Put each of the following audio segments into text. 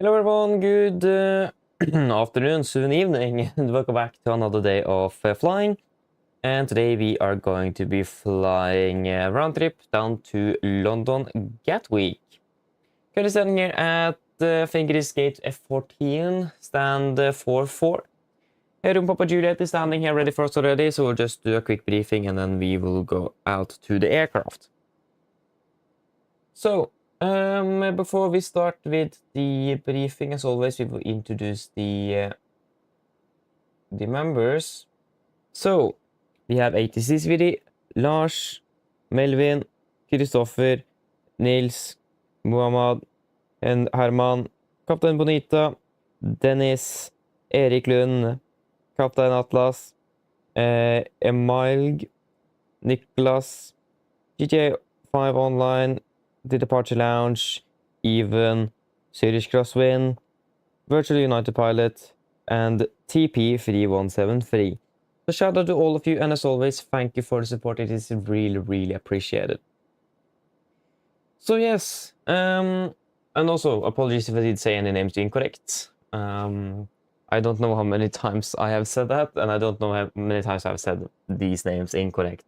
Hello everyone, good afternoon, soon evening, and welcome back to another day of flying. And today we are going to be flying a round trip down to London Gatwick. Currently standing here at I think it is gate F14, stand 44. Room Papa Juliet is standing here ready for us already, so we'll just do a quick briefing and then we will go out to the aircraft. So, before we start with the briefing, as always, we will introduce the members. So, we have ATC Lars, Melvin, Kristoffer, Nils, Muhammad, and Herman, Kaptein Bonita, Dennis, Erik Lund, Kaptein Atlas, Emilg, Niklas, GTA5 Online, The Departure Lounge, Even, Swedish Crosswind, Virtual United Pilot, and TP3173. So shout out to all of you, and as always, thank you for the support. It is really appreciated. So yes, and also apologies if I did say any names incorrect. I don't know how many times I have said that, and I don't know how many times I've said these names incorrect.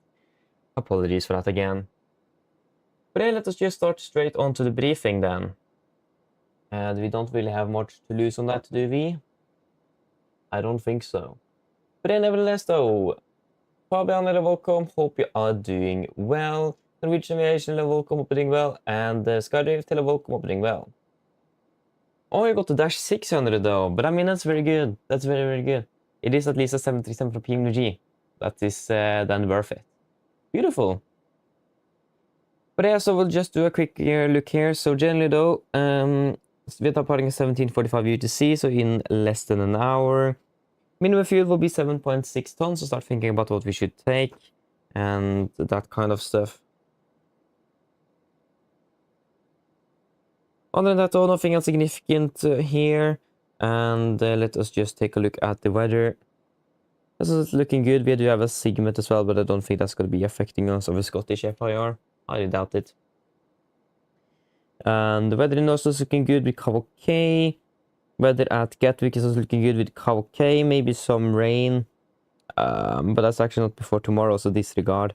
Apologies for that again. But yeah, let us just start straight on to the briefing then. And we don't really have much to lose on that, do we? I don't think so. But yeah, nevertheless though, Fabian, welcome, hope you are doing well. Norwegian Aviation, welcome, hope you're doing well. And Skydrive, welcome, hope you're doing well. Oh, you got the Dash 600 though, but I mean, that's very good. That's very good. It is at least a 737 from PMDG. That is then worth it. Beautiful. But yeah, so we'll just do a quick look here. So generally though, we're departing at 17:45 UTC, so in less than an hour. Minimum fuel will be 7.6 tons, so start thinking about what we should take and that kind of stuff. Other than that though, nothing else significant here. And let us just take a look at the weather. This is looking good. We do have a Sigmet as well, but I don't think that's going to be affecting us of a Scottish FIR. I doubt it. And the weather in Oslo is looking good with KVK. Weather at Gatwick is also looking good with KVK. Maybe some rain. But that's actually not before tomorrow, so disregard.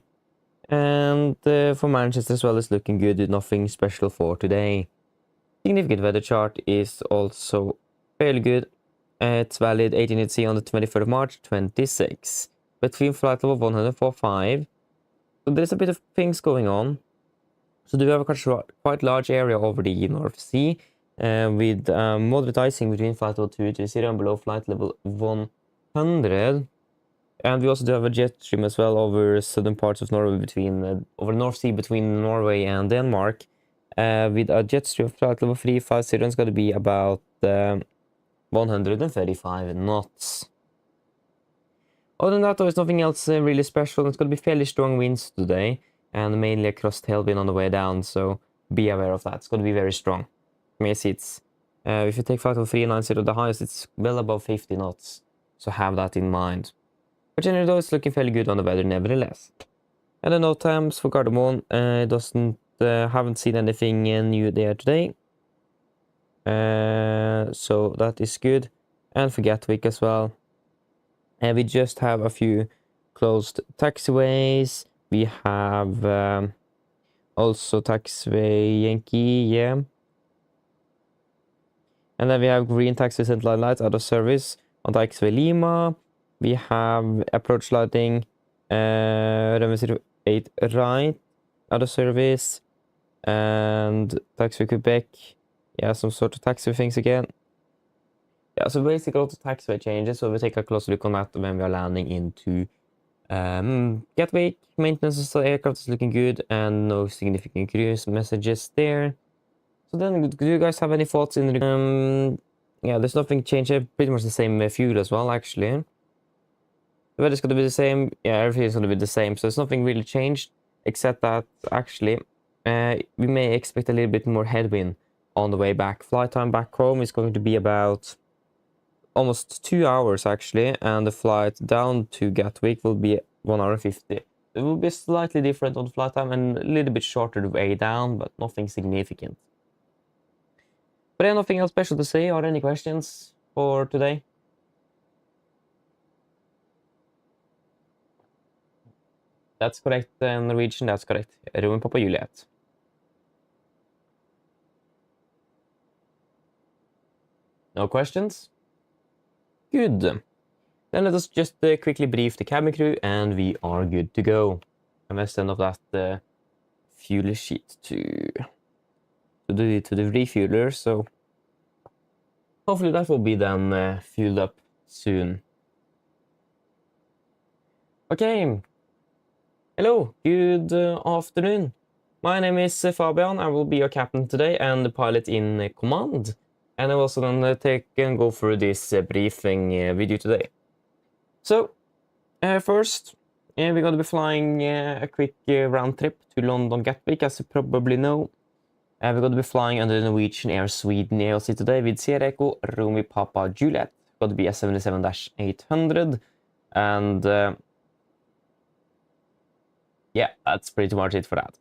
And for Manchester as well is looking good with nothing special for today. Significant weather chart is also fairly good. It's valid 18C on the 23rd of March, 26. Between flight level 145. So there's a bit of things going on. So do we have a quite large area over the North Sea with moderate icing between flight level 220 and below flight level 100. And we also do have a jet stream as well over southern parts of Norway between over North Sea between Norway and Denmark. With a jet stream of flight level 350, it's going to be about 135 knots. Other than that, there's nothing else really special. It's going to be fairly strong winds today, and mainly across tailwind on the way down, so be aware of that. It's going to be very strong. You may see it's, if you take flight level 390, the highest, it's well above 50 knots, so have that in mind. But generally though, it's looking fairly good on the weather nevertheless. And the note times for Gardermoen, haven't seen anything new there today. So that is good. And for Gatwick as well. And we just have a few closed taxiways. We have also taxiway Yankee, yeah. And then we have green taxi central lights out of service on taxiway Lima. We have approach lighting, runway 08 right out of service. And taxiway Quebec, yeah, some sort of taxiway things again. Yeah, so basically all the taxiway changes, so we'll take a closer look on that when we are landing into Gatwick. Maintenance of the aircraft is looking good and no significant cruise messages there. So then, do you guys have any thoughts in the yeah, there's nothing changed, pretty much the same fuel as well actually. The weather's gonna be the same, yeah, everything is gonna be the same, so there's nothing really changed except that actually we may expect a little bit more headwind on the way back. Flight time back home is going to be about almost 2 hours actually, and the flight down to Gatwick will be 1 hour 50. It will be slightly different on the flight time and a little bit shorter the way down, but nothing significant. But yeah, nothing else special to say. Are there any questions for today? That's correct, Norwegian, that's correct. Roman Papa Juliet. No questions? Good. Then let us just quickly brief the cabin crew, and we are good to go. I must send off that fuel sheet to the refueler, so hopefully that will be then fueled up soon. Okay. Hello, good afternoon. My name is Fabian. I will be your captain today and the pilot in command. And I'm also gonna take and go through this briefing video today. So, first, we're gonna be flying a quick round trip to London Gatwick, as you probably know. We're gonna be flying under the Norwegian Air Sweden AOC today with Sierra Echo Romeo Papa Juliet. Gonna be a 77-800, and yeah, that's pretty much it for that.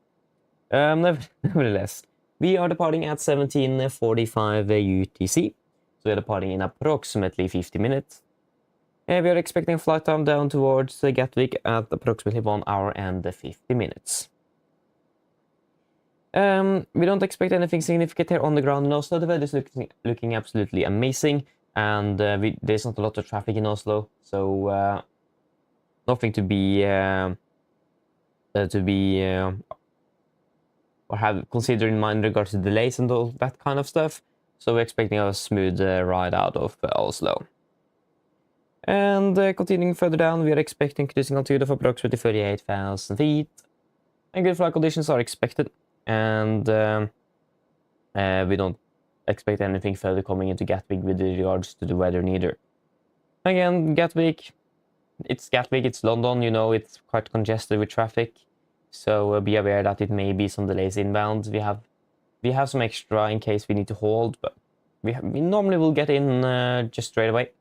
Nevertheless, we are departing at 17:45 UTC, so we are departing in approximately 50 minutes. We are expecting flight time down towards Gatwick at approximately 1 hour and 50 minutes. We don't expect anything significant here on the ground in Oslo. The weather is looking absolutely amazing, and there's not a lot of traffic in Oslo, so nothing to be or have considered in mind in regards to delays and all that kind of stuff. So we're expecting a smooth ride out of Oslo. And continuing further down, we are expecting cruising altitude of approximately 38,000 feet. And good flight conditions are expected. And we don't expect anything further coming into Gatwick with regards to the weather neither. Again, Gatwick, it's London, you know, it's quite congested with traffic. So be aware that it may be some delays inbound. We have some extra in case we need to hold, but we normally will get in just straight away.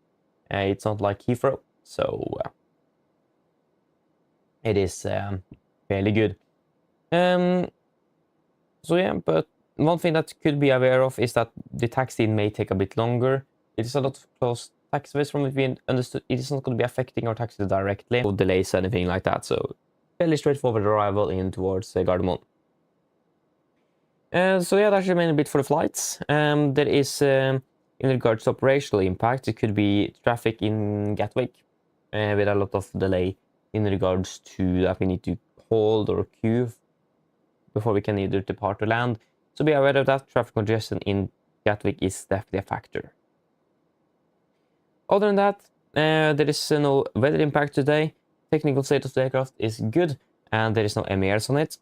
It's not like Heathrow, so it is fairly good. So yeah, but one thing that could be aware of is that the taxi may take a bit longer. It is a lot of close taxiways from what we understood. It is not going to be affecting our taxi directly, no delays or anything like that. So fairly straightforward arrival in towards Gardermoen. So yeah, that's the main bit for the flights. There is, in regards to operational impact, it could be traffic in Gatwick with a lot of delay in regards to that we need to hold or queue before we can either depart or land. So be aware of that. Traffic congestion in Gatwick is definitely a factor. Other than that, there is no weather impact today. Technical state of the aircraft is good, and there is no MERs on it,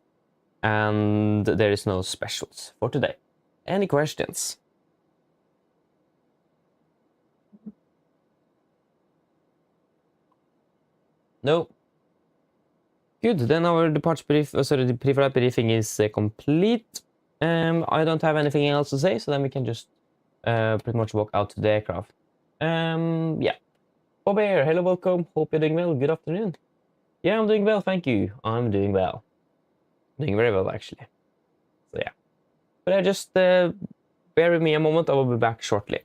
and there is no specials for today. Any questions? No. Good. Then our departure brief, the pre-flight briefing is complete. I don't have anything else to say, so then we can just pretty much walk out to the aircraft. Yeah. Bob here, hello, welcome. Hope you're doing well. Good afternoon. Yeah, I'm doing well, thank you. I'm doing well. Doing very well, actually. So yeah. But just bear with me a moment. I will be back shortly.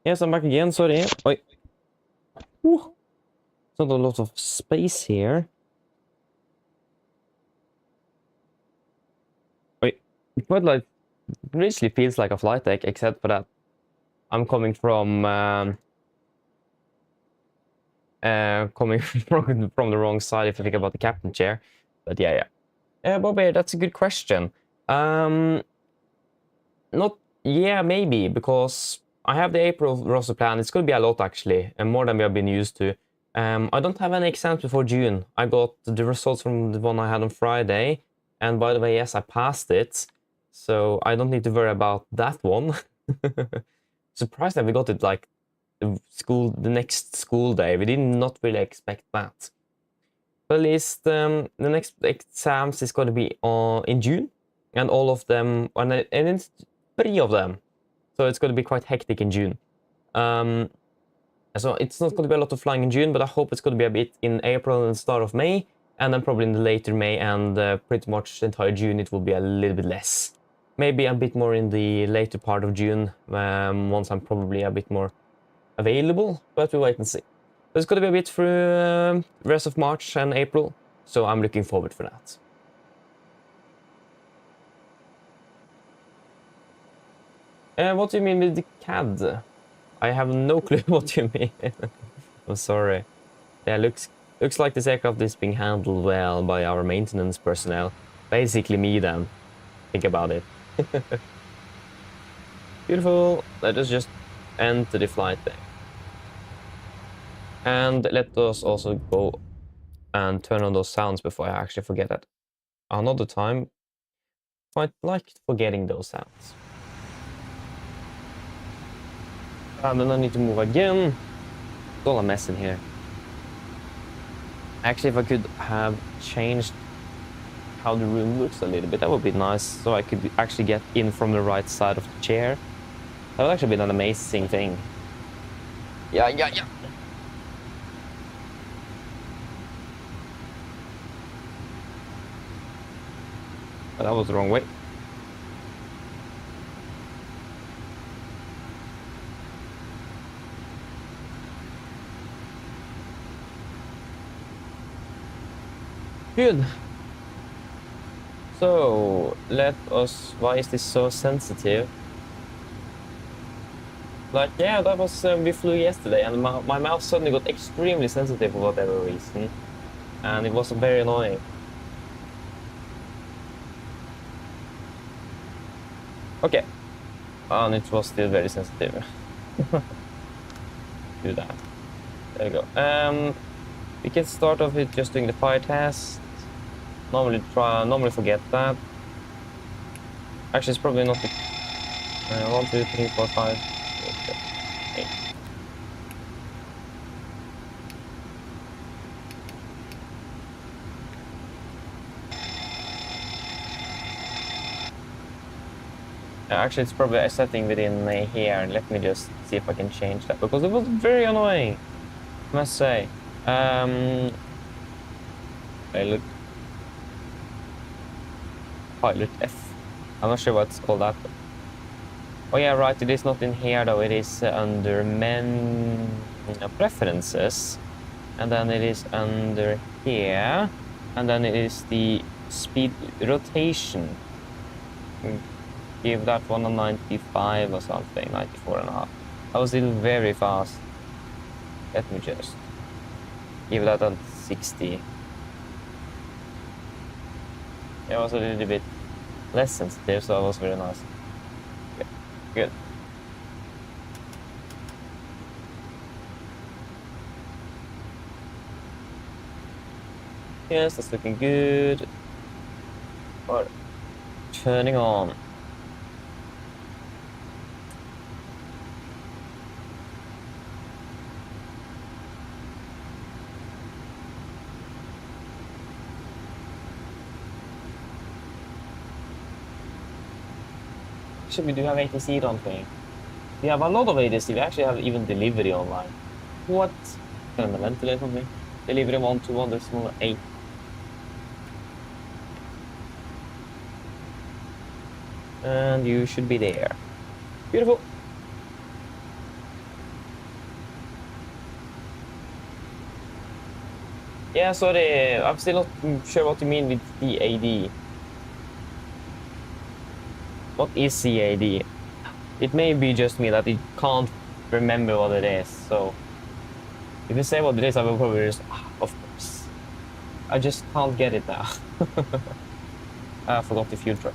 Yes, I'm back again, sorry. Wait. Ooh. It's not a lot of space here. Wait. But like, it literally feels like a flight deck, except for that I'm coming from from the wrong side if you think about the captain chair. But yeah. Bobby, that's a good question. Not, yeah, maybe, because I have the April roster plan. It's going to be a lot, actually, and more than we have been used to. I don't have any exams before June. I got the results from the one I had on Friday, and by the way, yes, I passed it, so I don't need to worry about that one. Surprised that we got it like the next school day. We did not really expect that. But at least the next exams is going to be in June, and all of them, and it's 3 of them. So it's going to be quite hectic in June. So it's not going to be a lot of flying in June, but I hope it's going to be a bit in April and the start of May, and then probably in the later May and pretty much the entire June it will be a little bit less. Maybe a bit more in the later part of June, once I'm probably a bit more available, but we'll wait and see. But it's going to be a bit through the rest of March and April, so I'm looking forward for that. What do you mean with the CAD? I have no clue what you mean. I'm sorry. Yeah, looks like this aircraft is being handled well by our maintenance personnel. Basically me then. Think about it. Beautiful. Let us just enter the flight deck. And let us also go and turn on those sounds before I actually forget it. Another time, quite like forgetting those sounds. And then I need to move again. It's all a mess in here. Actually, if I could have changed how the room looks a little bit, that would be nice. So I could actually get in from the right side of the chair. That would actually be an amazing thing. Yeah. But that was the wrong way. Good. So, let us... Why is this so sensitive? Like, yeah, that was... we flew yesterday, and my mouth suddenly got extremely sensitive for whatever reason. And it was very annoying. Okay. And it was still very sensitive. Do that. There we go. We can start off with just doing the fire test. Normally forget that. Actually, it's probably not the 1, 2, 3, 4, 5, 6, 7, 8. Actually, it's probably a setting within here. Let me just see if I can change that, because it was very annoying, I must say. Hey, look. Pilot F. I'm not sure what's called that. Oh yeah, right, it is not in here though. It is under preferences, and then it is under here, and then it is the speed rotation. Give that one a 95 or something, 94.5. That was still very fast. Let me just give that a 60. It was a little bit less sensitive, so it was very nice. Okay, good. Yes, that's looking good. Alright, turning on. Actually, we do have ATC, don't we? We have a lot of ATC. We actually have even delivery online. What? Can I ventilate on me? Delivery 121.8. And you should be there. Beautiful. Yeah, sorry, I'm still not sure what you mean with CAD. What is CAD? It may be just me that it can't remember what it is, so if you say what it is, I will probably just, of course. I just can't get it now. I forgot the fuel truck.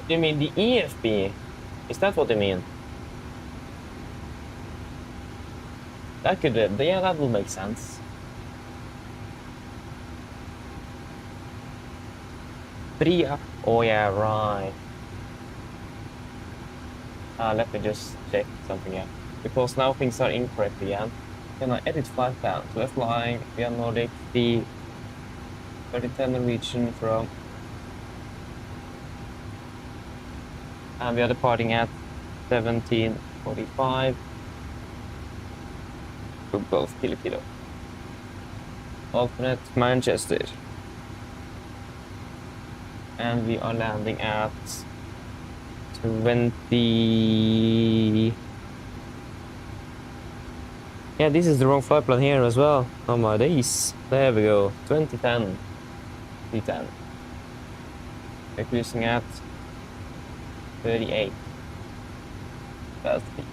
You mean the EFB? Is that what you mean? That could, yeah, that will make sense. Bria. Oh yeah, right. Let me just check something out. Because now things are incorrect again. Can I edit flight plan to FLY via Nordic the 3010 Norwegian from, and we are departing at 17:45 for Golf Kilo. Alternate Manchester. And we are landing at 20. Yeah, this is the wrong flight plan here as well. Oh my days. There we go. 2010. 310. We're cruising at 38. That's it.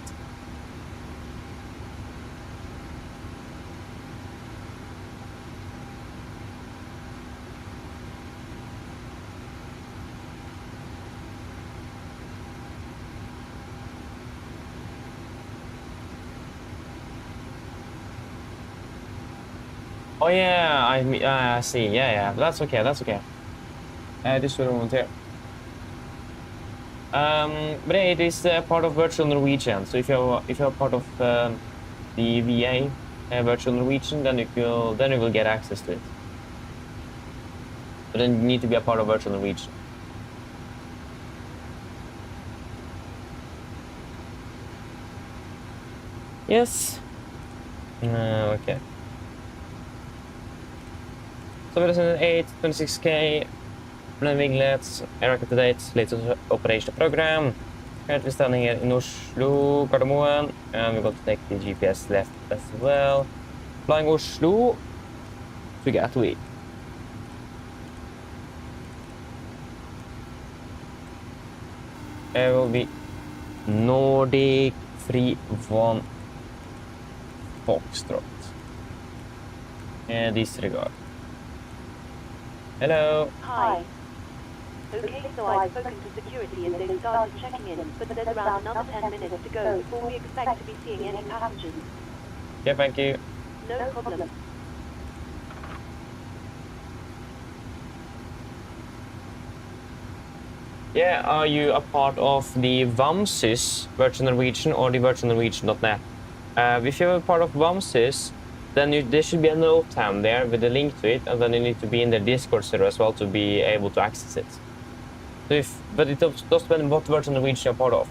Oh yeah, I see. Yeah, that's okay. That's okay. This will volunteer. But it is part of Virtual Norwegian. So if you're part of the VA Virtual Norwegian, then you will get access to it. But then you need to be a part of Virtual Norwegian. Yes. Okay. So 2008, 26K, blend winglets, air to date, latest operation program. Currently standing here in Oslo, Gardermoen, and we're going to take the GPS left as well. Flying Oslo to Gatwick. There will be Nordic 3-1 Foxtrot. And disregard. Hello. Hi. Okay, so I've spoken to security and they've started checking in, but there's around another 10 minutes to go before we expect to be seeing any passengers. Yeah, thank you. No problem. Yeah, are you a part of the VAMSys Virtual Norwegian or the Virtual Norwegian.net? If you're a part of VAMSys, then there should be a note tab there with a link to it, and then you need to be in the Discord server as well to be able to access it. So but it does depend what Virtual Norwegian you're part of.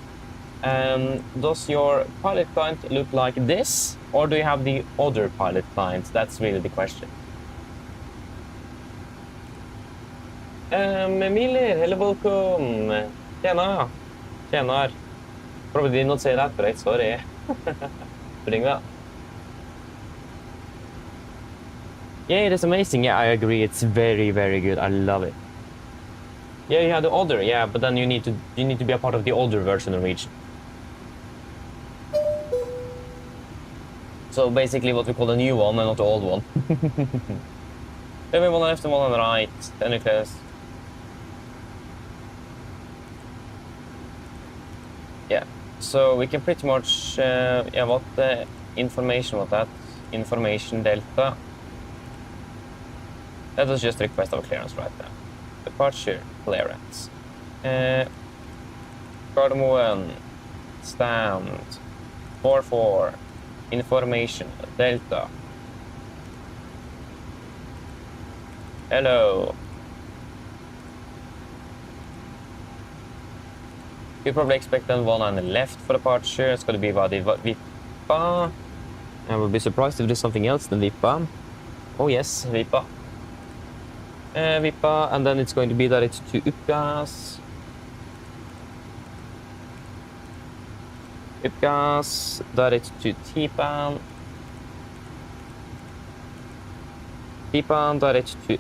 Does your pilot client look like this, or do you have the other pilot client? That's really the question. Miller, hello, welcome. Tjena. Probably did not say that right, sorry. Doing well. Yeah, it is amazing. Yeah, I agree. It's very, very good. I love it. Yeah, you have the other. Yeah, but then you need to be a part of the older version of Norwegian. So basically, what we call the new one and not the old one. Then we one left and one on the right. Then it goes. Yeah. So we can pretty much yeah, what the information about that information delta. Let us just request our clearance right now. Departure clearance. Gardermoen stand 44 information delta. Hello. You probably expect then one on the left for departure. It's going to be about the Vippa. I will be surprised if there's something else than Vippa. Oh yes, Vippa. Vippa, and then it's going to be directed to Uppgas. Uppgas, directed to Tipan. Tipan, directed to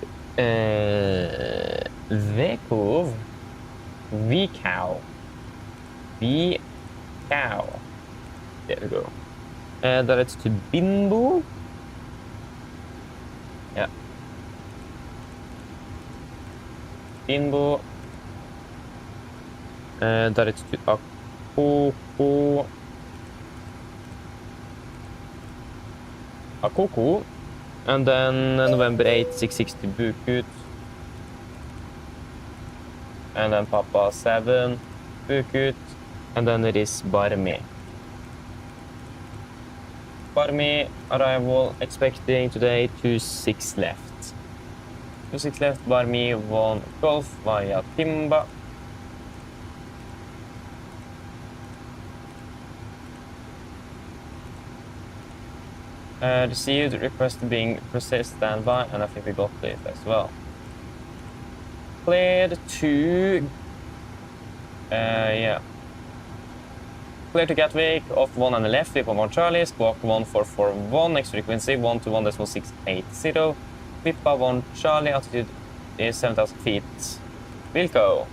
Vekov. Vcow. Vcow. There we go. Directed to Bimbo. Yeah. Bimbo. Directed to Akoko. Akoko. And then November 8, 660 Bukut. And then Papa 7, Bukut. And then it is Barmi. Barmi arrival expecting today 26 left. 26 left, Barmi 1 Golf via Timba. Received request being processed standby, and I think we got it as well. Cleared to yeah. Clear to Gatwick, off 1 on the left, Vippa 1 Charlie, squawk 1441, next frequency 121.680, Vippa 1 Charlie, altitude is 7,000 feet. Wilco.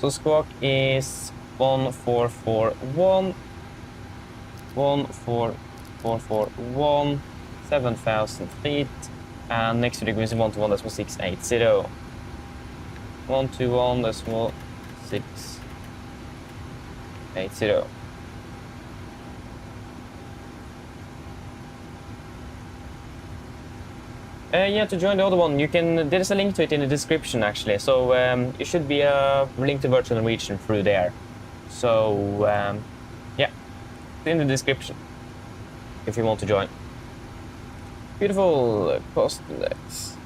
So squawk is 1441, 14441, 7,000 feet, and next frequency 121.680. 121.680. Yeah, to join the other one, you can. There's a link to it in the description actually. So it should be a link to Virtual Norwegian through there. So yeah, it's in the description if you want to join. Beautiful cost index.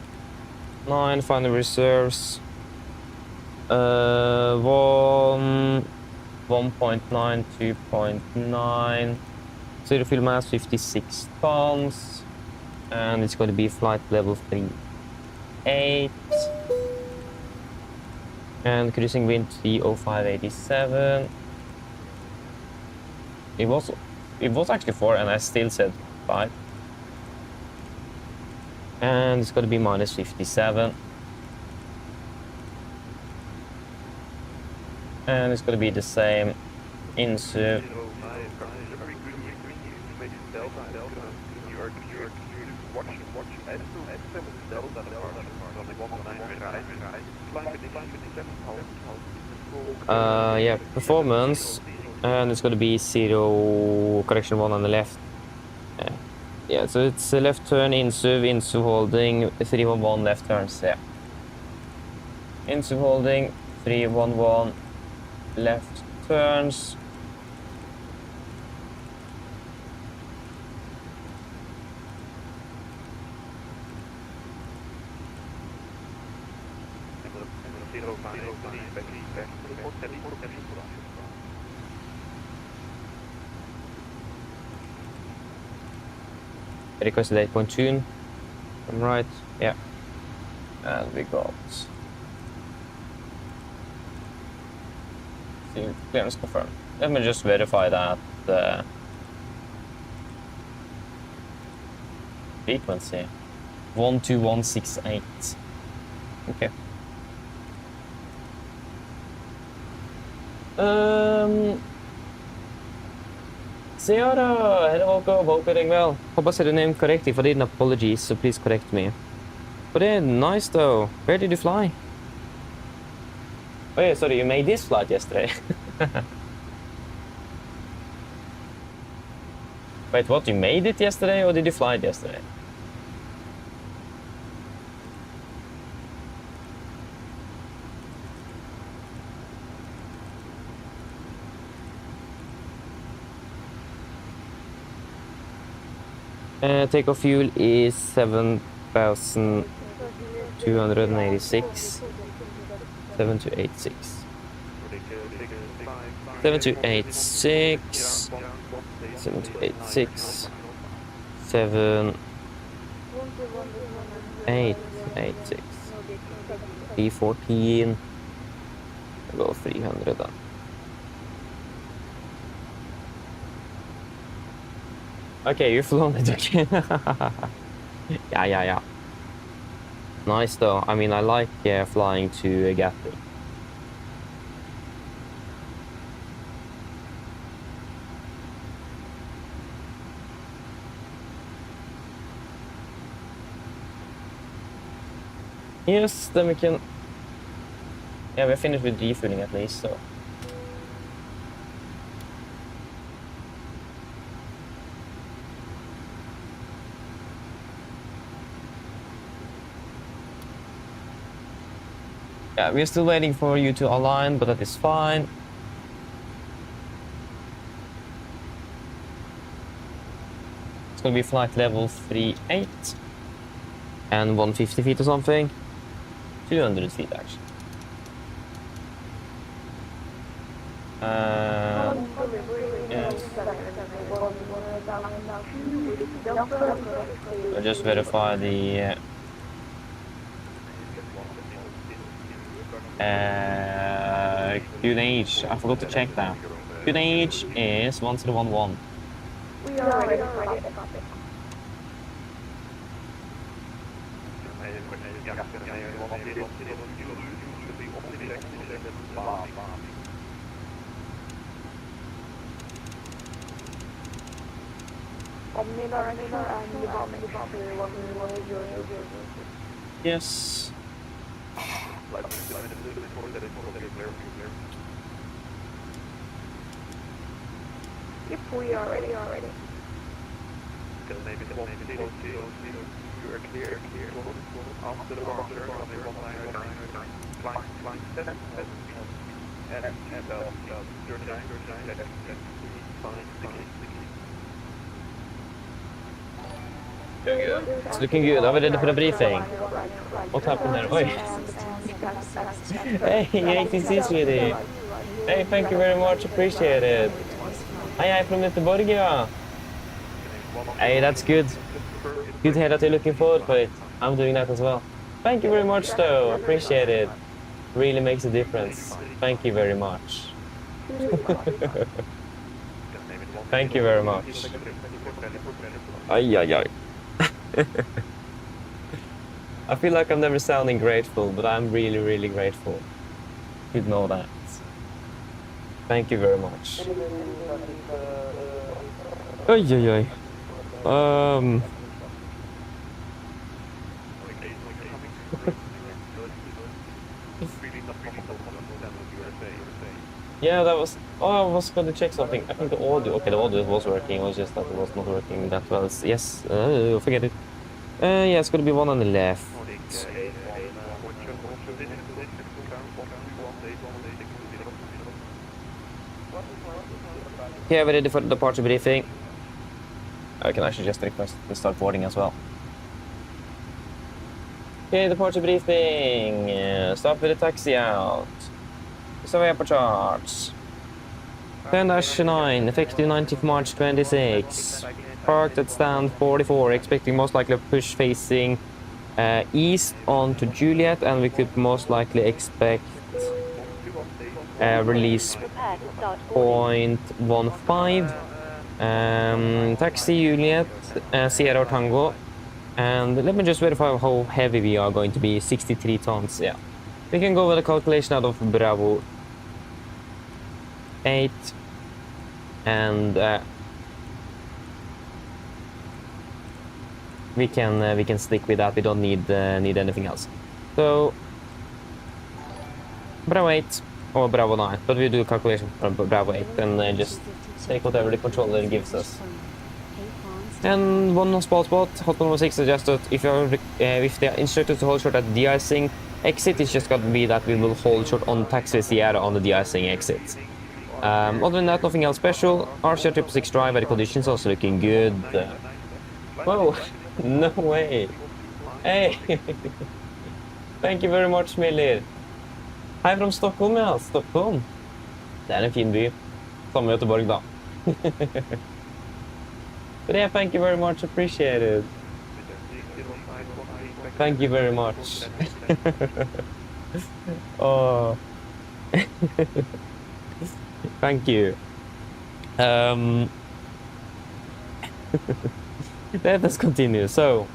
9 final reserves. 1.9, 2.9. Zero fuel mass 56 tons. And it's going to be flight level 38. And cruising wind 30587. It was actually 4 and I still said 5. And it's going to be minus 57. And it's going to be the same into yeah, performance, and it's going to be 0 correction 1 on the left. Yeah, so it's a left turn insuv holding 311 left turns. Yeah, insuv holding 311 left turns. Requested 8.2. I'm right. Yeah. And we got clearance confirmed. Let me just verify that frequency 12168. Okay. Seara, hello, hope you're doing well. Hope I said the name correctly. If I didn't, apologies, so please correct me. But nice though. Where did you fly? Oh yeah, sorry, you made this flight yesterday. Wait, what? You made it yesterday or did you fly it yesterday? Takeoff fuel is 7,286. 7286. 7286. 7286. 7, 8. 86. 314. We'll go 300 then. Okay, you've flown it, okay. Yeah. Nice though. I mean, I like flying to Gatwick. Yes, then we can... Yeah, we're finished with refueling at least, so... Yeah, we're still waiting for you to align, but that is fine. It's gonna be flight level 38 and 150 feet or something. 200 feet actually. Yes. I'll just verify the QNH. I forgot to check that. QNH is 1011. We are already at the cockpit. Yes. Yep, we are ready. Clear. After the departure on the runway 9, flying 7, and 39, It's looking good. Are we ready for the briefing? What happened there? Oi. Hey, ATC sweetie. Hey, thank you very much. Appreciate it. Hi, from Göteborg, yeah. Hey, that's good. Good to hear that you're looking forward to it. I'm doing that as well. Thank you very much, though. Appreciate it. Really makes a difference. Thank you very much. Thank you very much. Ay. I feel like I'm never sounding grateful, but I'm really, really grateful. You'd know that. Thank you very much. Ay. Yeah, that was... Oh, I was going to check something. I think the audio... Okay, the audio was working. It was just that it was not working that well. Yes, forget it. Yeah, it's going to be one on the left. Okay, we're ready for the departure briefing. I can actually just request to start boarding as well. Okay, departure briefing. Start with the taxi out. Survey upper charts. 10-9, effective 19th March 26. Parked at stand 44, expecting most likely a push facing east onto Juliet, and we could most likely expect release 0.15. Taxi Juliet, Sierra Tango. And let me just verify how heavy we are going to be. 63 tons, yeah. We can go with a calculation out of Bravo 8, and we can stick with that. We don't need anything else. So Bravo 8 or Bravo 9, but we do a calculation for Bravo 8 and just take whatever the controller gives us. And one spot, hot number 6 suggests that if they are instructed to hold short at the de-icing exit, it's just got to be that we will hold short on taxi Sierra on the de-icing exit. Other than that, nothing else special. RCR 666 drive, weather conditions also looking good. Whoa, no way. Hey, thank you very much, Miller. Hei from Stockholm, ja. Stockholm. Det en fin by. Samme Göteborg, da. But yeah, thank you very much. Appreciate it. Thank you very much. Oh, thank you. Let us continue. So,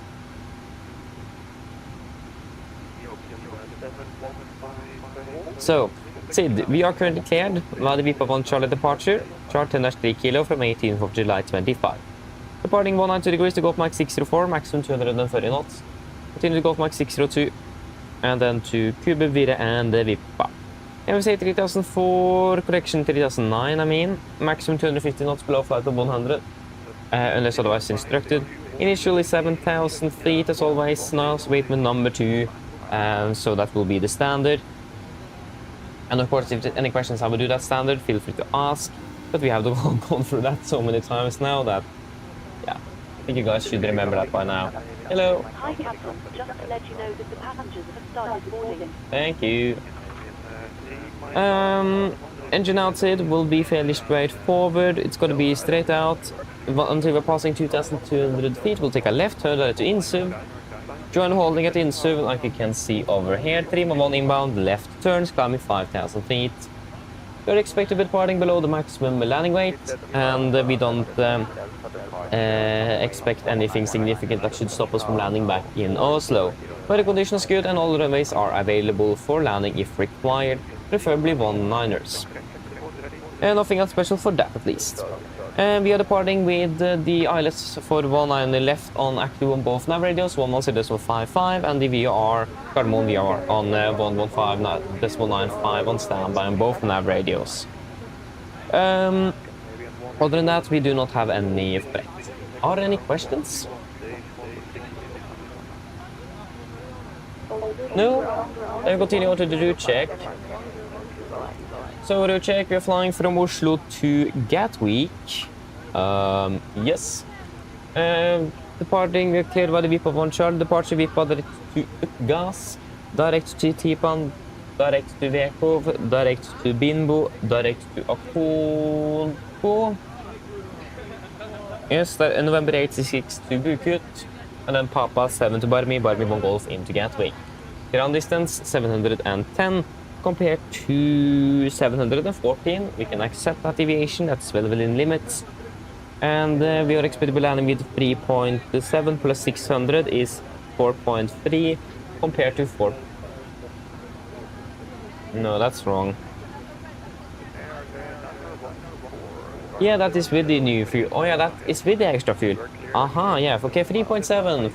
Sid, we are currently cleared. Vade VIP on Charlotte departure. Chart 10-3 kilo from 18th of July 25. Departing 190 degrees to Gulf Max 604, maximum 230 knots. Continue to Gulf Max 602, and then to Cube, Vire, and Vippa. MSA 3004, correction 3009, I mean. Maximum 250 knots below flight of 100, unless otherwise instructed. Initially 7,000 feet, as always. Niles Waitman number 2, so that will be the standard. And of course, if there's any questions how we do that standard, feel free to ask. But we have gone through that so many times now that, yeah, I think you guys should remember that by now. Hello. Hi, Captain. Just to let you know that the passengers have started boarding. Thank you. Engine outside will be fairly straightforward. It's going to be straight out until we're passing 2,200 feet. We'll take a left turn to Insuv. Join holding at Insuv, like you can see over here. 3-1 inbound, left turns, climbing 5,000 feet. We're expected to be departing below the maximum landing weight, and we don't expect anything significant that should stop us from landing back in Oslo. Weather conditions good, and all runways are available for landing if required, preferably 1-9ers. Nothing else special for that, at least. We are departing with the ILS for 19 left on active on both nav radios, 110.55, and the VOR, Cardamom VOR on 115.95 on standby on both nav radios. Other than that, we do not have any threat. Are there any questions? No? Then we continue to the route check. So route check, we are flying from Oslo to Gatwick. Yes. Departing, we are cleared by the VIP of 1 Charlie. Departure VIP direct to Uppgas, direct to Tipan, direct to Vekov, direct to Binbo, direct to Akolko. Yes, November 86 to Bukut, and then Papa 7 to Barmi, Barmi 1 Golf into Gatwick. Ground distance 710 compared to 714. We can accept that deviation, that's well within limits. And we are expected to be landing with 3.7 plus 600 is 4.3 compared to 4. No, that's wrong. Yeah, that is with the new fuel. Oh yeah, that is with the extra fuel. Aha, yeah, okay, 3.7,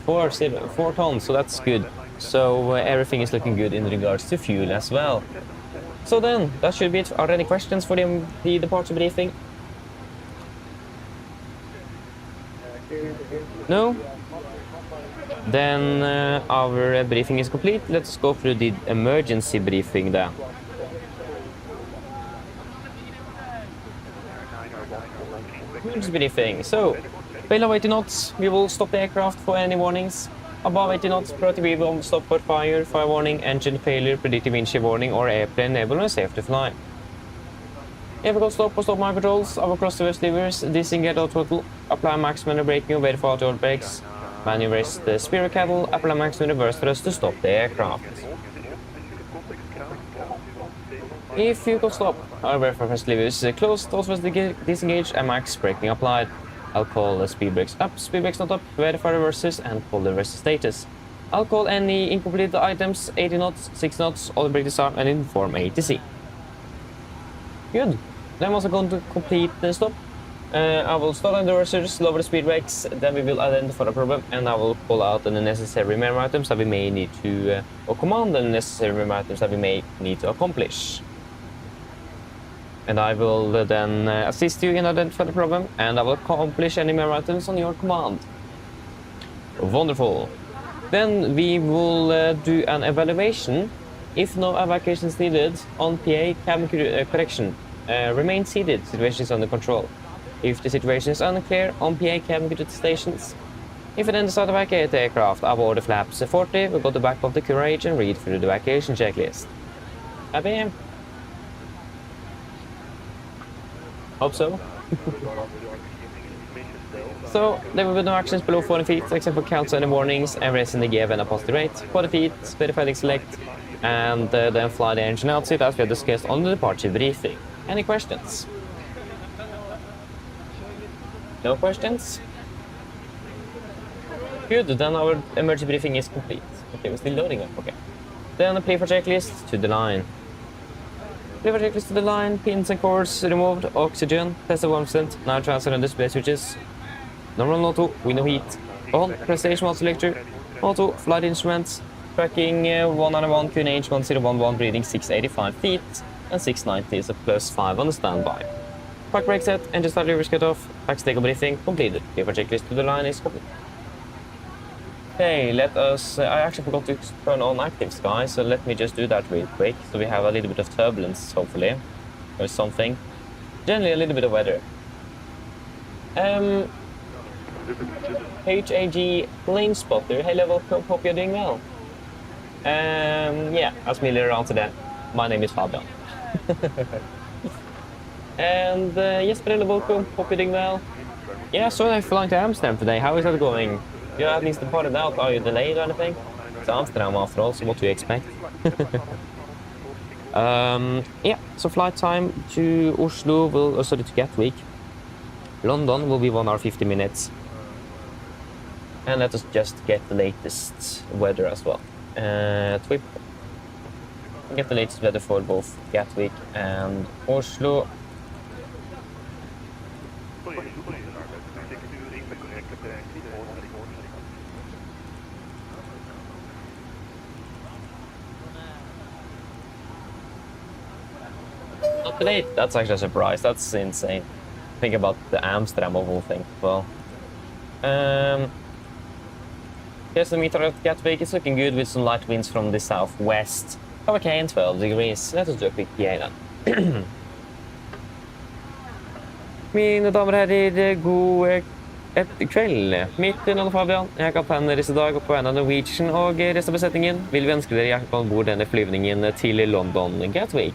4 tons, so that's good. So everything is looking good in regards to fuel as well. So then, that should be it. Are there any questions for the departure briefing? No? Then our briefing is complete. Let's go through the emergency briefing then. Emergency briefing. So, below 80 knots, we will stop the aircraft for any warnings. Above 80 knots, priority will stop for fire warning, engine failure, predictive windshield warning, or airplane enable and safe to fly. If we go stop or stop my controls, I will cross the west levers, disengage out throttle, apply max manual braking, wait for auto brakes, maneuver the spirit cattle, apply max reverse thrust to stop the aircraft. If you go stop, I'll wait for first levers closed, also disengage, and max braking applied. I'll call the speed brakes up, speed brakes not up, verify reverses, and call the reverse status. I'll call any incomplete items, 80 knots, 6 knots, auto brake disarm, and inform ATC. Good. Then I'm also going to complete the stop. I will start on the reversers, lower the speed brakes, then we will identify the problem, and I will pull out the necessary memory items that we may need to, or command the necessary memory items that we may need to accomplish. And I will then assist you in identifying the problem, and I will accomplish any memory items on your command. Wonderful. Then we will do an evaluation. If no evacuation is needed, on PA, cabin correction. Remain seated, situation is under control. If the situation is unclear, on PA, cabin crew to stations. If we then decide to evacuate the aircraft, I will order flaps 40, we'll go to the back of the courage and read through the evacuation checklist. Happy? Hope so. So, there will be no actions below 40 feet, except for counts any warnings and raising the gear when a positive rate. 40 feet, verified select, and then fly the engine outside as we have discussed on the departure briefing. Any questions? No questions? Good, then our emergency briefing is complete. Okay, we're still loading up, okay. Then play for checklist to the line. Play for checklist to the line, pins and cords removed, oxygen, test of 1%, now transfer and display switches. Normal auto, window heat, on, press station 1 selector, auto, flight instruments, tracking 191, QNH 1011, breathing 685 feet, and 690 is a +5 on the standby. Park brake set, engine start levers cut off, back takeoff briefing completed. Play for checklist to the line is complete. Okay, let us, I actually forgot to turn on active sky, so let me just do that real quick, so we have a little bit of turbulence, hopefully, or something. Generally a little bit of weather. HAG Plane Spotter, hello, welcome, hope you're doing well. Yeah, as me around today, my name is Fabian. And yes, hello, welcome, hope you're doing well. Yeah, so I'm flying to Amsterdam today, how is that going? You at least departed out, are you delayed or anything? It's Amsterdam after all, so what do you expect? Yeah, so flight time to Oslo will, sorry, to Gatwick. London will be 1 hour 50 minutes. And let us just get the latest weather as well. Twip. Get the latest weather for both Gatwick and Oslo. Not delayed. That's actually a surprise. That's insane. Think about the Amsterdam of all things. Well, yes, the meter at Gatwick is looking good with some light winds from the southwest. Okay, and 12 degrees. Let us do a quick PA then. Mine damer og herrer, god kveld. Mitt navn er Fabian. Jeg er kaptein i dag på Oslo Norwegian, og resten av besetningen vil vi ønske dere hjertelig om bord denne flyvningen til London Gatwick.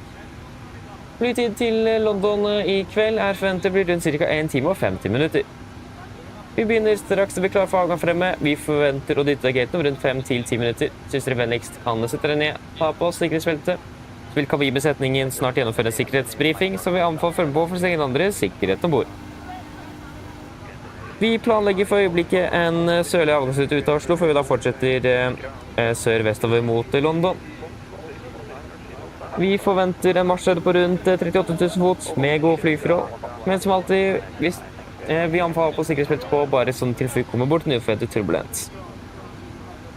Flytid til London i kveld er forventet blir rundt ca. 1 time og 50 minutter. Vi begynner straks å bli klar for avgang fremme. Vi forventer å dytte gaten om rundt 5-10 minutter. Synes dere vennligst kan sette dere ned, ta på sikkerhetsbeltet. Så vil kabinbesetningen snart gjennomføre en sikkerhetsbriefing, som vi anbefaler følge på for sin andre sikkerhet ombord. Vi planlegger for øyeblikket en sørlig avgangsrute ut av Oslo, før vi da fortsetter sør-vestover mot London. Vi forventer en marsjhøyde på rundt 38 000 fot med gode flyforhold, men som alltid vi anbefaler på sikkerhetsbeltet på bare sånn til fly kommer bort til uforventet turbulens.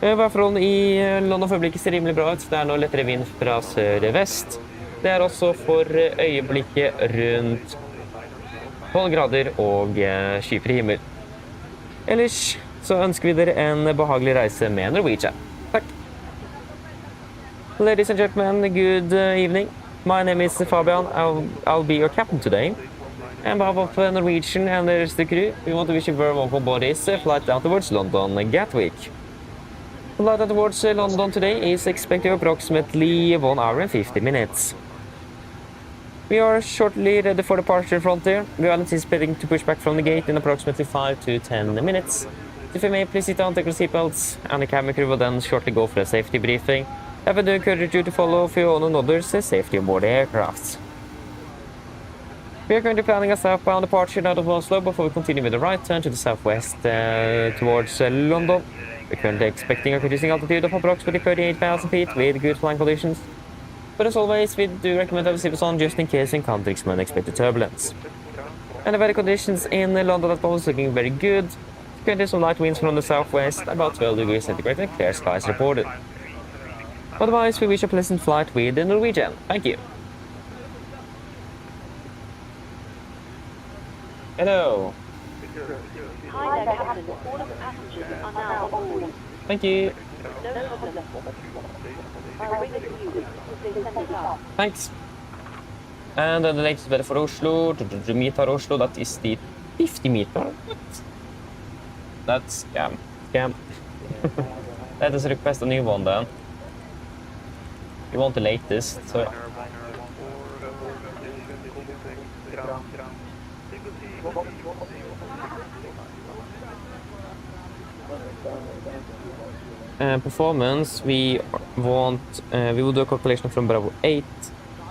Værforholdene i London for øyeblikket ser rimelig bra ut. Det er nå lettere vind fra sør-vest. Det er også for øyeblikket rundt 12 grader og skyfri himmel. Ellers så ønsker vi dere en behagelig reise med Norwegian. Takk. Ladies and gentlemen, good evening. My name is Fabian. I'll be your captain today. On behalf of Norwegian and the rest of the crew, we want to wish you very welcome Boris flight down towards London Gatwick. The flight towards London today is expected approximately 1 hour and 50 minutes. We are shortly ready for departure front here. We are anticipating to push back from the gate in approximately 5 to 10 minutes. If you may please sit down, take your seatbelts, and the cabin crew will then shortly go for a safety briefing. I would encourage you to follow for your own and others' safety aboard the aircraft. We are currently planning a southbound departure out of Oslo before we continue with a right turn to the southwest towards London. We're currently expecting a cruising altitude of approximately 38,000 feet with good flying conditions. But as always, we do recommend having seatbelts on just in case encountering some unexpected turbulence. And the weather conditions in London at the moment is looking very good. Currently some light winds from the southwest, about 12 degrees centigrade, and clear skies reported. Otherwise, we wish a pleasant flight with the Norwegian. Thank you. Hello. Hi there, Captain. All of the passengers are now on board. Thank you. No problem. I'll bring it to you. They send it up. Thanks. And the latest weather for Oslo, to meter Oslo, that is the 50 meter. That's scam. Let us request a new one then. You want the latest, so... Performance, we want, we will do a calculation from Bravo 8,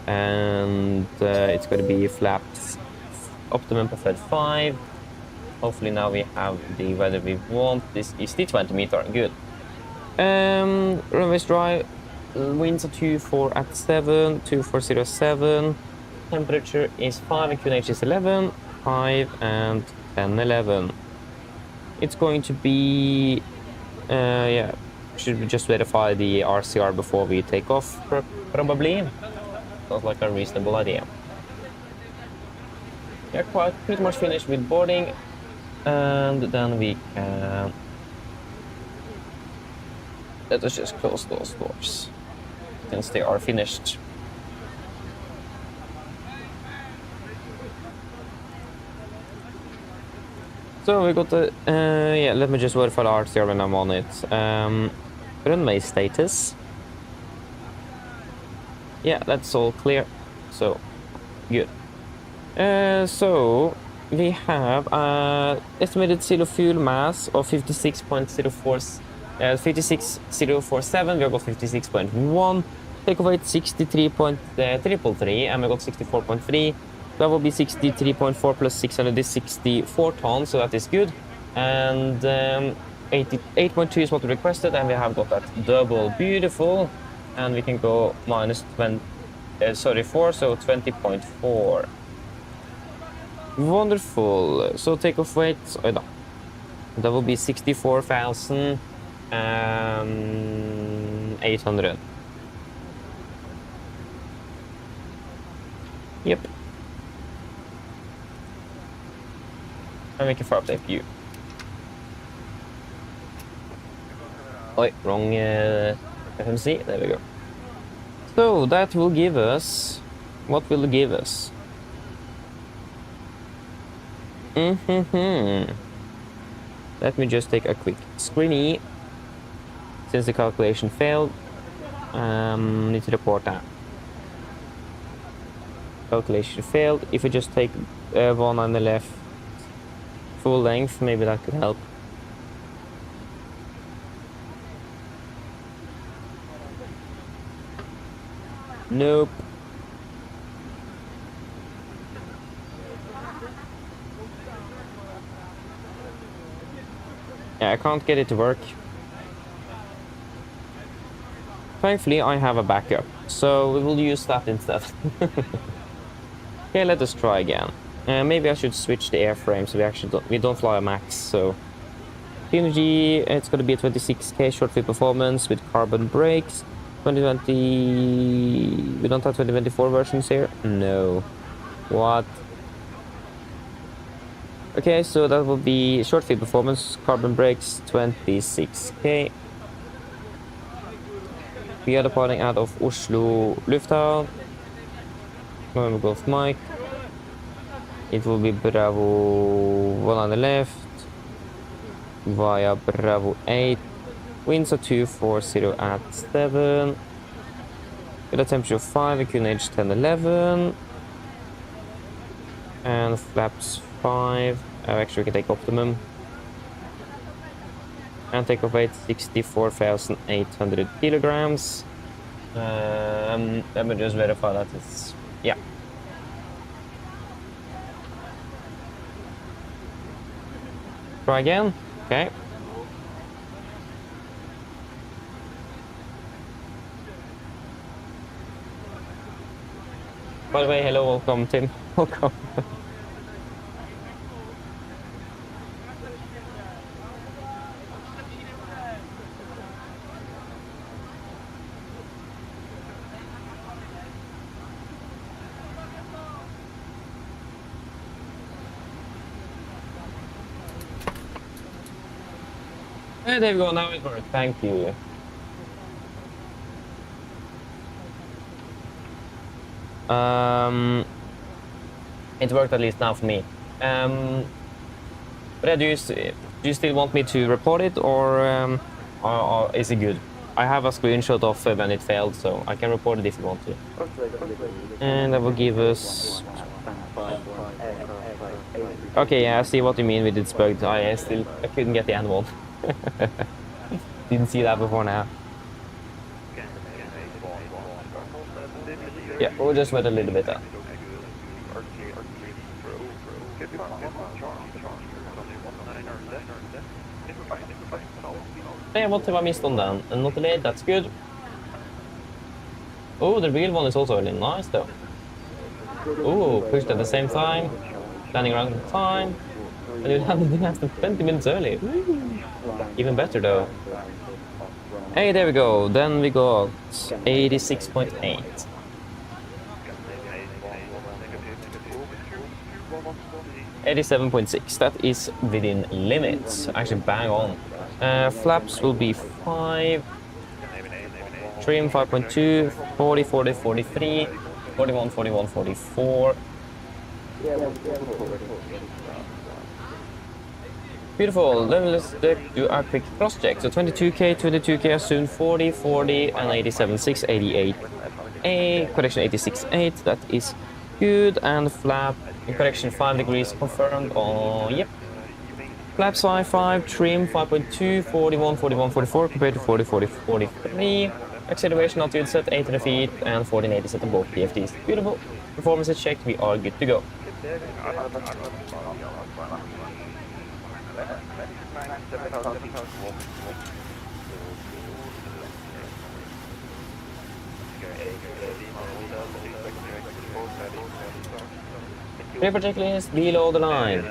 and it's going to be flaps optimum preferred 5. Hopefully now we have the weather we want. This is the 20 meter, good. Runways dry, winds are 24 at 7, 2407. Temperature is 5 and QNH is 11, 5 and 10, 11. It's going to be, yeah, should we just verify the RCR before we take off, probably. Sounds like a reasonable idea. We're pretty much finished with boarding, and then we can... Let us just close those doors, since they are finished. So we got the, yeah, let me just verify the RCR when I'm on it. Runway status. Yeah, that's all clear. So, good. So, we have estimated zero fuel mass of 56.047. We have got 56.1. Takeoff weight 63.333, and we got 64.3. That will be 63.4 plus 600 is 64 tons, so that is good. And 88.2 is what we requested, and we have got that double, beautiful. And we can go minus 4, so 20.4. Wonderful. So takeoff weight, that will be 64,800. Yep. And we can fire up the view. Oh, wrong FMC. There we go. So that will give us... What will it give us? Let me just take a quick screeny. Since the calculation failed, need to report that. Calculation failed. If we just take one on the left full length, maybe that could help. Nope. Yeah, I can't get it to work. Thankfully, I have a backup, so we will use that instead. Okay, let us try again. Maybe I should switch the airframe so we don't fly a max. So PMDG, it's going to be a 26k short fit performance with carbon brakes. 2020. We don't have 2024 versions here. No. What? Okay, so that will be short fit performance, carbon brakes, 26k. We are departing out of Oslo Lufthavn. November Golf Mike. It will be Bravo 1 on the left via Bravo 8. Winds are 240 at 7. With a temperature of 5 and QNH 1011. And flaps 5. Actually, we can take optimum. And takeoff weight 64,800 kilograms. Let me just verify that it's... Yeah. Try again. Okay. By the way, hello, welcome, Tim. Welcome. Hey, there we go, now it worked, thank you. It worked at least now for me. But do you still want me to report it, or is it good? I have a screenshot of when it failed, so I can report it if you want to. And that will give us Okay, yeah, I see what you mean with it's bugged. I couldn't get the end one. Didn't see that before now. Yeah, we'll just wait a little bit then. Hey, what have I missed on then? And not delayed, that's good. Oh, the real one is also really nice though. Oh, pushed at the same time. Landing around the time. And you landed less than 20 minutes early. Woo. Even better though. Hey, there we go. Then we got 86.8. 87.6. That is within limits. Actually, bang on. Flaps will be 5. Trim 5.2. 40, 40, 43. 41, 41, 44. Beautiful. Then let's do a quick cross check. So 22K, 22K, assumed 40, 40, and 87.6, 88. A correction 86.8. That is good. And flap correction 5 degrees confirmed. Oh, yep. Flaps 5, trim 5.2, 41, 41, 44 compared to 40, 40, 43. Acceleration altitude set 800 feet and 1480 set on both PFDs. Beautiful. Performance is checked. We are good to go. Paper checklist below the line.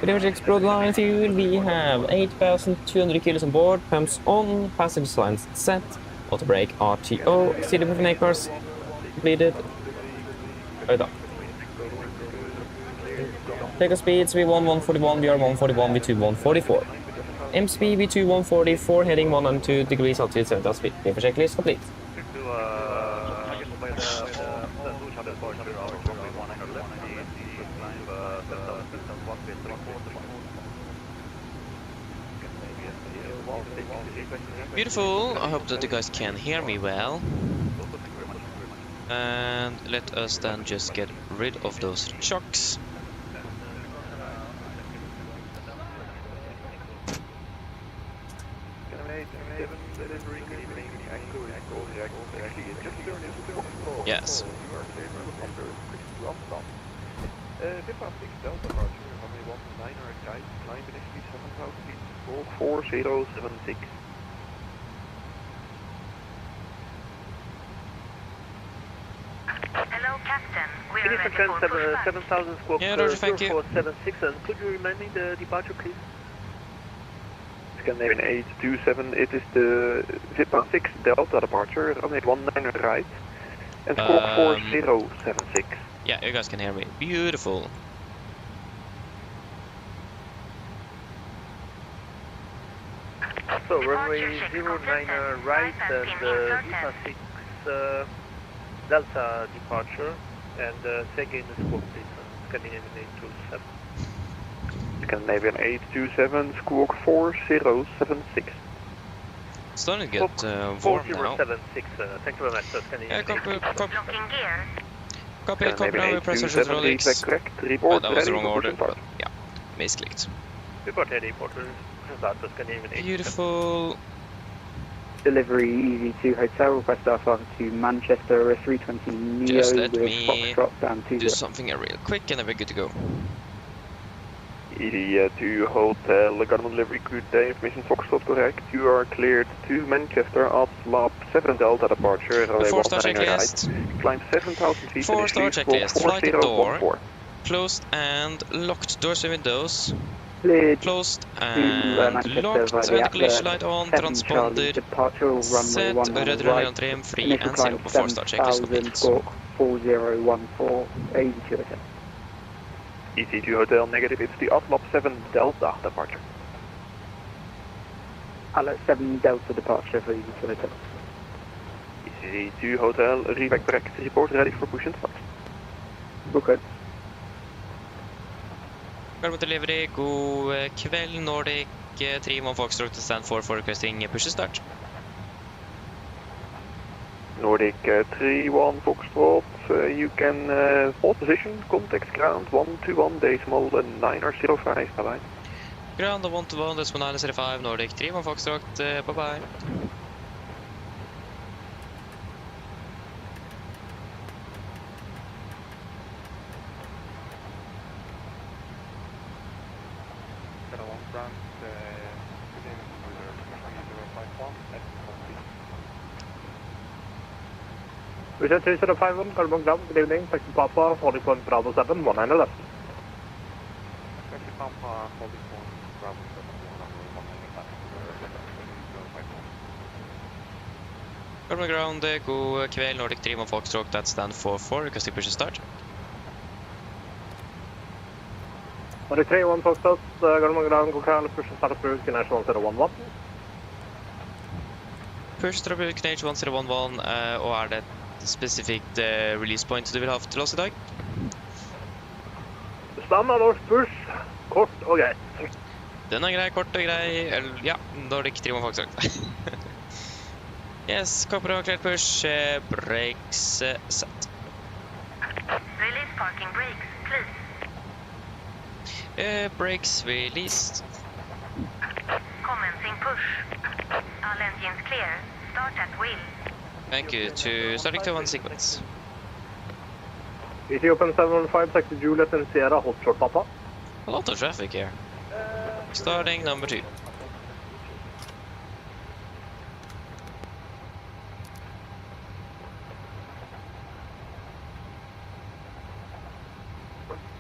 Paper checks below the line fuel. We have 8,200 kilos on board. Pumps on. Passenger signs set. Auto brake RTO. CD proof cars completed. Right up. Takeoff speeds V1 141, VR 141, V2 144. M speed V2 144, heading 102 degrees altitude, 7,000 feet. Paper checklist complete. Beautiful. I hope that you guys can hear me well. And let us then just get rid of those chocks. Yes. Hello, Captain. We are ready for pushback. 7000 squawk Yeah, Roger, thank you. 0476, and could you remind me the departure, please? Scandinavian 827, it is the FSIPanel Delta departure, runway 19 right, and squawk 4076. Yeah, you guys can hear me. Beautiful. So, runway 09 right, and FSIPanel Delta departure, and say again the squawk, please, Scandinavian 827. Scandinavian 827, squawk 4076. Starting to get warm now. 4076, thank you very much, Scandinavian. Yeah, copy, Locking gear. copy now, pressure hydraulics. Report That was the ready wrong for order, pushing but start. yeah, misclicked. Report ready, porter. Start to Scandinavian 827. Beautiful. Delivery EV2 Hotel, request Alpha to Manchester 320 Neo Just let with me Foxtrot down to do something real quick and then we're good to go. ED2 Hotel, Garden Delivery, good day, information Foxtrot correct. You are cleared to Manchester at lap 7 Delta departure, runway 4-star 19 right. checklist. Climb 7,000 feet. 4-star initially, checklist. squawk Flight at door. 4014. Closed and locked. Doors and windows. cleared Closed to and Manchester locked. via the Collision light on. 7 Charlie Transponded. departure, runway Set. 19 Red right. on trim. Free Initial and 0 climb på 4-star checklist 7000, complete. squawk 4014, 82 Hotel. EC2 Hotel, negative, it's the at lap 7 Delta departure. Alert 7 Delta departure for EV2 Hotel. EC2 Hotel, reback bracket report ready for push and start. Booked. Garbo delivery. God kväll Nordic. 3-1 Foxtrot to stand for requesting push and start. Nordic 3-1 Foxtrot, you can hold position, contact ground 121.905, bye-bye. Ground 121.905, Nordic 3 Foxtrot, bye-bye. Richard 3051, Carbon Ground, good evening, Taxi Papa, holding point Bravo 7, 19 left. Taxi Papa, holding point Bravo 7, 19 left. Carbon Ground, god kväll, Nordic 3 Foxtrot, that's stand 44, requesting push and start. Nordic 3, 1 Foxtrot, Carbon Ground, god kväll, push and start approved, Kinage 1011. Push to approved, Kinage 1011, og det spesifikt release point du vil ha til oss i dag? Standard norsk push, kort og greit. Den grei, kort og grei, ja, Nordic 3 Foxtrot. Yes, kopper og klart push, brakes set. Release parking brakes, please. Brakes released. Commencing push. All engines clear. Start at wheel. Thank you to starting to 1 sequence. Ethiopian 715, taxi Juliet and Sierra, hot short Papa. A lot of traffic here. Starting number 2.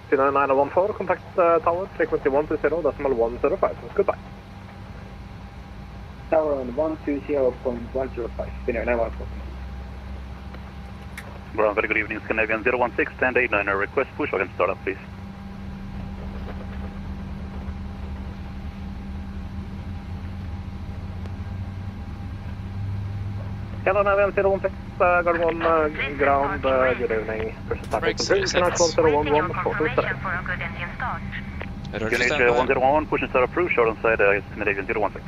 Finnair 914, contact tower, frequency 120, decimal 105, goodbye. Tower on 120.105, Finnair 914. Ground, very good evening, Scandinavian 016, stand 89, request push, I can start up, please. Scandinavian 016, Garmon ground, good evening. Push start Brakes approved, Finnair set. 1011, short and Confirmation start. for a good engine start. Roger, Unit stand by. 101, push and start approved, short on side, Scandinavian 016.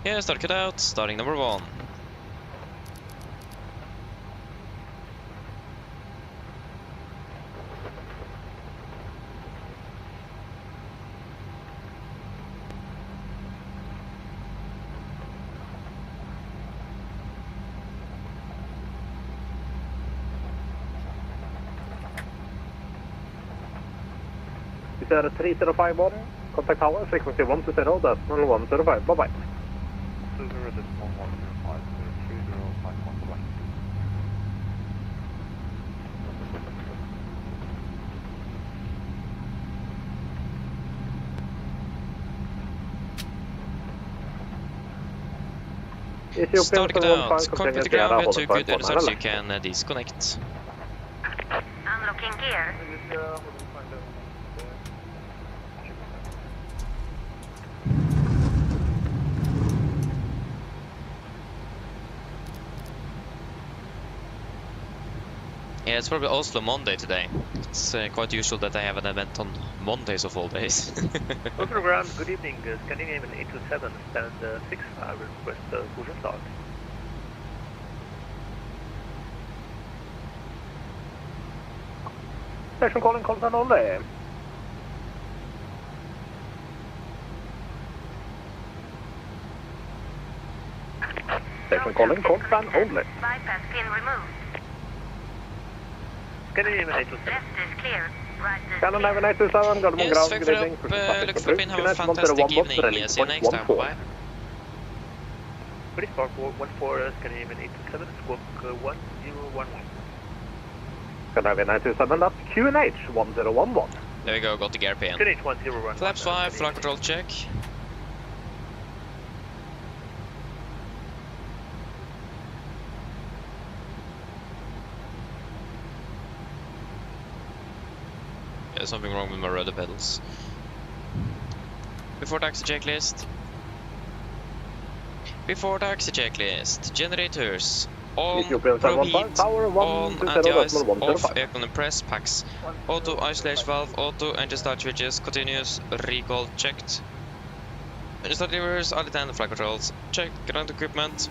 Yeah, start cut out, starting number 1. Is there a 3051, contact tower, frequency 120, decimal 105, bye-bye. 20, decimal 105, 3051, bye-bye. Start cut out, cockpit the ground, we have 2 good aerosols, you can disconnect. Unlocking gear. Yeah, it's probably Oslo Monday today. It's quite usual that I have an event on Mondays of all days. Oslo ground, good evening, Scandinavian 827, stand 6, I will request push and start. Station calling, call stand only. Station calling, call stand only. Bypass pin removed. Scandinavian 827. Left is clear. Right is Scandinavian clear. 827, Garmon Yes, ground, fair good evening. up, look for pin, have a fantastic evening, see you next time, bye. Please park 14, Scandinavian 827, squawk 1011. Scandinavian 927, that's QNH 1011. There we go, got the gear pin. QNH 1011. Flaps 5, flight control check. There's something wrong with my rudder pedals. Before taxi checklist. Before taxi checklist. Generators. On, proheat, on, anti-ice, off, aircon and press, packs. Auto, isolation valve, auto, engine start switches, continuous, recall, checked. Engine start levers, all the flight controls, check, ground equipment,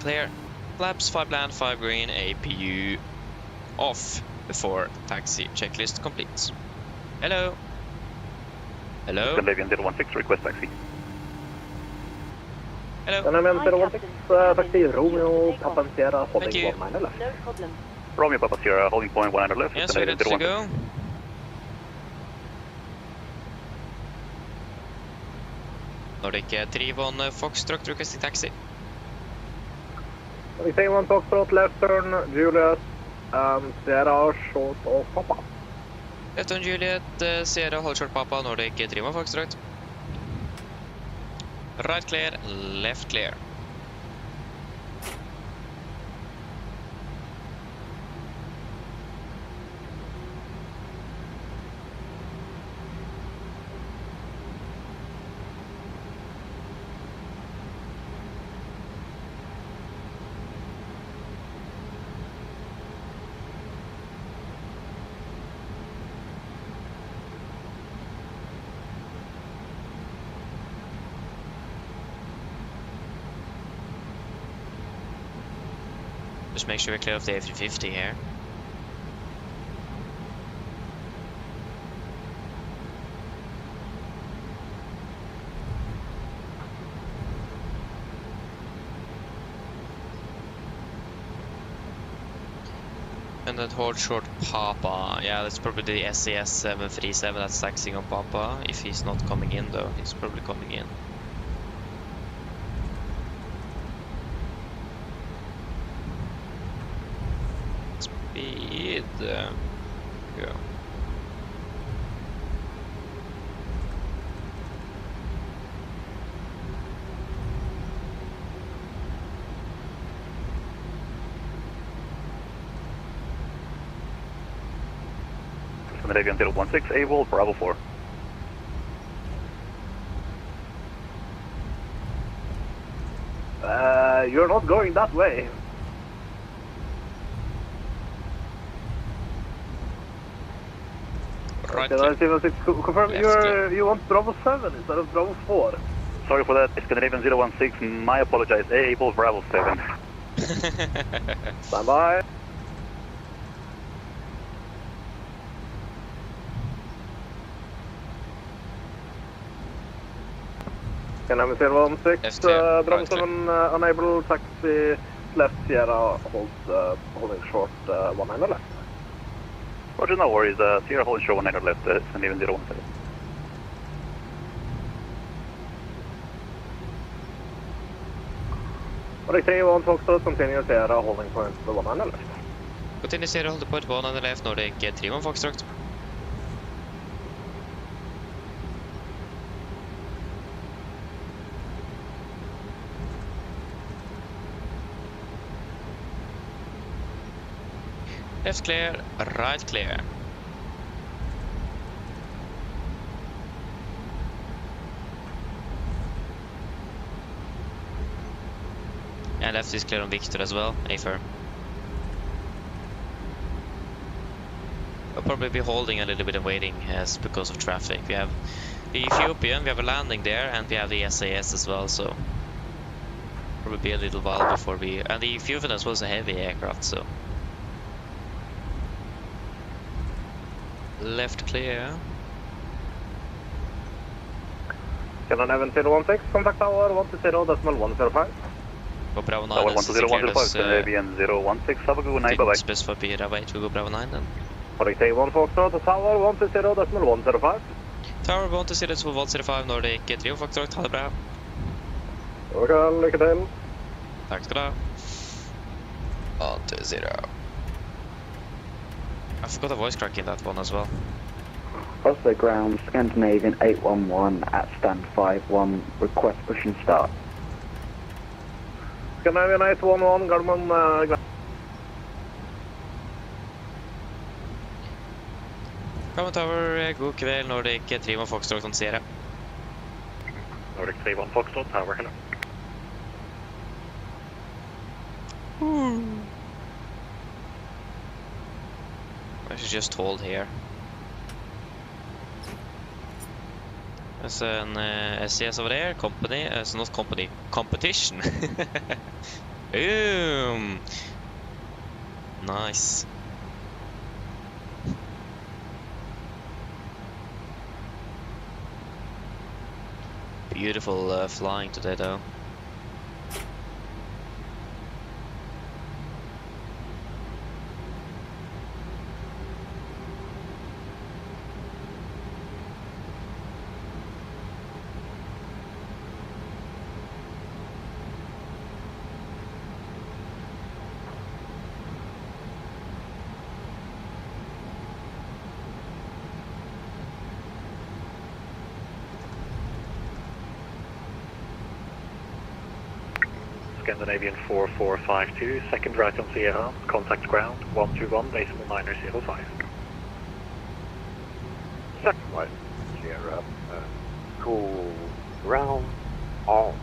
clear. Flaps 5 land, 5 green, APU off before taxi checklist completes. Hello. Hello. Scandinavian 016, request taxi. Hello. Scandinavian 016, taxi, Romeo, Papa Sierra, Thank holding you. 19 left. No problem. Romeo Papa Sierra, holding point 100 left. Yes, we're ready to go. Nordic 31 Foxtrot requesting taxi. Nordic 1 Foxtrot, left turn, Juliet, and Sierra, short of Papa. Left on Juliet, Sierra, hold short Papa, Nordic 31 Foxtrot. Right clear, left clear. Just make sure we clear off the A350 here. And then hold short Papa. Yeah, that's probably the SAS 737 that's taxiing on Papa. If he's not coming in though, he's probably coming in. Speed. Go. Scandinavian 016, able, Bravo 4. You're not going that way. Right. Scandinavian 06, confirm Left you want Bravo 7 instead of Bravo 4. Sorry for that, Scandinavian 016, my apologize, able, Bravo 7. Stand by. Scandinavian 016, Bravo 7 unable, taxi left Sierra holds holding short 19 left. Roger, no worries, Sierra holding short 19 left, Scandinavian 017. Nordic 31 Foxtrot, continue Sierra holding point 19 left. Continue Sierra, hold the point 1 on the left, Nordic 31 Foxtrot. Left clear, right clear. And left is clear on Victor as well, A-firm. We'll probably be holding a little bit and waiting as because of traffic. We have the Ethiopian, we have a landing there, and we have the SAS as well, so probably be a little while before we... And the Ethiopian as well is a heavy aircraft, so... Left clear. Scandinavian 016, contact tower 120.105. Go Bravo 9. Tower 120.105, Scandinavian 016, have a good night, bye bye. Specify Bravo 8, we go Bravo 9 then. Nordic 31 Foxtrot, tower 120.105. Tower 120.105, Nordic 3 Foxtrot, ha det bra. Okej, lycka till. Tack ska du ha. 120. I forgot a voice crack in that one as well. Oslo ground, Scandinavian 811 at stand 51, request push and start. Scandinavian 811, Garmin, Common Tower, god kväll, Nordic 3 Foxtrot on Sierra. Nordic 31 Foxtrot, tower, hello. I should just hold here. There's an SCS over there, company, so not company, competition. Boom! Nice. Beautiful flying today though. Scandinavian 4452, second right on Sierra, contact ground 121, decimal 905. Second right, Sierra, cool ground on.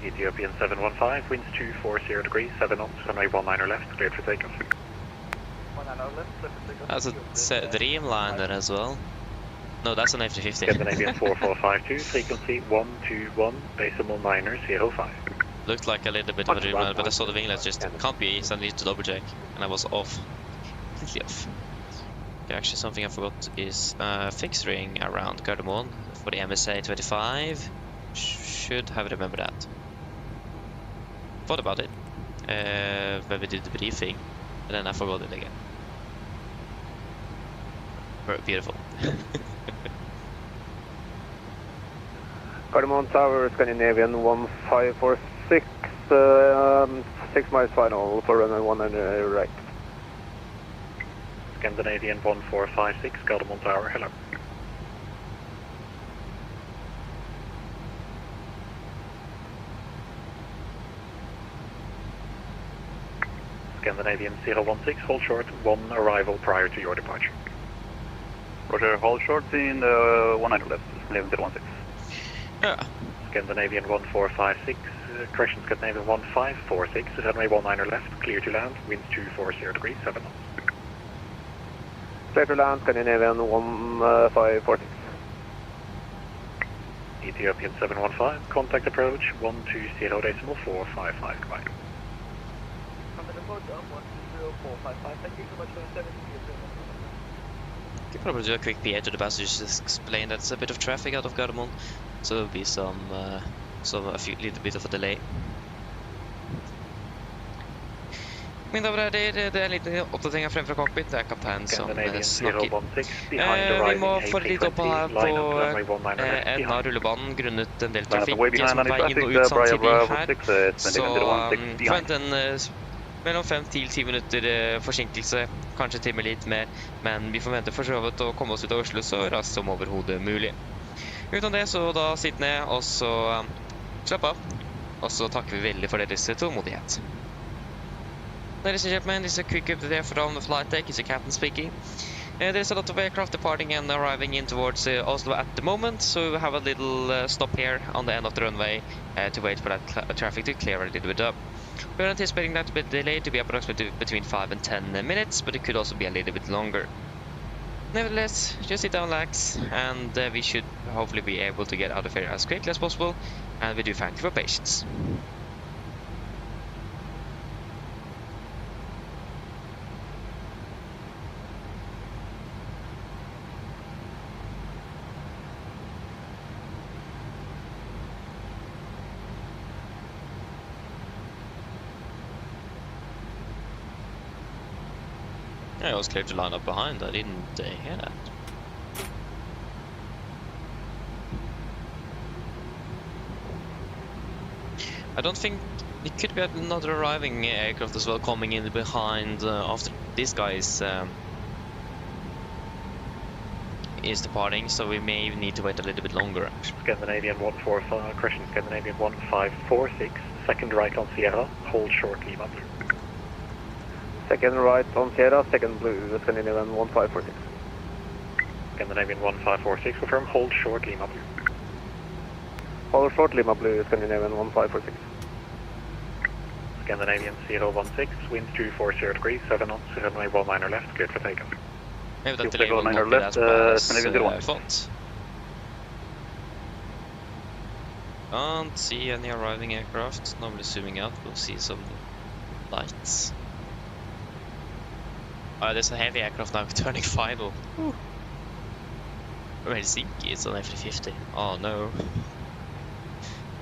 Ethiopian 715, winds 240 degrees, 7 knots, runway 19 left, cleared for takeoff. That's a Dreamliner as well. No, that's an F-350. Scandinavian 4452, frequency 121, decimal 905. Looked like a little bit of a Dreamliner, but I saw the winglets just can't be, so I need to double check, and I was off. Completely off. Okay, actually, something I forgot is fixed ring around Gardermoen for the MSA25. Should have remembered that. Thought about it when we did the briefing, and then I forgot it again. Beautiful. Gardermoen Tower, Scandinavian 1546, 6 miles final for runway 100 right. Scandinavian 1456, Gardermoen Tower, hello. Scandinavian 016, hold short, 1 arrival prior to your departure. Roger, hold short in 100 left, level 016. Yeah. Scandinavian 1456, correction, Scandinavian 1546, runway 19 left, clear to land, winds 240 degrees, 7 knots. Clear to land, Scandinavian 1546. Ethiopian 715, contact approach 120 decimal 455, goodbye. Could probably do a quick PA to the passengers, just explain that it's a bit of traffic out of Gardermoen, so there'll be little bit of a delay. Mine damer og herrer, det er en liten oppdatering frem fra Cockpit. Det er kapteinen som snakker. Vi må få litt opphold her på enden av rullebanen grunnet en del trafikk som er vei inn og ut samtidig her. Så forvent en mellom 5 til 10 minutter forsinkelse, kanskje til og med litt mer, men vi forventer for så vidt å komme oss ut av Oslo så raskt som overhodet mulig. Utenom det, så da sitt ned, og så slapp av, og så takker vi veldig for deres tålmodighet. Ladies and gentlemen, this is a quick update from the flight deck. It's the captain speaking. There's a lot of aircraft departing and arriving in towards Oslo at the moment, so we have a little stop here on the end of the runway to wait for that traffic to clear a little bit up. We're anticipating that bit delay to be approximately between 5 and 10 minutes, but it could also be a little bit longer. Nevertheless, just sit down, relax, and we should hopefully be able to get out of here as quickly as possible, and we do thank you for patience. I was clear to line up behind, I didn't hear that. I don't think it could be another arriving aircraft as well coming in behind after this guy is departing, so we may need to wait a little bit longer. Scandinavian 145, correction, Scandinavian 1546, second right on Sierra, hold short Lima Blue. Second right on Sierra, second blue, Scandinavian 1546. Scandinavian 1546, confirm, hold short Lima Blue. Hold short Lima Blue, Scandinavian 1546. Scandinavian 016, winds 240 degrees, 7 knots, runway 19 left, cleared for takeoff. Maybe that delay will not be as font. Can't see any arriving aircraft. Normally zooming out, we'll see some lights. Oh, there's a heavy aircraft now turning final. Helsinki, it's on FSLTL. Oh no.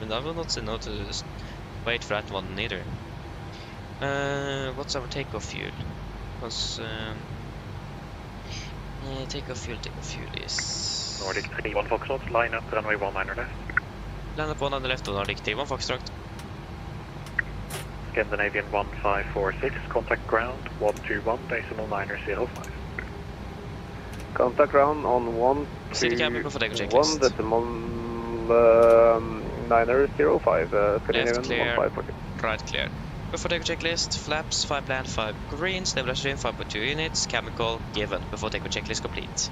And I will not say no to just wait for that one neither. What's our takeoff fuel? Because takeoff fuel is Nordic 3-1 Foxtrot, line up, runway 19 left. Land up 1 on the left, Nordic 3-1 Foxtrot. Scandinavian 1546, contact ground 121.905. Contact ground on 1 See the cabin before takeoff 1 checklist. decimal 905. Left clear, 1540. right clear. Before takeoff checklist, flaps 5 land, 5 green, stabilizer in 5.2 units, chemical given before takeoff checklist complete.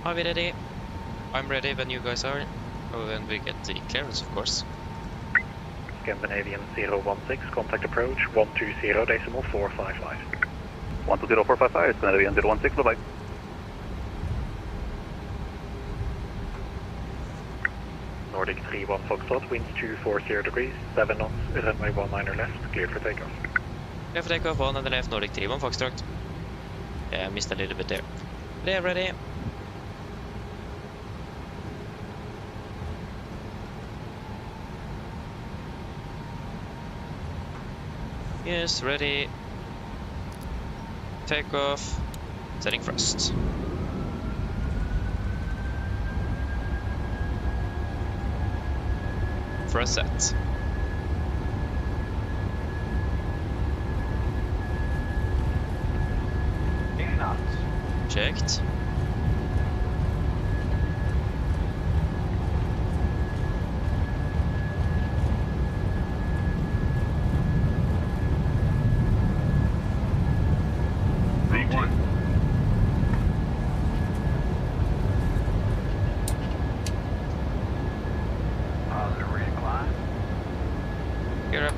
Are we ready? I'm ready when you guys are. Oh, when we get the clearance, of course. Scandinavian 016, contact approach 120.455. 120.455, Scandinavian 016, bye-bye. Nordic 3-1 Foxtrot, winds 240 degrees, 7 knots, runway 19 left, cleared for takeoff. Clear for takeoff, 1 on the left, Nordic 3-1 Foxtrot. Yeah, I missed a little bit there. They're ready. Yes, ready. Takeoff. Setting thrust. Thrust set. Checked. Gear up.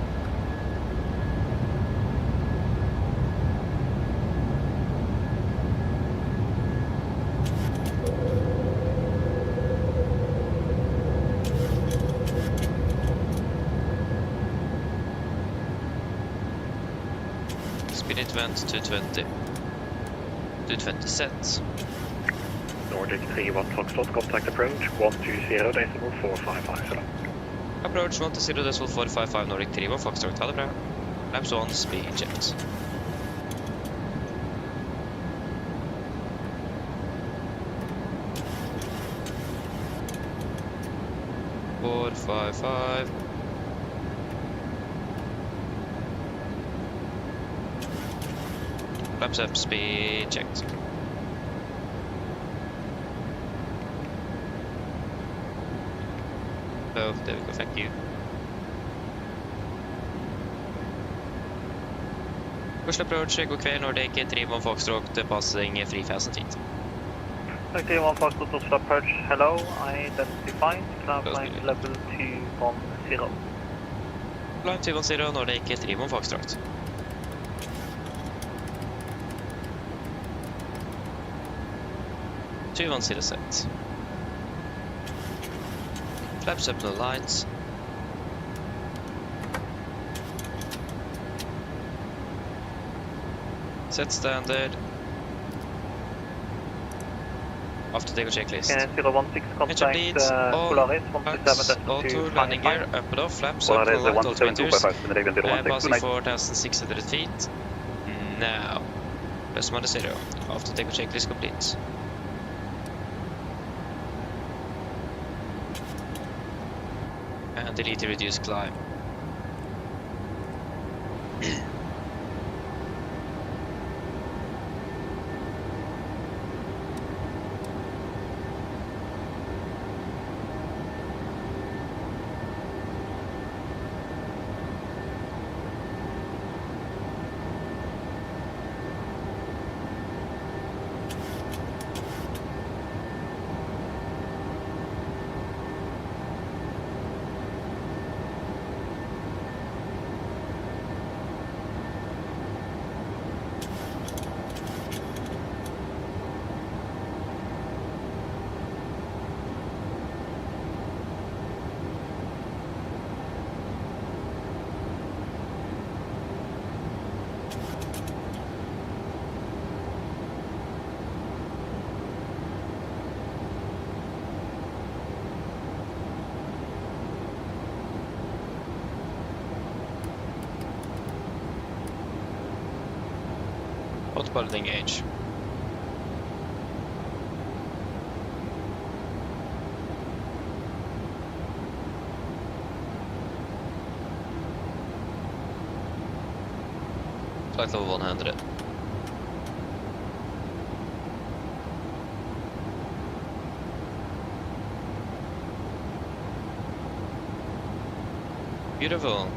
Speed advent 220. 220 set. Nordic 3-1 Foxtrot, contact approach 120.455. Approach 120.455 Nordic 3-1 Foxtrot. Ha det bra. Laps 1, speed jet. Four, 5, 5. Laps up, speed checked. Oh, there we go, thank you. First approach, god kväll, Nordic 3-1 Foxtrot, passing free fast feet. Nordic 3-1 Foxtrot, Oslo approach, hello, identified, cloud line level 210. Line 210, Nordic 3-1 Foxtrot. set. Flaps up, no lights. Set standard. After takeoff checklist. 016 contact Polaris 127.2 auto landing gear up and off, flaps up, no light, altimeters. Passing 4,600 feet. Now. Plus minus 0. After takeoff checklist complete. And delete the reduced climb. Autopilot engage. Flight level 100. Beautiful.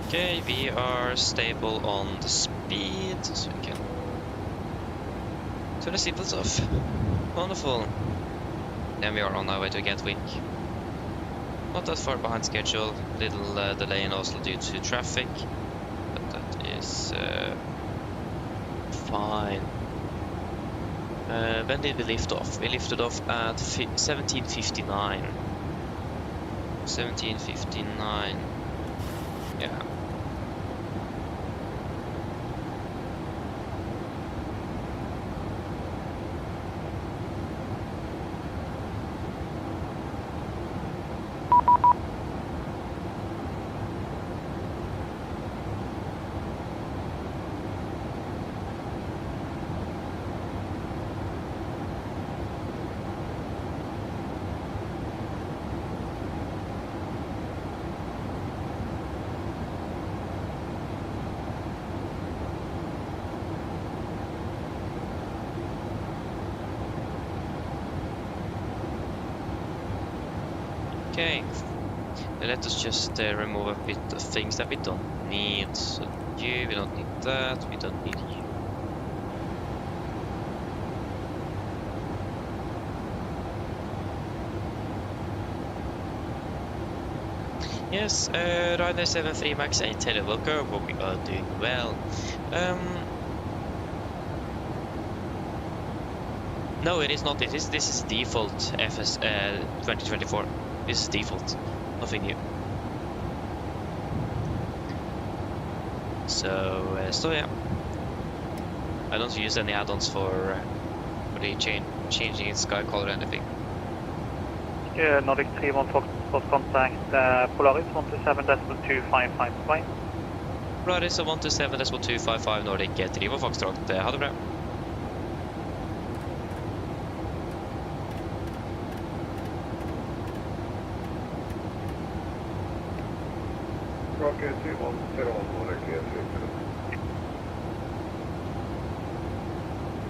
Okay, we are stable on the speed, so we can turn the seatbelts off. Wonderful. Then we are on our way to Gatwick. Not that far behind schedule, little delay in Oslo due to traffic, but that is fine. When did we lift off? We lifted off at 17:59. 17:59. Yeah. Okay, let us just remove a bit of things that we don't need. So you, we don't need that, we don't need you. Yes, Ryder 73 Max 8 Televoker, but we are doing well. No, it is not. This is default FS2024. This is default, nothing new. So yeah, I don't use any add-ons for the changing its sky color or anything. Yeah, Nordic 314 contact Polaris 127.255 flight. Polaris 127.255 Nordic 3 Foxtrot. Ha det bra.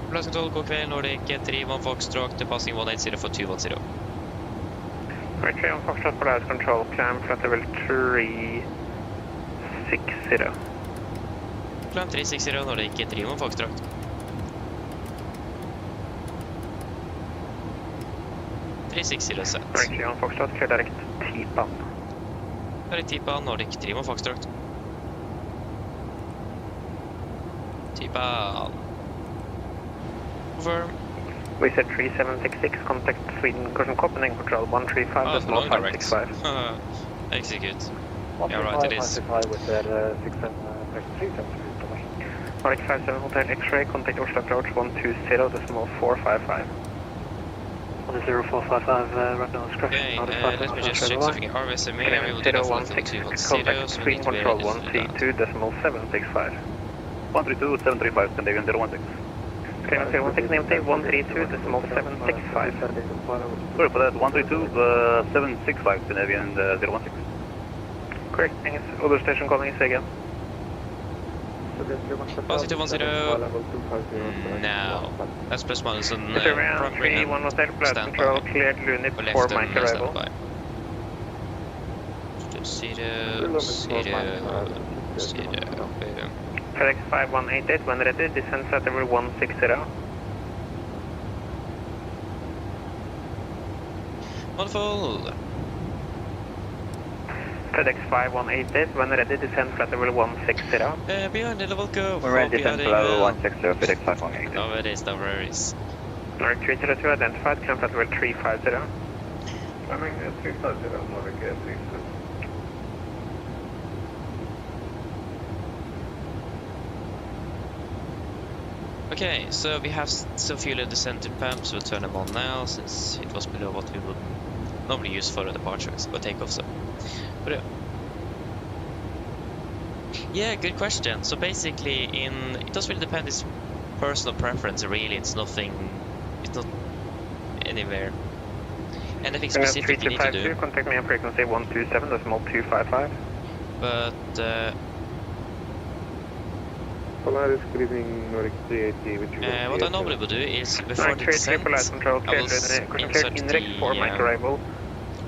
Polaris Control, god kväll, Nordic 3 Foxtrot, passing 180 for 210. Right, 3 Foxtrot, Polaris Control, climb flight level 360. Climb 360, Nordic 3 Foxtrot. 360 set. Right, 3 Foxtrot, clear direct T-pan. Direct T-pan, Nordic 3 Foxtrot. T-pan. Over. We said 3766, contact Sweden Caution Copenhagen Control 135.565. Execute. Yeah, right, it is. Nordic 57 Hotel X-ray, contact Oslo approach 120.455. 10455, right now, scratch. Okay, let me just check something. RVSMA, we will do the flight level 210, contact so we Sweden need to be Control ready to do that. 132.765. 132.735, Scandinavian 016. Scandinavian 016, name tape 132.765. Sorry for that, 132.765, Scandinavian 016. Correct, thanks. Other station calling is again. Positive 10. Now, that's plus minus on Perfermance 3-1 Hotel, Flight Control, cleared Lunit for Mike arrival. FedEx 5188, when ready, descend flight level 160. Wonderful. FedEx 5188, when ready, descend flight level 160. Behind the level go. We're ready, descend flight level 160, FedEx 5188. No worries, no worries. Nordic 302 identified, climb flight level 350. Climbing 350, Nordic 350. Okay, so we have some fuel in the center pumps. We'll turn them on now since it was below what we would normally use for the departures or takeoff. So, but yeah, good question. So basically, it does really depend. It's personal preference. Really, it's nothing. It's not anywhere. Anything specific you need to do. Contact me on frequency 127.255. But Polaris, good evening, Nordic 380. what I normally would do is before the descent, I will insert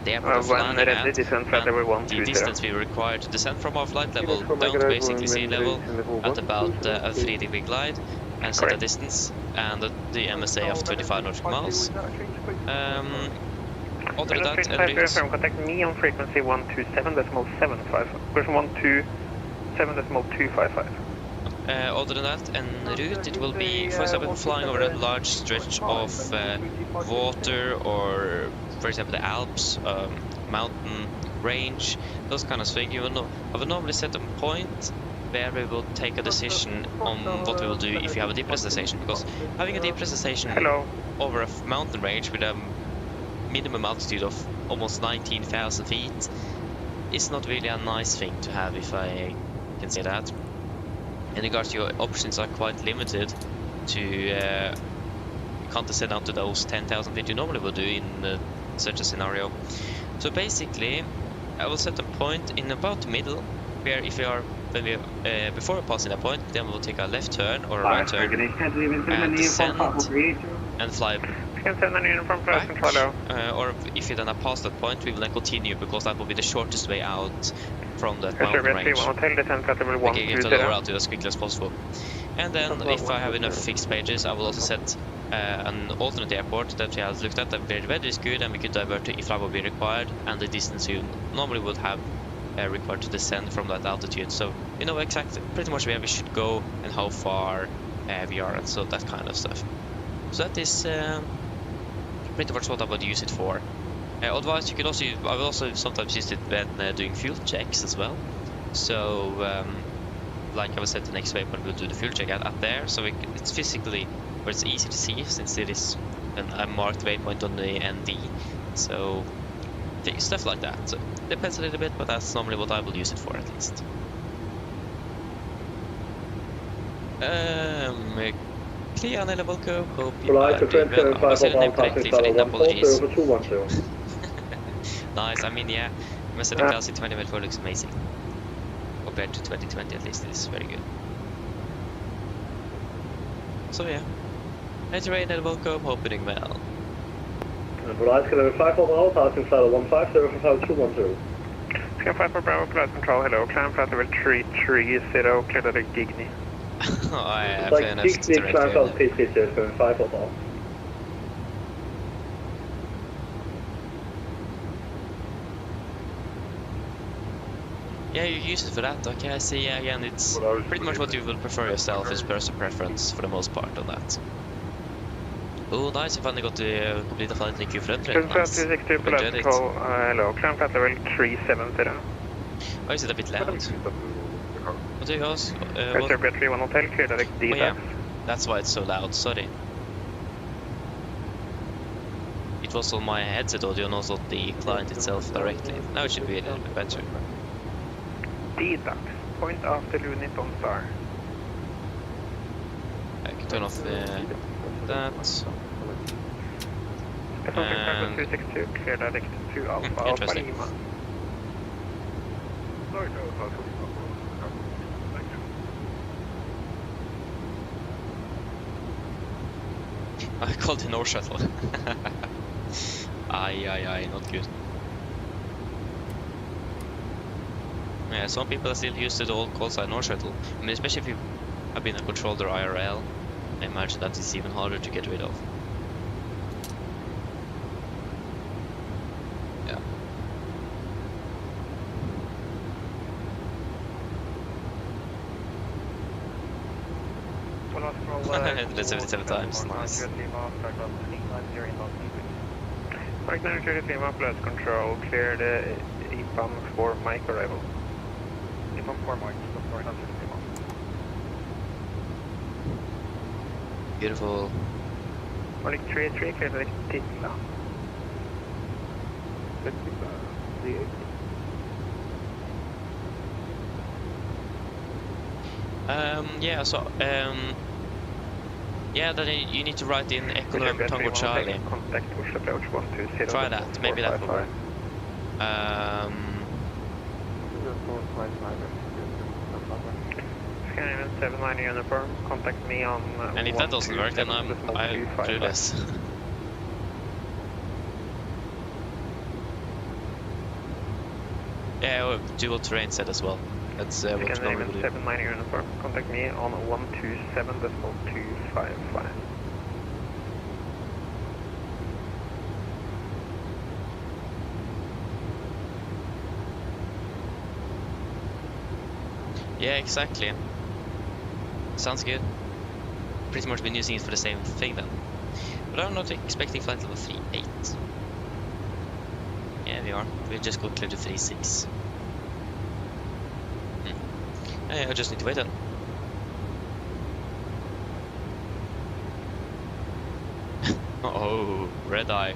the airport flying and the distance we require to descend from our flight level down to basically sea level at about a 3-degree glide, and set a distance and the MSA of 25 nautical miles. Other than that, contact me on frequency 127.755. Version 127.255. Other than that, en route, it will be, for example, flying over a large stretch of water, or, for example, the Alps, mountain range, those kind of things. I will normally set a point where we will take a decision on what we will do if you have a depresser station, because having a depresser station over a mountain range with a minimum altitude of almost 19,000 feet is not really a nice thing to have, if I can say that. In regards to your options are quite limited to you can't descend down to those 10,000 feet you normally would do in such a scenario. So basically, I will set a point in about the middle, where if we are before passing that point, then we will take a left turn or a right turn and descend and fly back. Or if you then are past that point, we will then continue, because that will be the shortest way out from that mountain range. Making it to lower altitude as quickly as possible. And then, if I have enough fixed pages, I will also set an alternate airport that we have looked at. That the weather is good and we could divert to if that would be required, and the distance you normally would have required to descend from that altitude. So you know exactly, pretty much where we should go and how far we are, and so that kind of stuff. So that is pretty much what I would use it for. Otherwise, you could also I will also sometimes use it when doing fuel checks as well. So like I was at the next waypoint, we'll do the fuel check at there, so it's physically where it's easy to see, since it is a marked waypoint on the ND. So stuff like that. So depends a little bit, but that's normally what I will use it for, at least. Clear and welcome. Hope you are doing well. I said the name correctly, for the apologies. Nice. I mean, yeah, Mercedes class in 2024 looks amazing. Compared to 2020, at least, it is very good. So yeah, enter rain and welcome. Hope you're doing well. Polaris, level 5 overall, passing flight 150 for flight 210. Scan 5 for Bravo, flight control, hello, climb flight level 330, clear direct Digny. Ja, like Digny, climb flight 330, going 5 overall. Yeah, you use it for that, okay, I see, yeah, again, it's pretty much what you will prefer yourself, is personal preference for the most part on that. Oh, nice, you finally got to complete the flight, thank you for that, nice. Enjoyed it. Hello, climb flight level 370. Oh, is it a bit loud? What do you guys? Pressure 31 hotel, clear direct D. Oh yeah, that's why it's so loud, sorry. It was on my headset audio, not on the client itself directly. Now it should be a little bit better. D-Dax, point after Luniton Star. I can turn off that. And 262, clear direct to Alpha, Alpha Lima. I called it North Shuttle. Aye, not good. Yeah, some people still use the old call sign North Shuttle. I mean, especially if you have been a controller IRL, I imagine that is even harder to get rid of. Yeah. 177 times, nice. Mike 930 Lima, Blast Control, clear the EPAM for Mike arrival. EPAM for Mike, stop 930 Lima. Beautiful. Mike 33, clear the Titla. Yeah, so, yeah, then you need to write in Echo November Tango Charlie. Contact push approach 120. Try that, maybe that will work. Scanning 79 uniform, contact me on... And if that doesn't work, then I'm clueless. Yeah, dual terrain set as well. That's what you normally do. 79 uniform, contact me on 127.255. Yeah, exactly. Sounds good. Pretty much been using it for the same thing then. But I'm not expecting flight level 3.8. Yeah, we are. We just got clear to 3.6. Yeah, I just need to wait then. Oh, red eye.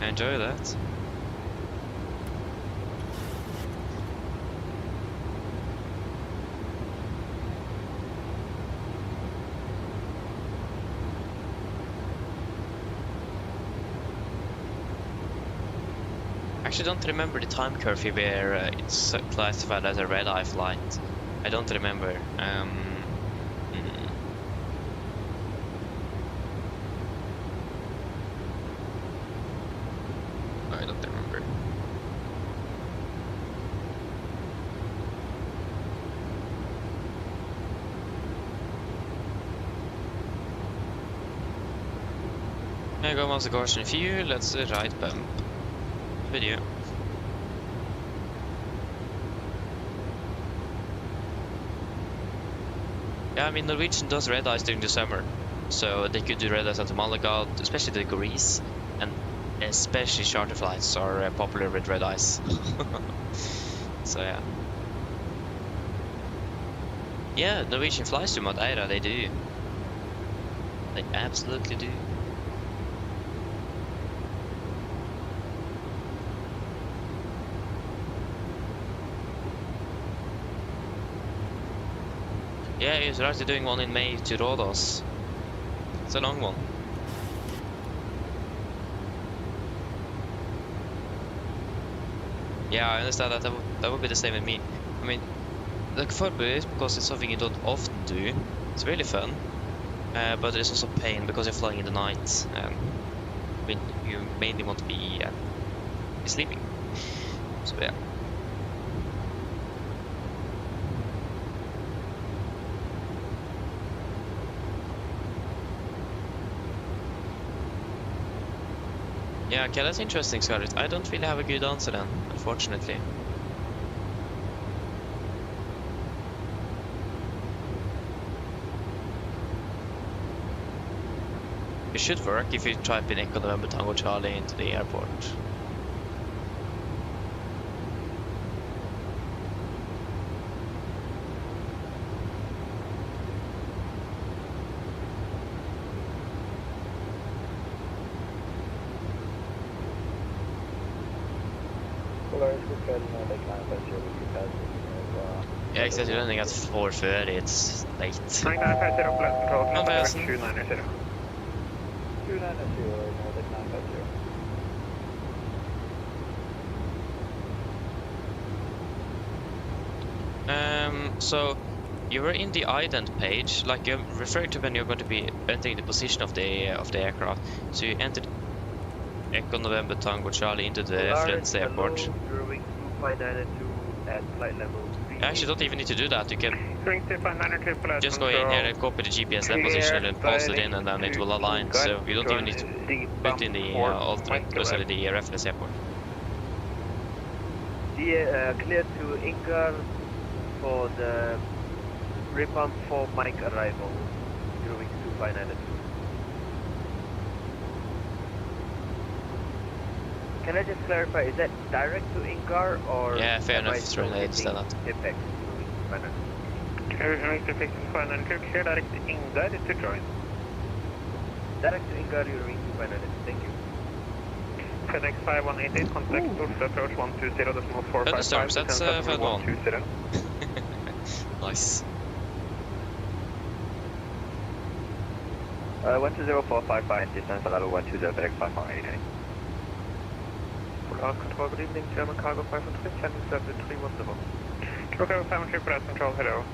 Enjoy that. I actually don't remember the time curve where it's classified as a red eye flight. I don't remember. I don't remember. Here goes the Gaussian fuel. Let's right bump. Video. Yeah, I mean Norwegian does red eyes during the summer, so they could do red eyes at the Malaga, especially the Greece, and especially charter flights are popular with red eyes. So yeah. Yeah, Norwegian flies to Madeira, they do. They absolutely do. Yeah, he's actually doing one in May to Rhodos. It's a long one. Yeah, I understand that. That would be the same with me. I mean, look forward to it because it's something you don't often do. It's really fun, but it's also pain because you're flying in the night. I mean, you mainly want to be sleeping. So yeah. Yeah, okay, that's interesting, Scarlett. I don't really have a good answer then, unfortunately. It should work if you type in Echo November Tango Charlie into the airport. Yeah, except you're landing at 4:30, it's late. 9950, blast control, Andreas. 290. 290. So you were in the ident page, like you referred to when you're going to be entering the position of the aircraft. So you entered Echo November Tango Charlie into the reference airport. At flight level. You actually don't even need to do that. You can just go in here and copy the GPS left position and post it in, and then it will align. So you don't even need to put in the alternate, the reference airport. Clear to Ingar for the repump for Mike arrival. Eurowings 2592. Can I just clarify, is that direct to Ingar or... Yeah, fair enough, it's related to that. Apex, Eurowings 2592, clear direct to Ingar to join. direct to Ingar, Eurowings 2592, thank you. FedEx 5188, contact Oslo approach 120.455. Thunderstorms, that's Fed 1. 120. Nice. 120455, distance level 120, FedEx 5188. Full control, good evening, German cargo 513, landing service 310. Cargo 513, Polaris control, hello.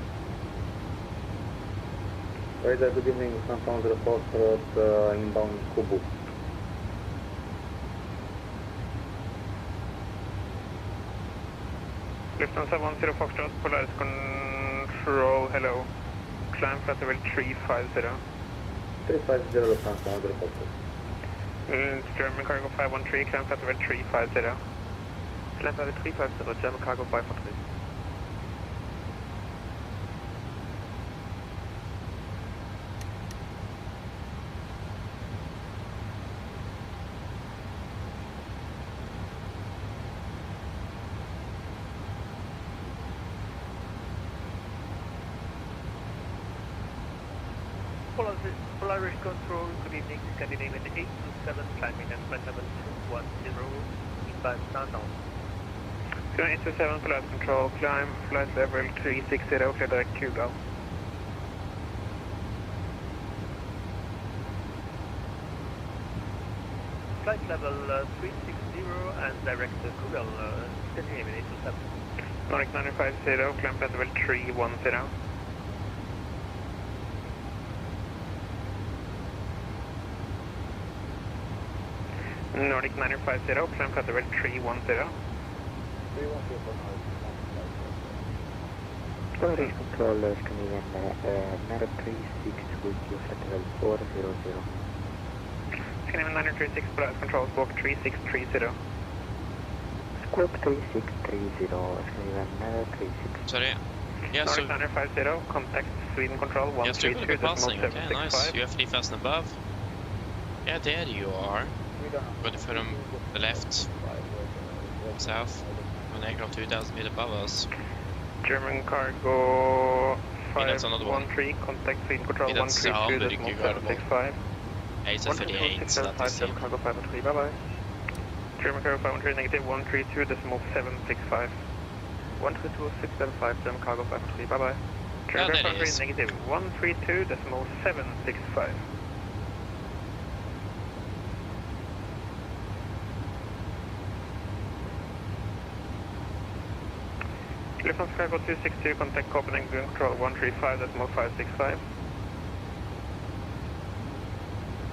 Radar, good evening, San 04 inbound Kubu. Lufthansa 10 Foxtrot, Polaris control, hello. Climb flight level 350. 350 Lufthansa 10 Fox. German cargo 513, climb flight level 350. Climb level 350, German cargo 513. Polaris control, good evening, Scandinavian 827, climbing at flight level 210, inbound Sandon. 827 Polaris control, climb flight level 360, clear direct to go. Flight level 360 and direct to Kugal, Scandinavian 827. Nordic 950, climb flight level 310. Nordic 950, climb flight level 310. Polaris control, Scandinavian 936 with you flight level 400. Scandinavian 936, Polaris control, squawk 3630. Squawk 3630, Scandinavian 936. Sorry. Yeah, so... Nordic 950, contact Sweden control, Yes, you're gonna be passing, okay, 132.765. nice. You have to fasten above. Yeah, there you are. Going from the left, south, an aircraft 2,000 feet above us. German cargo that's another one. 513, contact Sweden control Ja, that's how the 132.765. It's a 38, so that is German cargo 513, bye bye. German cargo 513, negative 132.765. 132.675, German cargo 513, bye bye. German that cargo is. 513, negative 132.765. Lufthansa cargo 262, contact Copenhagen control 135.565.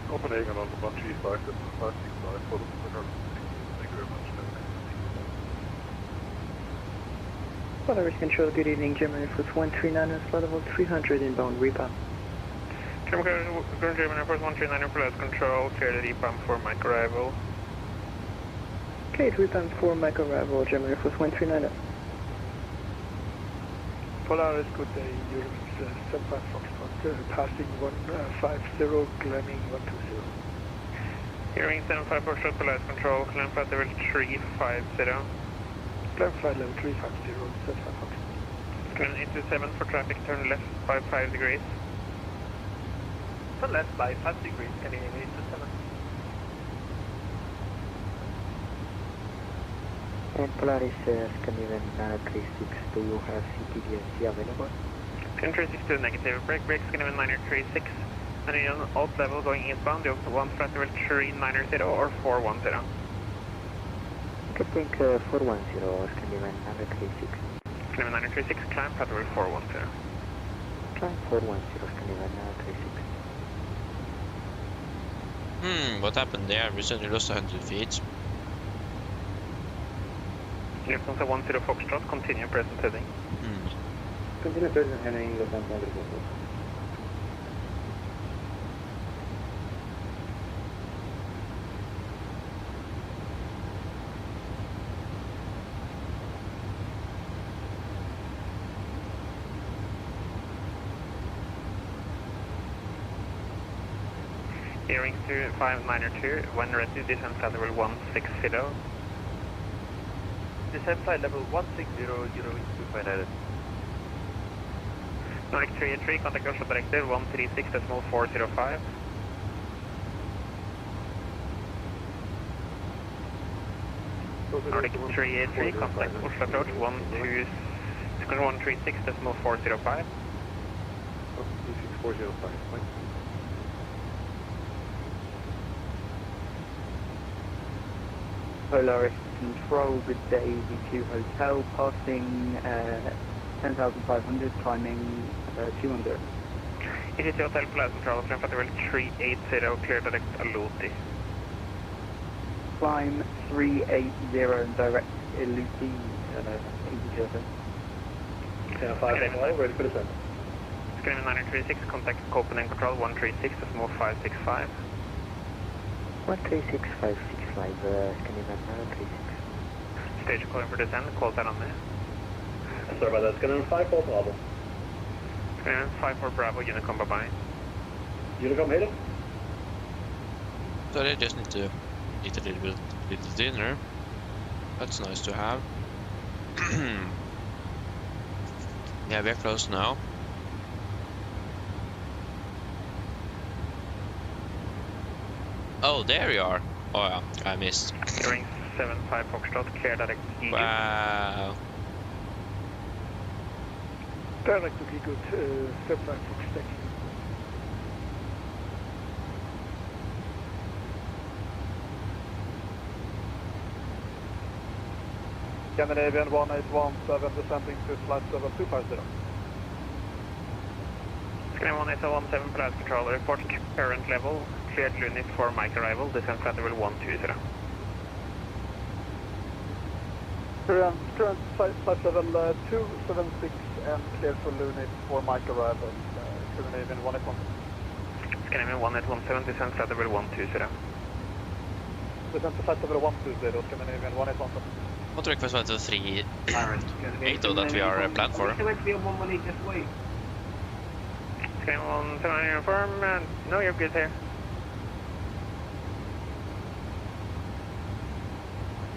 Copenhagen on 135, 565 for the control. Thank you very much. Polaris control, good evening, German Air Force 139 on flight level 300 inbound Repa. German Air Force 139 Polaris control, clear the DPAM for mic arrival. Okay, Repa 4 mic arrival, German Air Force 139. Polaris, good day, Eurowings 75 Foxtrot, passing 150, climbing 120. Eurowings 75 Foxtrot, Polaris control, climb flight level 350. Climb flight level 350, 75 Foxtrot. Climb 827 for traffic, turn left by 5 degrees. Turn left by 5 degrees, Canadian 827. And Polaris Scandinavian 936, do you have CTDSC available? 1032 negative, brakes, Scandinavian 936. And you're on alt level going eastbound, you want flight level 390 or 410. Okay, think 410, Scandinavian 936. Scandinavian 936, climb flight level 410. Climb 410, Scandinavian 936. What happened there? We suddenly lost 100 feet. Lufthansa 10 Foxtrot, continue present heading. Continue present heading, Lufthansa 10 Foxtrot. Steering to 592, when ready, descend flight level 160. Descend flight level 160, 0 Nordic 383, contact Oslo director 136.405. Nordic 383, contact Oslo approach 136.405. 405. Polaris Control, good day, V2 Hotel, passing 10,500, climbing 200. It is Hotel Polaris Control, from flight level 380, clear direct Aluti. Climb 380, direct Iluti, easy Yeah, 5 ready for descent. Screaming 936, contact Copenhagen Control 136, decimal 565. 136565, Scandinavian 936. Stage calling for descent, call that on me. Sorry about that. Scanner 5-4 Bravo. Screaming 54 Bravo, Unicom, bye-bye. Unicom, hit it. So they just need to eat a little dinner. That's nice to have. Yeah, we're close now. Oh, there you are. Oh yeah, I missed. During 75 Foxtrot, clear direct Egypt. Wow. Direct to good, 75 Foxtrot. Scandinavian 1817 descending to flight level 250. Scandinavian 1817 Polaris Control, report current level, cleared unit for mic arrival, descent flight level 120. Current flight level 276 and cleared for unit for mic arrival, Scandinavian 1817. Scandinavian 1817, descent flight level 120. Descent to flight level 120, Scandinavian 1817. What request was the 380 that we are planned for? Scandinavian 17 uniform, no, you're good here.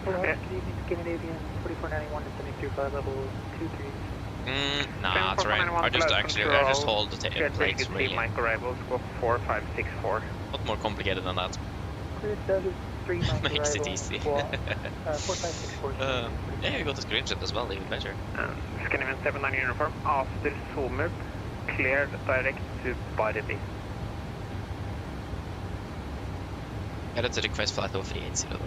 Good evening, Scandinavian 4491, descending to flight level 23. Nah, that's right. I just hold the plates really. Mic arrival, scope 4564. Not more complicated than that. Clear status 3 mic Makes it arrival, easy. 4564. Yeah, you got the screenshot as well, even better. Scandinavian 79 uniform, after Zoomer, cleared direct to Barby. Yeah, that's a request flight level 380 though.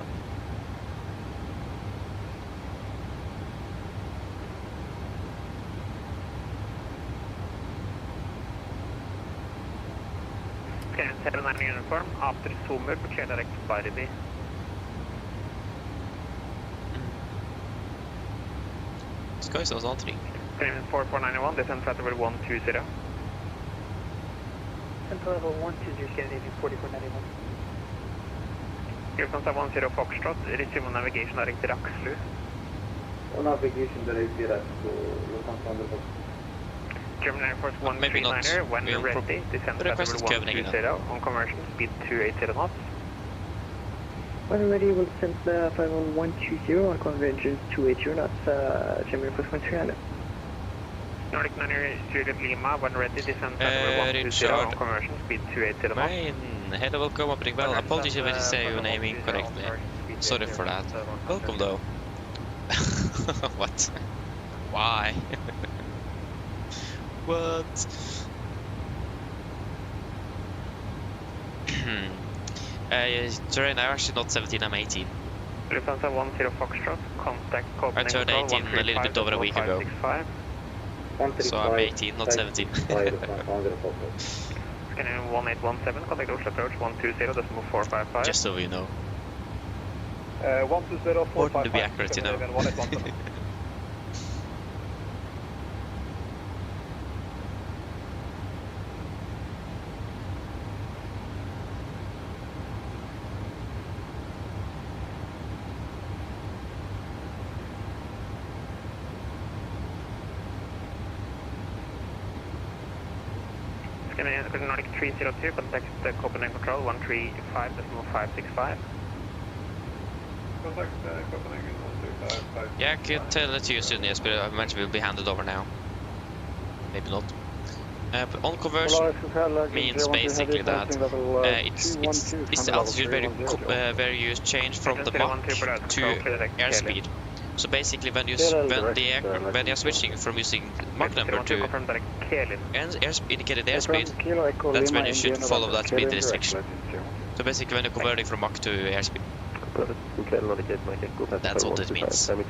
Scandinavian 79 uniform, after Zoomer, cleared direct to Barby. Sky sounds on 3. Scandinavian 4491, descent flight level 120. Central level 120, Scandinavian 4491. Here comes a 10 Foxtrot, resume on navigation direct to Rakslu. On navigation direct to German Air Force Maybe not. 139er, when We'll ready, descend flight request level is Copenhagen 120 on conversion, speed 280 knots. When ready, we'll send the flight level 120 on convergence 280 knots, German Air Force 139er. Nordic 9er, Juliet Lima, when ready, descend flight level 120 on conversion, speed 280 knots. Main, hello, welcome, opening well. Apologies if I didn't say your name incorrectly. Sorry for that. Welcome though. What? Why? What? Terrain, I'm actually not 17, I'm 18. Lufthansa 10 Foxtrot, contact Copenhagen. I turned 18 a little bit over a week ago. So I'm 18, not 17. Scandinavian 1817, contact Oslo approach 120.455. Just so you know. 120.455. Important to be accurate, you know. Scandinavian 1817. Nordic 302, contact Copenhagen Control 135.565. Contact Copenhagen 135. Yeah, I could tell it to you soon, yes, but I imagine will be handed over now. Maybe not. But on conversion means basically that it's the altitude where you change from the Mach to airspeed. So basically, when you are switching from using Mach number to indicated airspeed, that's when you should follow that speed restriction. So basically, when you're converting from Mach to airspeed, that's what it means. Yeah.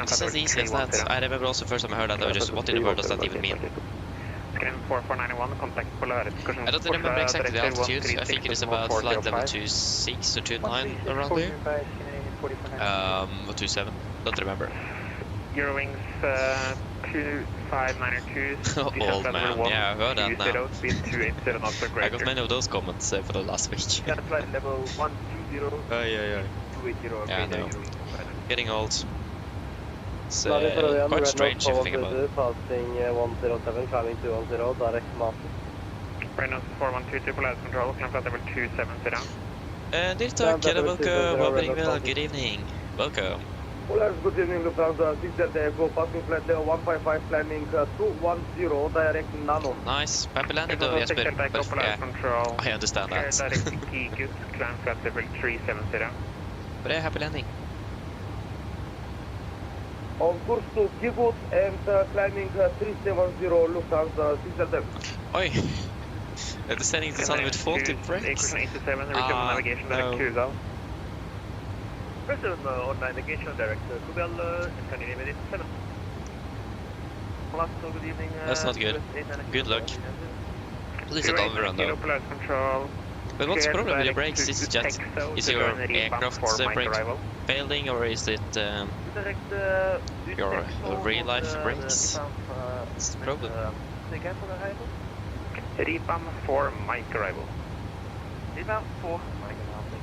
It's as easy as that. I remember also first time I heard that, I was just, what in the world does that even mean? I don't remember exactly the altitude. I think it is about flight level 26 or 29 around there. Or 27. Don't remember. Eurowings 2592. Old man, yeah, I heard that now. Speed 280 knots or greater. I got many of those comments for the last week. Flight level 120. Oh, yeah. 280. Yeah, I know. Getting old. It's quite strange if you think about it. Passing 107, climbing 210, direct master. Reynolds 4122, Polaris Control, climb flight level 270. Dear Talk, welcome, opening well, good evening. Welcome. Polaris, good evening, Lufthansa 6 Echo, passing flight level 155, climbing 210, direct Nano. Nice, happy landing though, Jesper. Yeah, I understand that. Direct Kikus, climb flight level 370. But yeah, happy landing. On course to Kikus and climbing 370, Lufthansa 6 Oi! Descending the sun with faulty brakes. 87, navigation direct Kugal. President on navigation direct Kugal, Scandinavian 87. Good evening. That's not good. Good luck. At least it's overrun though. But what's the problem with your brakes? Is your aircraft brake failing, or is it your real life brakes? What's the problem? Ripam 4 Mike arrival. Ripam 4 Mike arrival.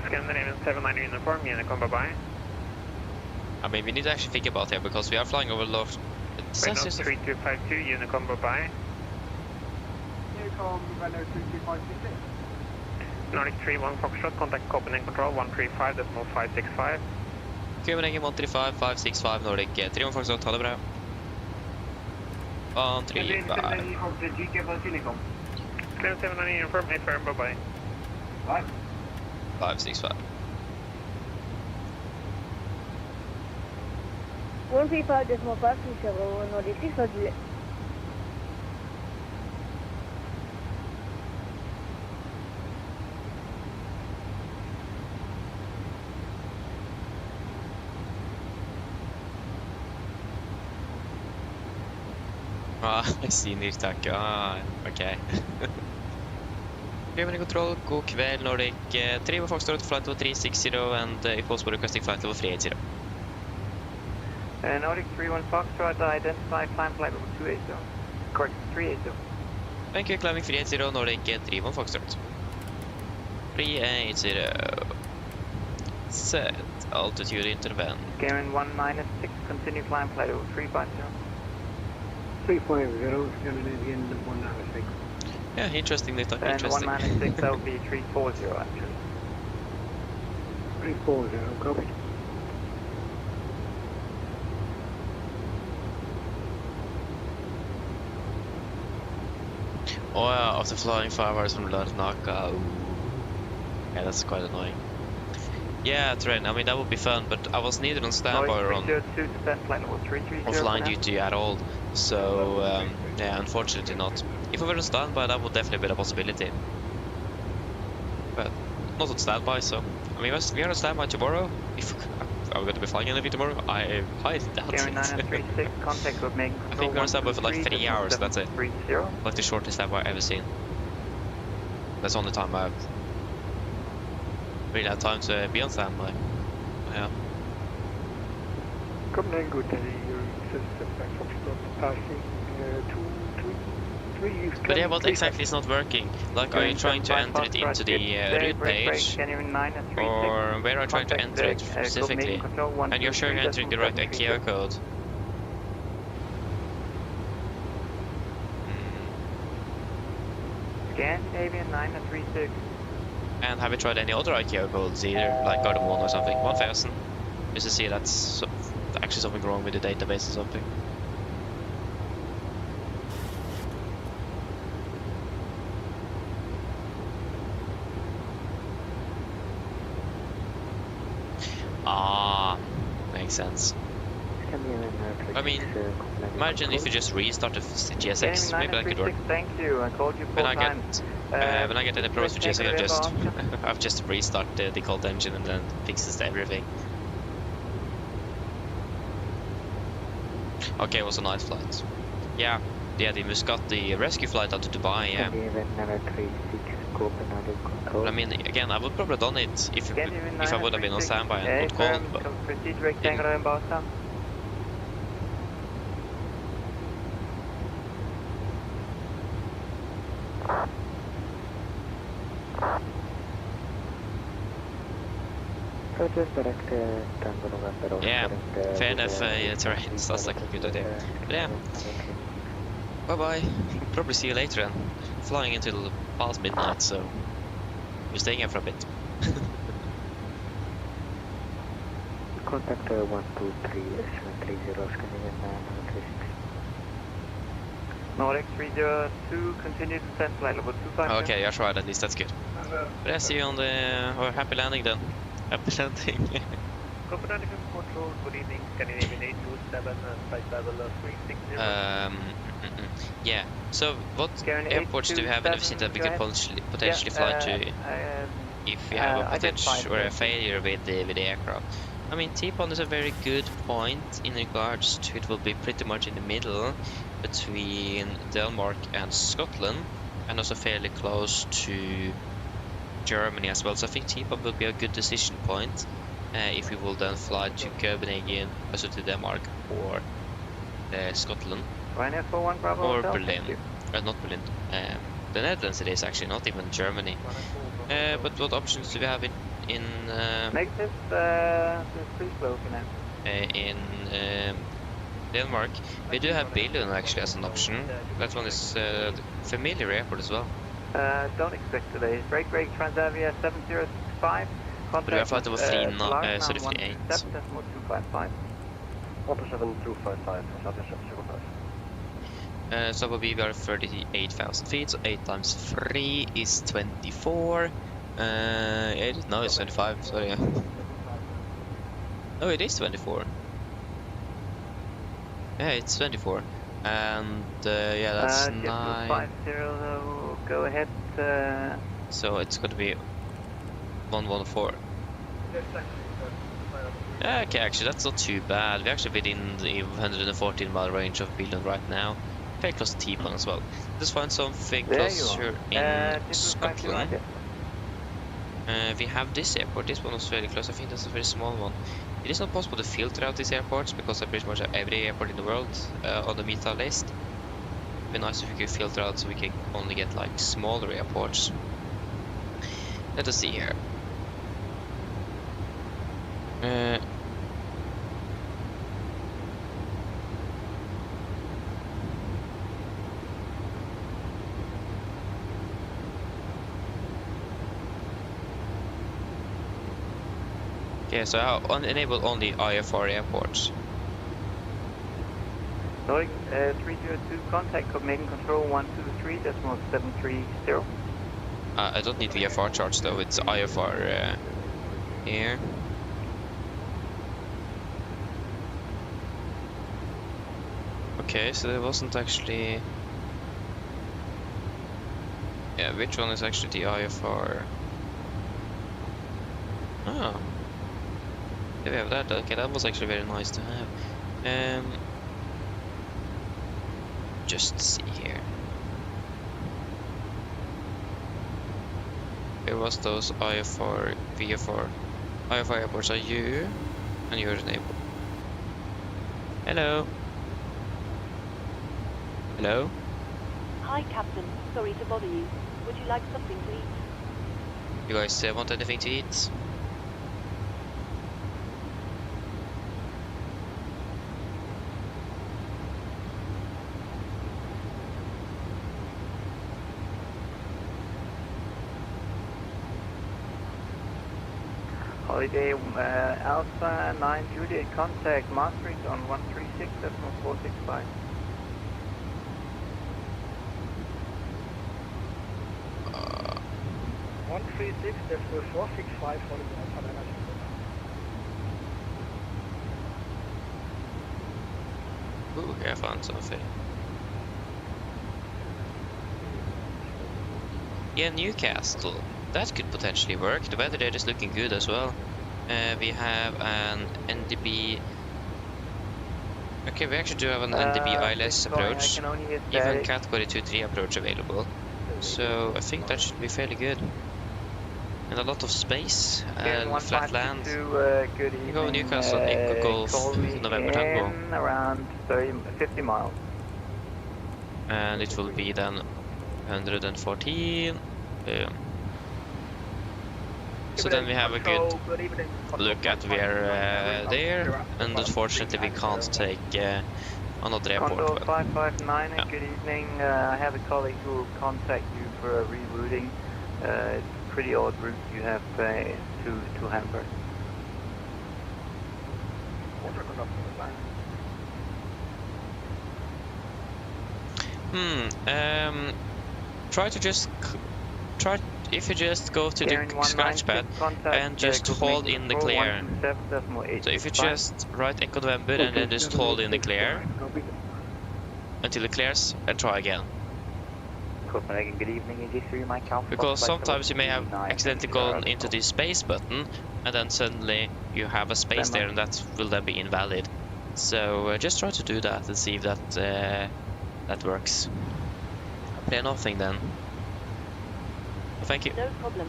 Scandinavian 79 uniform, Unicom, bye-bye. I mean, we need to actually think about it because we are flying over low. Reynolds 3252, Unicom, bye-bye. Unicom, Reynolds 3256. Nordic 31 Foxtrot, contact Copenhagen Control 135.565. Copenhagen 135.565, Nordic 31 Foxtrot, ha det bra. 135. Clear 79 uniform, A firm, bye-bye. Bye. 565. 135.5, Chevrolet Nordic 600. I see near tack. Okay. Copenhagen Control, god kväll, Nordic 3 Foxtrot, flight level 360 and if possible requesting flight level 380. Nordic 31 Foxtrot, identify climb flight level 280. Correct, 380. Thank you, climbing 380, Nordic 31 Foxtrot. 380. Set altitude intervene. Garen 196, continue climb flight level 350. 350, Scandinavian 196. Yeah, interesting data. And Interesting. 196, that will be 340 actually. 340, copy. Oh yeah, after flying 5 hours from Larnaca. Yeah, that's quite annoying. Yeah, train. I mean, that would be fun, but I was neither on standby or on flying duty at all. So, yeah, unfortunately not. If I were on standby, that would definitely be a possibility. But not on standby, so... I mean, we are on standby tomorrow. If are we going to be flying anything tomorrow? I highly doubt it. I think we're on standby for like 3 hours, that's it. Like the shortest standby I've ever seen. That's the only time I've really had time to be on standby. Yeah. Coming in good day, your system passing 233. But yeah, what exactly is not working? Like, are you trying to enter it into the route page? Or where are you trying to enter it specifically? And you're sure you're entering the right IKEA code? Scandinavian 936. And have you tried any other IKEA codes either, like Garden 1 or something? 1000. Just to see that's actually something wrong with the database or something. Ah, makes sense. I mean, imagine if you just restart the GSX, maybe that could work. Thank you. I called you When I get any problems with GSX, I've just restart the default engine and then fixes everything. Okay, it was a nice flight. Yeah, the Muscat, the rescue flight out to Dubai. Yeah. I mean, again, I would probably done it if I would have been on standby and would call, but didn't. Yeah, fair enough, terrains, that's like a good idea. But yeah, bye bye. Probably see you later and flying until past midnight, so you're staying here for a bit. Contact 123 730 Scandinavian 936. Nordic 302, continue to send flight level 25. Okay, I tried at least, that's good. But I see you on the... or happy landing then. Happy landing. Copenhagen Control, good evening, Scandinavian 827, flight level 360. Yeah, so what airports do we have in the vicinity that we could potentially fly to if we have a potential or a failure with the aircraft? I mean, T-Pond is a very good point in regards to it will be pretty much in the middle between Denmark and Scotland, and also fairly close to Germany as well. So I think T-Pond will be a good decision point if we will then fly to Copenhagen, also to Denmark or Scotland. Or Berlin. Not Berlin. The Netherlands it is actually, not even Germany. But what options do we have in Negative, pretty slow for now. In Denmark? We do have Billund actually as an option. That one is a familiar airport as well. Don't expect today. Break, Transavia 7065. But we have flight over Flina, 38. 17255. 17255, Transavia 705. So we are 38,000 feet, so 8 times 3 is 24. No, it's 25, sorry. No, it is 24. Yeah, it's 24. And yeah, that's 9. 50, go ahead. So it's going to be 114. Okay, actually, that's not too bad. We're actually within the 114 mile range of Billund right now. Very close to T-Pond as well. Let's find something closer in Scotland. We have this airport. This one was very close. I think that's a very small one. It is not possible to filter out these airports because I pretty much have every airport in the world on the META list. It'd be nice if we could filter out so we can only get like smaller airports. Let us see here. Okay, so I'll enable only IFR airports. Nordic 302, contact Copenhagen Control 123.730. I don't need VFR charge though, it's IFR here. Okay, so there wasn't actually... Yeah, which one is actually the IFR? Oh. Yeah, we have that. Okay, that was actually very nice to have. Just see here. Here was those IFR, VFR. IFR airports are you, and you're enabled. Hello. Hello. Hi, Captain. Sorry to bother you. Would you like something to eat? You guys want anything to eat? Holiday Alpha 9 Juliet, contact Maastricht on 136.465. Uh, 136.465 Holiday Alpha 9 Juliet. Ooh, jag fann something. Yeah, Newcastle. That could potentially work. The weather there is looking good as well. We have an NDB. Okay, we actually do have an NDB ILS approach. Even category 2-3 approach available. So I think that should be fairly good. And a lot of space, flat land. You go Newcastle, Echo Golf, November Tango. Around 50 miles. And it will be then 114. So then we have a good look at where there, and unfortunately we can't take another airport. Condor 559, good evening. I have a colleague who will contact you for a rerouting. It's a pretty odd route you have to Hamburg. If you just go to the scratch pad and just hold in the clear. So if you just write Echo November and then just hold in the clear until it clears and try again. Copenhagen, good evening. Is this through my count? Because sometimes you may have accidentally gone into the space button and then suddenly you have a space there and that will then be invalid. So just try to do that and see if that works. Play nothing then. Thank you. No problem.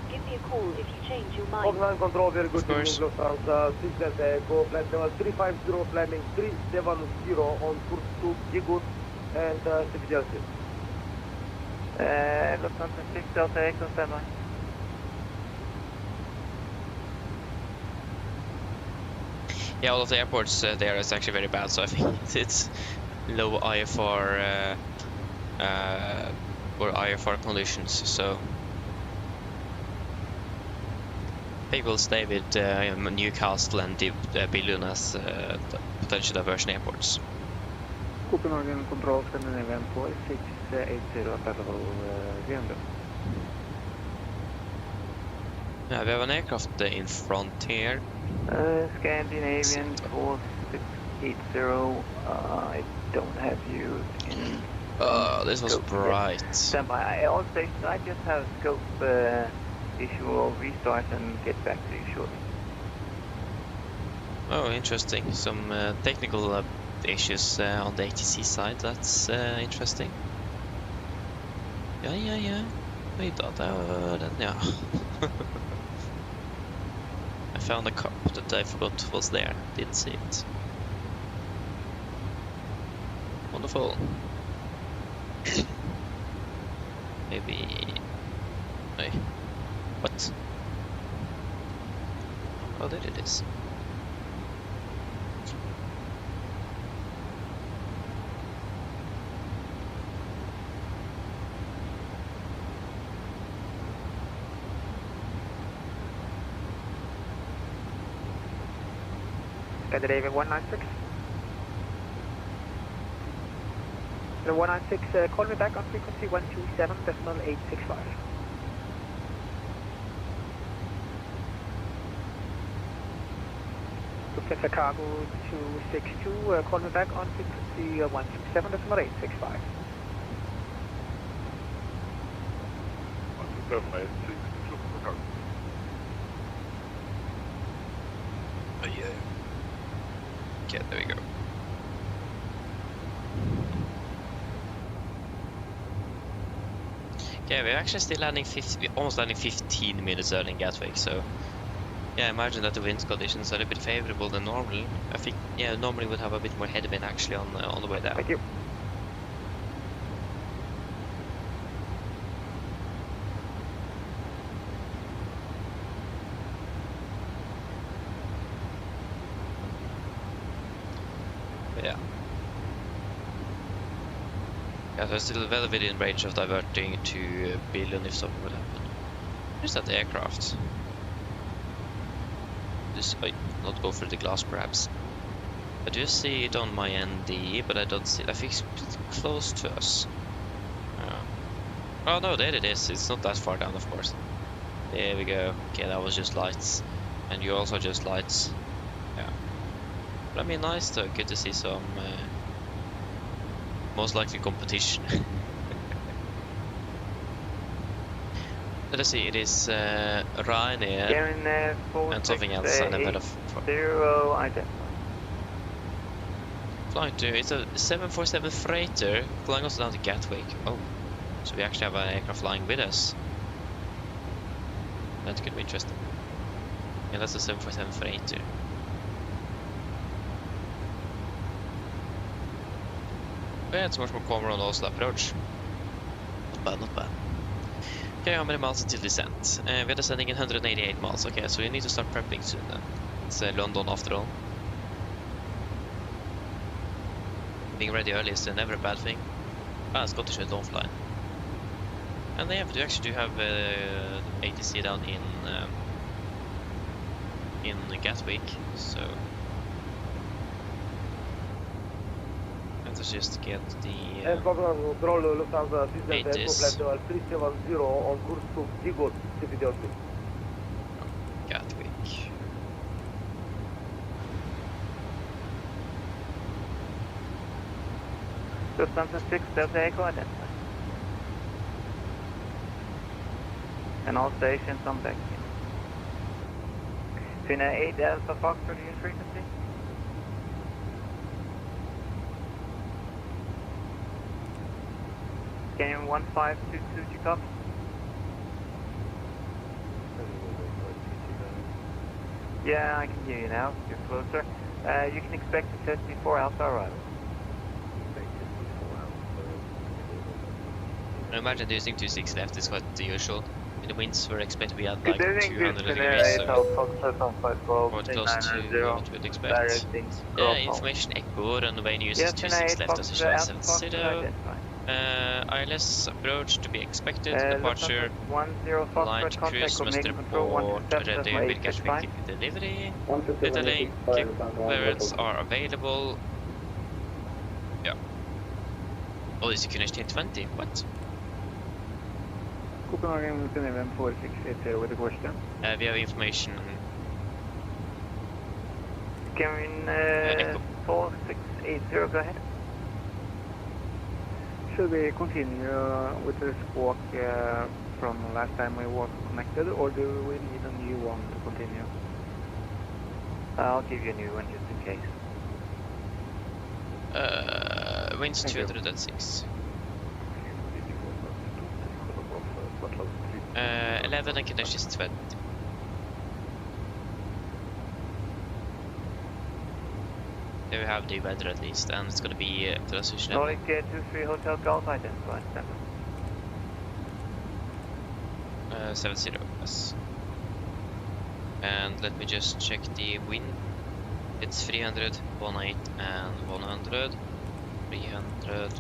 Give me a call if you change your mind. Oakland Control, very good. Of course. Lufthansa 6 Delta Echo, flight level 350, landing 370 on course to Gigut and City. Lufthansa 6 Delta Echo, stand by. Yeah, all of the airports there is actually very bad, so I think it's low IFR or IFR conditions, so people stay with Newcastle and Billund as potential diversion airports. Copenhagen Control, Scandinavian 4680, level 300. Yeah, we have an aircraft in front here. Scandinavian 4680, I don't have you in... this was bright. Stand by. All stations, I just have a scope issue or restart and get back to you shortly. Oh, interesting. Some technical issues on the ATC side. That's interesting. Yeah. Wait, yeah. I found a cup that I forgot was there. Didn't see it. Wonderful. Maybe... Hey. What? Oh, there it is. Scandinavian 196. The 196, call me back on frequency 127.865. Lufthansa Cargo 262, call me back on frequency 127.865. Oh yeah. Okay, there we go. Okay, we're actually still landing almost landing 15 minutes early in Gatwick, so yeah, I imagine that the wind conditions are a bit favorable than normal. I think, yeah, normally would have a bit more headwind actually on the way down. Thank you. Yeah. Yeah, so still well within range of diverting to Billund if something would happen. Where's that aircraft? This might not go for the glass perhaps. I do see it on my ND, but I don't see it. I think it's pretty close to us. Oh no, there it is. It's not that far down, of course. There we go. Okay, that was just lights. And you also just lights. Yeah. But I mean, nice though. Good to see some most likely competition. Let us see, it is Ryanair and something else and a bit of... Zero identified. Flying to, it's a 747 freighter flying us down to Gatwick. Oh, so we actually have an aircraft flying with us. That could be interesting. Yeah, that's a 747 freighter. But yeah, it's much more calmer on Oslo approach. Not bad, not bad. Okay, how many miles until descent? We are descending in 188 miles. Okay, so you need to start prepping soon then. It's London after all. Being ready early is never a bad thing. Ah, Scottish don't fly. And they actually do have ATC down in Gatwick, so let's just get the ATIS. 370 on course to Digot, CPDLC. Gatwick. Lufthansa 6 Delta Echo identified. And all stations on back. Fina 8 Alpha Fox for the frequency. Canyon 1522 Takeoff. Yeah, I can hear you now. You're closer. You can expect a test before Alpha arrival. I imagine they're using 26 left is quite the usual. The winds were expected to be at like 200 degrees, so quite close to what we'd expect. Information Echo, runway uses 26 left as usual 70. ILS approach to be expected, departure, light cruise must report, ready with Gatwick delivery, data link, clearance are available. Yeah. Oh, this is Kuners 20, what? Copenhagen Geneva 4680 with the question. We have information. Kevin 4680, go ahead. Should we continue with the squawk from last time we were connected, or do we need a new one to continue? I'll give you a new one just in case. Winds 206. 11 and conditions 20. There we have the weather at least, and it's gonna be transition. Nordic 23 Hotel Golf identified. 70, yes. And let me just check the wind. It's 300, 18 and 100. 300.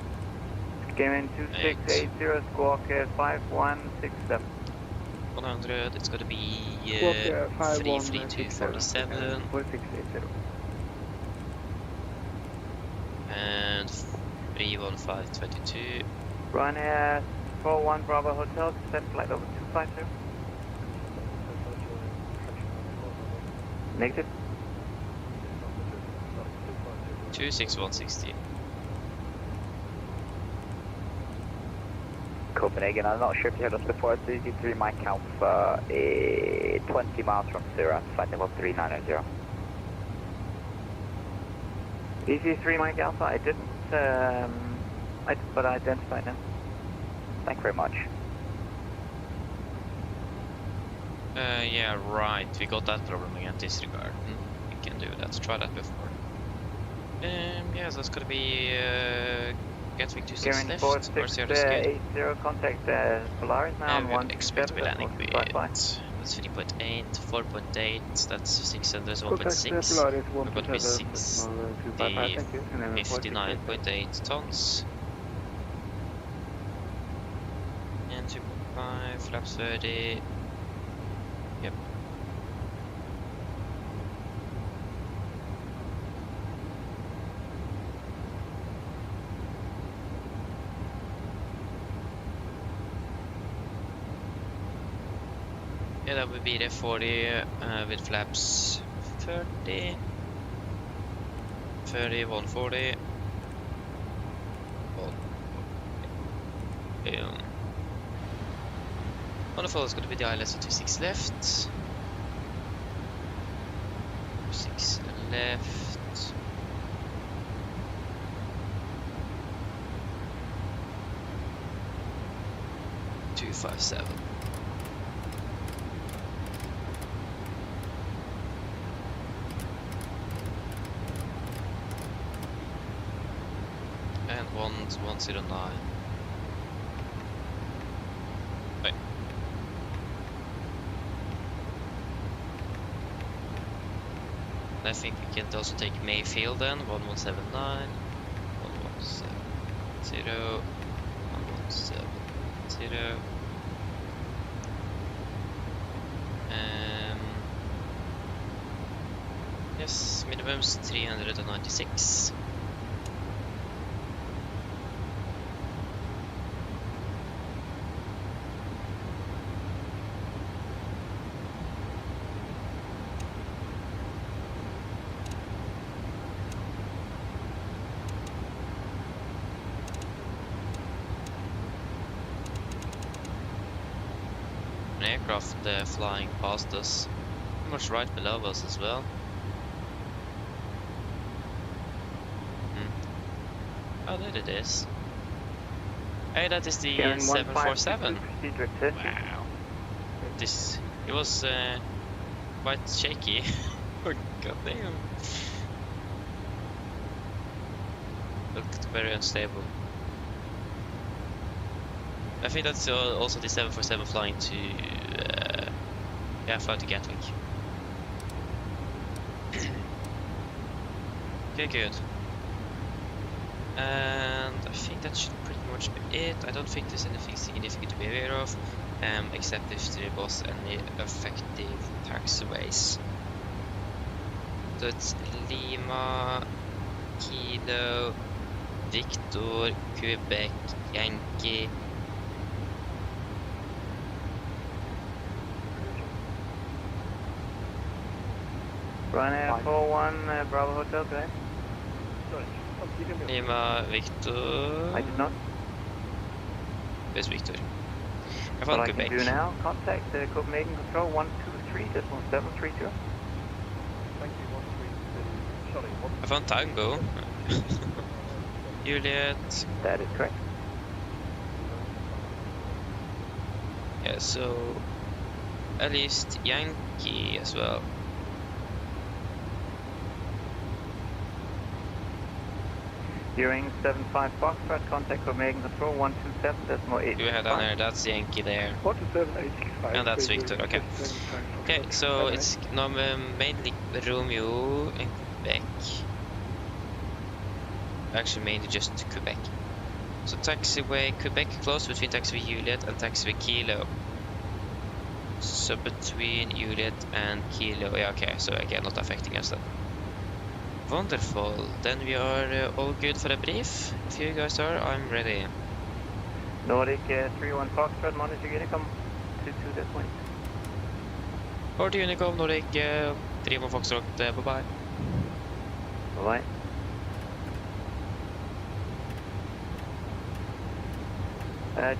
Came in 2680, squawk 5167. 100, it's gonna be 33247. 4680. And 31522. Ryanair 41 Bravo Hotel, set flight over 250. Negative. 26160. Copenhagen, I'm not sure if you heard us before. 3 mic Alpha, 20 miles from 0, flight level 3990. DC3 Mike Alpha, I didn't, but I identified them. Thank you very much. Yeah, right, we got that problem again, disregard. We can do that, try that before. Yeah, so that's gonna be Gatwick 26 left, or 80, contact Polaris now on 1. Expect to be landing with, that's 3.8, 4.8, that's 600, 1.6, we're going to be 59.8 tons. And 2.5, flaps 30, yep. Yeah, that would be the 40 with flaps 30, 30, 140. Wonderful, it's going to be the ILS 26 left. 6 left. Two 57. And 109. Wait. And I think we can also take Mayfield then. 1179, 1170, 1170. Yes, minimum's 396. An aircraft flying past us, pretty much right below us as well. Oh, there it is. Hey, that is the 747. Wow. This, it was quite shaky. Oh, goddamn. Looked very unstable. I think that's also the 747 flying to, fly to Gatwick. Okay, good. And I think that should pretty much be it. I don't think there's anything significant to be aware of, except if there was any effective taxiways. So it's Lima, Kilo, Victor, Quebec, Yankee. Ryanair 41 Bravo Hotel, correct? Lima, Victor. I did not. Where's Victor? I What found I Quebec. can do now, contact Copenhagen Control 123.732. I found Tango. Juliet. That is correct. Yeah, so at least Yankee as well. During 75 Foxtrot, contact Copenhagen Control 127.8. Do we have down there? That's Yankee there. And that's Victor, okay. Okay, so it's mainly Romeo and Quebec. Actually, mainly just Quebec. So taxiway Quebec close between taxiway Juliet and taxiway Kilo. So between Juliet and Kilo, yeah, okay, so again, not affecting us then. Wonderful, then we are all good for a brief. If you guys are, I'm ready. Nordic 31 Foxtrot, monitor Unicom 22 this point. Or to Unicom, Nordic 31 Foxtrot, bye-bye. Bye-bye.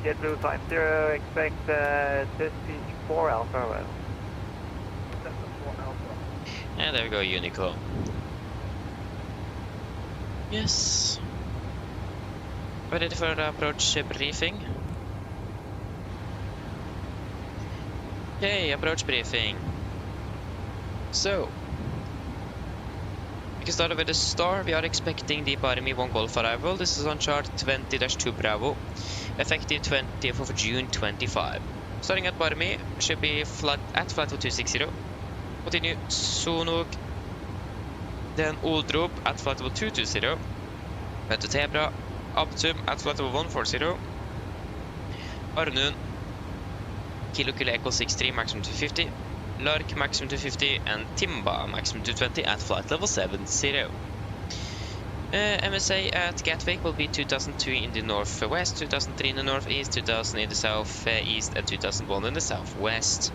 JetBlue 50, expect to speech 4 Alpha. Well. And there we go, Unicom. Yes. Ready for the approach briefing? Okay, approach briefing. So, we can start with the star. We are expecting the Barmy 1 Golf arrival. This is on chart 20-2 Bravo. Effective 20th of June 25. Starting at Barmy, should be at flight level 260. Continue Sonok. Then Oldrop at flight level 220. Went to Tebra, Abtum at flight level 140. Arnun, Kilo Echo 63 maximum 250. Lark maximum 250 and Timba maximum 220 at flight level 70. MSA at Gatwick will be 2002 in the northwest, 2003 in the northeast, 2000 in the southeast, and 2001 in the southwest.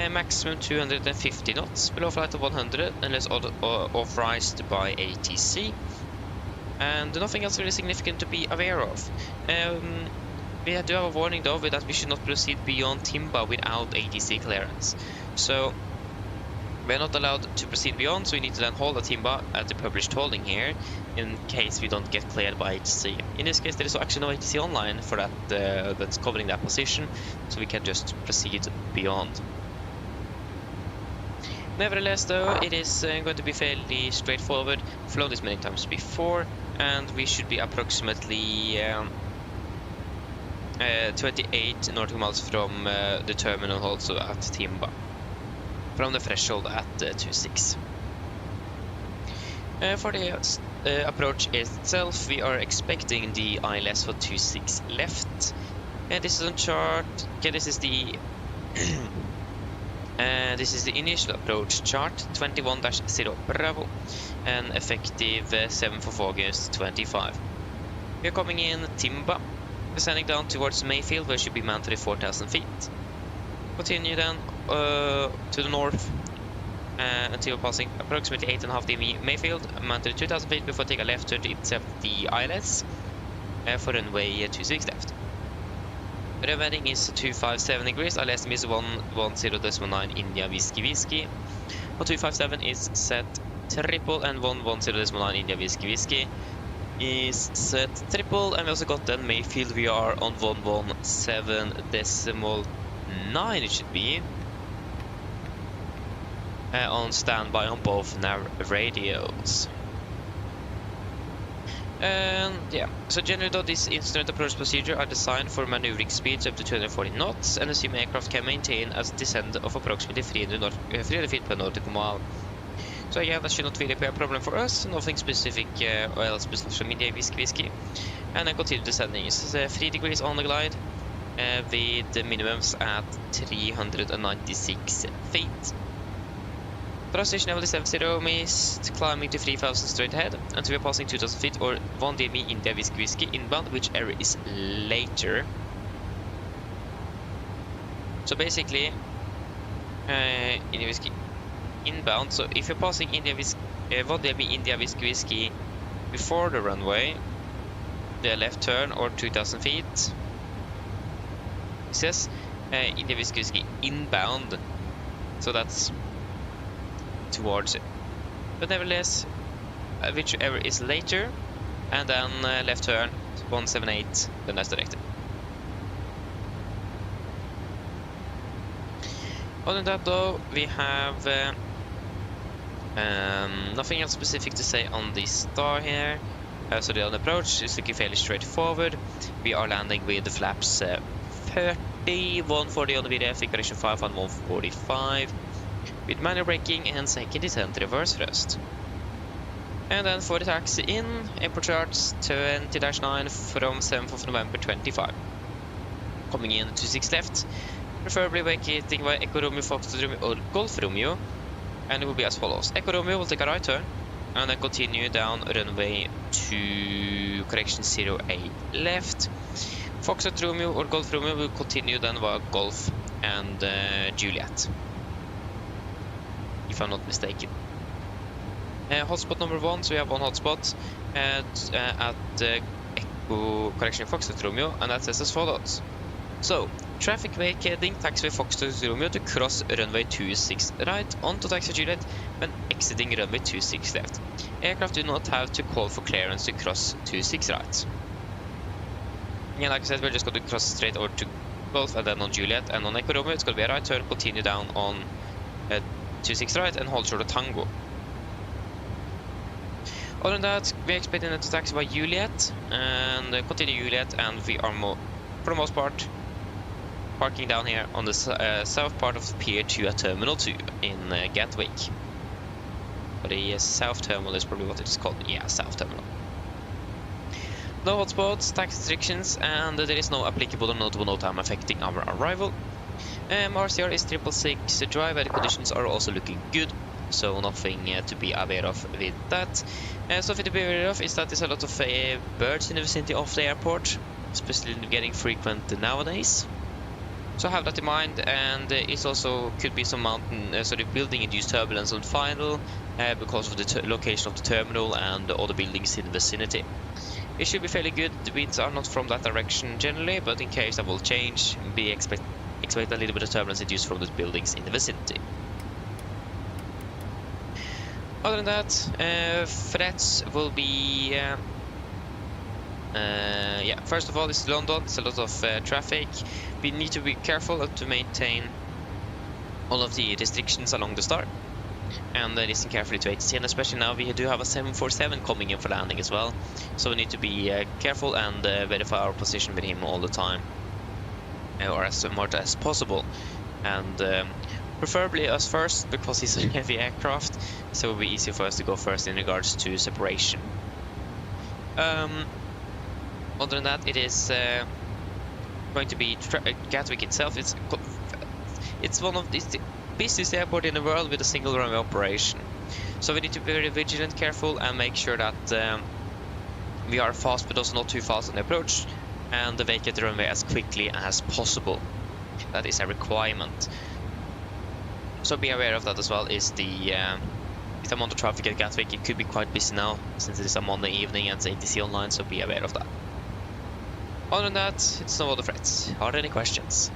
maximum 250 knots, below flight of 100 unless authorized by ATC. And nothing else really significant to be aware of. We do have a warning though that we should not proceed beyond Timba without ATC clearance. So we are not allowed to proceed beyond, so we need to then hold a Timba at the published holding here in case we don't get cleared by ATC. In this case there is actually no ATC online for that that's covering that position, so we can just proceed beyond. Nevertheless though, it is going to be fairly straightforward. We've flown this many times before, and we should be approximately 28 nautical miles from the terminal also at Timba, from the threshold at 26. For the approach itself, we are expecting the ILS for 26 left. This is on chart. Okay, this is the initial approach chart 21-0 Bravo, and effective 7th of August 25. We are coming in Timba, descending down towards Mayfield, where it should be mounted at 4,000 feet. Continue then to the north until passing approximately 8.5 dm Mayfield, mounted at 2,000 feet before taking a left turn to intercept the ILS for runway 26 left. The heading is 257 degrees, ILS is 110.9 India Whiskey. 257 is set triple, and 110.9 India Whiskey is set triple, and we also got then Mayfield. We are on 117.9 it should be, on standby on both nav radios. And yeah, so generally though, this instrument approach procedure are designed for maneuvering speeds up to 240 knots, and assume aircraft can maintain a descent of approximately 300 feet per nautical mile. So yeah, that should not really be a problem for us. Nothing specific oil special from India Whiskey. And then continue descending. It's 3 degrees on the glide, with the minimums at 396 feet. Transition level is 70, missed, climbing to 3,000 straight ahead until we're passing 2,000 feet or 1 dm India Whiskey inbound, whichever is later. So basically, India Whiskey inbound, so if you're passing 1 dm India Whiskey before the runway, the left turn or 2,000 feet, it says India Whiskey inbound, so that's towards it. But nevertheless, whichever is later, and then left turn 178, then that's directed. Other than that though, we have nothing else specific to say on the star here. So the approach is looking fairly straightforward. We are landing with the flaps 30, 140 on the VDF, correction 5 and 145. With manual braking and second descent reverse thrust. And then for the taxi in, airport charts 20-9 from 7th of November 25. Coming in to 6 left, preferably vacating by Echo Romeo, Foxtrot Romeo or Golf Romeo, and it will be as follows. Echo Romeo will take a right turn and then continue down runway to correction 08 left. Foxtrot Romeo or Golf Romeo will continue then via Golf and Juliet, if I'm not mistaken. Hotspot number 1, so we have one hotspot at Echo correction Foxtrot Romeo, and that says as follows. So, traffic vacating taxiway Foxtrot Romeo to cross runway 26 right onto taxi Juliet when exiting runway 26 left. Aircraft do not have to call for clearance to cross 26 right. Yeah, like I said, we're just going to cross straight over to Golf and then on Juliet, and on Echo Romeo it's going to be a right turn, continue down on 26 right and hold short of Tango. Other than that, we're expecting it to taxi by Juliet and continue Juliet, and we are for the most part parking down here on the south part of Pier 2 at Terminal 2 in Gatwick. But the South Terminal is probably what it is called. Yeah, South Terminal. No hotspots, tax restrictions, and there is no applicable or notable no time affecting our arrival. RCR is 666, dry weather conditions are also looking good, so nothing to be aware of with that. Something to be aware of is that there's a lot of birds in the vicinity of the airport, especially getting frequent nowadays. So have that in mind, and it's also could be some mountain sort of building-induced turbulence on final because of the location of the terminal and all the buildings in the vicinity. It should be fairly good. The winds are not from that direction generally, but in case that will change, expect a little bit of turbulence induced from the buildings in the vicinity. Other than that, threats will be yeah, first of all, it's London. It's a lot of traffic. We need to be careful to maintain all of the restrictions along the start, and listen carefully to ATC, and especially now we do have a 747 coming in for landing as well, so we need to be careful and verify our position with him all the time, or as much as possible, and preferably us first, because he's a heavy aircraft, so it will be easier for us to go first in regards to separation. Other than that, it is going to be Gatwick itself. It's one of the busiest airport in the world with a single runway operation. So we need to be very vigilant, careful, and make sure that we are fast, but also not too fast on the approach, and vacate the runway as quickly as possible. That is a requirement. So be aware of that as well. Is the amount of traffic at Gatwick? It could be quite busy now since it is a Monday evening and it's ATC online. So be aware of that. Other than that, it's no other threats. Are there any questions?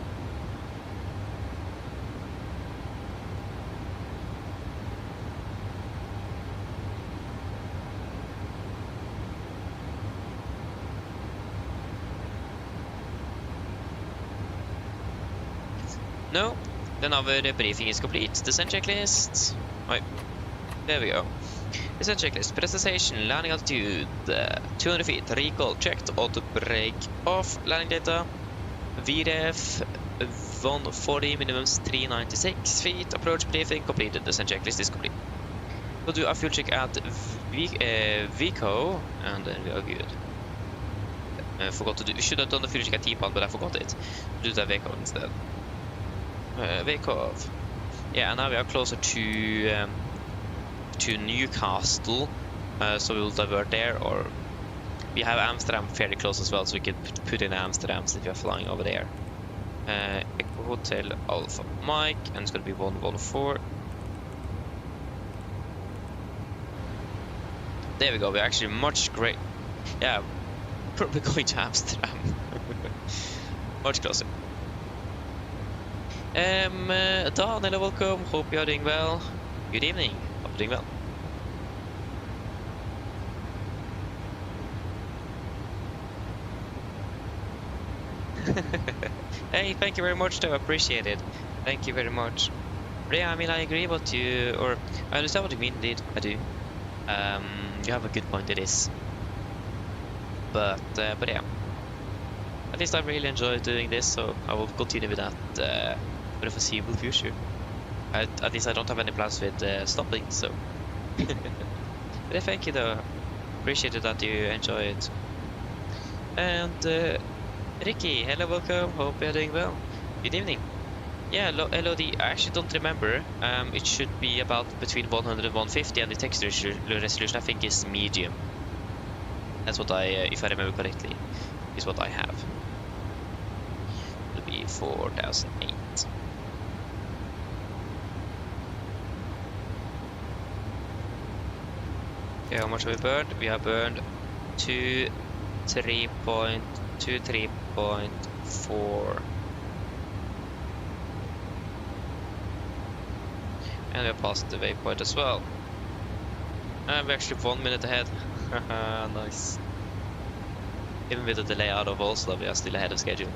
No? Then our briefing is complete. Descent checklist. Wait. There we go. Descent checklist. Presentation. Landing altitude. 200 feet. Recall checked. Auto brake off. Landing data. VREF 140. Minimums 396 feet. Approach briefing completed. Descent checklist is complete. We'll do a fuel check at VCO. And then we are good. I forgot to do. We should have done the fuel check at T-Pod, but I forgot it. We'll do that VCO instead. Takeoff. Yeah, and now we are closer to Newcastle, so we'll divert there, or we have Amsterdam fairly close as well, so we can put in Amsterdam if we are flying over there. Echo Hotel Alpha Mike, and it's going to be 114. There we go. We're actually much great. Yeah, we're going to Amsterdam. Much closer. Don, hello, welcome. Hope you are doing well. Good evening. Hope you're doing well. Hey, thank you very much, though. Appreciate it. Thank you very much. But yeah, I mean, I agree what you, or I understand what you mean. Indeed, I do. You have a good point. It is. But yeah. At least I really enjoy doing this, so I will continue with that. For the foreseeable future. At least I don't have any plans with stopping, so. But yeah, thank you though. Appreciate it that you enjoy it. And Ricky, hello, welcome. Hope you're doing well. Good evening. Yeah, LOD, I actually don't remember. It should be about between 100 and 150, and the text resolution I think is medium. That's what I, if I remember correctly, is what I have. It'll be 4008. Okay, how much have we burned? We have burned 3.4. And we have passed the waypoint as well. And we're actually 1 minute ahead. Nice. Even with the delay out of Oslo, we are still ahead of schedule.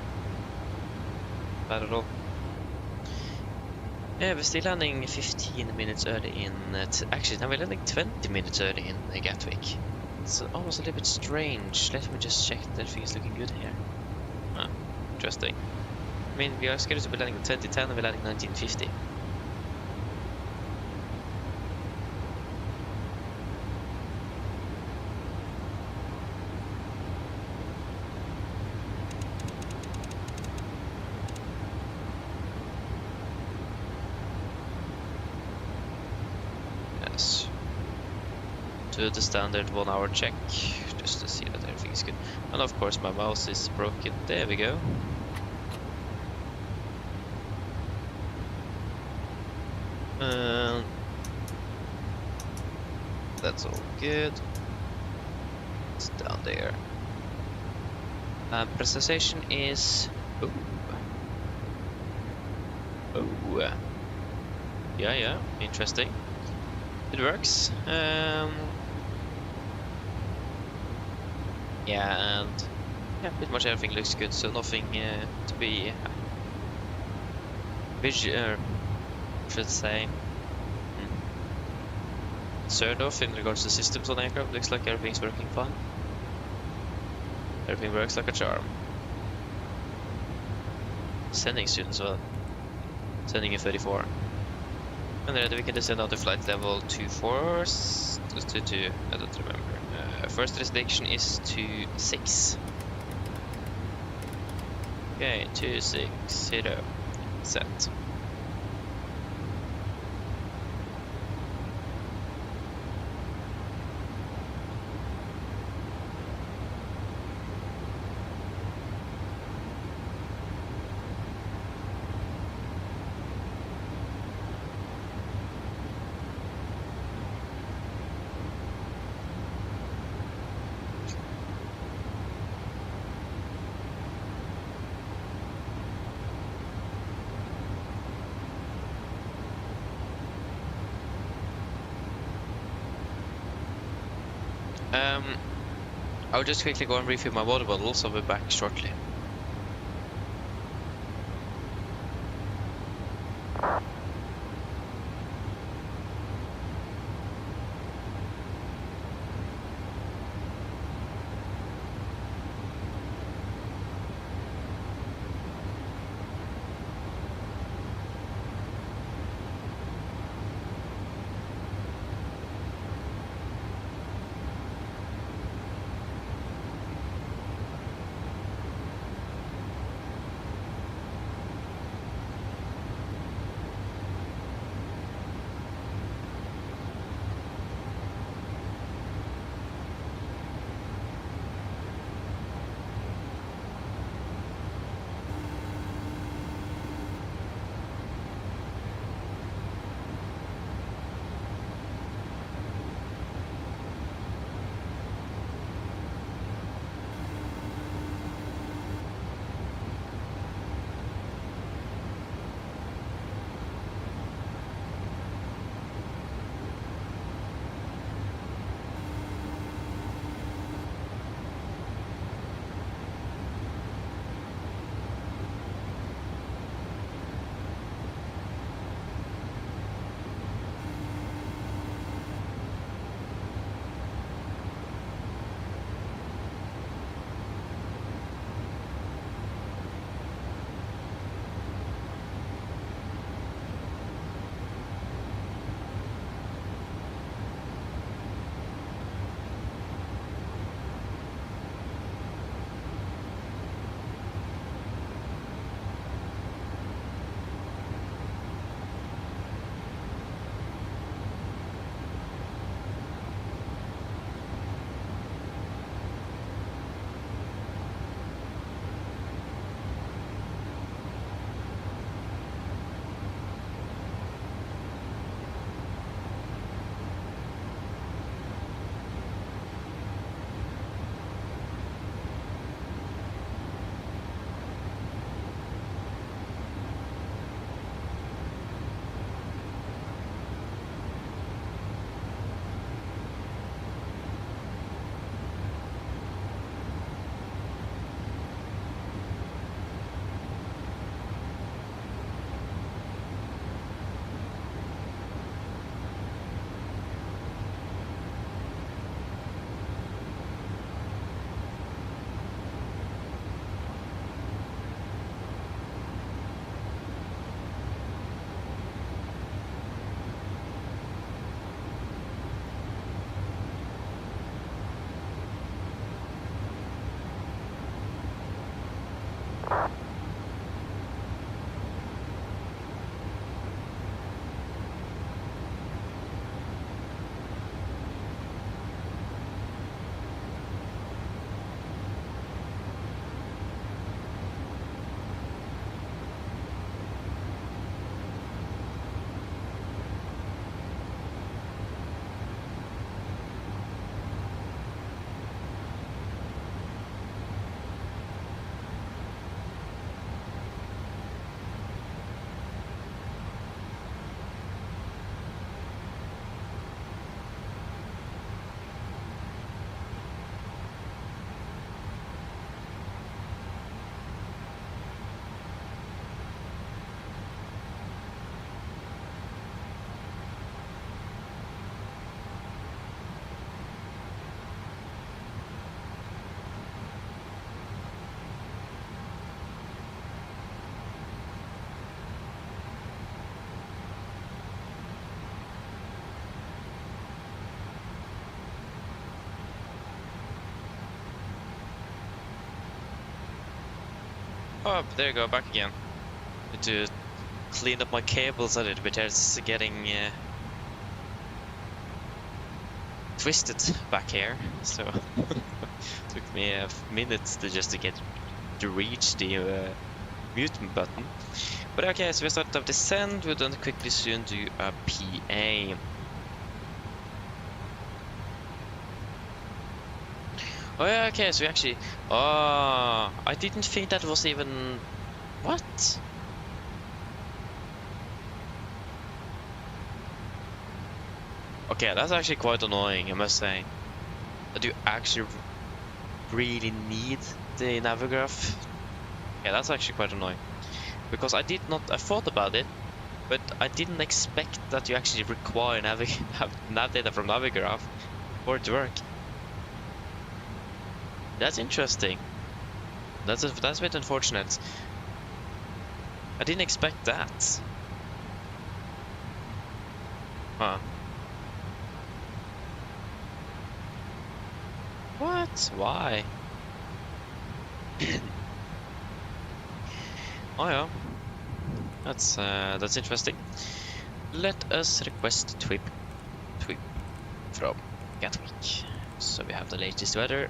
Bad at all. Yeah, we're still landing 15 minutes early in... actually, now we're landing 20 minutes early in Gatwick. It's almost a little bit strange. Let me just check that everything is looking good here. Ah, interesting. I mean, we are scheduled to be landing in 2010 and we're landing 1950. Do the standard 1 hour check just to see that everything is good. And of course my mouse is broken. There we go. that's all good. It's down there. Presentation is... Ooh. Oh. Yeah, interesting. It works. Yeah, and yeah, pretty much everything looks good, so nothing to be should say concerned of in regards to systems on aircraft. Looks like everything's working fine. Everything works like a charm. Sending soon as well. Sending in 34. And then we can descend out to flight level 24. To I don't remember. First restriction is 26. Okay, 260. Set. I'll just quickly go and refill my water bottles. I'll be back shortly. Oh, there you go, back again. Need to clean up my cables a little bit. It's getting twisted back here, so took me a minute to get to reach the mute button. But okay, so we started off descent. We'll then quickly soon do a PA. Oh yeah, okay, so we actually... Oh, I didn't think that was even... What? Okay, that's actually quite annoying, I must say. That you actually really need the Navigraph. Yeah, that's actually quite annoying. Because I thought about it, but I didn't expect that you actually require nav data from Navigraph for it to work. That's interesting. That's a bit unfortunate. I didn't expect that. Huh. What? Why? Oh yeah. That's interesting. Let us request tweet from Gatwick. So we have the latest weather.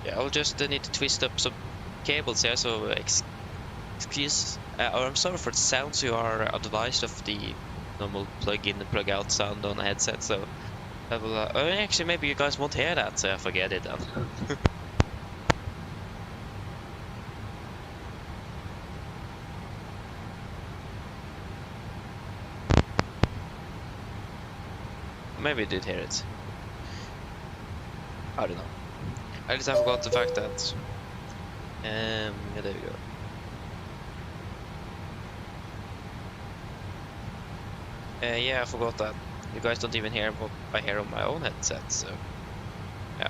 Yeah, I'll just need to twist up some cables here, so excuse, or I'm sorry for the sounds you are advised of the normal plug-in and plug-out sound on a headset, so I will, actually maybe you guys won't hear that, so forget it then. Maybe you did hear it. I don't know. I just forgot the fact that yeah, there we go. Yeah, I forgot that you guys don't even hear what I hear on my own headset, so yeah.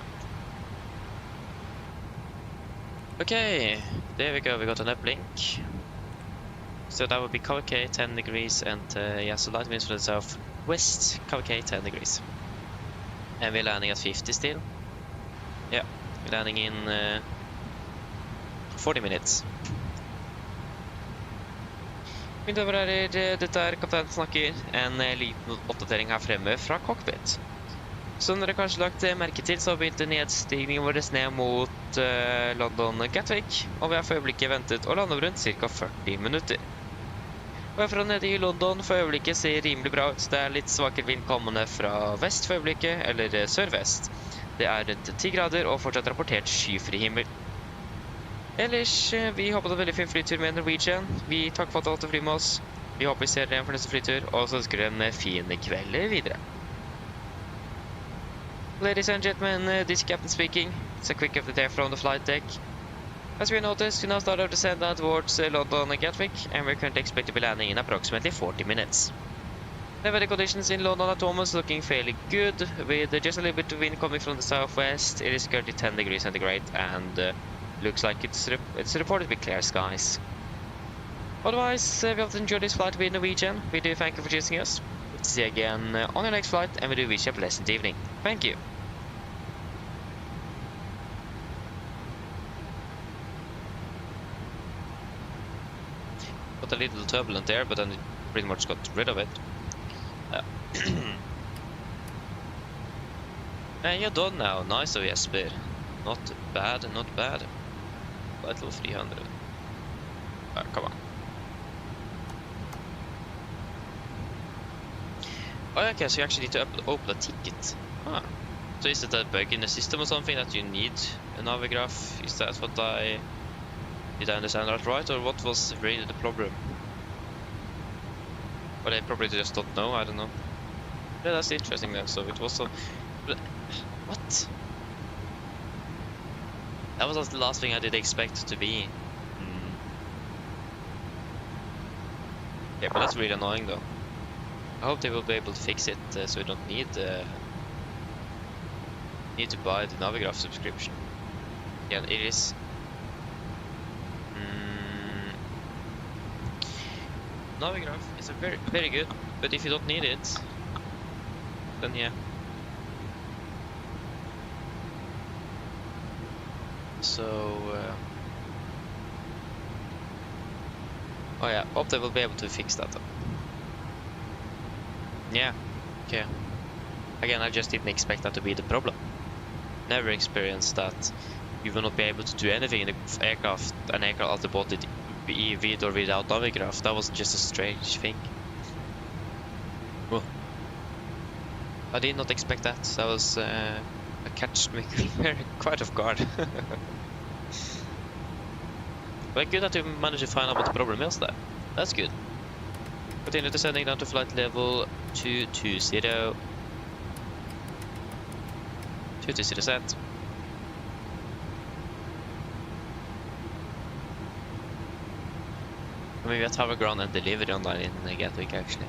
Okay, there we go, we got an uplink. So that would be cover K 10 degrees and yeah, so light winds from the southwest, cover K 10 degrees. And we're landing at 50 still. Yeah, we're landing in 40 minutes. Mine damer og herrer, dette kapteinen snakker. En liten oppdatering her fremme fra Cockpit. Som dere kanskje lagt merke til, så begynte nedstigningen vår ned mot London Gatwick, og vi har for øyeblikket ventet å lande rundt ca. 40 minutter. Og herfra nede i London for øyeblikket ser rimelig bra ut. Det er litt svakere vind kommende fra vest for øyeblikket, eller sørvest. Det er rundt 10 grader og fortsatt rapportert skyfri himmel. Ellers, vi håper på en veldig fin flytur med Norwegian. Vi takker for at du valgte å fly med oss. Vi håper vi ser dere igjen for neste flytur, og så ønsker dere en fin kveld videre. Ladies and gentlemen, this is Captain speaking. It's a quick update from the flight deck. As we noticed, we now start our descent down towards London and Gatwick, and we're currently expected to be landing in approximately 40 minutes. The weather conditions in London at the moment is looking fairly good, with just a little bit of wind coming from the southwest. It is currently 10 degrees centigrade, and looks like it's reported to be clear skies. Otherwise, we hope to enjoy this flight with Norwegian. We do thank you for choosing us. We'll see you again on your next flight, and we do wish you a pleasant evening. Thank you. Got a little turbulent there, but then it pretty much got rid of it. And you're done now. Nice of Jesper. Not bad, not bad. Light level 300. Come on. Oh, okay, so you actually need to open a ticket. Ah. So is it a bug in the system or something that you need a Navigraph? Is that what did I understand that right, or what was really the problem? Or they probably just don't know, I don't know. Yeah, that's interesting then, so it was so... What? That was the last thing I did expect to be. Yeah, but that's really annoying though. I hope they will be able to fix it so we don't need to buy the Navigraph subscription. Yeah, it is. Navigraph is a very good, but if you don't need it, then yeah. So, oh yeah, hope they will be able to fix that though. Yeah, okay. Again, I just didn't expect that to be the problem. Never experienced that you will not be able to do anything in the aircraft, an aircraft autoboted with or without Navigraph. That was just a strange thing. Well, I did not expect that. That was a catch me quite off guard. But good that you managed to find out what the problem is there. That's good. Continue descending down to flight level 220. 220 set. I mean, we have tower ground and delivery online in Gatwick actually.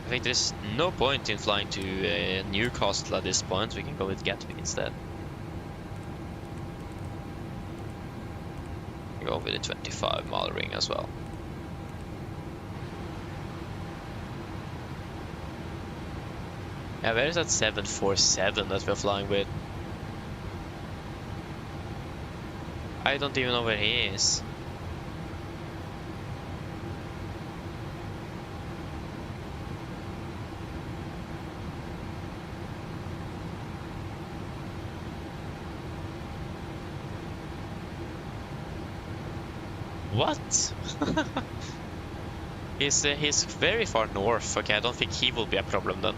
I think there's no point in flying to Newcastle at this point. We can go with Gatwick instead. Go with a 25-mile ring as well. Yeah, where is that 747 that we're flying with? I don't even know where he is. What? He's very far north. Okay, I don't think he will be a problem then.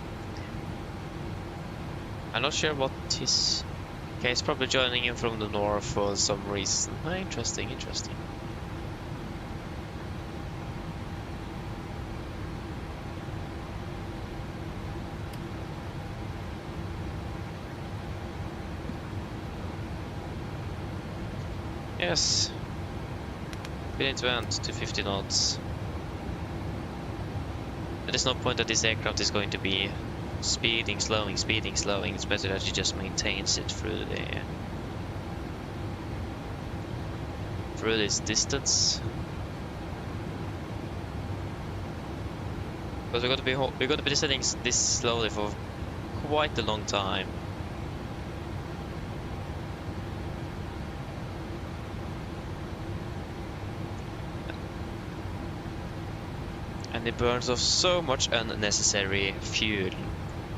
I'm not sure what his... Okay, he's probably joining in from the north for some reason. Oh, interesting, interesting. Yes. We need to end to 50 knots. There is no point that this aircraft is going to be speeding, slowing. It's better that it just maintains it through this distance. Because we're going to be descending this slowly for quite a long time. And it burns off so much unnecessary fuel.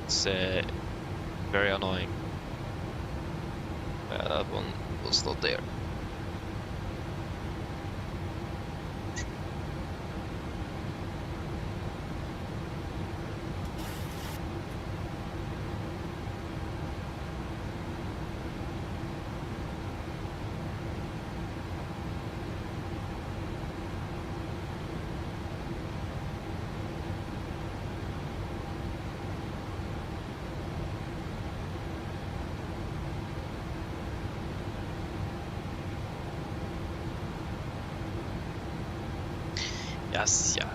It's very annoying. That one was not there. Yes, yeah.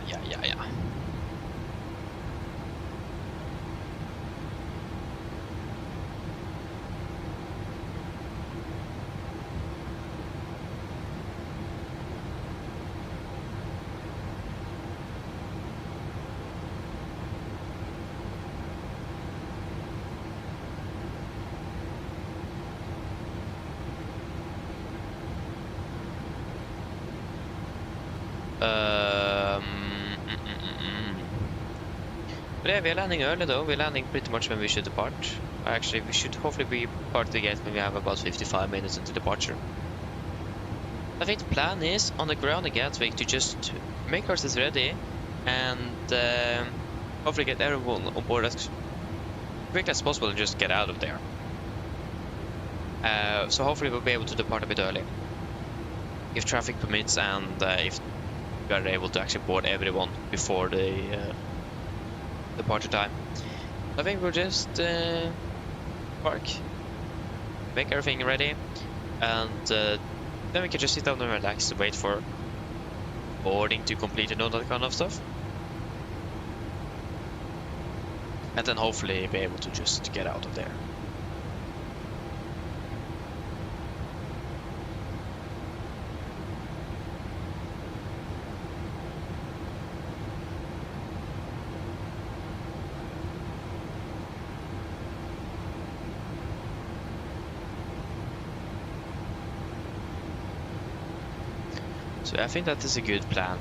But yeah, we're landing early though. We're landing pretty much when we should depart. Actually, we should hopefully be part of the gate when we have about 55 minutes into departure. I think the plan is on the ground at Gatwick to just make ourselves ready and hopefully get everyone on board as quick as possible and just get out of there. So hopefully we'll be able to depart a bit early, if traffic permits, and if we are able to actually board everyone before the departure time. I think we'll just park, make everything ready, and then we can just sit down and relax and wait for boarding to complete and all that kind of stuff. And then hopefully be able to just get out of there. So I think that is a good plan.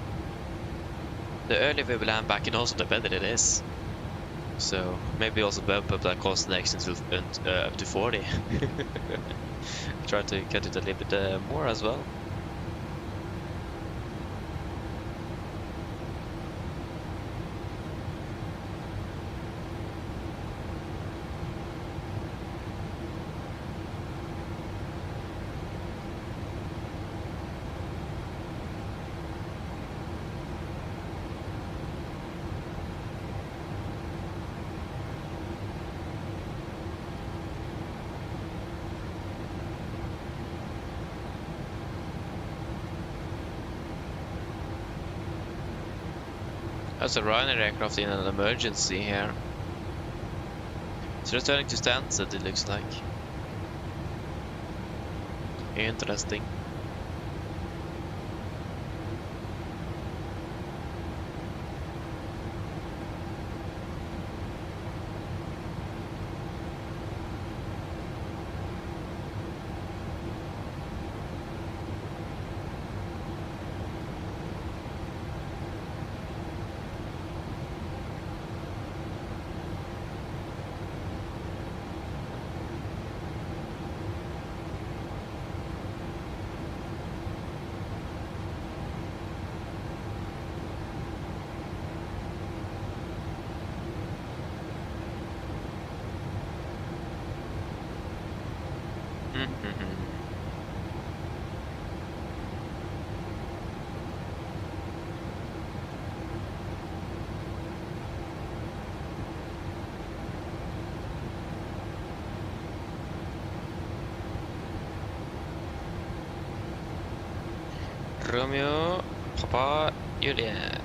The earlier we land back in Oslo, the better it is. So maybe also bump up that cost next until up to 40. Try to cut it a little bit more as well. There's a Ryanair aircraft in an emergency here. It's returning to Stansted, it looks like. Interesting. Romeo, Papa, Juliet.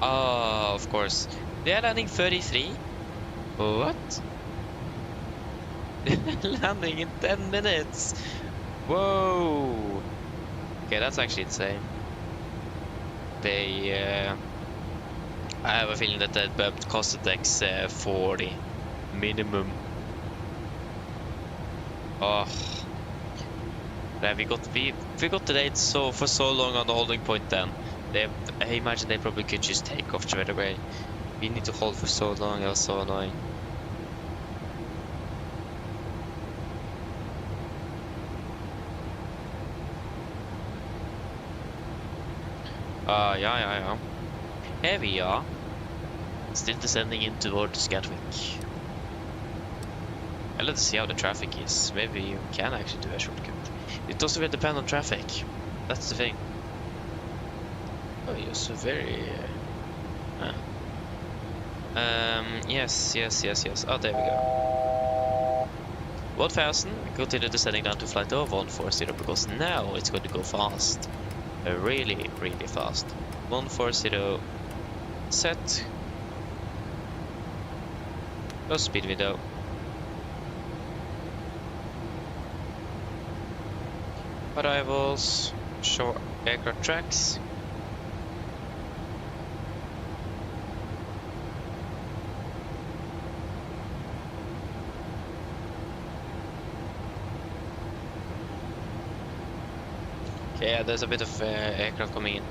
Oh, of course. They are landing 33? What? Landing in 10 minutes! Whoa! Okay, that's actually insane. They, I have a feeling that that bumped Costedex 40 minimum. Oh, yeah, we got delayed for so long on the holding point. Then I imagine they probably could just take off straight away. We need to hold for so long. It was so annoying. Yeah. Here we are, still descending in towards Gatwick. Let's see how the traffic is. Maybe you can actually do a shortcut. It doesn't really depend on traffic. That's the thing. Oh, you're so very... Yes. Oh, there we go. 1000. Continue descending down to flight over 140 because now it's going to go fast. Really, really fast. 140. Set. Low speed window. Arrivals. Short aircraft tracks. Okay, yeah, there's a bit of aircraft coming in.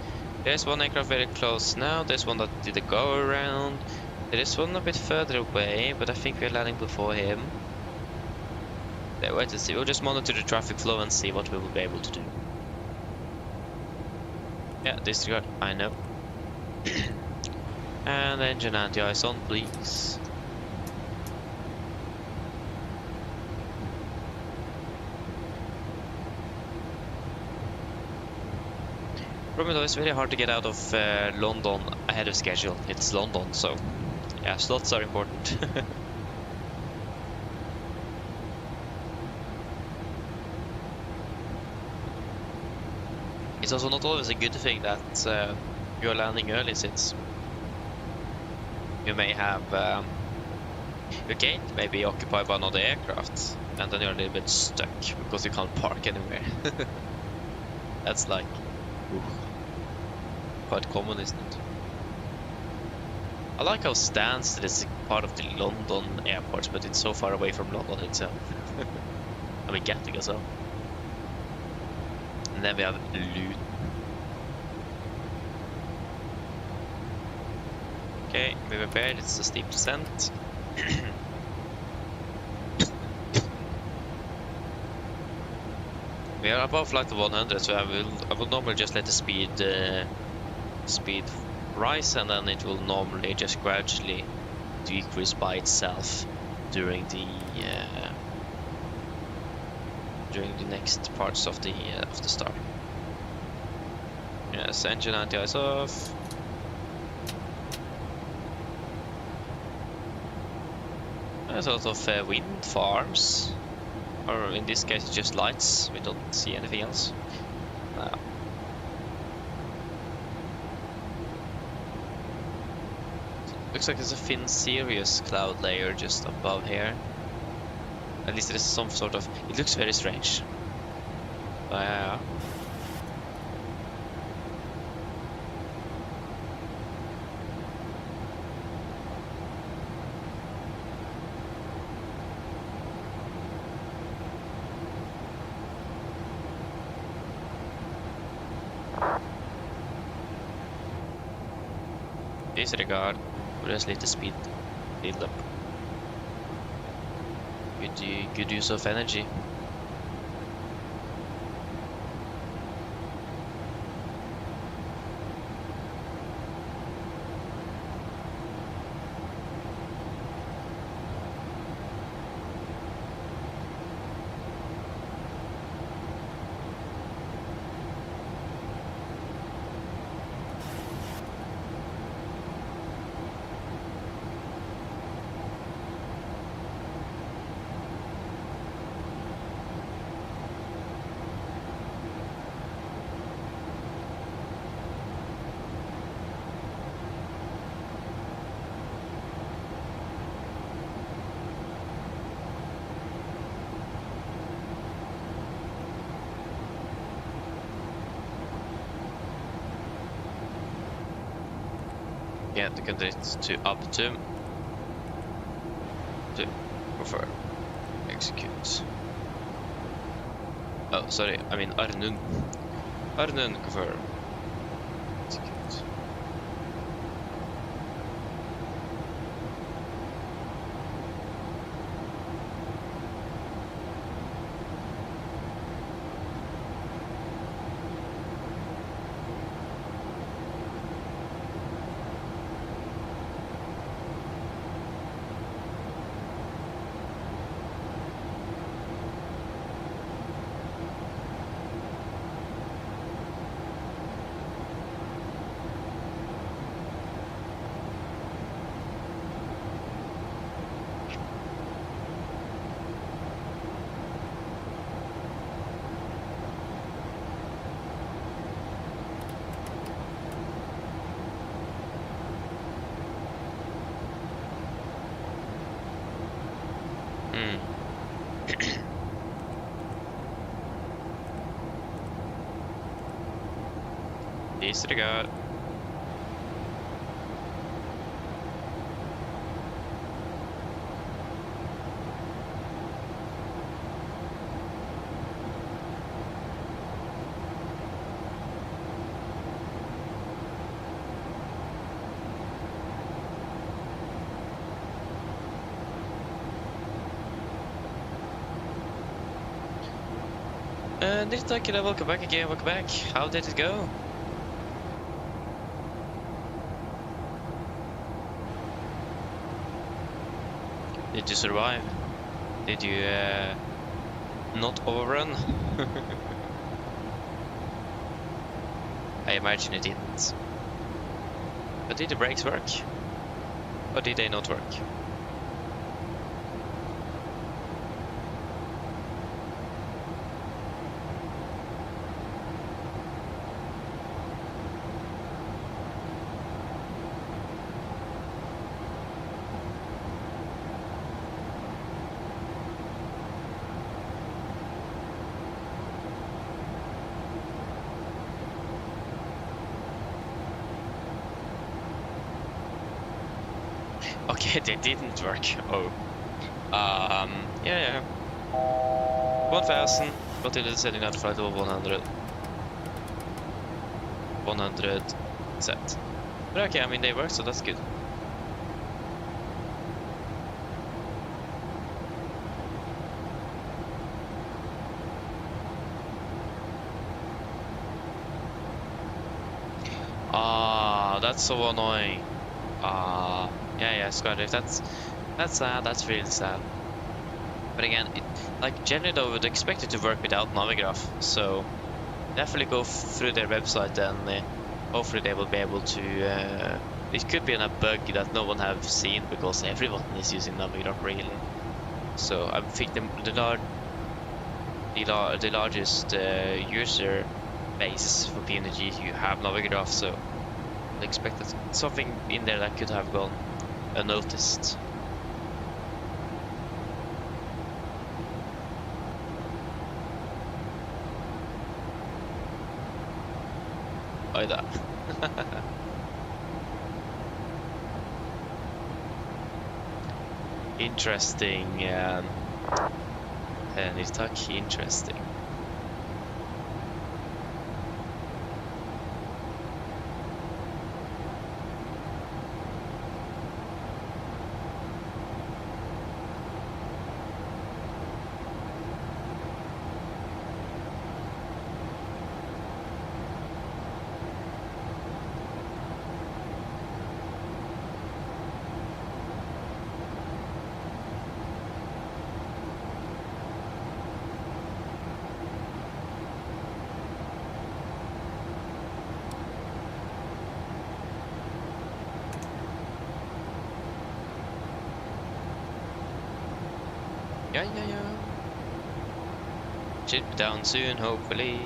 There's one aircraft very close now, there's one that did a go around. There is one a bit further away, but I think we're landing before him. Wait to see, we'll just monitor the traffic flow and see what we will be able to do. Yeah, disregard, I know. And engine anti-ice on, please. Remember, it's very hard to get out of London ahead of schedule. It's London, so yeah, slots are important. It's also not always a good thing that you're landing early, since you may have your gate may be occupied by another aircraft, and then you're a little bit stuck because you can't park anywhere. That's like quite common, isn't it? I like how Stansted is part of the London airports, but it's so far away from London itself. I mean, Gatwick as well. And then we have Luton. Okay, we prepared, it's a steep descent. We are above flight of 100, so I will normally just let the speed rise, and then it will normally just gradually decrease by itself during the next parts of the start. Yes, engine anti-ice off. There's a lot of wind farms, or in this case it's just lights, we don't see anything else. Looks like there's a thin Sirius cloud layer just above here. At least there's some sort of... It looks very strange. Yeah. Disregard. We'll just let the speed build up. Good use of energy. Yeah, to convert it to up to prefer execute. Oh, sorry, I mean Arnun. Arnun confirm. Execute. Disregard. Nittakila, welcome back again, welcome back. How did it go? Did you survive? Did you not overrun? I imagine you didn't. But did the brakes work? Or did they not work? Okay, they didn't work. Oh. Yeah. 1000. Continue setting out flight over 100. 100 set. But okay, I mean they work, so that's good. That's so annoying. Yeah, Skydive, that's sad, that's really sad. But again, like generally I would expect it to work without Navigraph, so definitely go through their website and hopefully they will be able to, it could be a bug that no one have seen because everyone is using Navigraph really. So I think the largest user base for PMDG you have Navigraph, so I expect that something in there that could have gone unnoticed. Oj da. Interesting. And it's talk interesting. Yeah. Should be down soon, hopefully.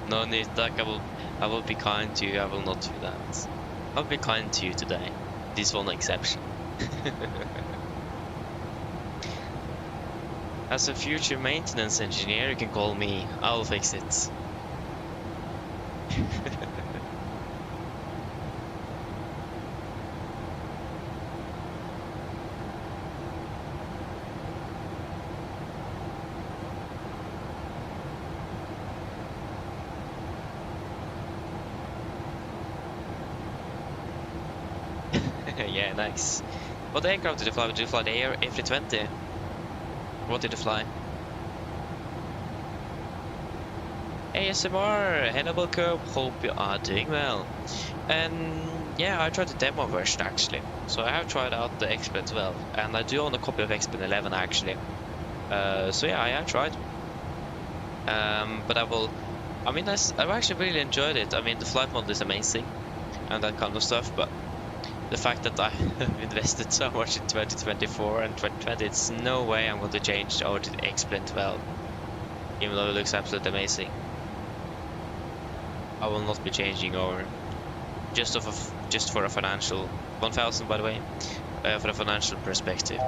No need, Doc. I will be kind to you. I will not do that. I'll be kind to you today. This one exception. As a future maintenance engineer, you can call me. I'll fix it. Yeah, nice. What aircraft did you fly? Did you fly the AFLY? What did you fly? ASMR, hello, welcome. Hope you are doing well. And yeah, I tried the demo version actually. So I have tried out the XPlane 12, and I do own a copy of XPlane 11 actually. So yeah, I have tried. But I've actually really enjoyed it. I mean, the flight model is amazing and that kind of stuff, but the fact that I have invested so much in 2024 and 2020, it's no way I'm going to change over to the XPlane 12, even though it looks absolutely amazing. I will not be changing over, just for a financial 1000 by the way, for a financial perspective.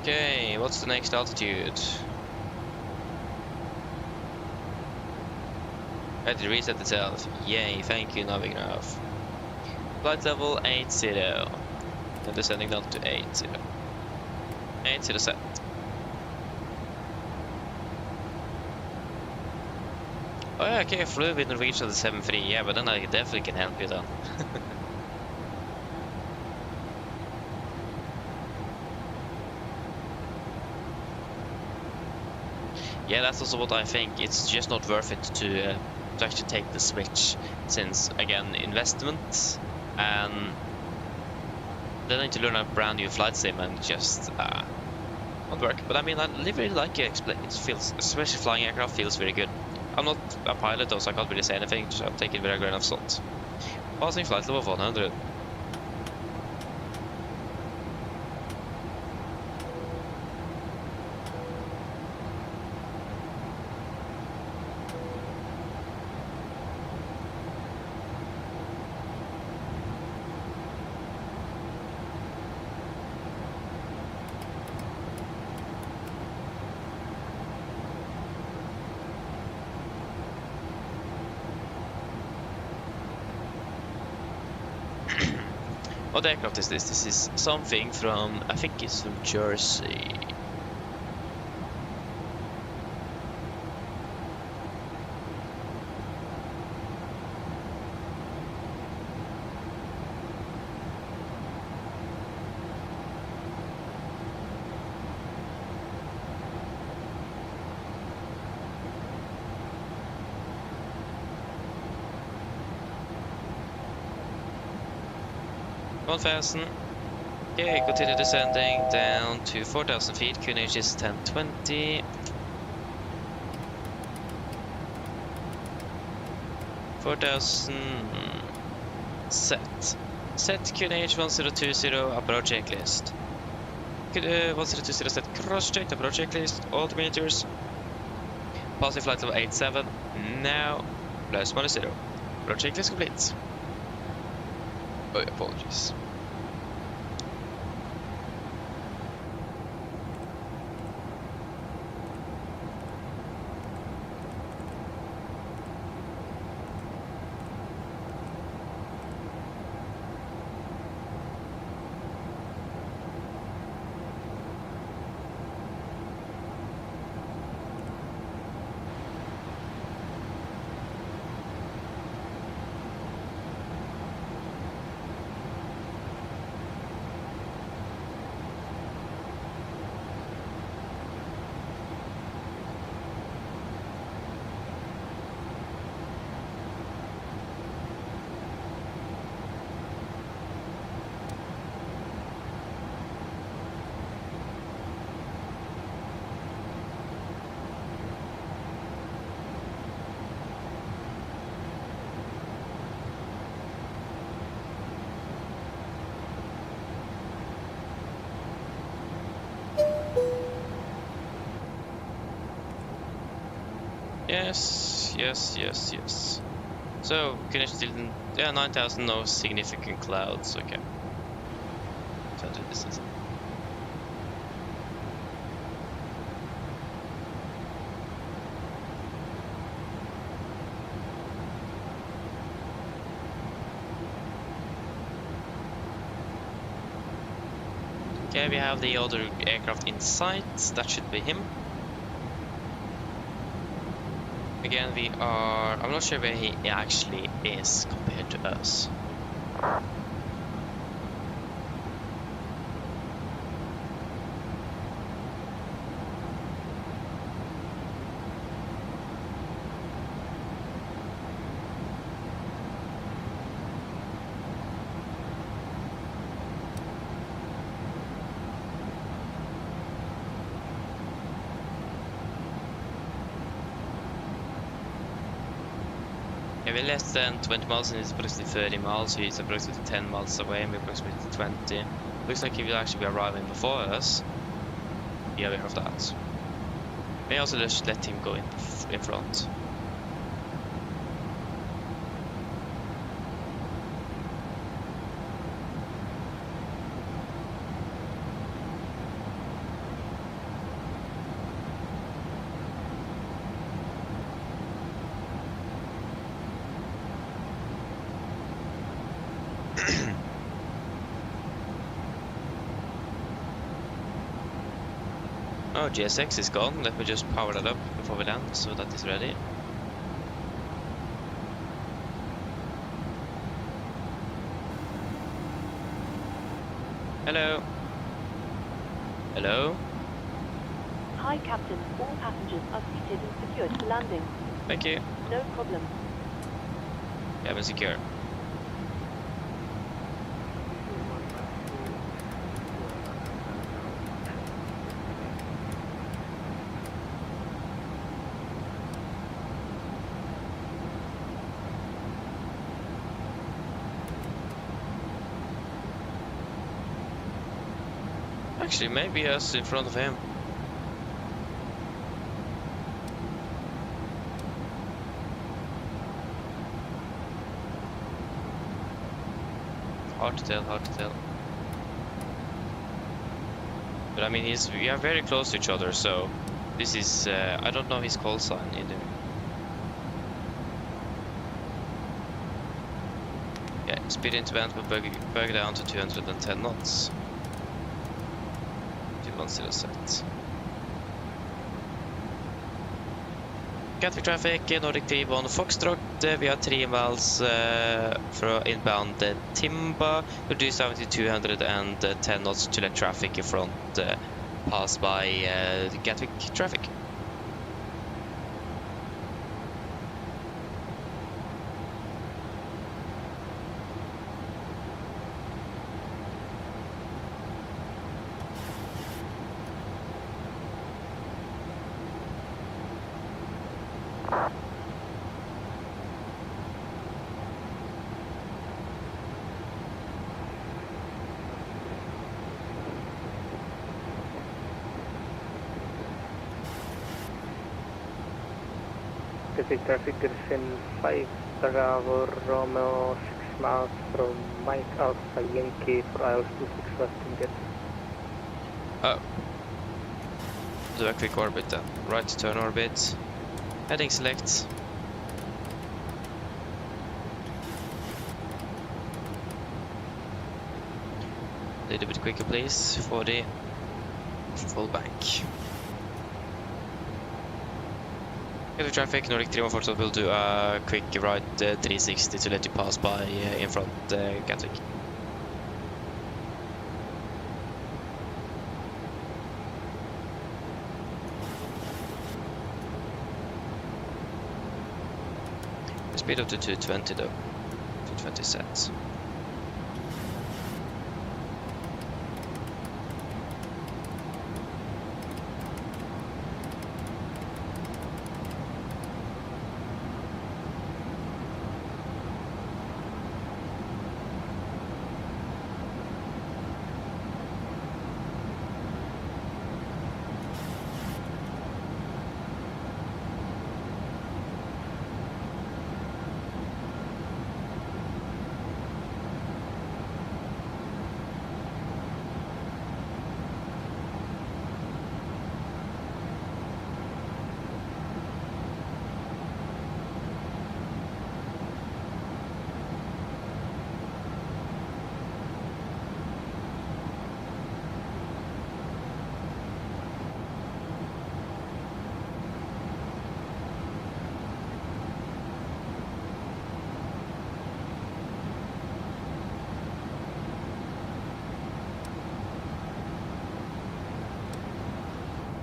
Okay, what's the next altitude? It reset itself. Yay! Thank you, Navigraph. Flight level 80, and descending down to 80. 80 set. Oh yeah, okay, I flew with Norwegian the 73, yeah, but then I definitely can help you then. Yeah, that's also what I think. It's just not worth it to actually take the switch, since again, investment. And then I need to learn a brand new flight sim and just not work. But I mean, I really like it. It feels, especially flying aircraft, feels very good. I'm not a pilot though, so I can't really say anything. So I'll take it with a grain of salt. Passing flight level 100. What aircraft is this? This is something from, I think it's from Jersey. Okay, continue descending down to 4,000 feet. QNH is 1020. 4,000. Set. Set QNH 1020, approach checklist. 1020 set cross check, approach checklist, altimeters. Passing flight level 87. Now, plus -0. Approach checklist complete. Oh, apologies. Yes. So, QNH still, yeah, 9,000, no significant clouds, okay. So this is. Okay, we have the other aircraft in sight, that should be him. Again, we are... I'm not sure where he actually is compared to us. We're less than 20 miles and it's approximately 30 miles, so he's approximately 10 miles away and we're approximately 20. Looks like he will actually be arriving before us. Be aware of that. May also just let him go in front. Oh, GSX is gone. Let me just power that up before we land so that is ready. Hello. Hello. Hi, Captain. All passengers are seated and secured for landing. Thank you. No problem. Yeah, we're secure. Actually, maybe us in front of him. Hard to tell. But I mean, we are very close to each other, so this is, I don't know his call sign either. Yeah, Speed into vent will bug down to 210 knots. 210 set. Gatwick traffic, Nordic 31 Foxtrot. Vi har 3 miles for inbound Timba. We'll do 210 knots to let traffic in front pass by Gatwick traffic. Pacific traffic Griffin 5 Bravo Romeo 6 miles from Mike Alpha Yankee for ILS 26 West and get. Oh. Do a quick orbit then. Right turn orbit. Heading select. A little bit quicker please for the full bank. Get the traffic, Nordic 31 will do a quick right 360 to let you pass by in front Gatwick. Speed up to 220 though, 220 sets.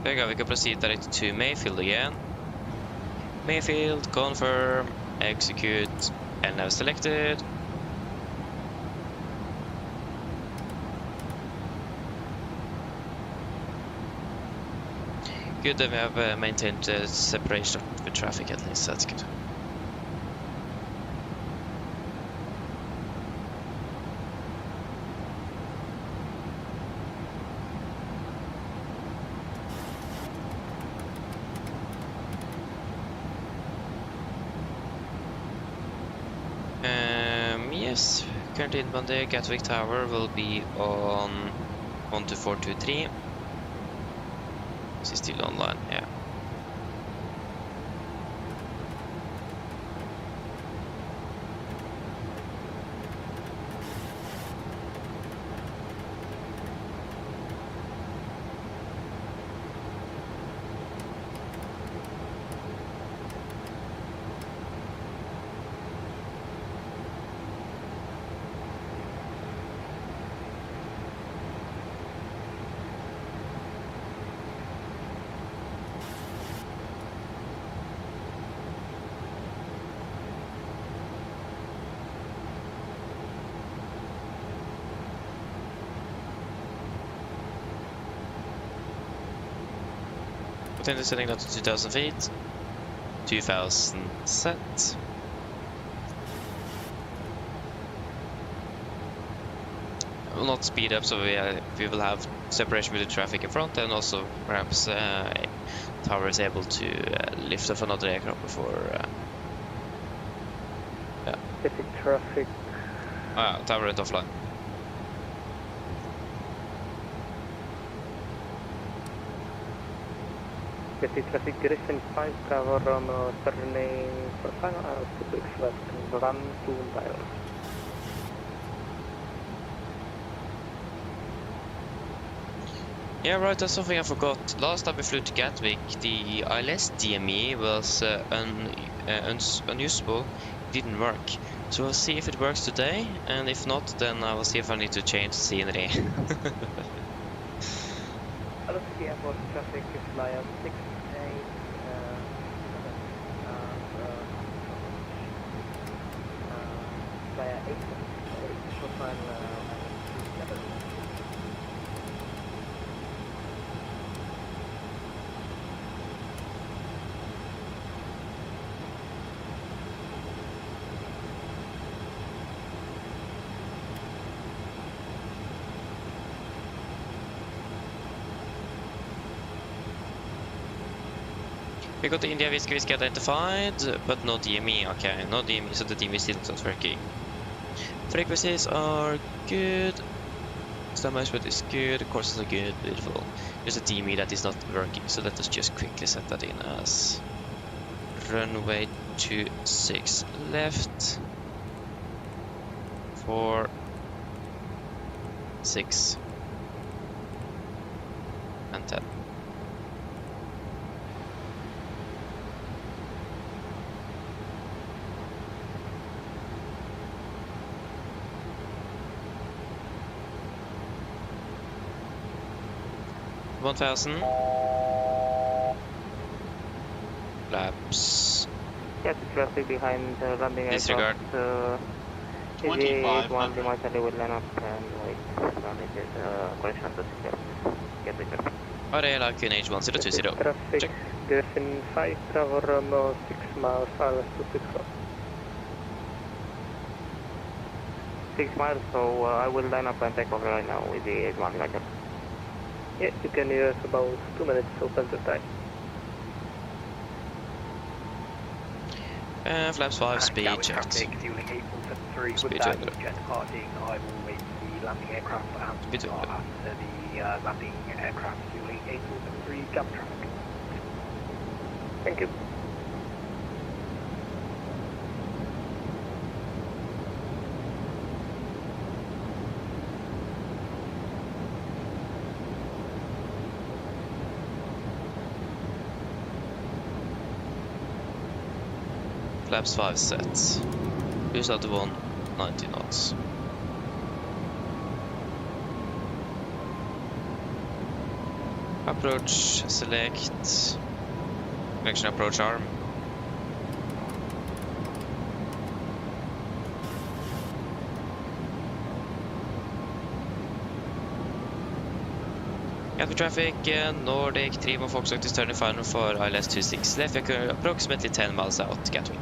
There you go, we can proceed directly to Mayfield again. Mayfield, confirm, execute, and now selected. Good, then we have maintained separation with traffic at least, that's good. Yes, current inbound there, Gatwick Tower will be on 12423. This is still online, yeah. Continue setting that to 2000 feet. 2000 set. Will not speed up, so we will have separation with the traffic in front, and also perhaps tower is able to lift off another aircraft before. Yeah. Pacific traffic. Tower went offline. Pacific traffic Griffin 5 Bravo Romeo turning for final ILS 26 West and run 2 dials. Yeah, right, that's something I forgot. Last time we flew to Gatwick, the ILS DME was unusable. It didn't work. So we'll see if it works today, and if not, then I will see if I need to change scenery. Hello, City Airport traffic is via 68, via 8, profile 7. We got the India Whiskey identified, but no DME. Okay, no DME, so the DME is still not working. Frequencies are good. Star management is good. Courses are good. Beautiful. There's a DME that is not working, so let us just quickly set that in as runway 26 left. 4 6 and 10. $1,000. Flaps. Yeah, the traffic behind the landing Disregard. aircraft. 25. One demarcation will line up and wait. It is correction of the system. Get the traffic. Arela QNH1020. Traffic, Check. Delfin 5, Bravo Romeo 6 miles, ILS 264. 6 miles, so I will line up and take over right now with the 81 demarcation. Yeah, you can use about 2 minutes open to time. Flaps 5, speed checked. Traffic, fueling 8473, Speed with that checked. jet departing, I will wait for the landing aircraft and Speed checked. after the landing aircraft, fueling 8473, jump traffic. Thank you. Flaps 5 set. Use out the 190 knots. Approach, select. Connection approach arm. Gatwick traffic, Nordic 3 more Foxtrot is turning final for ILS 26 left, approximately 10 miles out, Gatwick.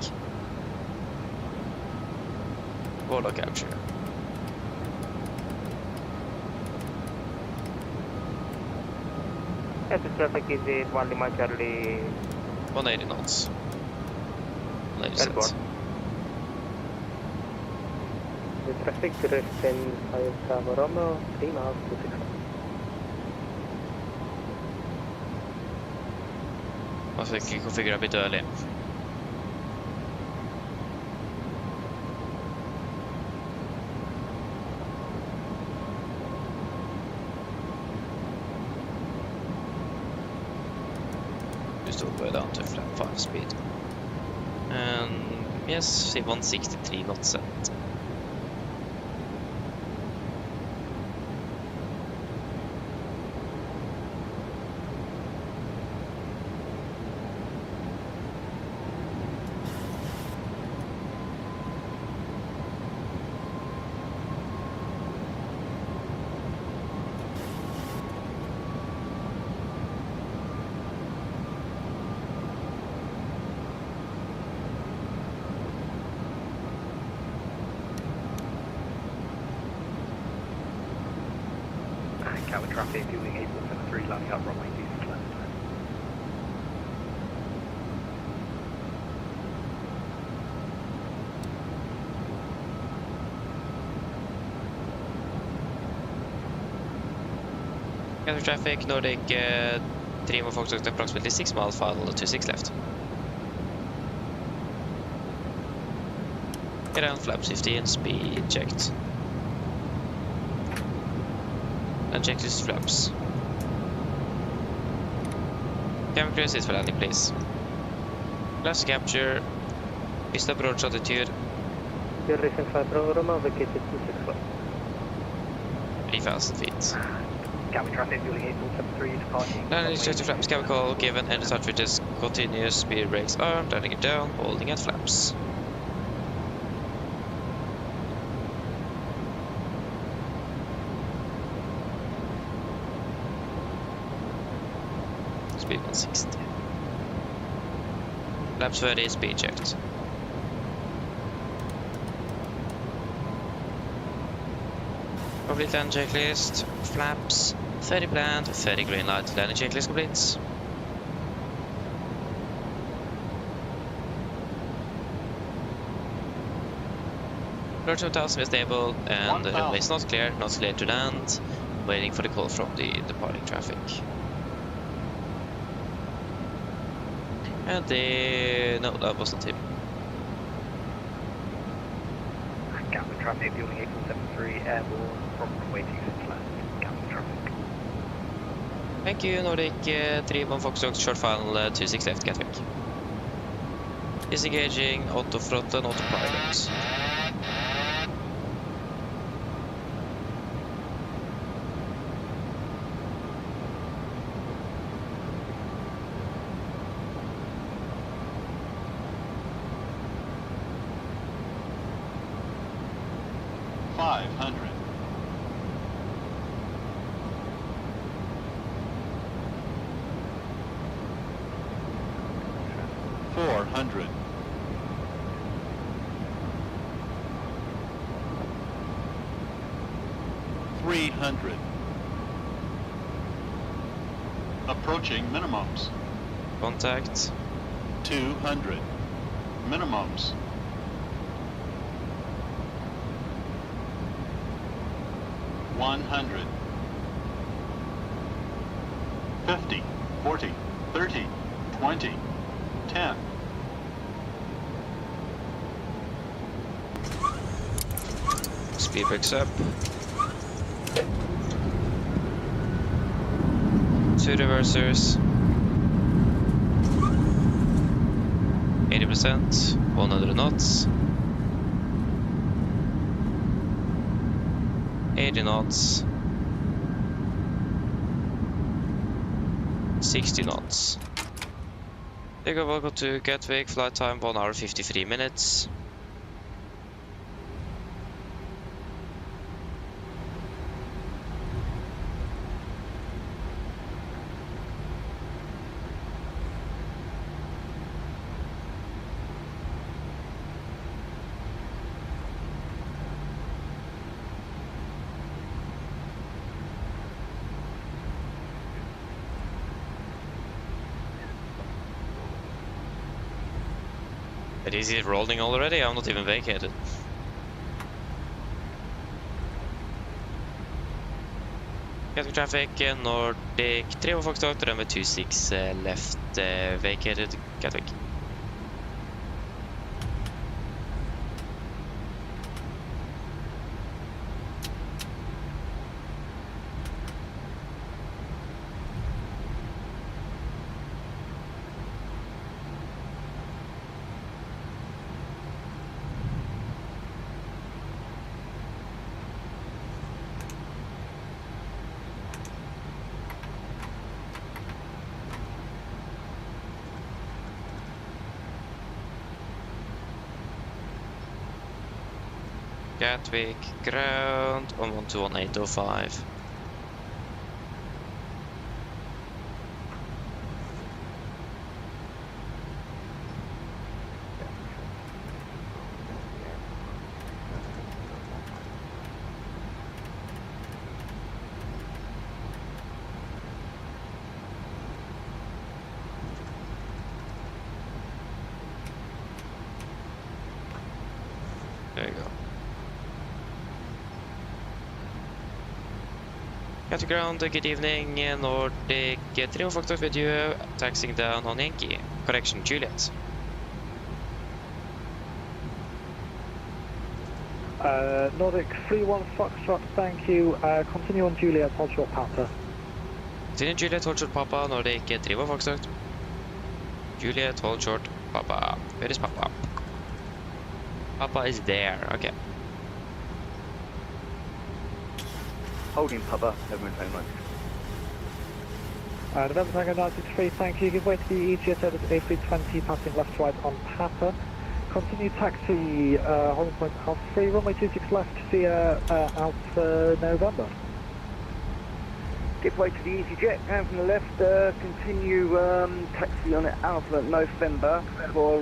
Warlock capture. Yes, the traffic is at 1 Lima Charlie. 180 knots. 180 Airport. cents. The traffic Delfin 5, Bravo Romeo 3 miles, 264. Man fick konfigurera bit early. Just all the way down to flap 5 speed. And yes, see 163 knots set. Gatwick traffic, fueling 8473, landing up runway 26 left. Gatwick traffic, Nordic 3 more Foxtrot approximately 6 miles, final 26 left. Get down flaps 15, speed checked. And check these flaps. Cabin crew is for landing, please. Glass capture. Pista approach altitude. You're racing 5 Roma, vacated 265. 3,000 feet. Cabin traffic, fueling 8173 to calling. Landing to flaps, cabin call given, and start switches, continuous, speed brakes armed, landing it down, holding at flaps. Speed 160. Flaps 30, speed checked. Complete landing checklist, flaps, 30 planned, 30 green light, landing checklist complete. Approach 1000 is stable and the runway is not clear to land. Waiting for the call from the departing traffic. And no, that was not him. Cabin traffic, fueling 8173, airborne from runway 26 left. Cabin traffic. Thank you, Nordic 31 Foxtrot, short final 26 left, Gatwick. Disengaging, autothrottle and autopilot. Approaching minimums. Contact. 200. Minimums. 100. 50. 40. 30. 20. 10. Speed picks up. 2 reversers. 80%. 100 knots. 80 knots. 60 knots. Takeoff, welcome to Gatwick. Flight time 1 hour 53 minutes. Is it rolling already? I'm not even vacated. Gatwick traffic, Nordic 3 Foxtrot, runway 26 left, vacated, Gatwick. Gatwick, ground, 1121805. There you go. Got to ground, good evening, Nordic 3 Foxtrot with you, taxiing down on Yankee. Correction, Juliet. Nordic 3-1 Foxtrot, thank you. Continue on Juliet, hold short Papa. Continue Juliet, hold short Papa, Nordic 3-1 Foxtrot. Juliet, hold short. Papa. Where is Papa? Papa is there. Okay. Holding Papa, November 21. November Tango 963, thank you. Give way to the EGS at A320, passing left right on Papa. Continue taxi, holding point Alpha 3, runway 26 left, Sierra Alpha November. Give way to the EasyJet, and from the left, continue taxi on Alpha November for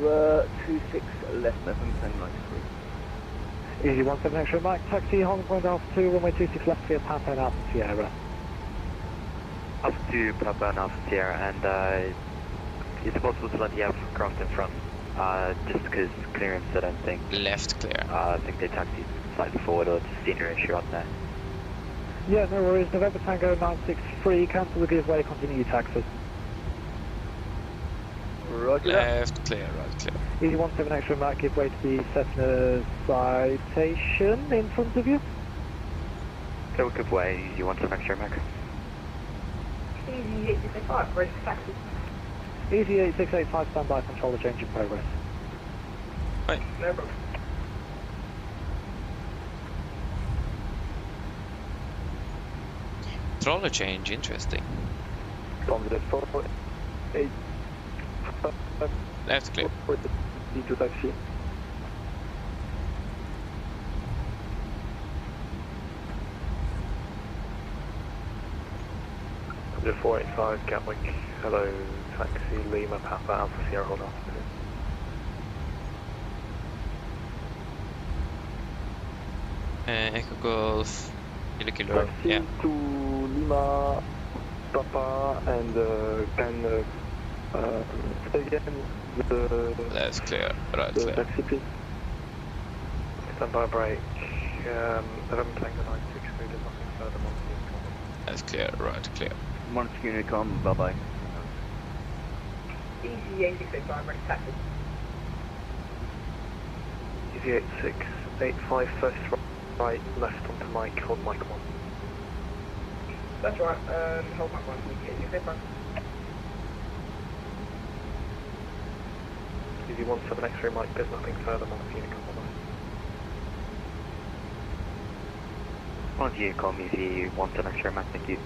26 left, November 1093. Easy 17 extra Mike, taxi, holding point Alpha 2, runway 26 left, Sierra Papa and Alpha Sierra. Alpha 2, Papa and Alpha Sierra, and is it possible to let the aircraft in front? Just because clearance, I don't think. Left clear. I think they taxied slightly forward or just senior issue on there. Yeah, no worries. November Tango 963, cancel the give way, continue taxi. Roger. Left clear, right clear. Easy 17 extra Mike, give way to the Cessna citation in front of you. So give way, Easy 17 extra Mike. Easy 8685, ready for taxi. Easy 8685, standby, controller change in progress. Right. No problem. Controller change, interesting. Left clear. Need to taxi. The 485 Gatwick, hello, taxi Lima Papa Alpha Sierra, hold on. Echo Golf, Kilo, Taxi yeah. to Lima Papa and can say again the Left clear, right clear. taxi please. Stand by break, November Tango 963, there's nothing further on the Left clear, right clear. Monster Unicom, bye bye. Easy 8685, ready for taxi. Easy 8685, first right, left onto Mike, hold Mike 1. That's right, hold back 1, easy 8685. Easy 17 X-ray Mike, there's nothing further on the Unicom. On Unicom, Easy 17 extra Mike, thank you.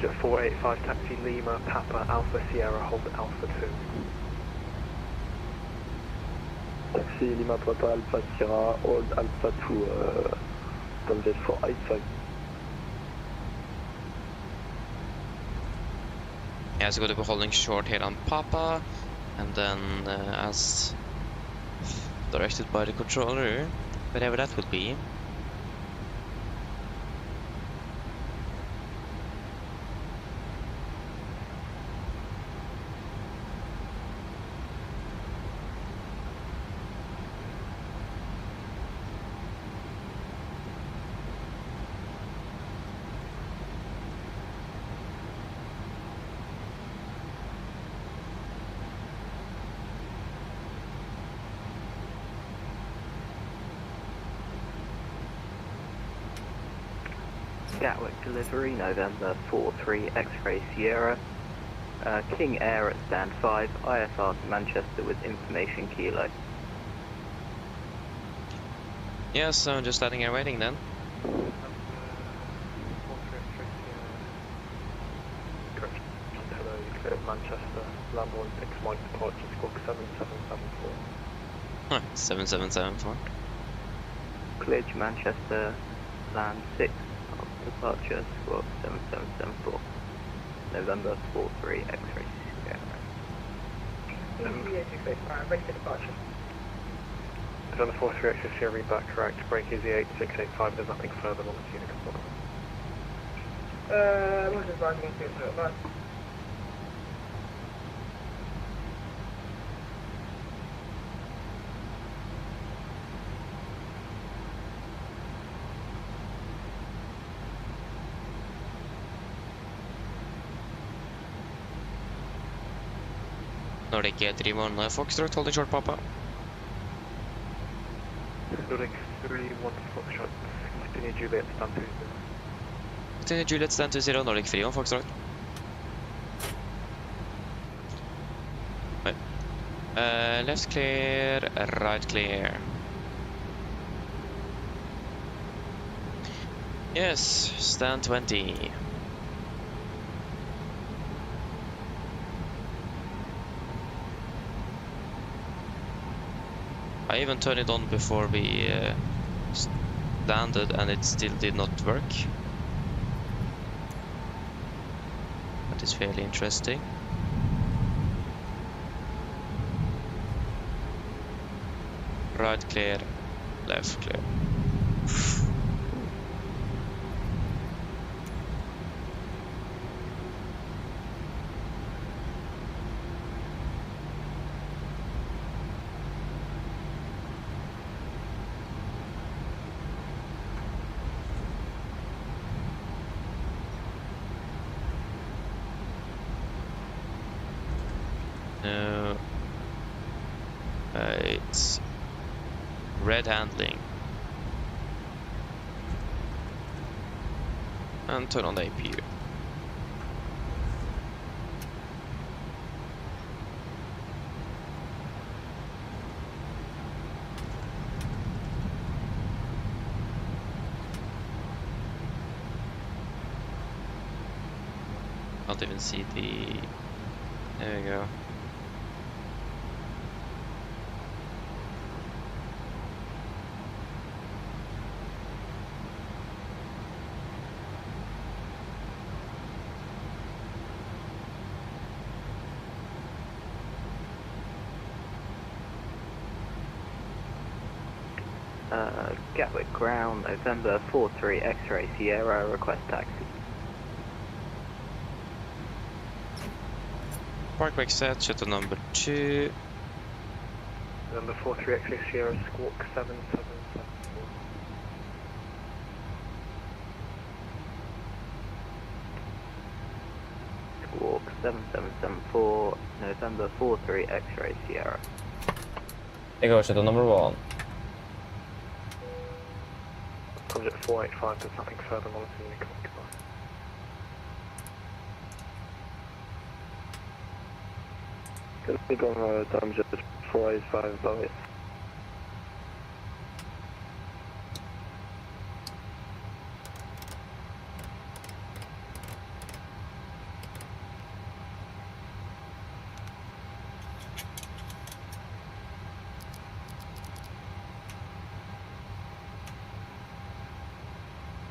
Jet 485 taxi Lima Papa Alpha Sierra, hold Alpha 2. Taxi Lima Papa Alpha Sierra, hold Alpha 2, Jet 485. Yeah, so going to be holding short here on Papa, and then as directed by the controller, whatever that would be. Gatwick delivery, November 43 X-ray Sierra. King Air at stand 5, ISR to Manchester with information kilo. Yes, so I'm just standing here waiting then. Correction, hello, you clear Manchester, land 16 Mike departure, squawk 7774. Huh, 7774. Cleared to Manchester, land 6. Departure, squawk 7774. November 43 X-ray Sierra. Easy 8685, ready for departure. November 43 X-ray Sierra, read back correct, break Easy 8685, there's nothing further on the Unicom. What is Ryzen 1205? Nordic 31 Foxtrot, holding short Papa. Nordic 31 Foxtrot, continue Juliet, stand 20. Continue Juliet, stand 20, Nordic 31 Foxtrot. Left clear, right clear. Yes, stand 20. I even turned it on before we landed and it still did not work. That is fairly interesting. Right clear, left clear. No, it's red handling. And turn on the APU. Can't even see the... There we go. Gatwick ground, November 43 X-ray Sierra, request taxi. Park brake set, shuttle number 2. Number 43 X-ray Sierra, squawk 7774. Squawk 7774, November 43 X-ray Sierra. There goes shuttle number 1. Subject 485, there's nothing further monitoring the Cockpit. Good on Subject 485, Boris.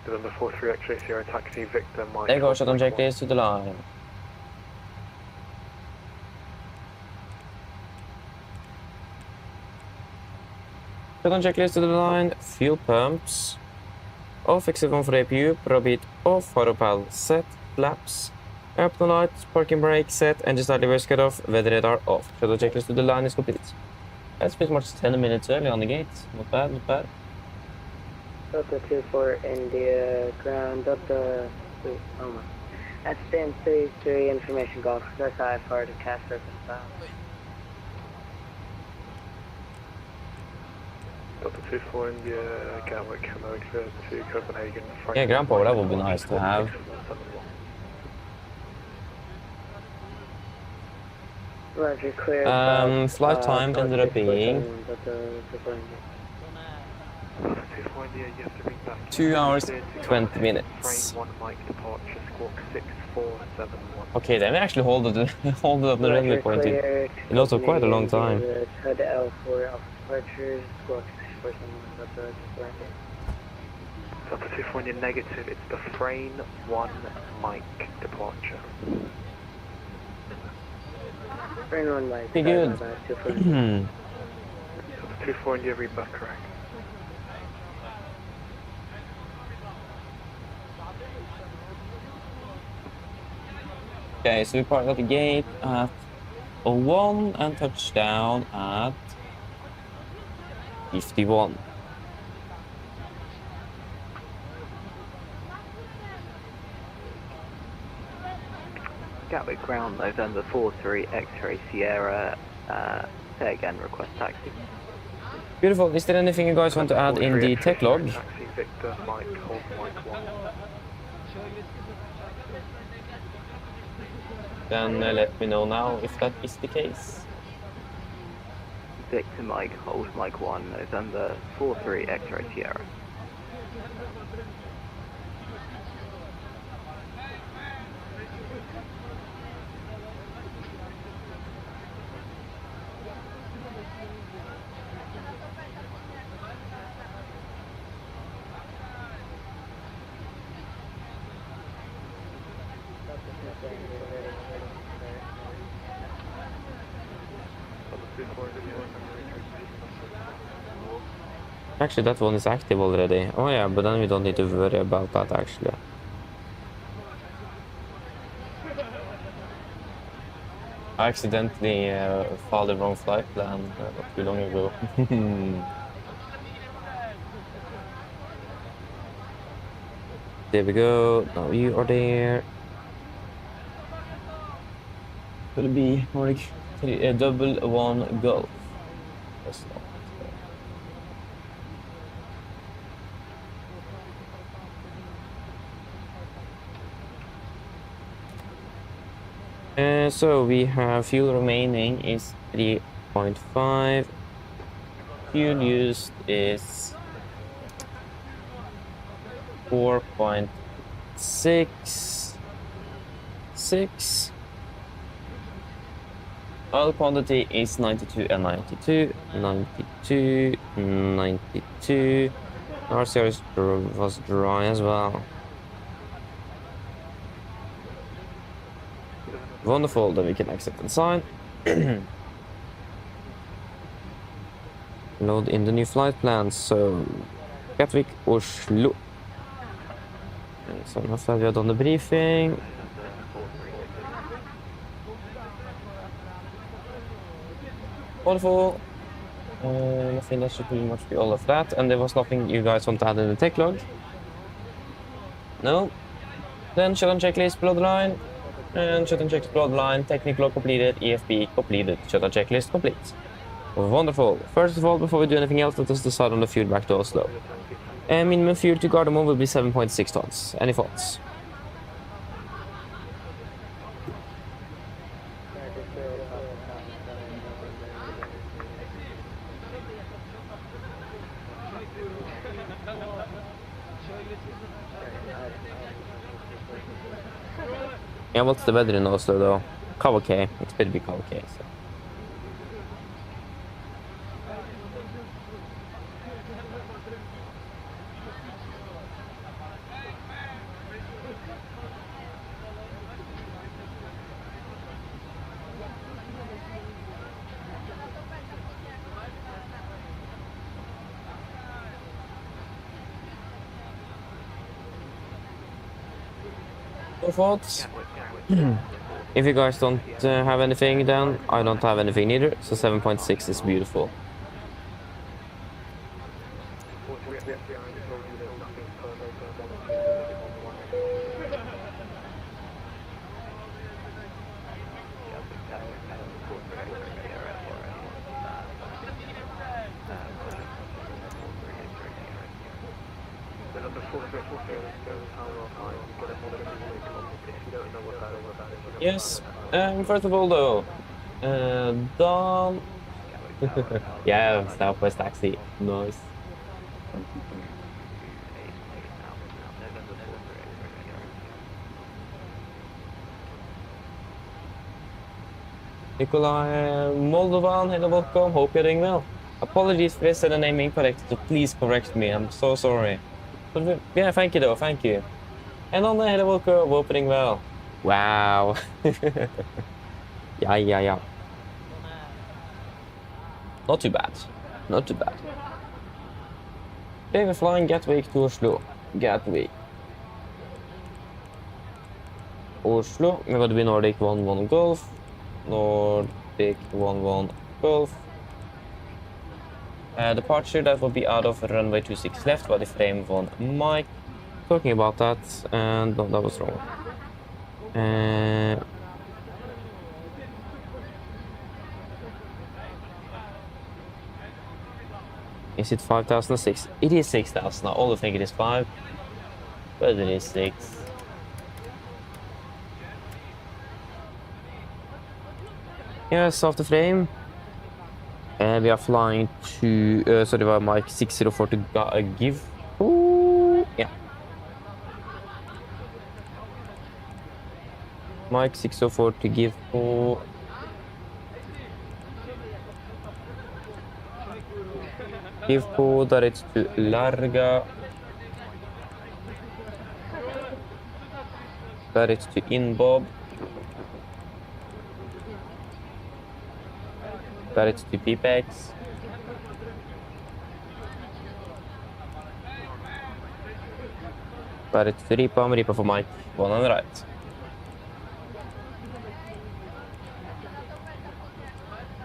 November 43 X-ray Sierra taxi, Victor Mike. There goes shuttle checklist to the line. Shuttle checklist to the line, fuel pumps. Off, exit 1 for APU, probit off, Haropal set, flaps. Airplane lights, parking brake set, engine start reverse cut off, weather radar off. Shuttle checklist to the line is complete. That's pretty much 10 minutes early on the gate. Not bad, not bad. Delta 24 India ground, Delta, wait, oh my. That's stand 33, information golf, that's IFLY to cast surface style. Delta 24 India, Gatwick, America to Copenhagen. Yeah, ground power, that would be nice to have. Roger, clear. Flight time ended up being 2 hours 20 minutes. Okay, then we actually hold it at the runway point in also quite a long time. Head L4 Alpha departures, squawk 647, Delta 24 India negative, it's the Frame 1 Mike departure. Frame 1 Mike. Pretty good. Delta 24 India, rebuff correct. Okay, so we parked at the gate at 01 and touchdown at 51. Gatwick ground, November 43 X-ray Sierra, say again, request taxi. Beautiful. Is there anything you guys want to add in the tech log? Taxi, Victor, Mike, hold Mike 1. Then let me know now if that is the case. Victor Mike, hold Mike 1, November 43 X-ray Sierra. Actually, that one is active already. Oh yeah, but then we don't need to worry about that actually. I accidentally followed the wrong flight plan not too long ago. There we go. Now you are there. Will be like 111 Golf. That's not. So we have fuel remaining is 3.5. Fuel used is 4.66. Oil quantity is 92 and 92. 92, 92. RCR was dry as well. Wonderful, then we can accept and sign. Load in the new flight plans. So, Gatwick, Oslo. Sånn, after we have done the briefing. Wonderful. I think that should pretty much be all of that. And there was nothing you guys want to add in the tech log? No? Then shutdown checklist, bloodline. And shutdown checklist, bloodline, technical log completed, EFB completed, shutdown checklist complete. Wonderful. First of all, before we do anything else, let us decide on the fuel back to Oslo. Minimum fuel to Gardermoen will be 7.6 tons. Any thoughts? Yeah, what's the weather in Oslo though? Kavake. It's better to be Kavake. So. No thoughts? If you guys don't have anything, then I don't have anything either. So 7.6 is beautiful. Yes, first of all though, Don... yeah, Southwest taxi, nice. Nikolai Moldovan, hello, welcome, hope you're doing well. Apologies if I said the name incorrect, so please correct me, I'm so sorry. But yeah, thank you though, thank you. And on the hello, welcome, opening well. Wow. Yeah. Not too bad. Not too bad. Okay, we're flying Gatwick to Oslo. Gatwick. Oslo. We're going to be Nordic 11 Golf. Nordic 11 Golf. Departure, that will be out of runway 26 left by the frame 1 Mike. Talking about that, and no, that was wrong. Is it 5,006? It is 6,000. I always think it is 5, but it is 6. Yes, off the frame. And we are flying to, so det var Mike 604 to give. Ooh, yeah. Mike 604 to give. Give på, där är to larga. Där är to inbob. Där är to PPX. Där är to ripa for Mike 1 right.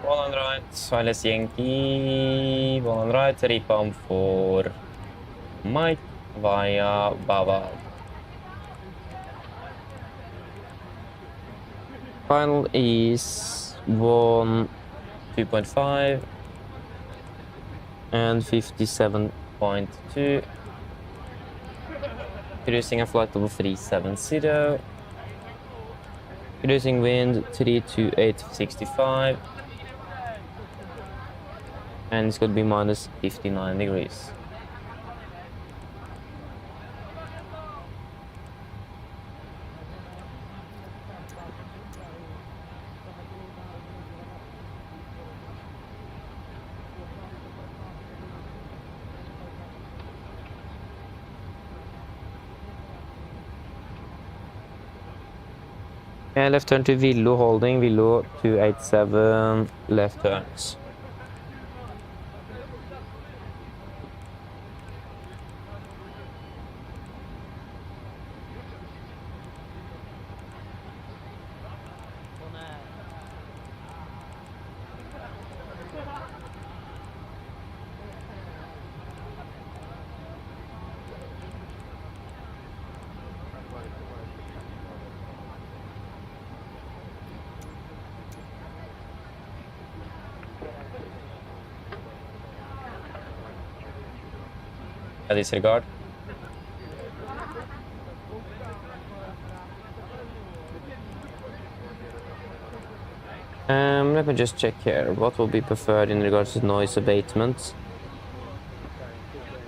1 right, Silas Yankee, 1 right, ripa for Mike via Bava. Final is 2.5 and 57.2. Producing a flight level 370. Producing wind 32865. And it's going to be minus 59 degrees. And left turn to Villo holding, Villo 287, left turns. Disregard. Let me just check here. What will be preferred in regards to noise abatement?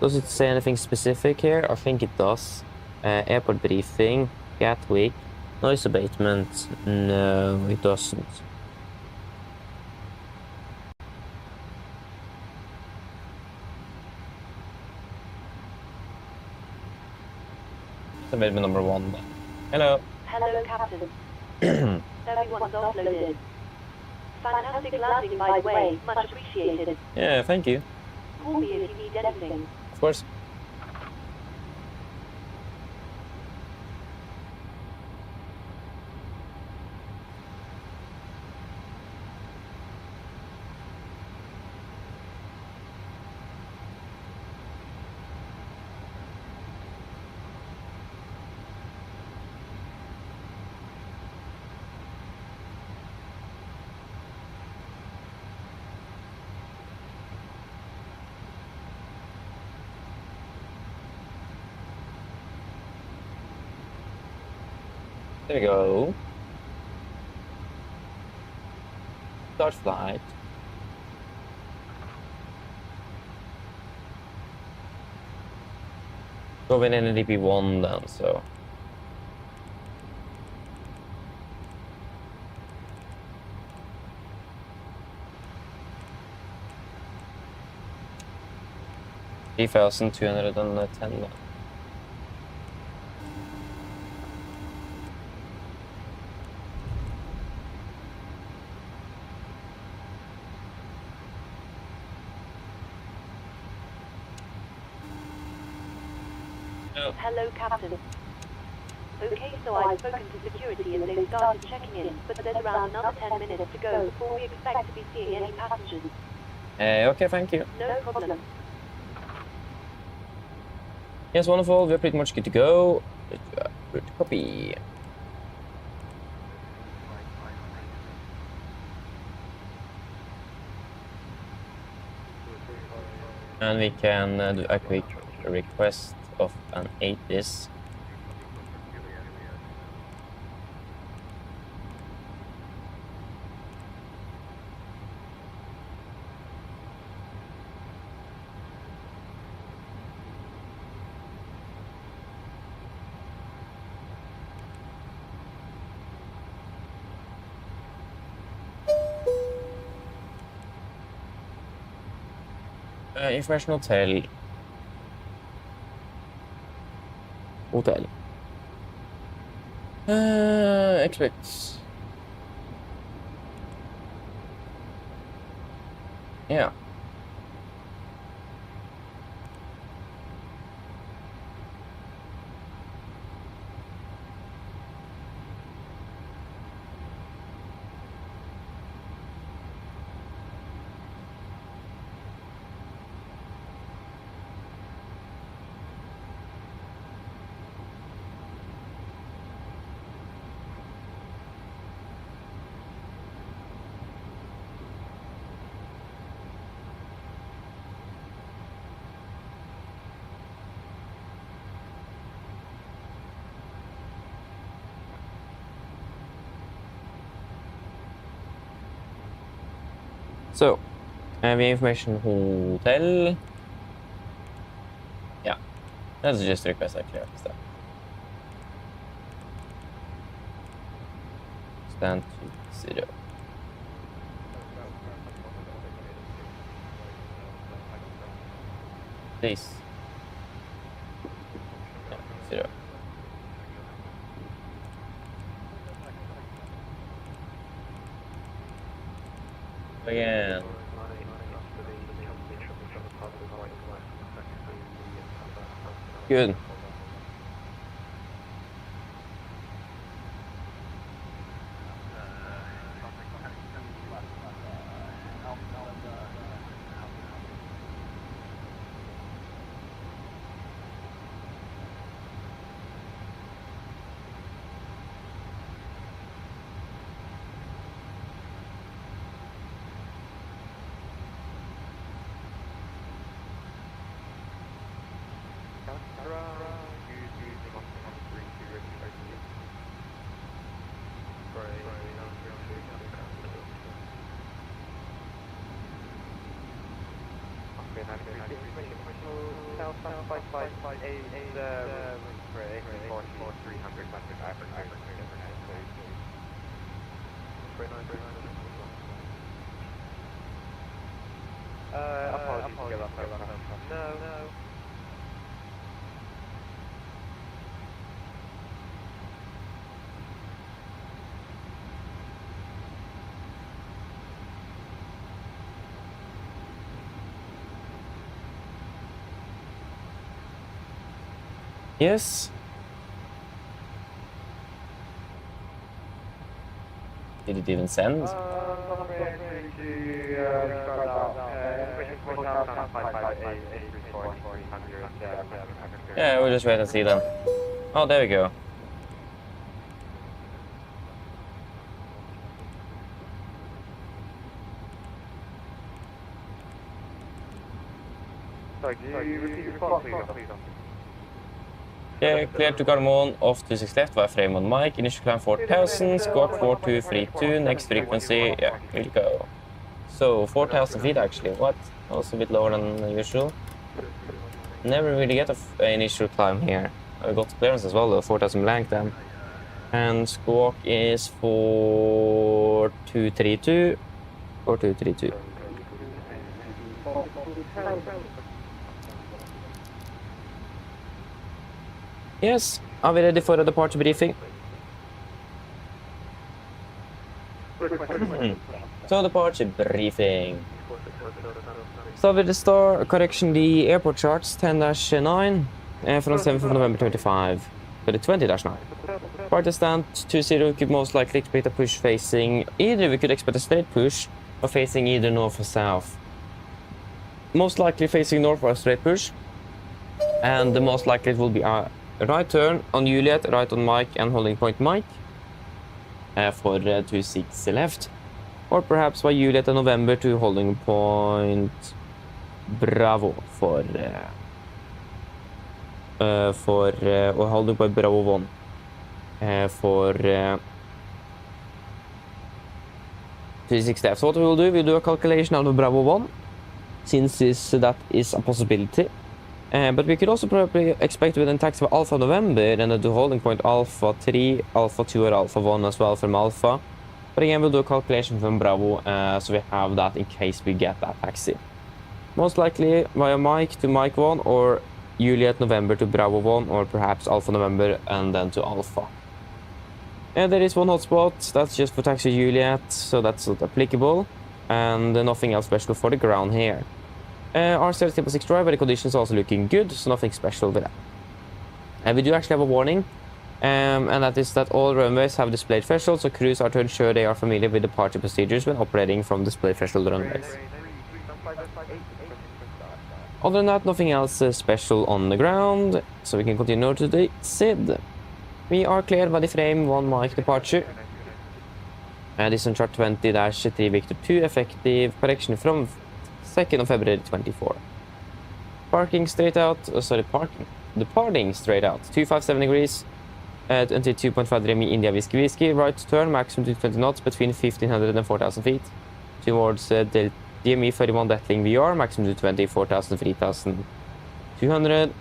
Does it say anything specific here? I think it does. Airport briefing, Gatwick, noise abatement. No, it doesn't. Submission number 1 then. Hello. Hello, Captain. Everyone's offloaded. Fantastic landing, by the way. Much appreciated. Yeah, thank you. Call me if you need anything. Of course. There we go. Start flight. Going in DP1 then, so. $3,210. Hello, Captain. Okay, so I've spoken to security and they've started checking in, but there's around another 10 minutes to go before we expect to be seeing any passengers. Okay, thank you. No problem. Yes, wonderful. We're pretty much good to go. Good copy. And we can do a quick request of an ATIS. Information hotel. Hotel. Expect. Yeah. So, the information hotel. Yeah, let's just request a clear stuff. Stand to 0. Please. Yeah, 0. Again. Good. Yes. Did it even send? Yeah, we'll just wait and see then. Oh, there we go. Sorry, can you repeat your response, please? Yeah, clear to Garmon, off 26 left, wireframe on mic, initial climb 4000, squawk 4232, next frequency, yeah, here you go. So, 4000 feet actually, what? Also a bit lower than usual. Never really get an initial climb here. I got clearance as well though, 4000 blank then. And squawk is 4232, 4232. Yes, are we ready for a departure briefing? So, departure briefing. So, with the star correction, the airport charts 10-9 from 7th of November 25 to the 20-9. Party stand 20 could most likely expect a push facing either we could expect a straight push or facing either north or south. Most likely facing north or a straight push, and the most likely it will be a right turn on Juliet, right on Mike and holding point Mike for 26 left, or perhaps by Juliet and November to holding point Bravo for or holding point Bravo 1 for 26 left. So what we will do a calculation of the Bravo 1 since that is a possibility. But we could also probably expect within taxi for Alpha November and the holding point Alpha 3, Alpha 2 or Alpha 1 as well from Alpha. But again, we'll do a calculation from Bravo, so we have that in case we get that taxi. most likely via Mike to Mike 1 or Juliet November to Bravo 1 or perhaps Alpha November and then to Alpha. And there is one hotspot, that's just for taxi Juliet, so that's not applicable, and nothing else special for the ground here. Our 666 driver, the conditions are also looking good, so nothing special with that. And we do actually have a warning, and that is that all runways have displayed thresholds, so crews are to ensure they are familiar with departure procedures when operating from display threshold runways. Other than that, nothing else special on the ground, so we can continue to the SID. We are cleared by the frame 1 Mike departure. This on chart 20-3 Victor 2, effective correction from 2nd of February 24. Departing straight out, straight out, 257 degrees, until 2.5 Remi India Whiskey, right turn, maximum 220 knots, between 1500 and 4000 feet, towards DME 31 Detling VR, maximum 220, 4000, 3200,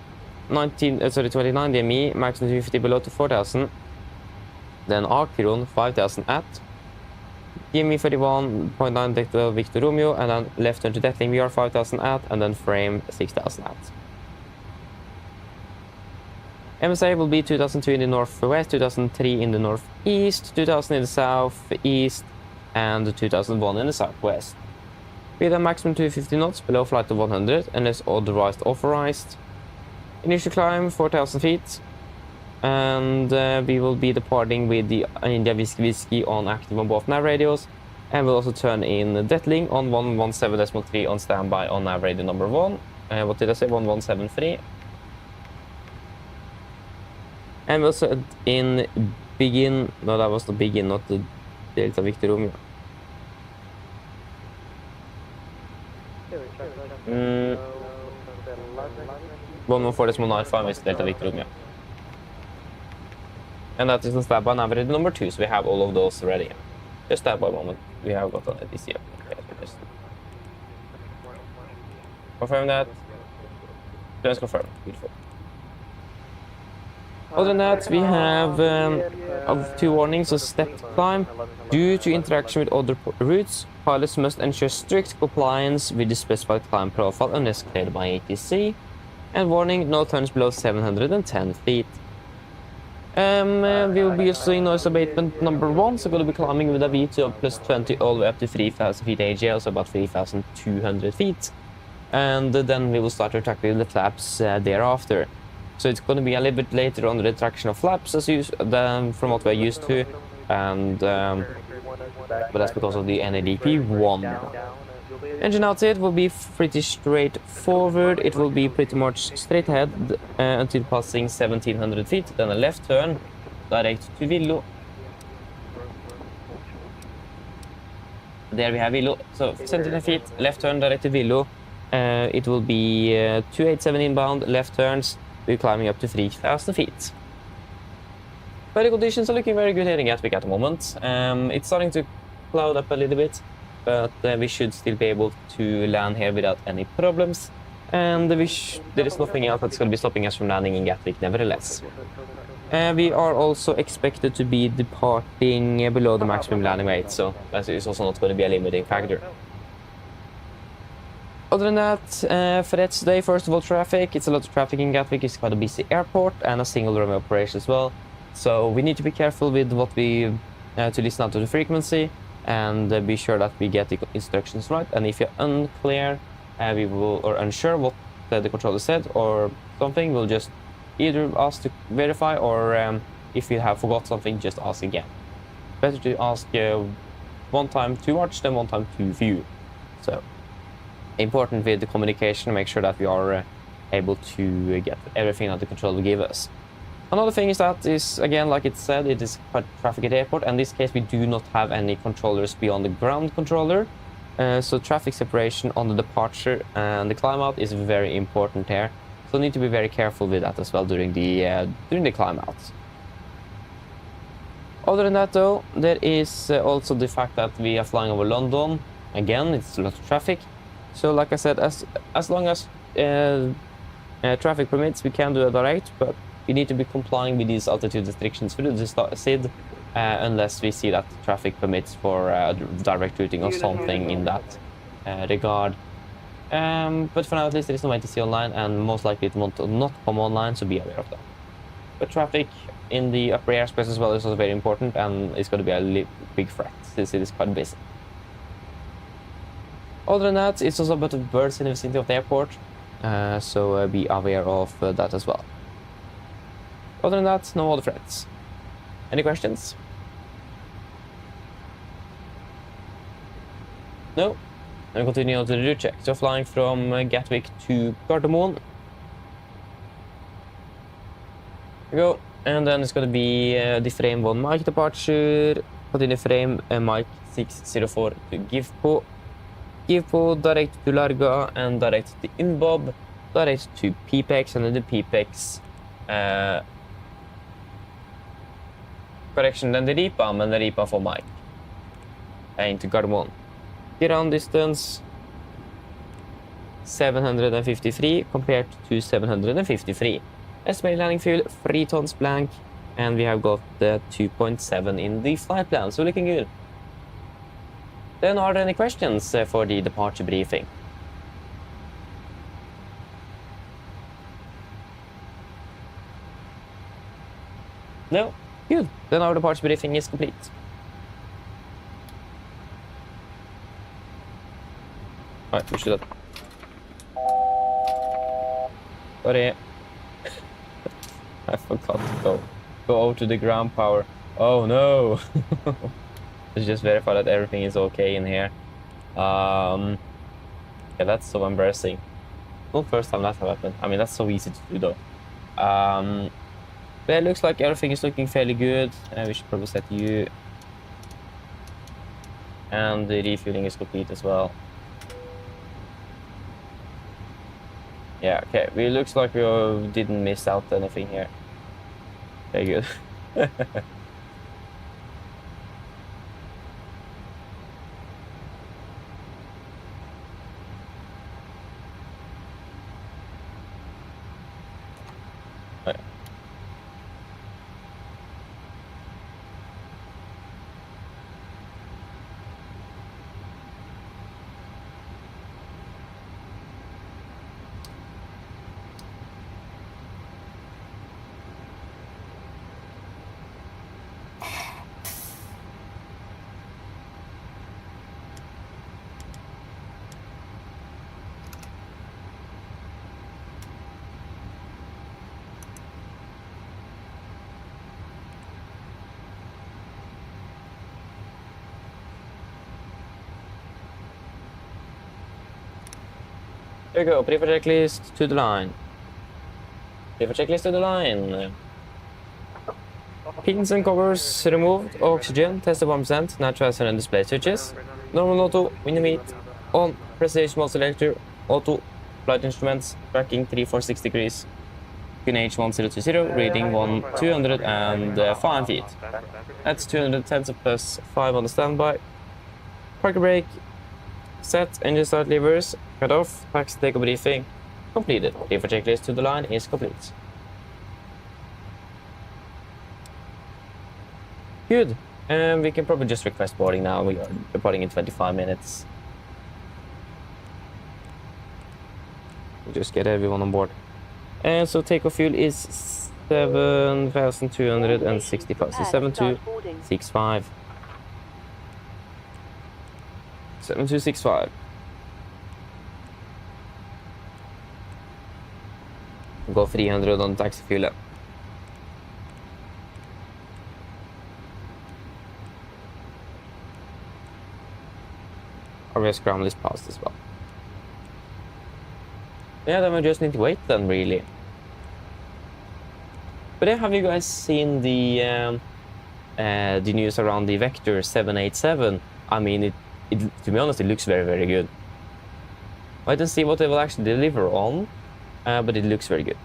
29 DME, maximum 250 below to 4000, then Akeron 5000 at, DME 31.9 Delta Victor Romeo, and then left turn to Detling VR 5000 at, and then frame 6000 at. MSA will be 2002 in the northwest, 2003 in the northeast, 2000 in the southeast, and 2001 in the southwest. With a maximum 250 knots below flight of 100, unless otherwise authorized. Initial climb 4000 feet, and we will be departing with the India Whiskey on active on both nav radios, and we'll also turn in Detling on 117.3 on standby on nav radio number 1. What did I say? 1173. And we'll set in begin. No, that was the begin, not the Delta Victor Romeo. 114.95 is Delta Victor Romeo. And that is on standby nav radio number 2, so we have all of those ready. Just standby moment. We have got an ADC up. Just confirm that. Just confirm. Beautiful. Other than that, we have 2 warnings of stepped climb. Due to interaction with other routes, pilots must ensure strict compliance with the specified climb profile unless cleared by ATC. And warning, no turns below 710 feet. We will be using noise abatement number 1, so we're going to be climbing with a V2 of plus 20 all the way up to 3000 feet AGL, so about 3200 feet. And then we will start to retract with the flaps thereafter. So it's going to be a little bit later on the retraction of flaps from what we're used to, and but that's because of the NADP 1. Engine outside will be pretty straightforward. It will be pretty much straight ahead until passing 1700 feet, then a left turn direct to Willow. There we have Willow. So 1700 feet, left turn direct to Willow. It will be 287 inbound, left turns. We're climbing up to 3000 feet. Weather conditions are looking very good here in Gatwick at the moment. It's starting to cloud up a little bit, but we should still be able to land here without any problems. And there is nothing else that's going to be stopping us from landing in Gatwick nevertheless. We are also expected to be departing below the maximum landing weight, so that is also not going to be a limiting factor. Other than that, for today, first of all, traffic. It's a lot of traffic in Gatwick. It's quite a busy airport and a single runway operation as well. So we need to be careful with what we to listen out to the frequency and be sure that we get the instructions right. And if you're unclear, we will or unsure what the controller said or something, we'll just either ask to verify or if you have forgot something, just ask again. Better to ask one time too much than one time too few. So. Important with the communication, make sure that we are able to get everything that the controller will give us. Another thing is that again, like it said, it is quite traffic at the airport, and in this case we do not have any controllers beyond the ground controller. So traffic separation on the departure and the climb out is very important here. So need to be very careful with that as well during the climb out. Other than that though, there is also the fact that we are flying over London. Again, it's a lot of traffic. So like I said, as long as traffic permits, we can do a direct, but we need to be complying with these altitude restrictions for the SID unless we see that traffic permits for direct routing or something in that regard. But for now, at least there is no ATC online, and most likely it will not come online, so be aware of that. But traffic in the upper airspace as well is also very important, and it's going to be a big threat since it is quite busy. Other than that, it's also a bunch of birds in the vicinity of the airport, so be aware of that as well. Other than that, no other threats. Any questions? No? And continue on to the route check. So flying from Gatwick to Gardermoen. There we go. And then it's going to be the frame 1 Mike departure. Continue frame Mike 604 to Givpo. Givpo direct to Larga and direct to Inbob. Direct to PPEX, and then the PPEX correction, then the Ripam and the Ripam for Mike into Gardermoen. Ground distance 753 compared to 753. Estimated landing fuel 3 tons blank, and we have got the 2.7 in the flight plan, so looking good. Then are there any questions for the departure briefing? No? Good. Then our departure briefing is complete. Right, we should have... Sorry. I forgot to go over to the ground power. Oh no! Let's just verify that everything is okay in here. Yeah, that's so embarrassing. Not the first time that happened. I mean, that's so easy to do though. But it looks like everything is looking fairly good. We should probably set you. And the refueling is complete as well. Yeah, okay. It looks like we didn't miss out anything here. Very good. There we go, prefer checklist to the line. Prefer checklist to the line. Pins and covers removed, oxygen, tested 1%, natural and display switches. Normal auto, Minimeet, on, precision mode selector, auto, flight instruments, tracking 346 degrees. QNH 1020, reading 205 feet. That's 210 plus 5 on the standby. Parker brake, set, engine start levers, cut off, taxi takeoff briefing, completed. Prefer checklist to the line is complete. Good. And we can probably just request boarding now. We are departing in 25 minutes. We'll just get everyone on board. And so takeoff fuel is 7,265. So 7265. 7265. Go 300 on taxi fuel. Our scramble is passed as well. Yeah, then we just need to wait then, really. But have you guys seen the news around the Vector 787? I mean, to be honest, it looks very, very good. Wait and see what they will actually deliver on, but it looks very good.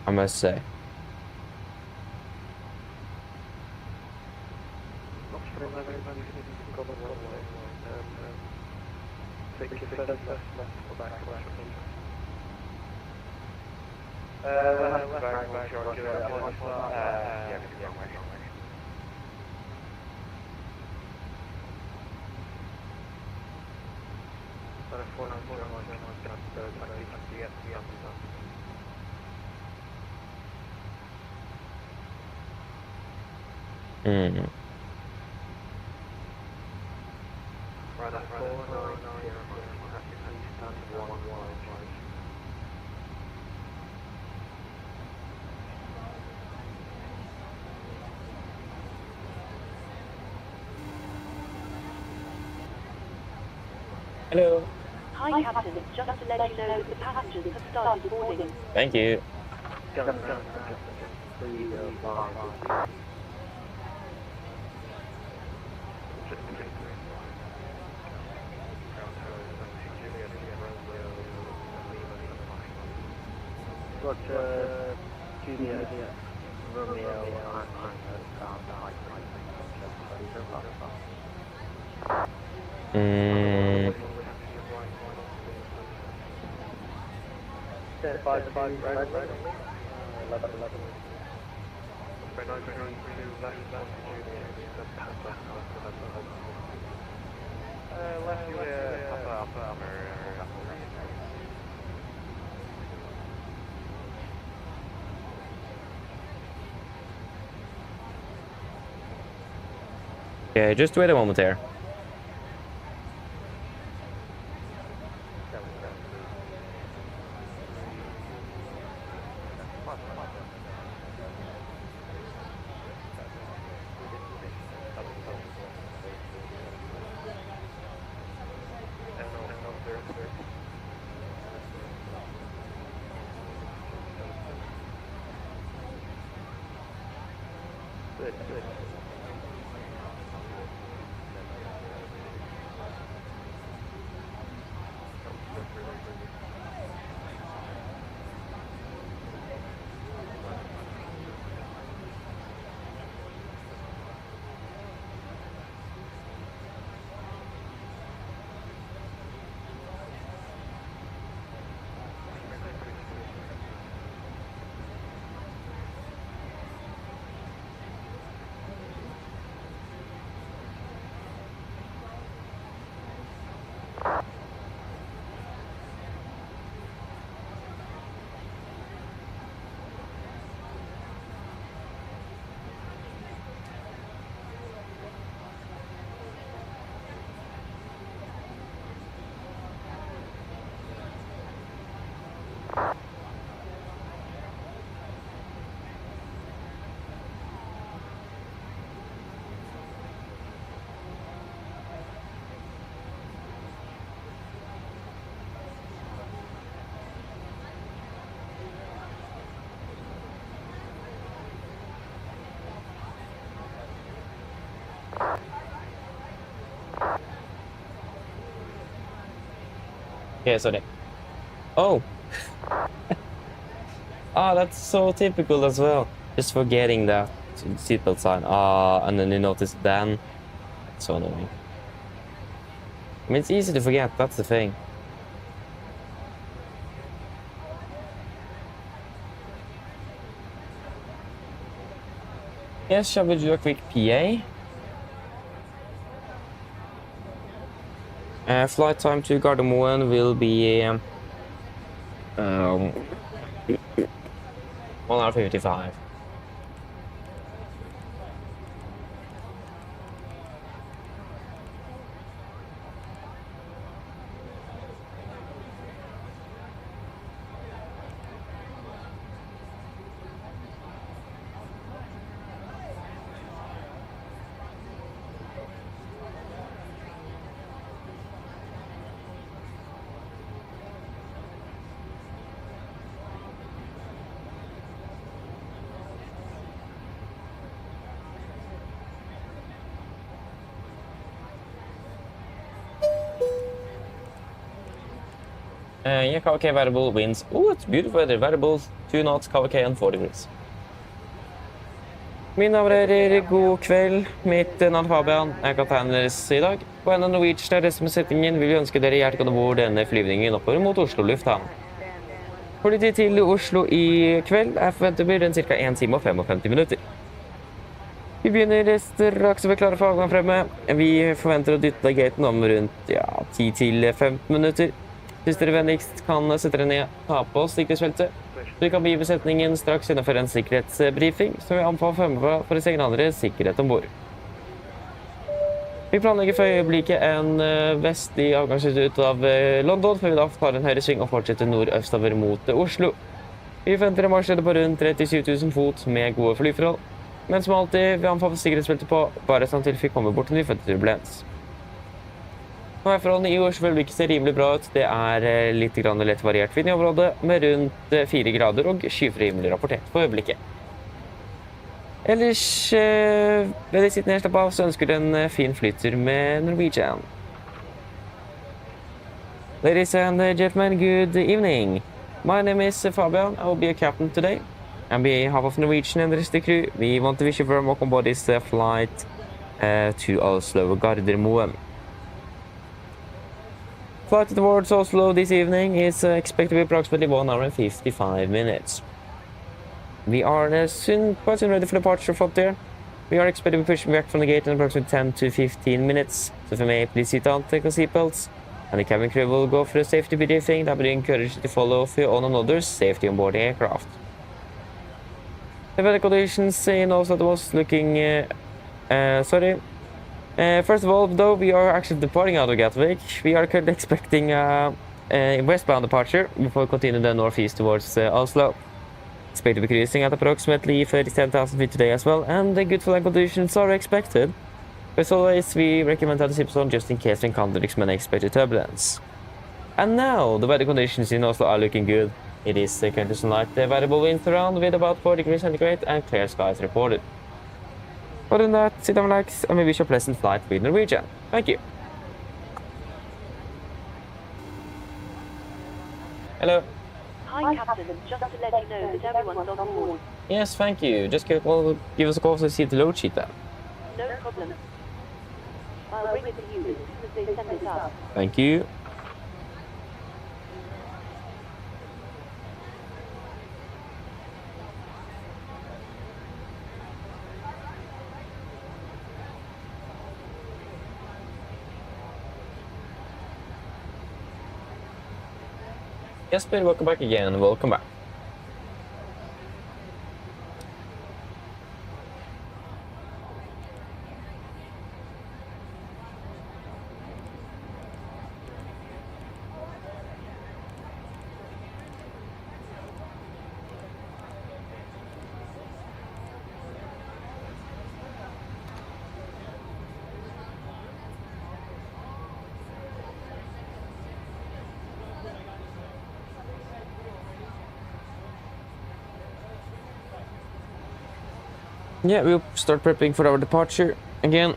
I must say. Hello. Hi, Captain. Just to let you know that the passengers have started boarding. Thank you. Okay, just wait a moment there. Okay, sorry. Oh! That's so typical as well. Just forgetting that seatbelt sign. And then you notice then. So annoying. I mean, it's easy to forget, that's the thing. Yes, shall we do a quick PA? Flight time to Gardermoen will be 1 hour 55. Yeah, KVK variable winds. Oh, it's beautiful weather. Variable 2 knots, KVK and 4 degrees. Mine damer og herrer, god kveld. Mitt navn er Fabian. Jeg kan tegne deres i dag. På en av Norwegian adressesettingen vil vi ønske dere hjertelig bord denne flyvningen oppover mot Oslo lufthavn. Flytid til Oslo i kveld er forventet blir den ca. 1 time og 55 minutter. Vi begynner straks å være klare for avgang fremme. Vi forventer å dytte gaten om rundt 10-15 minutter. Hvis dere vennligst kan sette dere ned, ta på sikkerhetsfeltet. Så vi kan be besetningen straks gjennomføre en sikkerhetsbriefing, som vi anbefaler fremme på for å signalere sikkerhet ombord. Vi planlegger for øyeblikket en vestlig avgangsrute ut av London, før vi da tar en høyre sving og fortsetter nordøstover mot Oslo. Vi forventer en marsjlede på rundt 37 000 fot med gode flyforhold. Men som alltid, vi anbefaler sikkerhetsfeltet på, bare sånn til vi kommer bort til nyfødte turbulens. Værforholdene i Oslo vil ikke se rimelig bra ut. Det er litt lett variert vind i området, med rundt 4 grader og skyfri himmel rapportert på øyeblikket. Ellers, ved de sittende her slapp av, så ønsker du en fin flytur med Norwegian. Ladies and gentlemen, good evening. My name is Fabian. I will be a captain today. On behalf of Norwegian and the rest of the crew, we want to wish you very welcome on this flight to Oslo Gardermoen. Flight towards Oslo this evening is expected to be approximately 1 hour and 55 minutes. We are quite soon ready for departure from there. We are expected to be pushing back from the gate in approximately 10 to 15 minutes. So if you may, please sit down, take your seatbelts, and the cabin crew will go for a safety briefing that will encourage you to follow for your own and others' safety on board the aircraft. The weather conditions in Oslo was looking... first of all, though we are actually departing out of Gatwick, we are currently expecting a westbound departure before continuing the northeast towards Oslo. Expect to be cruising at approximately 37,000 feet today as well, and the good flying conditions are expected. As always, we recommend that the ship zone just in case we encounter unexpected turbulence. And now, the weather conditions in Oslo are looking good. It is currently sunlight, variable winds around with about 4 degrees centigrade and clear skies reported. Other than that, sit down, relax, and we wish you a pleasant flight with Norwegian. Thank you. Hello. Hi, Captain. Just to let you know that everyone's on board. Yes, thank you. Just give us a call to see the load sheet then. No problem. I'll bring it to you as soon as they send it up. Thank you. Yes, but welcome back again. Welcome back. Yeah, we'll start prepping for our departure. Again,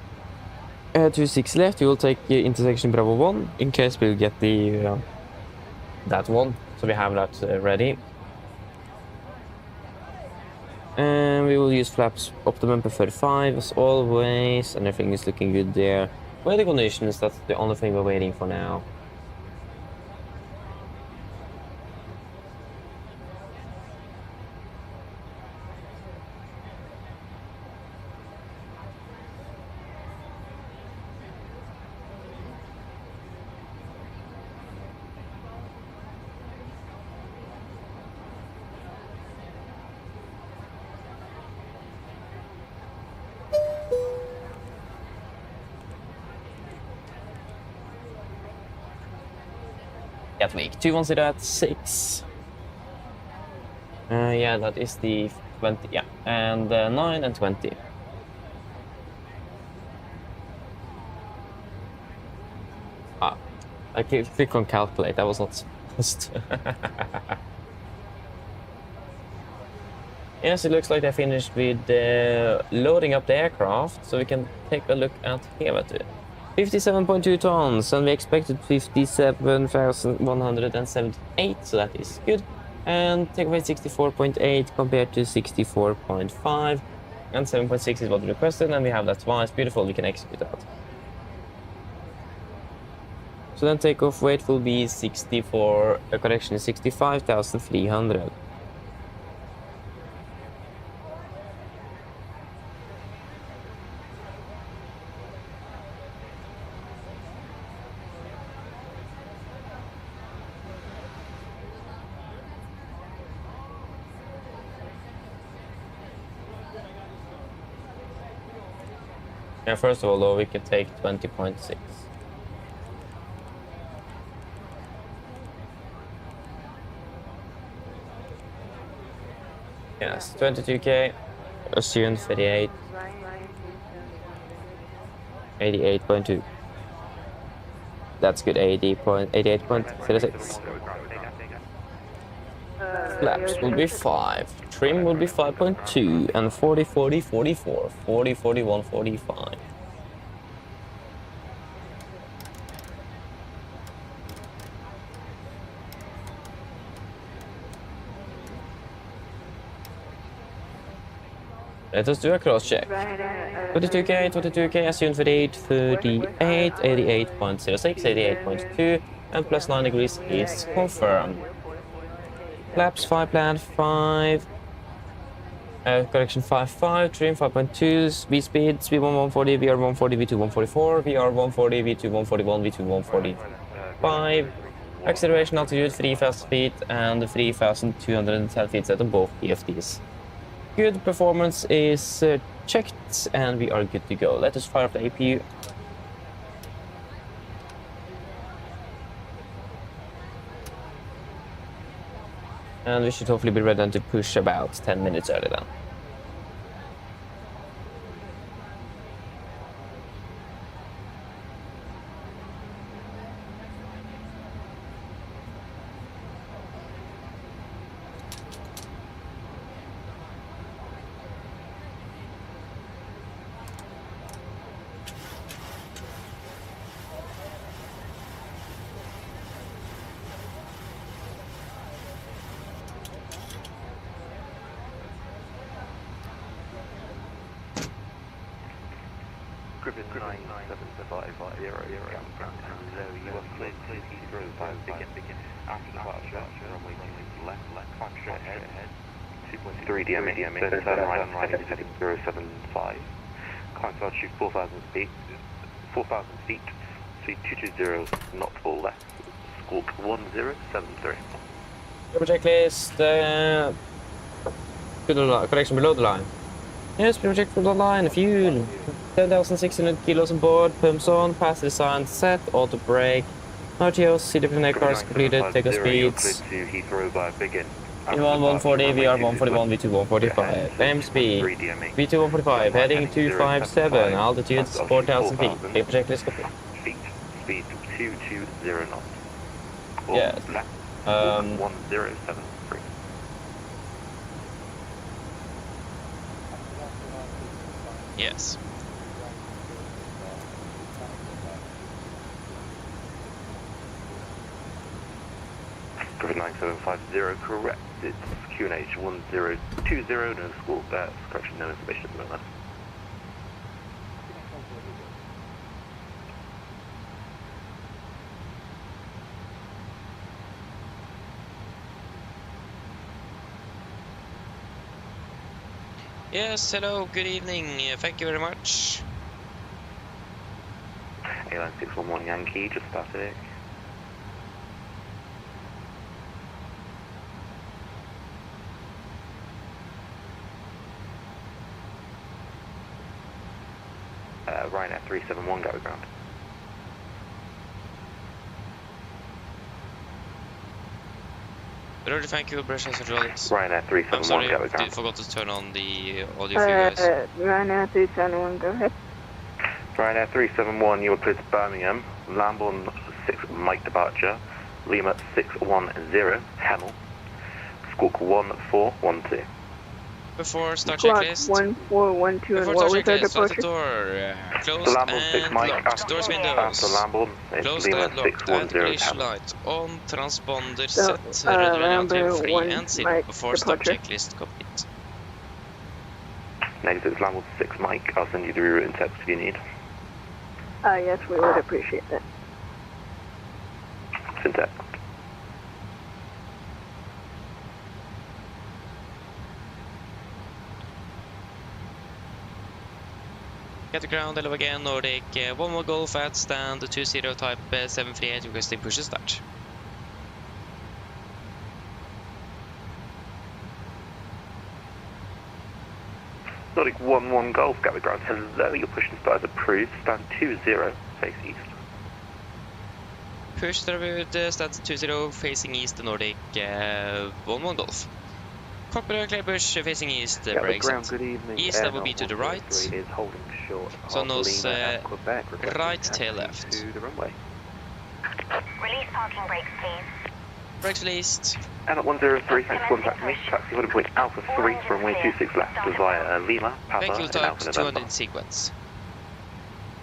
26 left, we will take intersection Bravo 1, in case we'll get the that one, so we have that ready. And we will use flaps optimum prefer 5 as always, and everything is looking good there. Weather conditions, that's the only thing we're waiting for now. Gatwick 210 at 6. Yeah, that is the 20, yeah, and 9 and 20. Ah, I click on calculate, that was not supposed to. Yes, it looks like they finished with loading up the aircraft, so we can take a look at here. 57.2 tons, and we expected 57,178, so that is good. And take away 64.8 compared to 64.5, and 7.6 is what we requested, and we have that twice. Beautiful, we can execute that. So then takeoff weight will be 65,300. Yeah, first of all, though, we can take 20.6. Yes, 22k, assumed 38, 88.2. That's good, 88.06. Flaps will be 5, trim will be 5.2, and 40, 40, 44, 40, 41, 45. Let us do a cross check. 22k, 22k, assumed 38, 38, 88.06, 88.2, and plus 9 degrees is confirmed. Flaps 5 planned, 5. Correction 5.5, trim 5.2, V-speed, V1 140, VR 140, V2 144, VR 140, V2 141, V2 145. Acceleration altitude 3,000 feet and 3,210 feet set on both PFDs. Good performance is checked and we are good to go. Let us fire up the APU. And we should hopefully be ready to push about 10 minutes early then. Climb altitude 4,000 feet, 220 knots full left, squawk 1073. Double checklist, correction below the line. Yes, project below the line, fuel. 10,600 kilos on board, pumps on, pass design set, auto brake. RTOs, CDP cars completed, take off speeds. In 140, VR 141, V2 145. AM speed, V2 145, heading 257, altitude 4,000 feet. Paper checklist complete. Speed 220 knots. Yes. 1073. Yes. Griffin 9750, correct. It's QNH 1020, no squawk, that's correction, no information at the moment. Yes, hello, good evening. Thank you very much. Airline 611 Yankee, just static. Ryanair 371, go ground. Roger, thank you, Boris and hydraulics. Ryanair 371, I'm sorry, go ground. I forgot to turn on the audio for you guys. Ryanair 371, go ahead. Ryanair 371, you are cleared to Birmingham. Lambourne 6 Mike departure. Lima 610, Hemel. Squawk 1412. Before start checklist. 1412, and what was our departure? Door closed and locked. Doors windows. Closed and locked. Anti-collision light on. Transponder set. Runway free and zero. Before start checklist complete. Negative, it's Lambourne 6 Mike. I'll send you the reroute in text if you need. Yes, we would appreciate that. It's in text. Get to ground, hello again, Nordic. One more Golf at stand 20 type 738 requesting push to start. Nordic 1-1 Golf, Gatwick ground, hello, your push and start is approved, stand 2-0, face east. Push starboard, stand 20 facing east, Nordic 1-1 Golf. Cockpit clear push facing east, brakes ground, good evening. east, that will be to the right. Is holding short So of nose Lima at Quebec, right, tail left. to the runway. Release parking brakes, please. Brakes released. And at 103, thanks for contacting me. Taxi holding point Alpha 3 for runway 26 left via Lima, Papa, Vehicle and type Alpha 200 November. in sequence.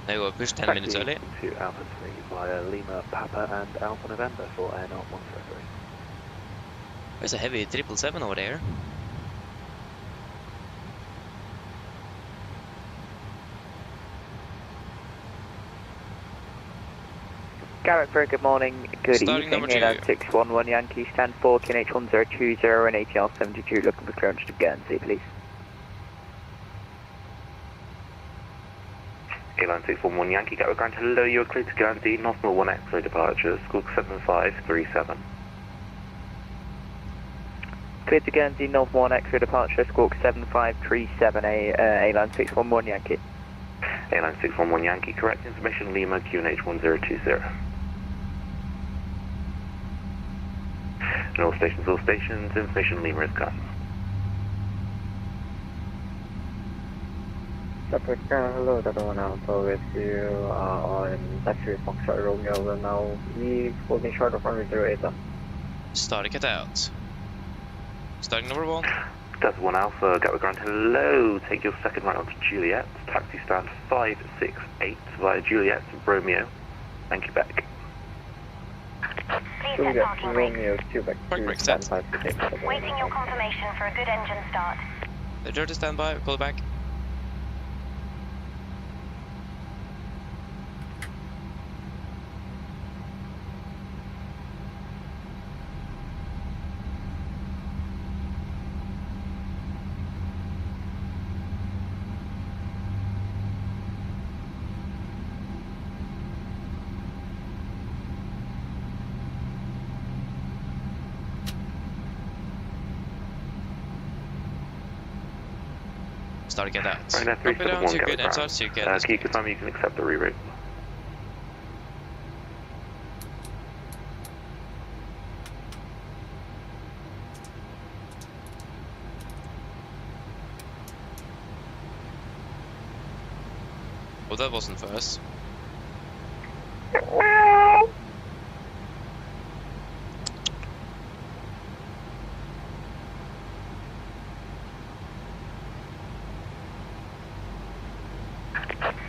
They will push 10 minutes early. To Alpha 3 via Lima, Papa, and Alpha November for Air 103. There's a heavy 777 over there. Garrett, very good morning. Good Starting evening. number 2. 611 Yankee, stand 4, QNH1020 and ATL 72, looking for clearance to Guernsey, please. Airline 611 Yankee, Gatwick ground, hello, you're clear to Guernsey, Northmore 1 X-ray departure, squawk 7537. Clear to Guernsey, North 1 X-ray departure, squawk 7537, A-line 611 Yankee. Airline 611 Yankee, correct information, Lima, QNH 1020. And all stations, information, Lima is come. Hello, Dr. Volanta with you on taxi Foxtrot Romeo, and now we holding short of runway 08. Starting it out. Starting number 1. Delta 1 Alpha, Gatwick ground, hello, take your second right onto Juliet, taxi stand 568 via Juliet, Romeo, and Quebec. Please set parking brakes. Romeo, Quebec, Park set. Waiting your confirmation for a good engine start. The dirt to stand by, call back. Start to get out. Right now, Up and down, 371 you good, Gatwick and ground. start to get Can you confirm you can accept the reroute? Oh, that wasn't first.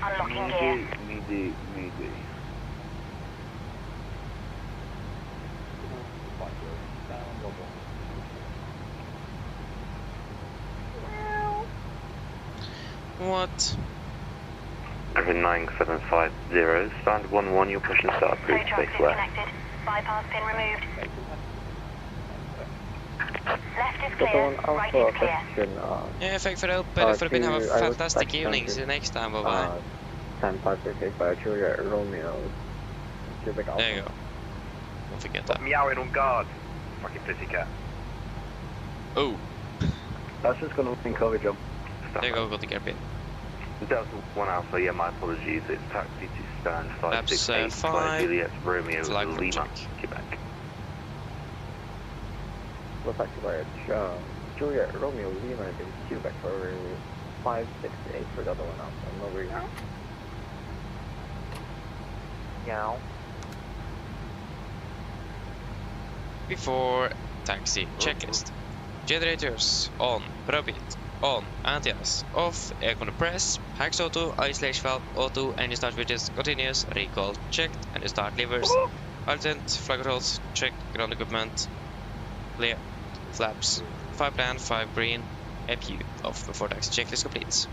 Unlocking gear. Mayday. What? Over 9750, stand 11, you're pushing start, Tow approved, truck space left. disconnected. Bypass pin removed. Left is clear, right is clear. Yeah, thank for the help. Philippine have a fantastic evening. See you next time. Bye bye. 10-5 by Juliet, Romeo, Quebec Alpha. There you go. Don't forget that. Meowing on guard. Fucking pussycat. Oh, That's just gonna encourage him. there you go. Got the gearpin. Delta 1 Alpha, yeah, my apologies, it's taxi to stand Laps 568 5. via Juliet, Romeo, Flag Lima, check. Quebec. We'll taxi by Juliet, Romeo, Lima, and Quebec for 568 for the other one Alpha. No worries. Yeah. Before taxi checklist. Generators on, probit on, anti-ice off, aircon press, hacks auto, isolation valve auto, engine start switches continuous, recall checked, and start levers, Altent, flag controls checked, ground equipment clear, flaps 5 plan, 5 green, APU off before taxi checklist completes.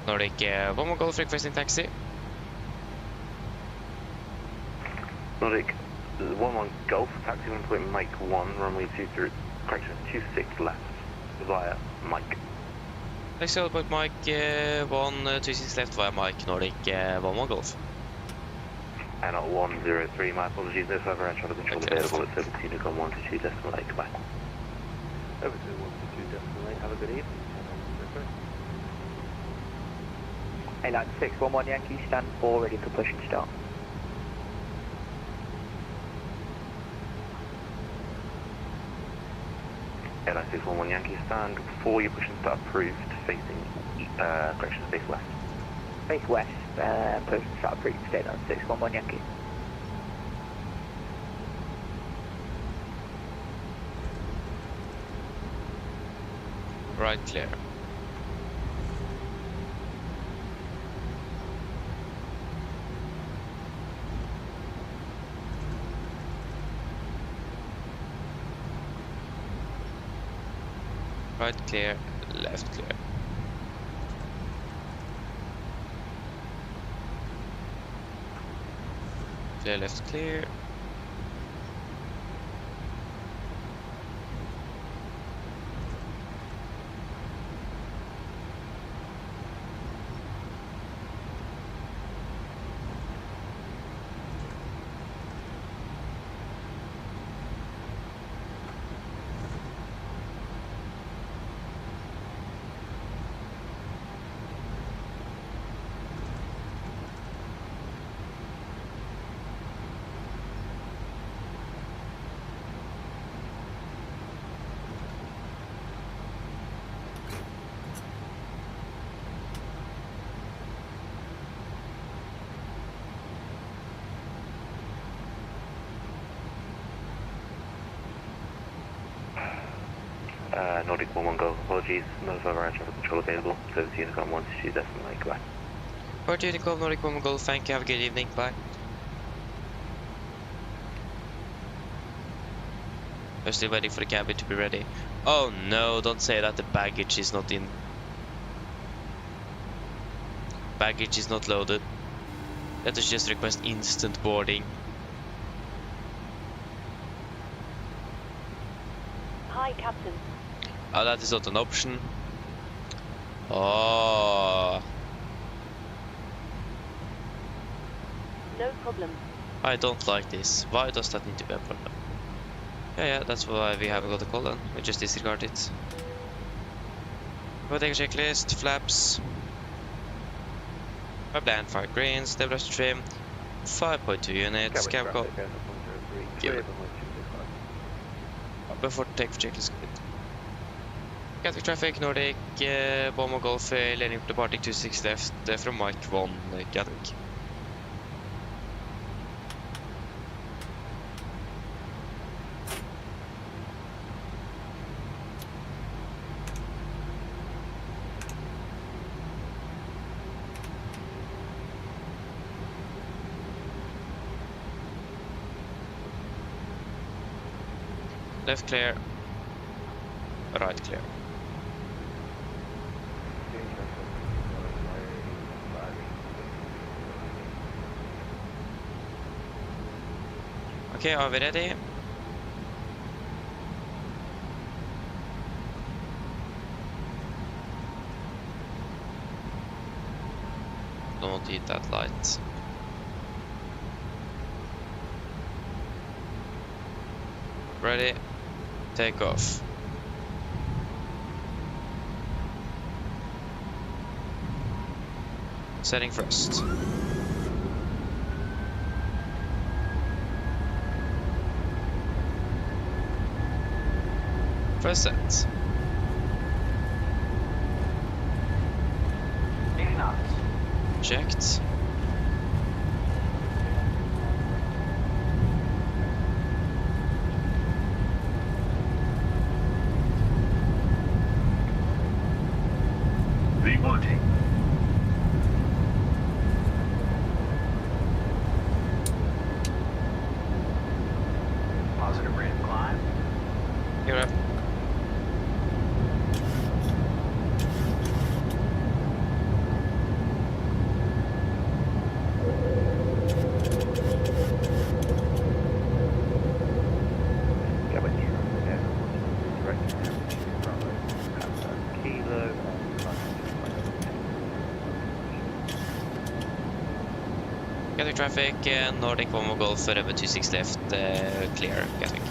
Nordic 1 more Golf requesting taxi. Nordic 11 Golf, taxi 1 point Mike 1, runway 23, correction, 26 left, via Mike. Taxi hold point Mike 1, 26 left via Mike, Nordic 1 more Golf. And at 103, my apologies, no further air traffic control available at 17 to come 122.8, goodbye. Over to 122.8, have a good evening. Airline 611 Yankee, stand 4, ready for push and start. Airline 611 Yankee, stand 4, your push and start approved, facing, correction, face west. Face west, push and start approved, Airline 611 Yankee. Right, clear. Right clear, left clear. Clear, left clear. Nordic 11 Golf, apologies, no further air traffic control available, 17 to come 122.8, goodbye. Roger, Unicorn, Nordic Woman Golf, thank you, have a good evening, bye. We're still waiting for the cabin to be ready. Oh no, don't say that the baggage is not in. Baggage is not loaded. Let us just request instant boarding. Hi, Captain. Oh, that is not an option. Oh. No problem. I don't like this. Why does that need to be a problem? Yeah, that's why we haven't got a call then. We just disregard it. We'll take a checklist, flaps. Land 5 greens, debris trim, 5.2 units, cab call. Before take checklist. Gatwick traffic, Nordic, Bomber Golf, landing for departing 26 left from Mike 1, Gatwick. Left clear, right clear. Okay, are we ready? Don't eat that light. Ready? Take off. Setting first. First set. Checked. V-monting. Positive rate of climb. You're up. Gatwick traffic, Nordic 1 Golf, Forever 26 left, clear, Gatwick.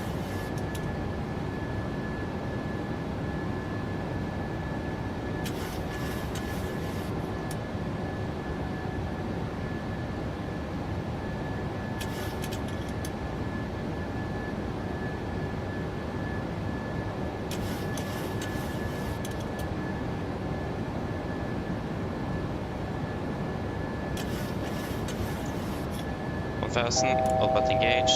All but engage.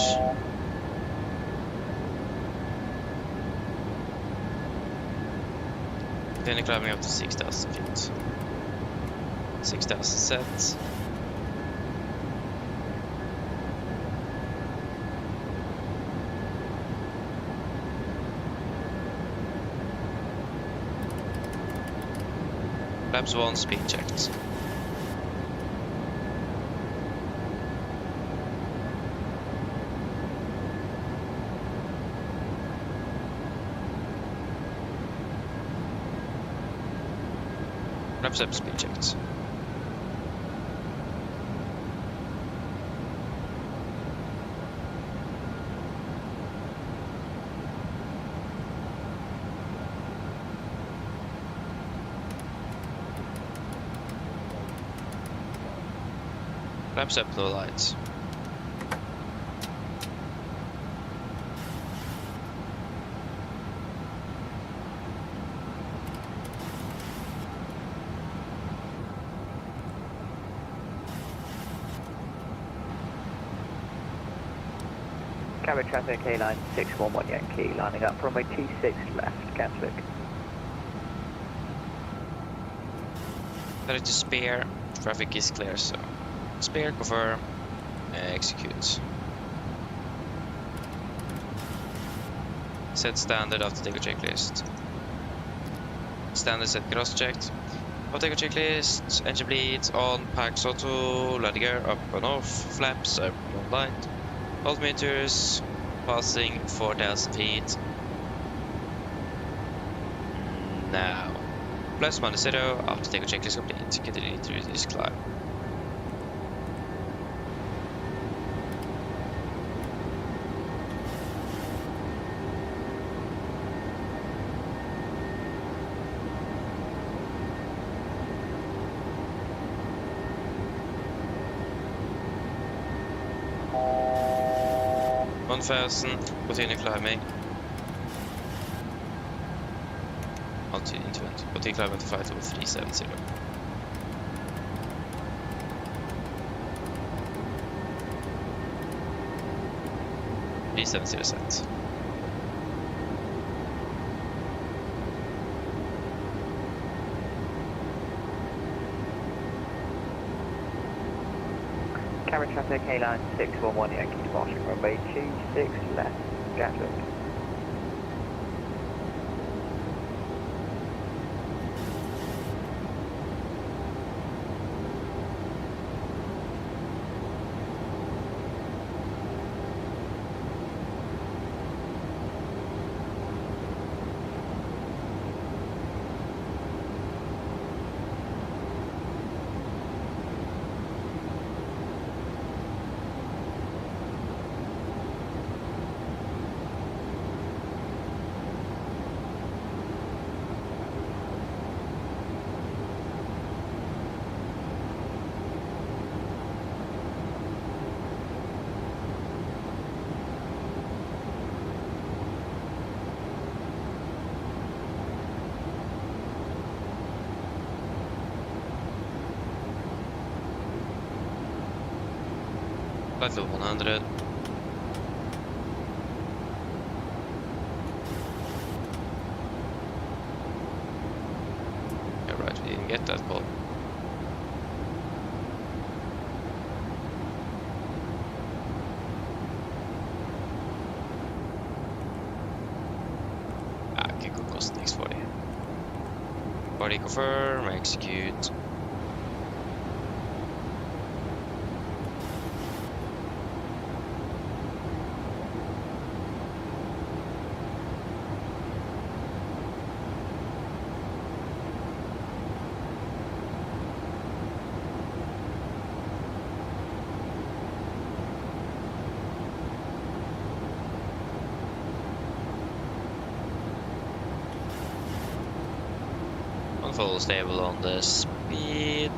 Then climbing up to 6,000 feet. 6,000 set. Flaps 1 speed checked. Flaps up, speed checked. Flaps up, low lights. Cabin traffic, A-line 611 Yankee, lining up runway 26 left, Gatwick. Ready to spare, traffic is clear, so spare, confirm, execute. Set standard after takeoff checklist. Standard set cross checked. After takeoff checklist, engine bleeds on, packs auto, landing gear up and off, flaps up and light. Altimeters passing 4,000 feet. Now, plus minus 0 after takeoff checklist complete. Continue to reduce climb. Continue climbing. Altitude into wind. Continue climbing to flight level 370. Set. Cabin traffic, A-line 611 Yankee, departing runway 26 left, Gatwick. Flight level 100. Yeah, right, we didn't get that call. Okay, good cost next 40. 40 confirm, execute. full stable on the speed.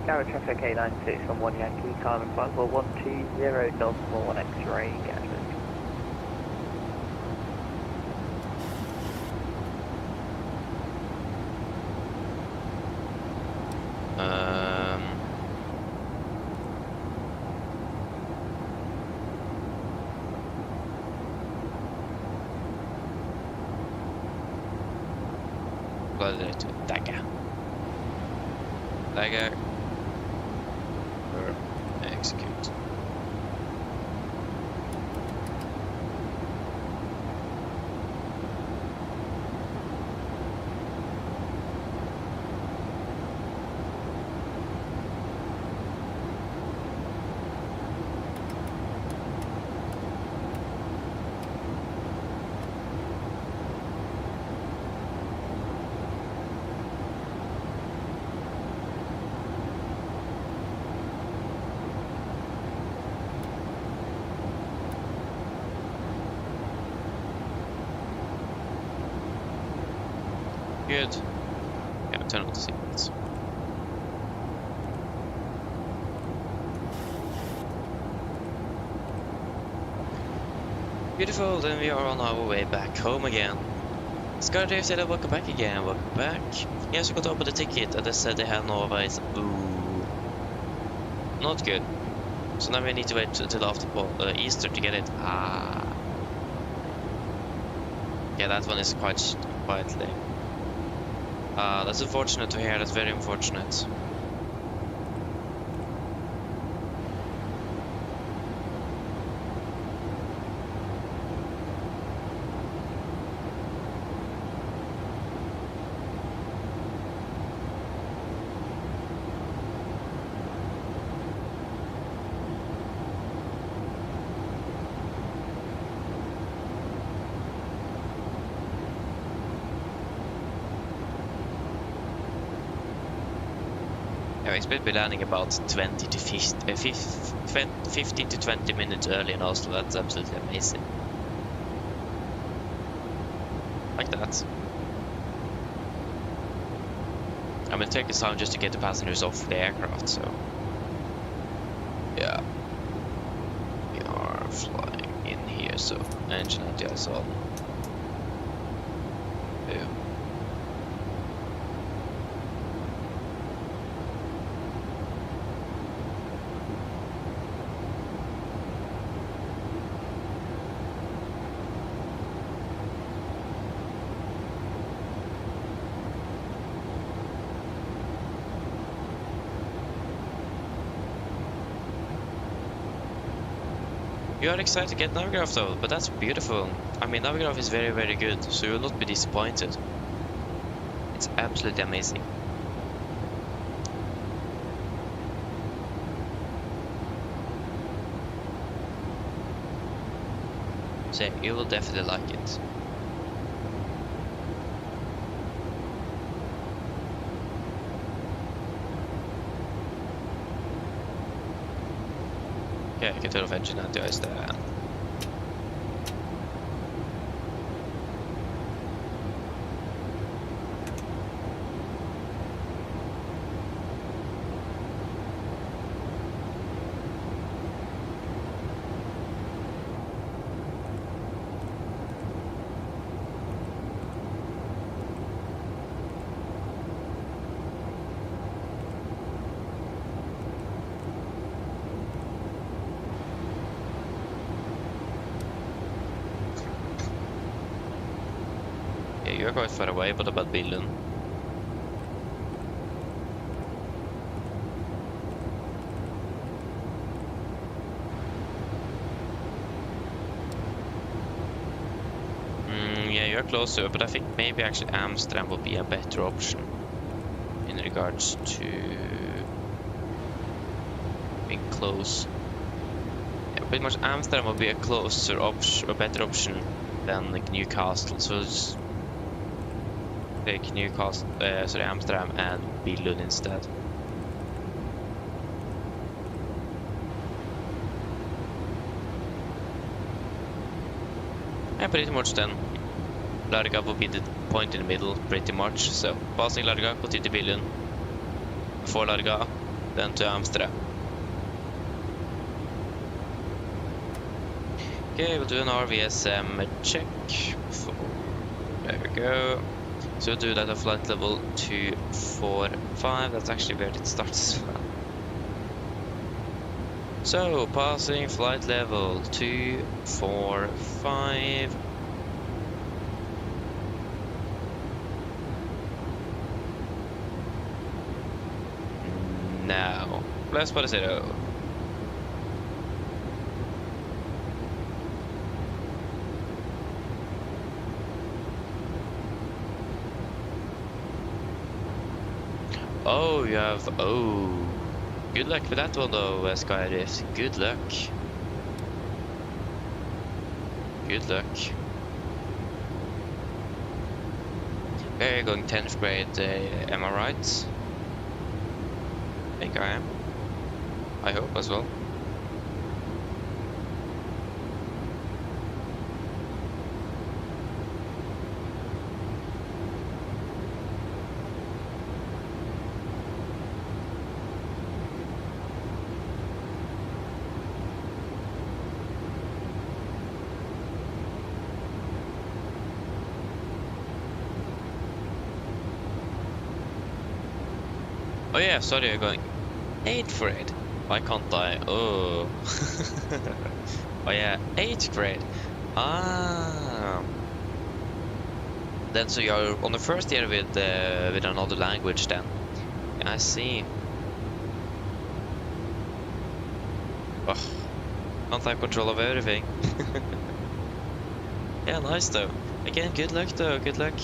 Tower traffic 896 on 1 Yankee, time and flight for 120 Delta 1 X-ray, Gatwick. Dagger. Execute. Good. Yeah, turn on the sequence. Beautiful, then we are on our way back home again. Skydive said welcome back again, welcome back. He also got over the ticket and they said they had no advice. Ooh. Not good. So now we need to wait until after Easter to get it. Ah. Yeah, that one is quite late. That's unfortunate to hear, that's very unfortunate. I expect to be landing about 15 to 20 minutes early in Oslo. That's absolutely amazing. Like that. I'm gonna take this time just to get the passengers off the aircraft, so... yeah. We are flying in here, so engine anti-ice on. Boom. You are excited to get Navigraph though, but that's beautiful. I mean, Navigraph is very, very good, so you will not be disappointed. It's absolutely amazing. So you will definitely like it. Okay, I can turn off engine anti-ice there. You're quite far away, but about bilen. Yeah, you're closer, but I think maybe actually Amsterdam will be a better option in regards to being close. Yeah, pretty much Amsterdam will be a closer option, a better option than like Newcastle. So just take Newcastle, Amsterdam and Billund instead. Yeah, pretty much then. Larga will be the point in the middle, pretty much. So, passing Larga, continue to Billund. Before Larga, then to Amsterdam. Okay, we'll do an RVSM check. There we go. So we'll do that at flight level 245. That's actually where it starts. So, passing flight level 245. Now, let's put a 0. Oh, you have. Oh. Good luck with that one though, Skyrift. Good luck. Good luck. Okay, going 10th grade, am I right? I think I am. I hope as well. Oh yeah, sorry, you're going 8th grade. Why can't I? Oh. Oh yeah, 8th grade. Ah. Then so you're on the first year with another language then. I see. Oh, can't have control of everything. Yeah, nice though. Again, good luck though, good luck.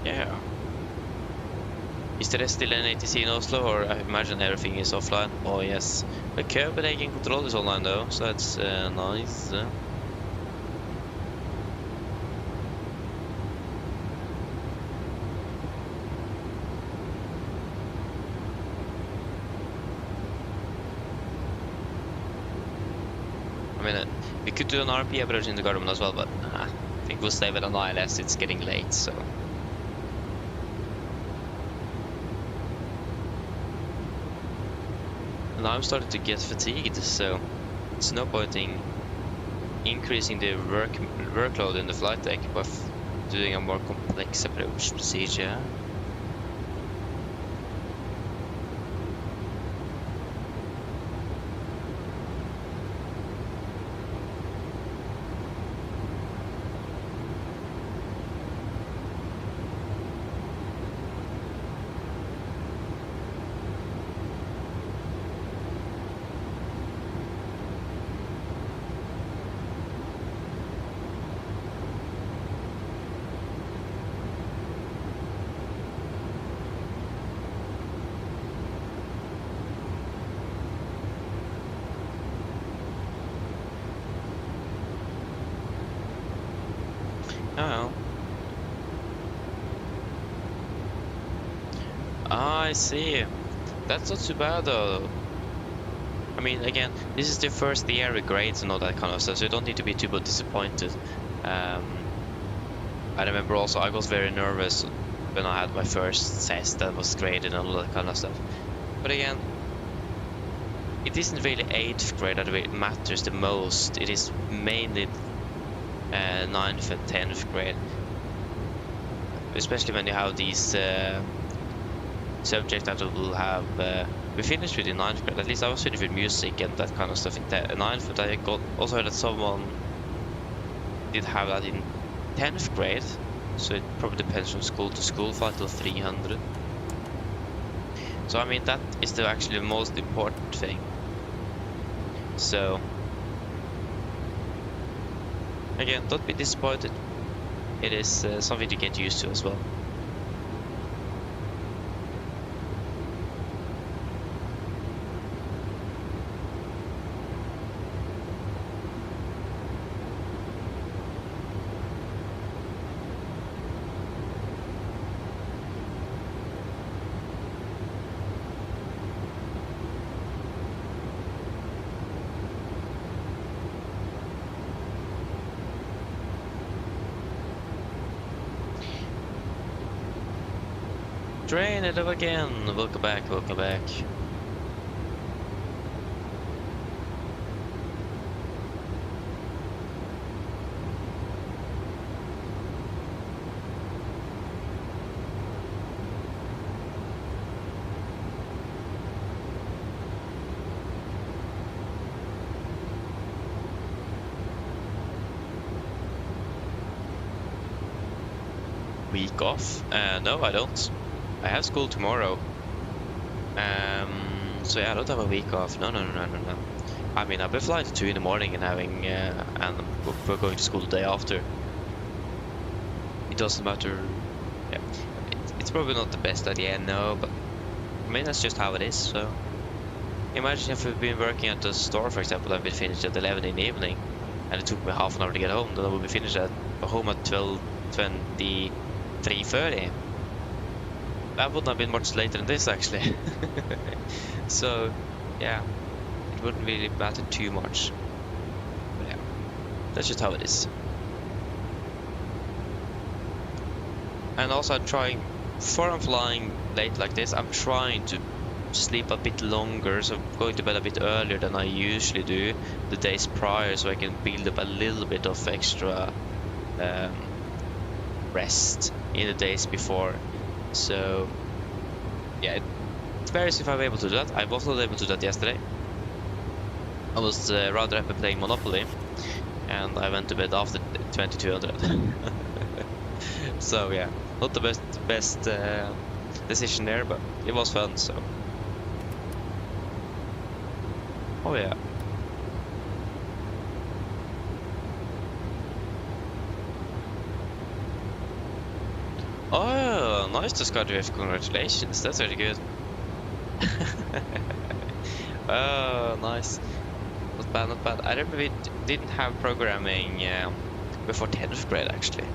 Yeah. Is there still an ATC in Oslo, or I imagine everything is offline? Oh yes. The Copenhagen control is online though, so that's nice. I mean, we could do an RP approach in the Gardermoen as well, but I think we'll stay with an ILS, it's getting late, so. Now I'm starting to get fatigued, so it's no point in increasing the workload in the flight deck by doing a more complex approach procedure. Oh. I see. That's not too bad though. I mean, again, this is the first year with grades and all that kind of stuff, so you don't need to be too disappointed. I remember also I was very nervous when I had my first test that was graded and all that kind of stuff. But again, it isn't really 8th grade that really matters the most. It is mainly 9th and 10th grade, especially when you have these subjects that will have we finished with in 9th grade. At least I was finished with music and that kind of stuff in 9th, but I also heard that someone did have that in 10th grade, so it probably depends from school to school, flight till 300. So I mean, that is the actually most important thing. So again, don't be disappointed. It is something to get used to as well. Train, hello again. Welcome back, welcome back. Week off? No, I don't. I have school tomorrow. So yeah, I don't have a week off. No. I mean, I've been flying to 2 in the morning and having, and we're going to school the day after. It doesn't matter. Yeah, it's probably not the best idea, no, but I mean, that's just how it is, so. Imagine if we've been working at the store, for example, I've been finished at 11 in the evening, and it took me half an hour to get home, then I will be finished at home at 12:20. 3:30. That wouldn't have been much later than this, actually. So, yeah, it wouldn't really matter too much. But yeah, that's just how it is. And also, I'm trying, before I'm flying late like this, I'm trying to sleep a bit longer, so I'm going to bed a bit earlier than I usually do the days prior, so I can build up a little bit of extra rest in the days before. So yeah, it varies if I'm able to do that. I was not able to do that yesterday. I was rather happy playing Monopoly, and I went to bed after 2200. So yeah, not the best decision there, but it was fun. So oh yeah. Oh, nice to Skydrift, congratulations, that's really good. Oh, nice. Not bad, not bad. I remember we didn't have programming before 10th grade, actually.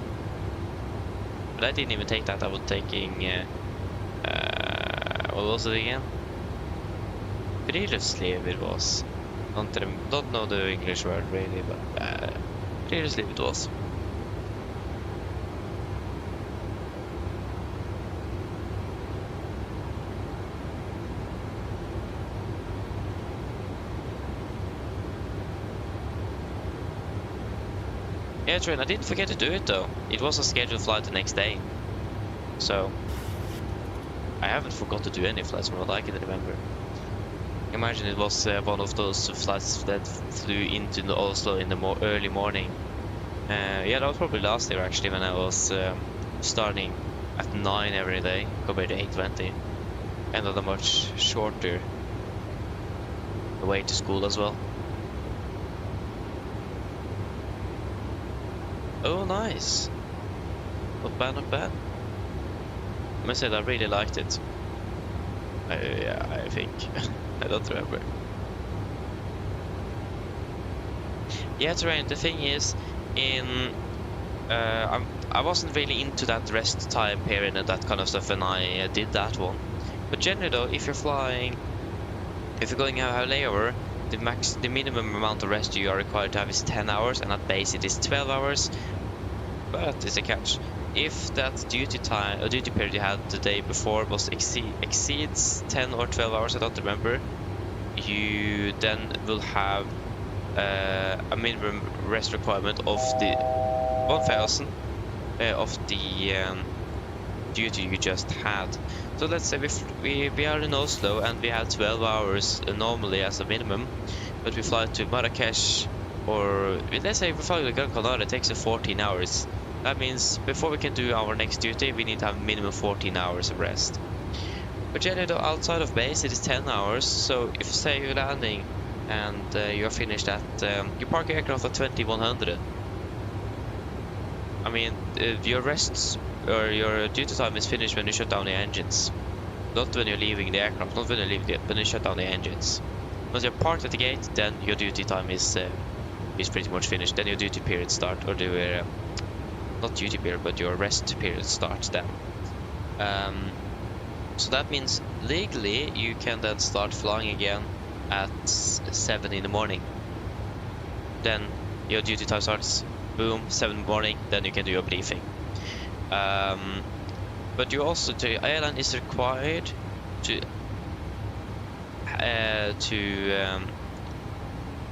But I didn't even take that, I was taking... what was it again? Friluftsliv it was. Don't know the English word really, but Friluftsliv it was. Yeah, Train, I didn't forget to do it though. It was a scheduled flight the next day. So, I haven't forgot to do any flights from what I can remember. Imagine it was one of those flights that flew into the Oslo in the early morning. Yeah, that was probably last year actually, when I was starting at 9 every day compared to 8:20. And on a much shorter way to school as well. Oh, nice. Not bad, not bad. I must say that I really liked it. Yeah, I think. I don't remember. Yeah, Terrain, the thing is, I wasn't really into that rest time period and that kind of stuff when I did that one. But generally though, if you're flying, if you're going to have a layover, the minimum amount of rest you are required to have is 10 hours, and at base it is 12 hours. But there's a catch. If that duty time or duty period you had the day before was exceeds 10 or 12 hours, I don't remember, you then will have a minimum rest requirement of the 1000 of the duty you just had. So let's say we are in Oslo and we have 12 hours normally as a minimum, but we fly to Marrakesh, or let's say we fly to Gran Canaria, it takes us 14 hours. That means before we can do our next duty, we need to have minimum 14 hours of rest. But generally though, outside of base it is 10 hours, so if say you're landing and you're finished at, you park your aircraft at 2100. I mean, your rests or your duty time is finished when you shut down the engines. Not when you're leaving the aircraft, not when you leave when you shut down the engines. Once you're parked at the gate, then your duty time is pretty much finished. Then your duty period starts, or not duty period, but your rest period starts then. So that means legally you can then start flying again at 7 in the morning. Then your duty time starts, boom, 7 in the morning, then you can do your briefing. But you also, the airline is required to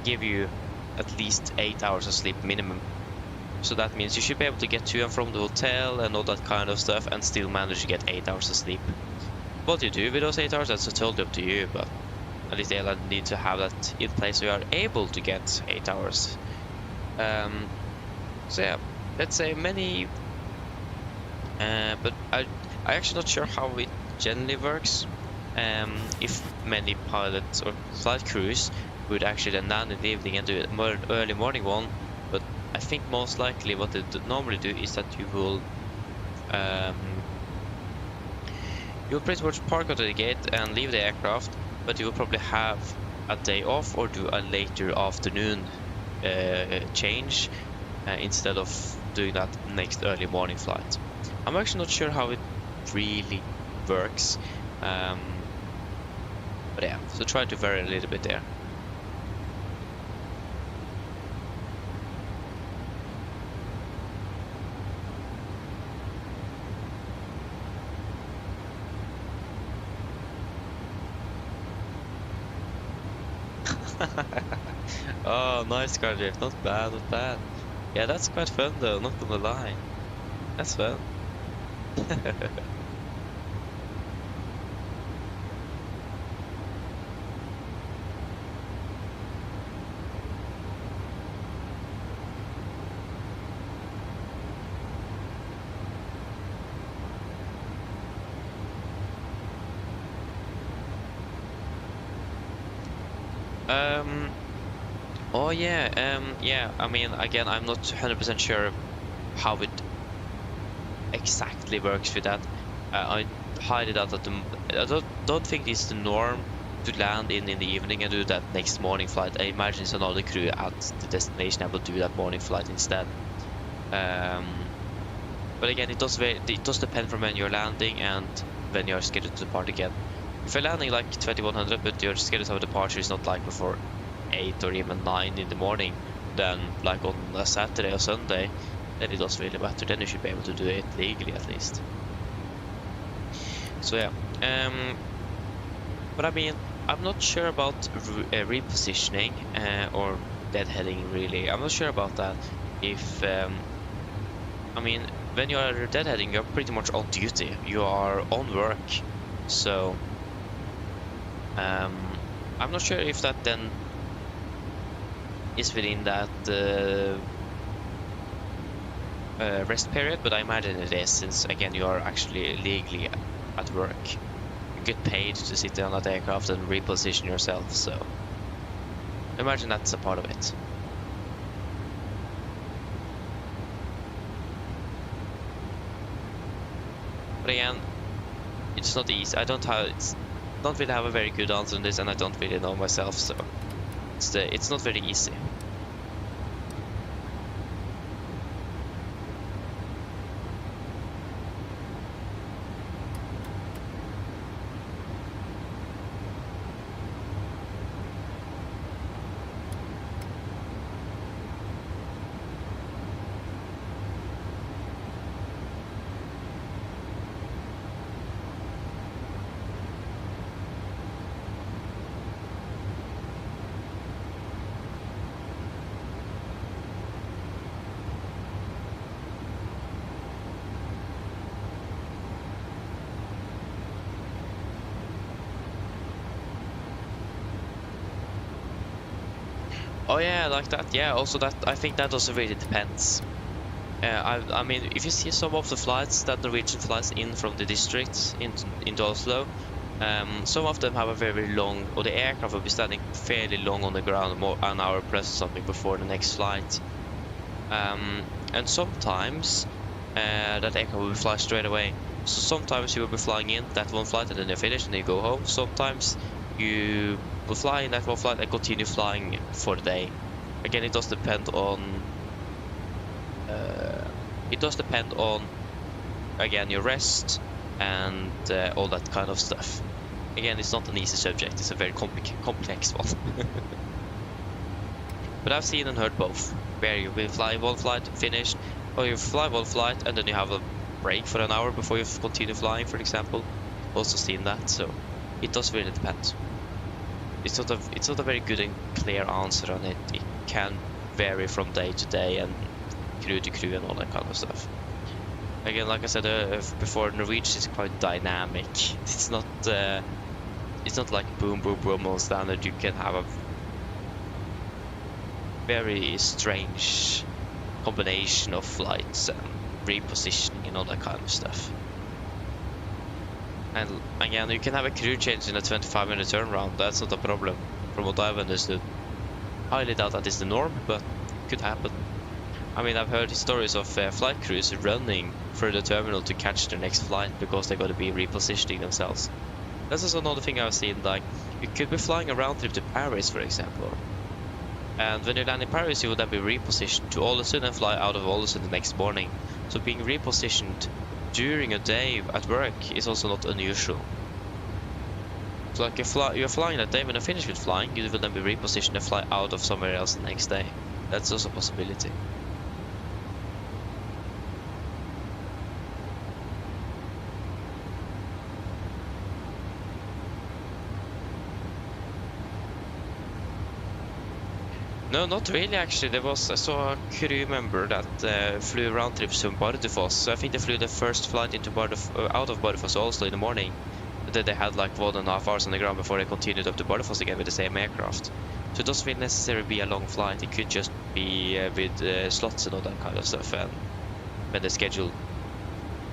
give you at least 8 hours of sleep minimum. So that means you should be able to get to and from the hotel and all that kind of stuff and still manage to get 8 hours of sleep. What you do with those 8 hours, that's totally up to you, but at least the airline need to have that in place so you are able to get 8 hours. So yeah, let's say many, but I'm actually not sure how it generally works. If many pilots or flight crews would actually then land in the evening and do an early morning one, but I think most likely what they normally do is that you'll pretty much park out of the gate and leave the aircraft, but you will probably have a day off or do a later afternoon change instead of doing that next early morning flight. I'm actually not sure how it really works, but yeah, so try to vary a little bit there. Oh, nice car drift, not bad, not bad. Yeah, that's quite fun though, not gonna lie. That's fun. Oh yeah, yeah, I mean, again, I'm not 100% sure how it exactly works with that. I highly doubt that I don't think it's the norm to land in the evening and do that next morning flight. I imagine it's another crew at the destination that will do that morning flight instead. But again, it does depend from when you're landing and when you're scheduled to depart again. If you're landing like 2100 but your schedule of departure is not like before 8 or even 9 in the morning, then like on a Saturday or Sunday, then it does really matter. Then you should be able to do it legally at least. So yeah, but I mean, I'm not sure about repositioning or deadheading really. I'm not sure about that. If I mean, when you are deadheading, you're pretty much on duty. You are on work, so I'm not sure if that then is within that rest period, but I imagine it is, since again you are actually legally at work. You get paid to sit on that aircraft and reposition yourself, so I imagine that's a part of it. But again, it's not easy. I don't really have a very good answer on this, and I don't really know myself, so it's not very easy. Oh yeah, like that. Yeah, also that, I think that also really depends. I mean, if you see some of the flights that Norwegian flies in from the district into Oslo, some of them have a very long, or the aircraft will be standing fairly long on the ground, more an hour plus or something before the next flight. And sometimes that aircraft will fly straight away. So sometimes you will be flying in that one flight and then you're finished and you go home. Sometimes you will fly in that one flight and continue flying for the day. Again, it does depend on again your rest and all that kind of stuff. Again, it's not an easy subject, it's a very complex one. But I've seen and heard both, where you will fly one flight, finished, or you fly one flight and then you have a break for an hour before you continue flying, for example. Also seen that, so it does really depend. It's not a very good and clear answer on it. It can vary from day to day and crew to crew and all that kind of stuff. Again, like I said before, Norwegian is quite dynamic. It's not like boom boom boom on standard. You can have a very strange combination of flights and repositioning and all that kind of stuff. And again, you can have a crew change in a 25-minute turnaround. That's not a problem, from what I've understood. Highly doubt that is the norm, but it could happen. I mean, I've heard stories of flight crews running through the terminal to catch their next flight because they're going to be repositioning themselves. That's also another thing I've seen. Like, you could be flying a round trip to Paris, for example, and when you land in Paris, you would then be repositioned to Ålesund and fly out of Ålesund the next morning. So being repositioned during a day at work is also not unusual. So like you're flying that day, when you finish with flying, you will then be repositioned and fly out of somewhere else the next day. That's also a possibility. No, not really actually. I saw a crew member that flew round trips to Bardufoss. So I think they flew the first flight into out of Bardufoss Oslo in the morning. Then they had like 1.5 hours on the ground before they continued up to Bardufoss again with the same aircraft. So it doesn't really necessarily be a long flight. It could just be with slots and all that kind of stuff, and when the schedule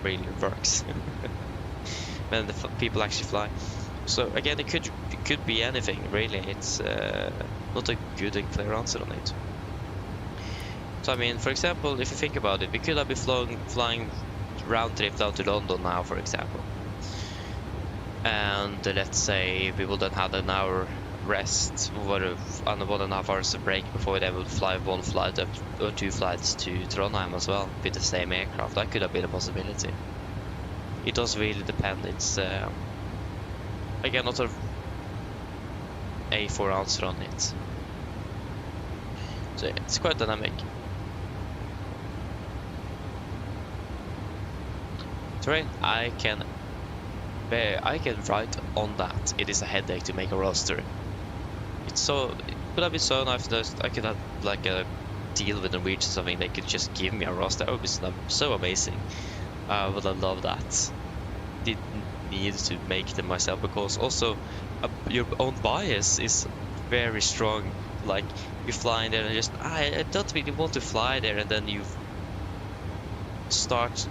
really works, when the people actually fly. So again, it could be anything really. It's not a good and clear answer on it. So I mean, for example, if you think about it, we could have been flying round trip down to London now, for example, and let's say we would then have an hour rest and 1.5 hours break before they would fly one flight up or 2 flights to Trondheim as well with the same aircraft. That could have been a possibility. It does really depend. It's again, not a A4 answer on it. So it's quite dynamic. Terrain, I can write on that. It is a headache to make a roster. It could have been so nice that I could have like a deal with Norwegian or something. They could just give me a roster. That would be so amazing. But I love that. Didn't need to make them myself, because also your own bias is very strong. Like, you fly in there and just I don't really want to fly there, and then you start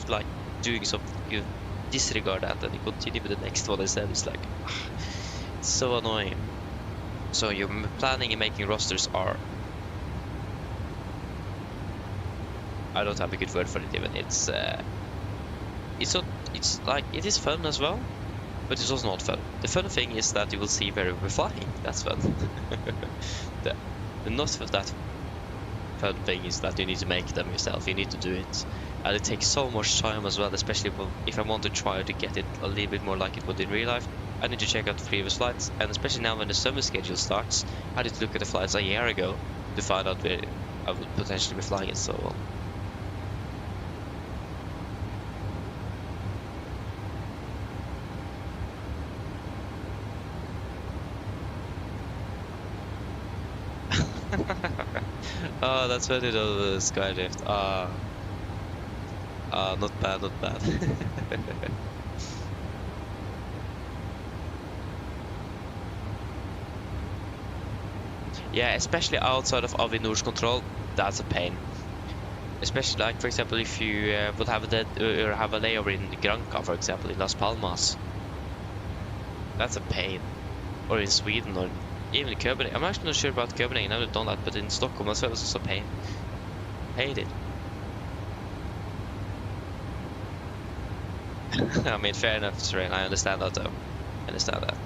like doing something, you disregard that and you continue with the next one instead. It's like it's so annoying. So your planning and making rosters are, I don't have a good word for it even. It's like, it is fun as well, but it's also not fun. The fun thing is that you will see where we're flying. That's fun. the not that fun thing is that you need to make them yourself. You need to do it, and it takes so much time as well. Especially if I want to try to get it a little bit more like it would in real life, I need to check out the previous flights, and especially now when the summer schedule starts, I need to look at the flights a year ago to find out where I would potentially be flying it. So. Oh, that's what it is, Skylift. Not bad, not bad. Yeah, especially outside of Avinor's control, that's a pain. Especially, like, for example, if you would have a layover in Granca, for example, in Las Palmas. That's a pain. Or in Sweden, or even in Copenhagen. I'm actually not sure about Copenhagen, I've done that, but in Stockholm as well, it's also a pain. Hate it. I mean, fair enough, Terrain. I understand that, though. I understand that.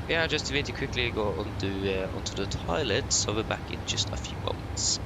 Yeah, just need to quickly go onto the toilet, so we're back in just a few moments.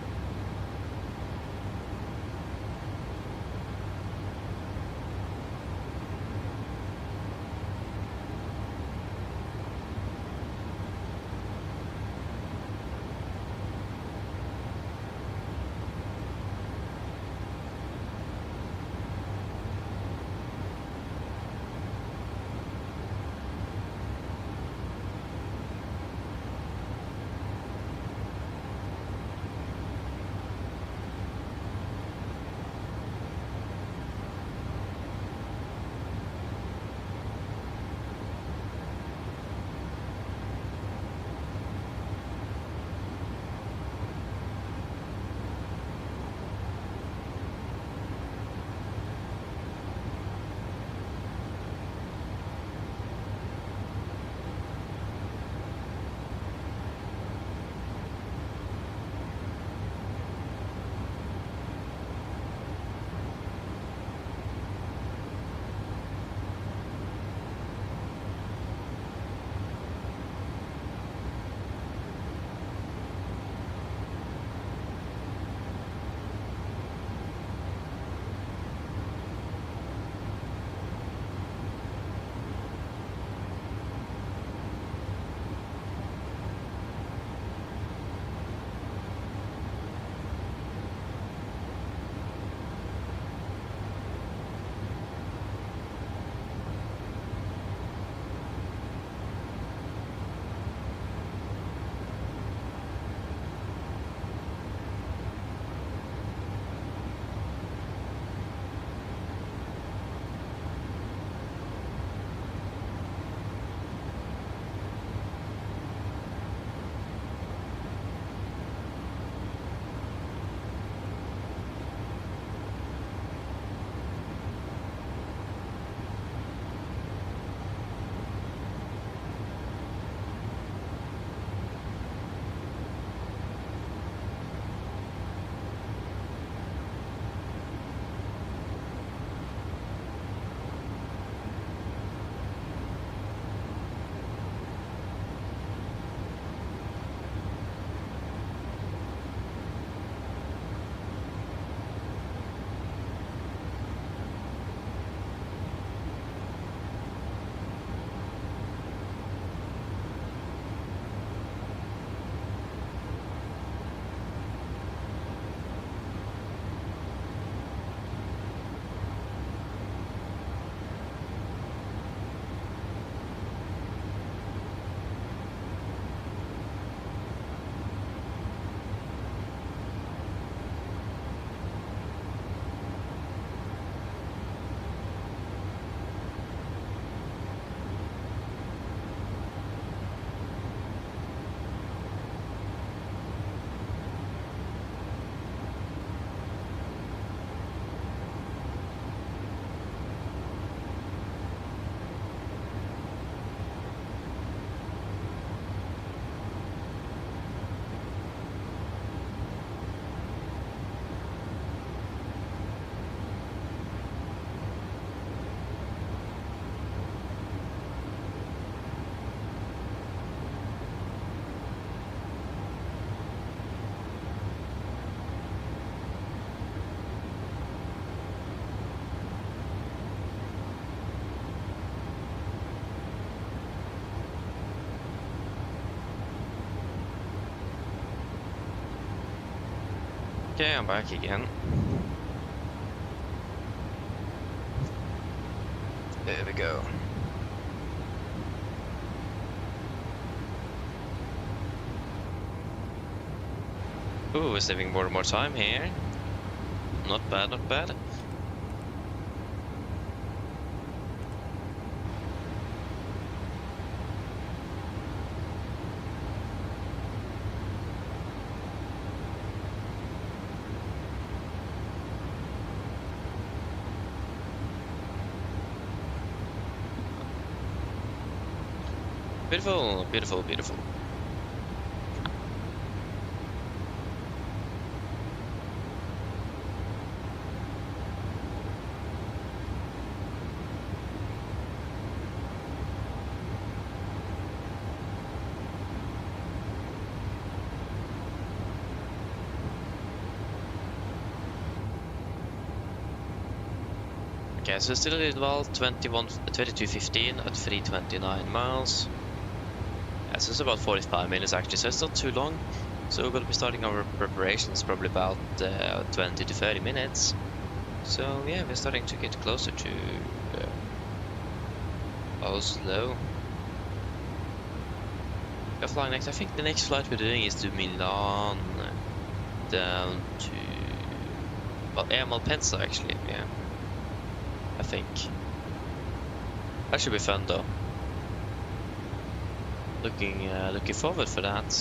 Okay, I'm back again. There we go. Ooh, we're saving more and more time here. Not bad, not bad. Beautiful, beautiful, beautiful. Okay, so still a little while, 22:15 at 329 miles. Yeah, so it's about 45 minutes actually, so it's not too long. So we're going to be starting our preparations probably about 20 to 30 minutes. So yeah, we're starting to get closer to Oslo. We're flying next. I think the next flight we're doing is to Milan, down to, well, Malpensa actually, yeah. I think. That should be fun though. Looking forward for that.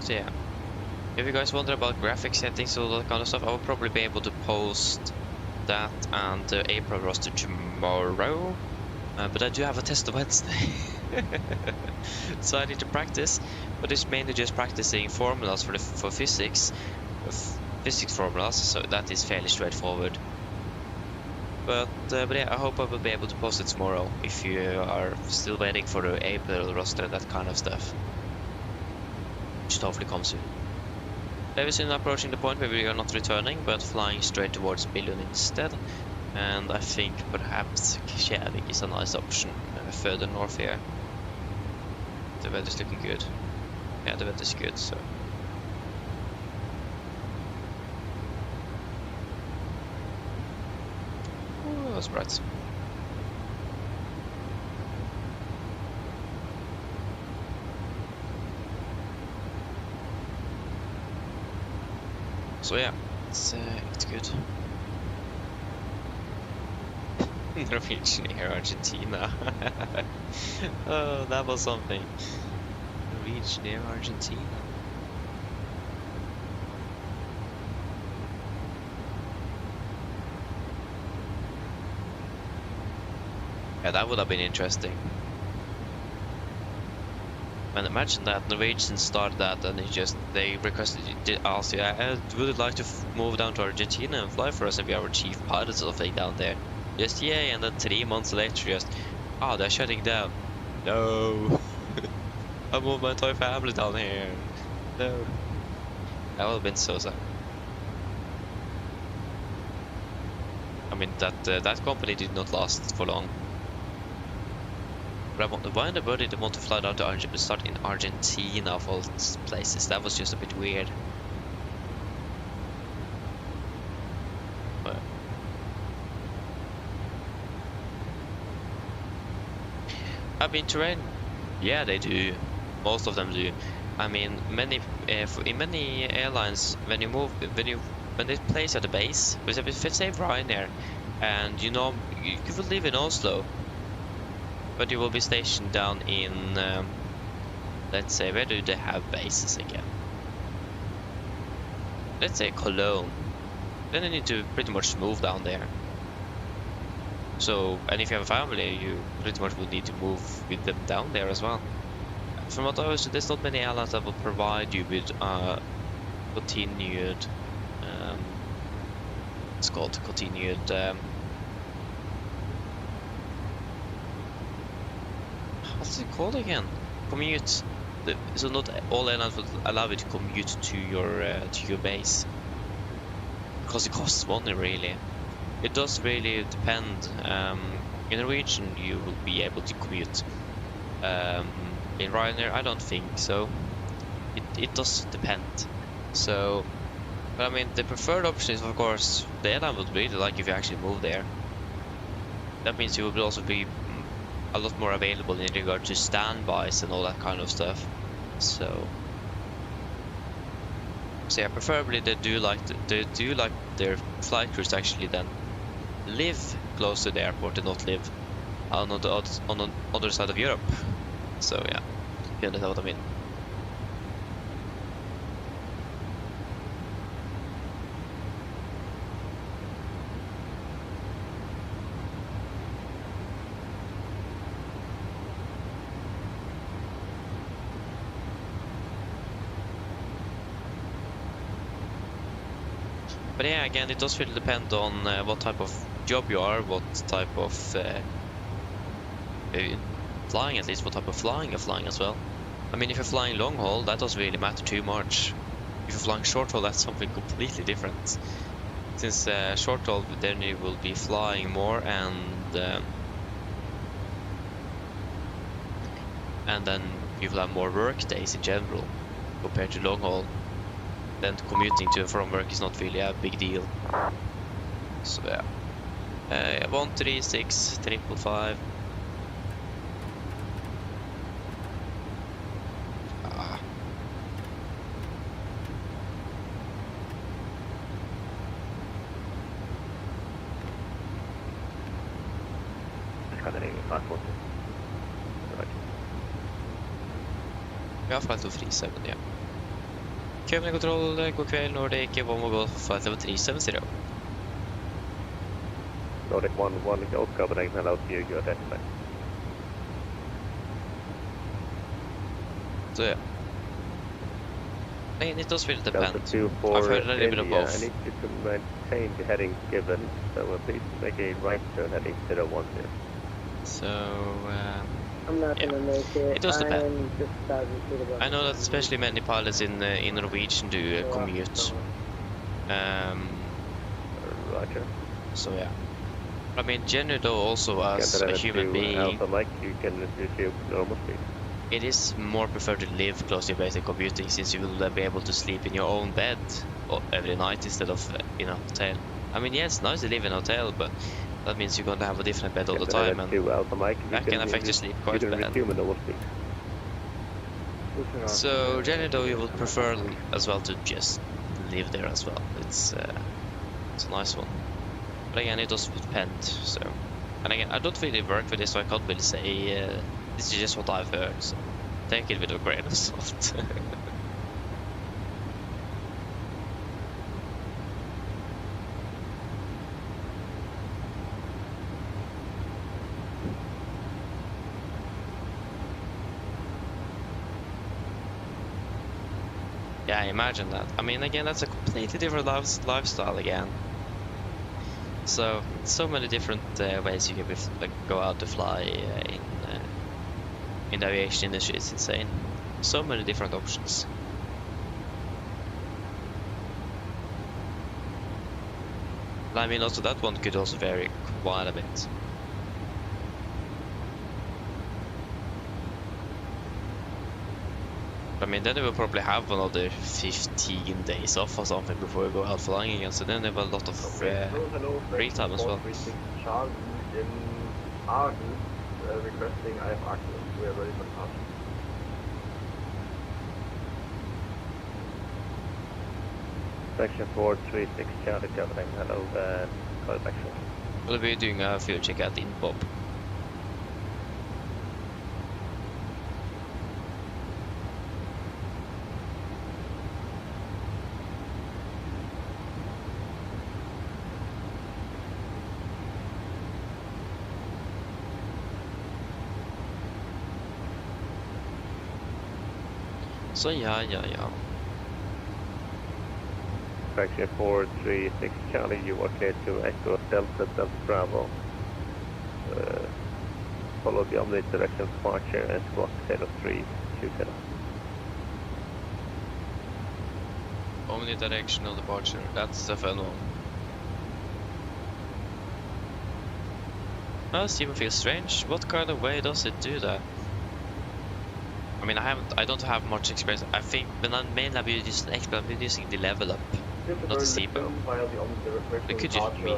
So yeah, if you guys wonder about graphic settings and all that kind of stuff, I will probably be able to post that and the April roster tomorrow. But I do have a test on Wednesday. So I need to practice, but it's mainly just practicing formulas for physics formulas, so that is fairly straightforward. But yeah, I hope I will be able to post it tomorrow if you are still waiting for the April roster, that kind of stuff, which hopefully comes soon. Very soon approaching the point where we are not returning but flying straight towards Billund instead, and I think perhaps Kjærvik is a nice option further north here. The weather's looking good. Yeah, the weather's good, so. Ooh, that's bright. So yeah, it's good. Norwegian Air Argentina. Oh, that was something. Norwegian Air Argentina. Yeah, that would have been interesting. And imagine that Norwegian started that and they requested, asked you, would you like to move down to Argentina and fly for us and be our chief pilot or something down there? Just yay, and then 3 months later just, they're shutting down. No. I moved my entire family down here. No. That would have been so sad. I mean, that company did not last for long. But why in the world did they want to fly down to start in Argentina of all places? That was just a bit weird. But I mean, terrain, yeah, they do. Most of them do. I mean, in many airlines, when they place at the base, for example, if it's say Ryanair, and you will live in Oslo, but you will be stationed down in, let's say, where do they have bases again? Let's say Cologne. Then you need to pretty much move down there. So, and if you have a family, you pretty much would need to move with them down there as well. From what I was, there's not many airlines that will provide you with continued, it's called continued, what's it called again? Commute. So not all airlines will allow you to commute to your base, because it costs money really. it does really depend. In Norwegian, you will be able to commute. In Ryanair, I don't think so. It does depend. So, but I mean, the preferred option is, of course, the airline would really like if you actually move there. That means you will also be a lot more available in regard to standbys and all that kind of stuff. So yeah, preferably they do like their flight crews actually then live close to the airport and not live on the other side of Europe. So yeah, you understand what I mean. But yeah, again, it does really depend on what type of job you are, what type of flying, at least what type of flying you're flying as well. I mean, if you're flying long haul, that doesn't really matter too much. If you're flying short haul, that's something completely different. Since short haul, then you will be flying more, and then you will have more work days in general compared to long haul. Then commuting to and from work is not really a big deal. So yeah. 136 555. Ja, flight 237, ja. København-kontroll, god kveld, Nordic 1 Golf, flight level 370. Nordic 1 Golf, Copenhagen, hello to you, you're identified. So yeah. Again, it does really depend. Delta 2 for I've heard a little bit of India. both. I need you to maintain the heading given, so please make a right turn heading 010. So, I'm not gonna make it. it does depend. I'm just 1,000 feet above. I know that especially many pilots in Norwegian do commute. Roger. So yeah. I mean, generally though, also as a human being, Alpha Mike, you can resume normal speed. it is more preferred to live close to your basic commuting, since you will be able to sleep in your own bed every night instead of in a hotel. I mean, yes, it's nice to live in a hotel, but that means you're going to have a different bed all the time, and that can affect your sleep quite bad. So generally though, you would prefer as well to just live there as well. It's a nice one. But again, it does depend. So, and again, I don't really work with this, so I can't really say. This is just what I've heard. So take it with a grain of salt. Yeah, imagine that. I mean, again, that's a completely different lifestyle again. So many different ways you can go out to fly in the aviation industry. It's insane. So many different options. And I mean, also that one could also vary quite a bit. I mean, then they will probably have another 15 days off or something before we go out flying again, so then they have a lot of free time as well. Charles in Addons requesting IFLY. We are ready for task. Section 436 Charlie Copenhagen, hello, call back. We'll be doing a fuel check at in Bob. So yeah. Section 436 Charlie, you are clear to Echo Delta Bravo. Follow the omni direction departure and squawk 0320. Omni directional departure, that's the fun one. Well, this even feels strange. What kind of way does it do that? I mean, I don't have much experience. I think when I mainly have used I've been using the level up, not the SIPO. It could just be me.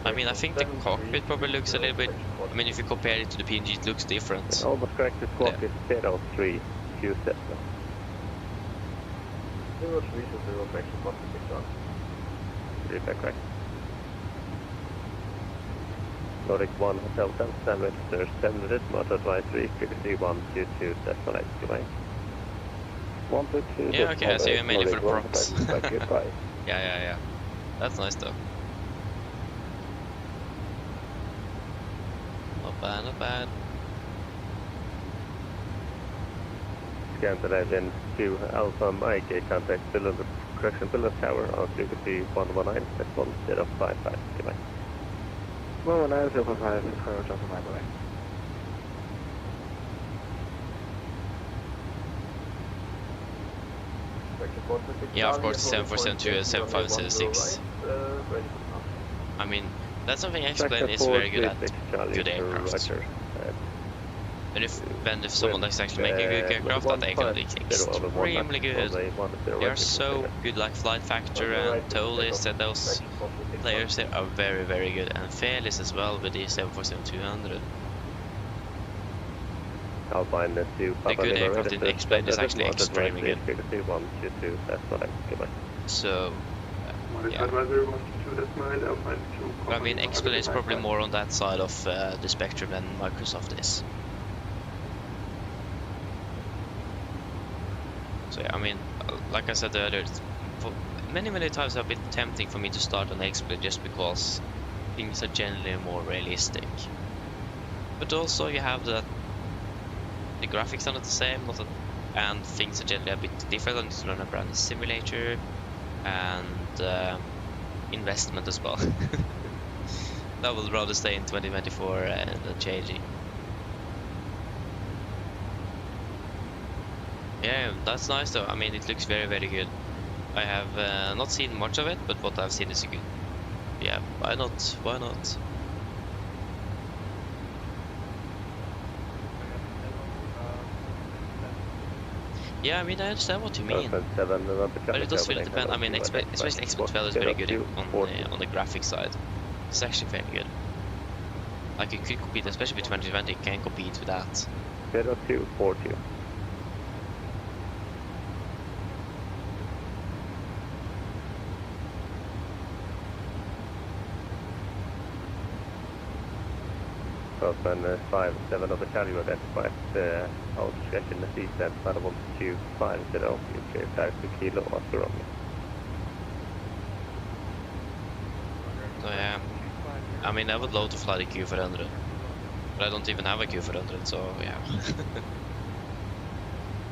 I mean, I think the cockpit probably looks a little bit. I mean, if you compare it to the PNG, it looks different. Almost correct. The squawk is 03 Q set. 03 to 0 correction cockpit 6 on. Repair correct. Nordic 1 Hotel 10, stand register 7 minutes, motor advisory, frequency 122, decimal 8, goodbye. 122. Yeah, okay, I see you mainly for the props. Goodbye. Yeah. That's nice though. Not bad. Scan the legend to Alpha Mike, contact below the correction below tower on frequency 119, decimal 055, goodbye. 119.05 is Carl Johnson, by the way. Yeah, of course, 7472 and 7576. I mean, that's something I explained is very good at good aircraft. And if someone is actually making a good aircraft, that aircraft is extremely good. They are so good, like Flight Factor and Tolis, and those players there are very, very good. And Fearless as well with the 747-200. The good aircraft in the X-Plane is actually extremely good. So, yeah. I mean, X-Plane is probably more on that side of the spectrum than Microsoft is. So yeah, I mean, like I said earlier, for many times it's been tempting for me to start on X-Plane just because things are generally more realistic. But also you have that the graphics are not the same, and things are generally a bit different. I need to learn a brand simulator and investment as well. I would rather stay in 2024 and changing. Yeah, that's nice though. I mean, it looks very, very good. I have not seen much of it, but what I've seen is good. Yeah, why not? Why not? Yeah, I mean, I understand what you mean. But it does really depend. I mean, especially X-12 is very good on the graphics side. It's actually very good. Like, you could compete, especially with 2020, you can compete with that. 0242. And 5-7 of the Charlie were identified out stretching the descent, Paragon 250, UK taxi Kilo Oslo Romeo. So yeah, I mean, I would love to fly the Q400, but I don't even have a Q400, so yeah.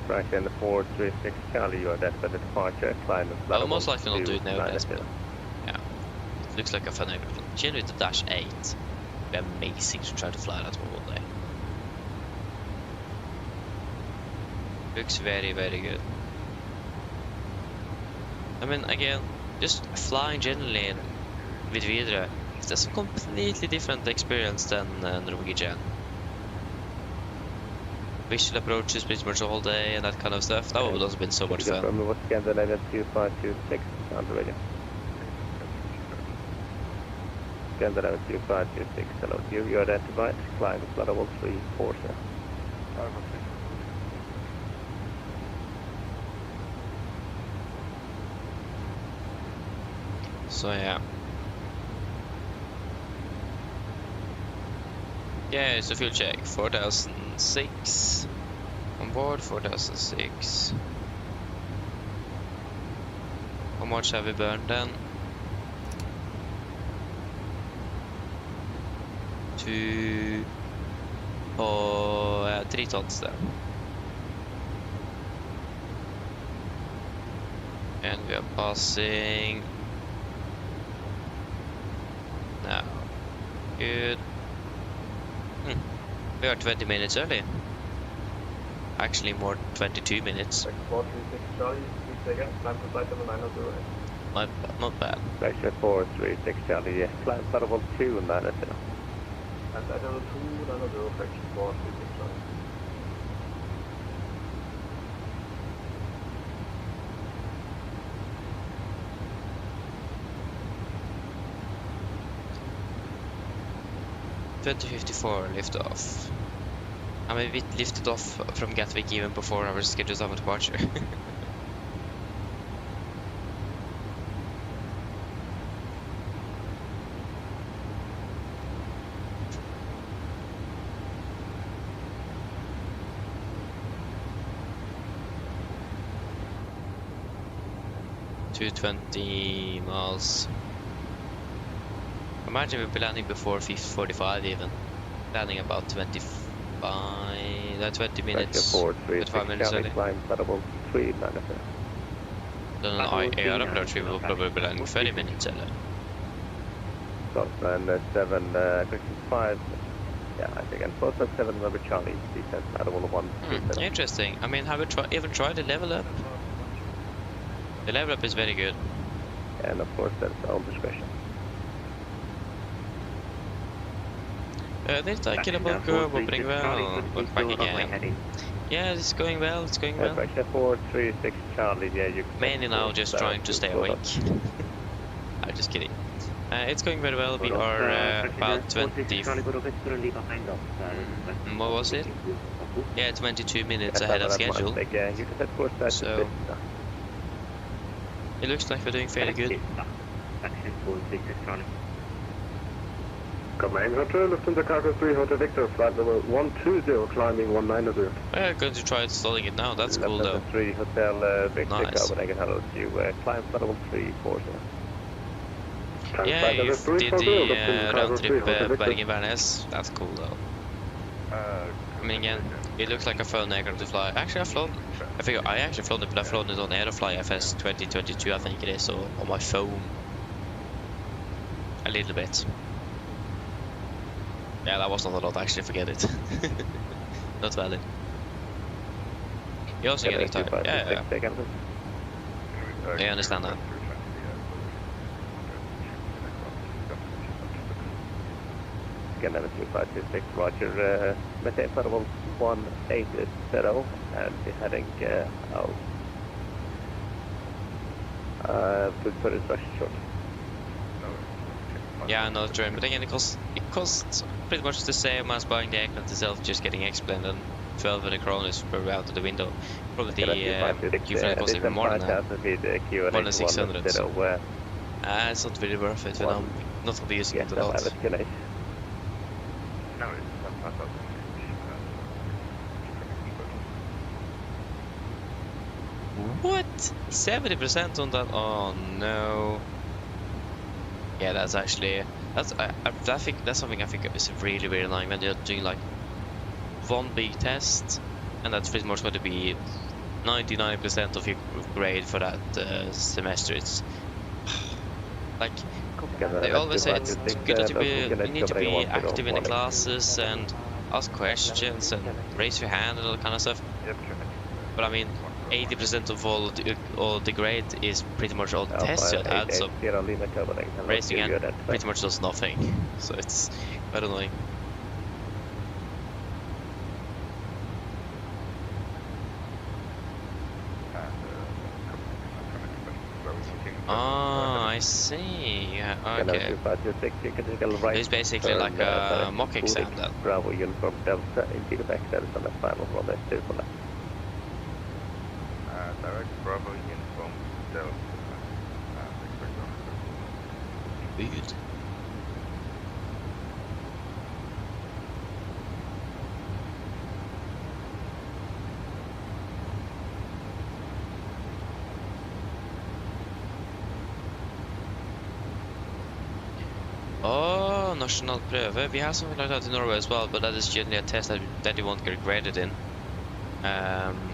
Right, and the 436 Charlie, you are identified at departure, climb and I'll most likely not do it now, but yeah, it looks like a fun aircraft. Generally the Dash 8. Be amazing to try to fly that one day. Looks very, very good. I mean, again, just flying generally with Videre, that's a completely different experience than Norwegian. Visual approaches pretty much all day and that kind of stuff. That would have also been so much fun. From what's Scandinavian 2526 on the radio. Scandinavian 2526, hello to you. You are identified, climb level 340. So yeah. Yeah, it's a fuel check. 4006. On board 4006. How much have we burned then? 3 tons there. And we are passing now. Good. We are 20 minutes early. Actually more 22 minutes. Not bad. Vector 436 Charlie, climb level 290. At Addons 2, another approaching for 26 Charlie. .2054 lift off. I mean, we lifted off from Gatwick even before our scheduled time of departure. $220 miles. Imagine we'll be landing before 45 even. Landing about 20 minutes. 25 minutes early. Then an AR approach we will probably be landing 30 minutes early. Scotland 7, question 5. Yeah, I think and 4.7 number Charlie, descent out of 1. Interesting. I mean, have you even tried the level up? The level up is very good. And of course, that's our own discretion. This killable curve opening well. Look back again. Yeah, it's going well. It's going well. 436 Charlie. Yeah, you. Mainly now, just trying to stay awake. I'm just kidding. It's going very well. We are about 20. What was it? Yeah, 22 minutes ahead of schedule. So it looks like we're doing fairly good. Command Hotel, Lufthansa Cargo 3 Hotel Victor, flight number 120, climbing 190. I'm going to try installing it now, that's cool though. 3 Hotel Victor, nice. Copenhagen, hello to you, climb flight level 340. Yeah, you did the round trip Bergen-Værnes, that's cool though. I mean again, it looks like a phone aircraft to fly. Actually I actually flown it, but I've flown it on AirFly FS2024 I think it is, so on my phone. A little bit. Yeah, that was not a lot actually, forget it. Not valid. You're also getting tired. Yeah. I understand that. Again, 2526, Roger, maintain flight level 180 and we're heading out. Put instruction short. Yeah, I know the term, but again, it costs pretty much the same as buying the aircraft itself, just getting explained, and 1200 kroner per out of the window. Probably the Q-flight costs even more than that, more than 600. So, it's not really worth it, and I'm not going to be using it a lot. What? 70% on that? Oh no. Yeah, that's actually I think that's something I think is really annoying when you're doing like one big test, and that's pretty much going to be 99% of your grade for that semester. It's like they always say it's good that you need to be active in the classes and ask questions and raise your hand and all that kind of stuff. But I mean, 80% of all the grade is pretty much all the tests you had, so raising hand pretty much does nothing. So it's quite annoying. Oh, I see. Yeah, okay. It's basically like a mock exam then. Bravo uniform Delta, indeed back there is on the final from the for direct Bravo uniform Delta. Weird. Oh, national prøve. We have something like that in Norway as well, but that is generally a test that you won't get graded in.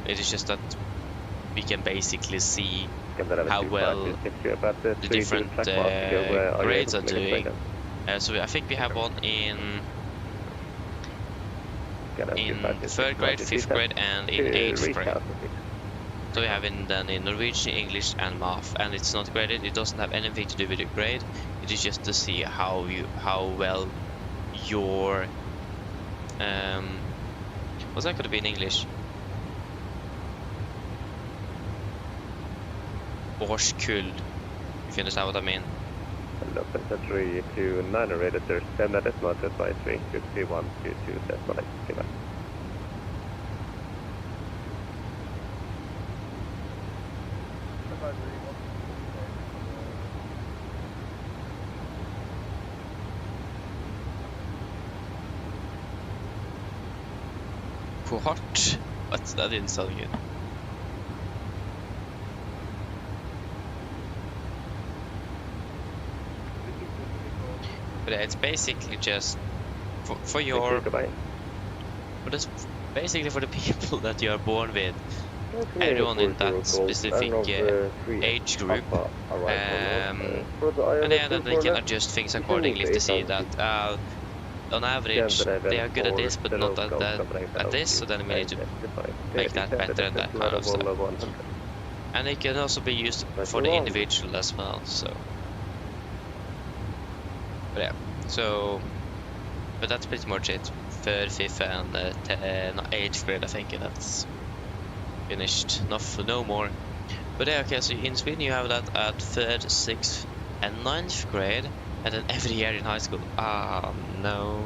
It is just that we can basically see how well the different grades are doing. So I think we have one in 3rd grade, 5th grade, and in 8th grade. So we have in Norwegian, English, and Math, and it's not graded. It doesn't have anything to do with the grade. It is just to see how well your what's that going to be in English? Årskull, if you understand what I mean. Local 329 rated 10 that is not advisory 5122 that's not like What? That didn't sound good. But yeah, it's basically just for your. But it's basically for the people that you are born with. Everyone in that specific age group, and then they can adjust things accordingly if they see that on average they are good at this but not at this, so then we need to make that better and that kind of stuff. And it can also be used for the individual as well, so. But yeah, so, but that's pretty much it for fifth and 8th grade, I think, and that's finished. No more. But yeah, okay, so in Sweden you have that at 3rd, 6th and 9th grade, and then every year in high school. Ah, no.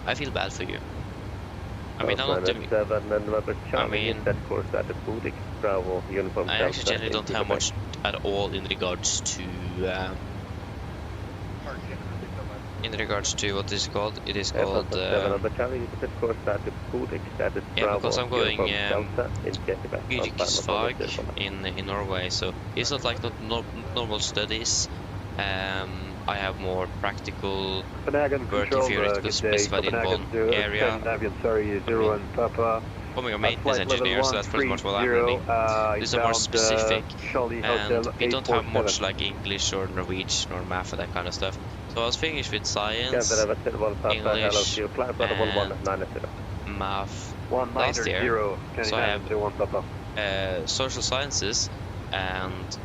I feel bad for you. I mean, I'm not doing... I mean, I actually generally don't have much at all in regards to what is it called? It is called yeah, because I'm going yrkesfag in Norway, so it's not like normal studies. I have more practical work if you're specified in one area. Becoming a maintenance engineer, so that's pretty much what I'm doing. These are more specific, and we don't have much like English or Norwegian or math and that kind of stuff. So I was finished with science, English, and math last year. So I have social sciences and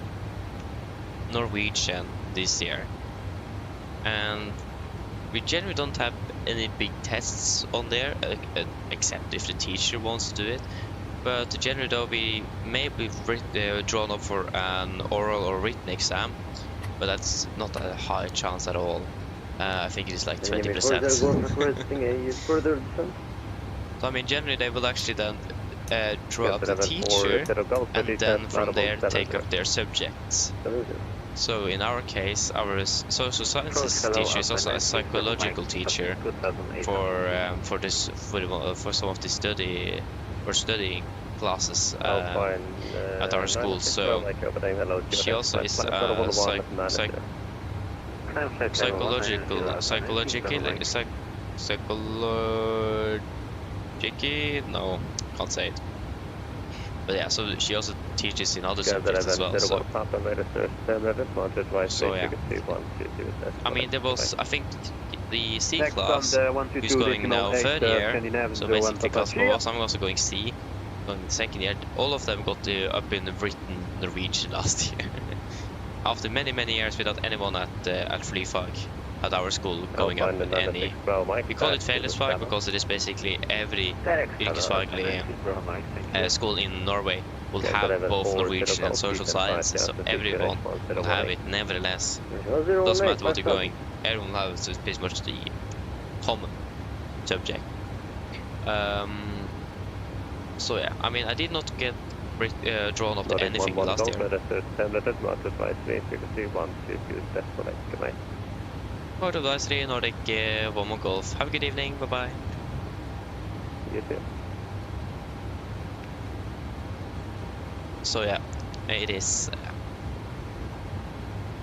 Norwegian this year. And we generally don't have any big tests on there, except if the teacher wants to do it. But generally though, we may be drawn up for an oral or written exam, but that's not a high chance at all. I think it is like 20%. So I mean, generally they will actually then draw up the teacher, and then from there take up their subjects. So in our case, our social sciences teacher is also a psychological teacher for some of the studying classes at our school. So she also is no, can't say it. But yeah, so she also teaches in other subjects as well. So yeah. I mean, there was, I think, the C class who's going now 3rd year. So basically class 4, I'm also going C, going 2nd year. All of them got up in written Norwegian last year. After many years without anyone at FSIPanel at our school going up in any. We call it fellesfag because it is basically every yrkesfaglig school in Norway will have both Norwegian and social sciences, so everyone will have it nevertheless. Doesn't matter what you're going, everyone will have it, so it's pretty much the common subject. So yeah, I mean, I did not get drawn up to anything last year. Port of Advisory, Nordic 1 Golf. Have a good evening, bye bye. You too. So yeah, it is.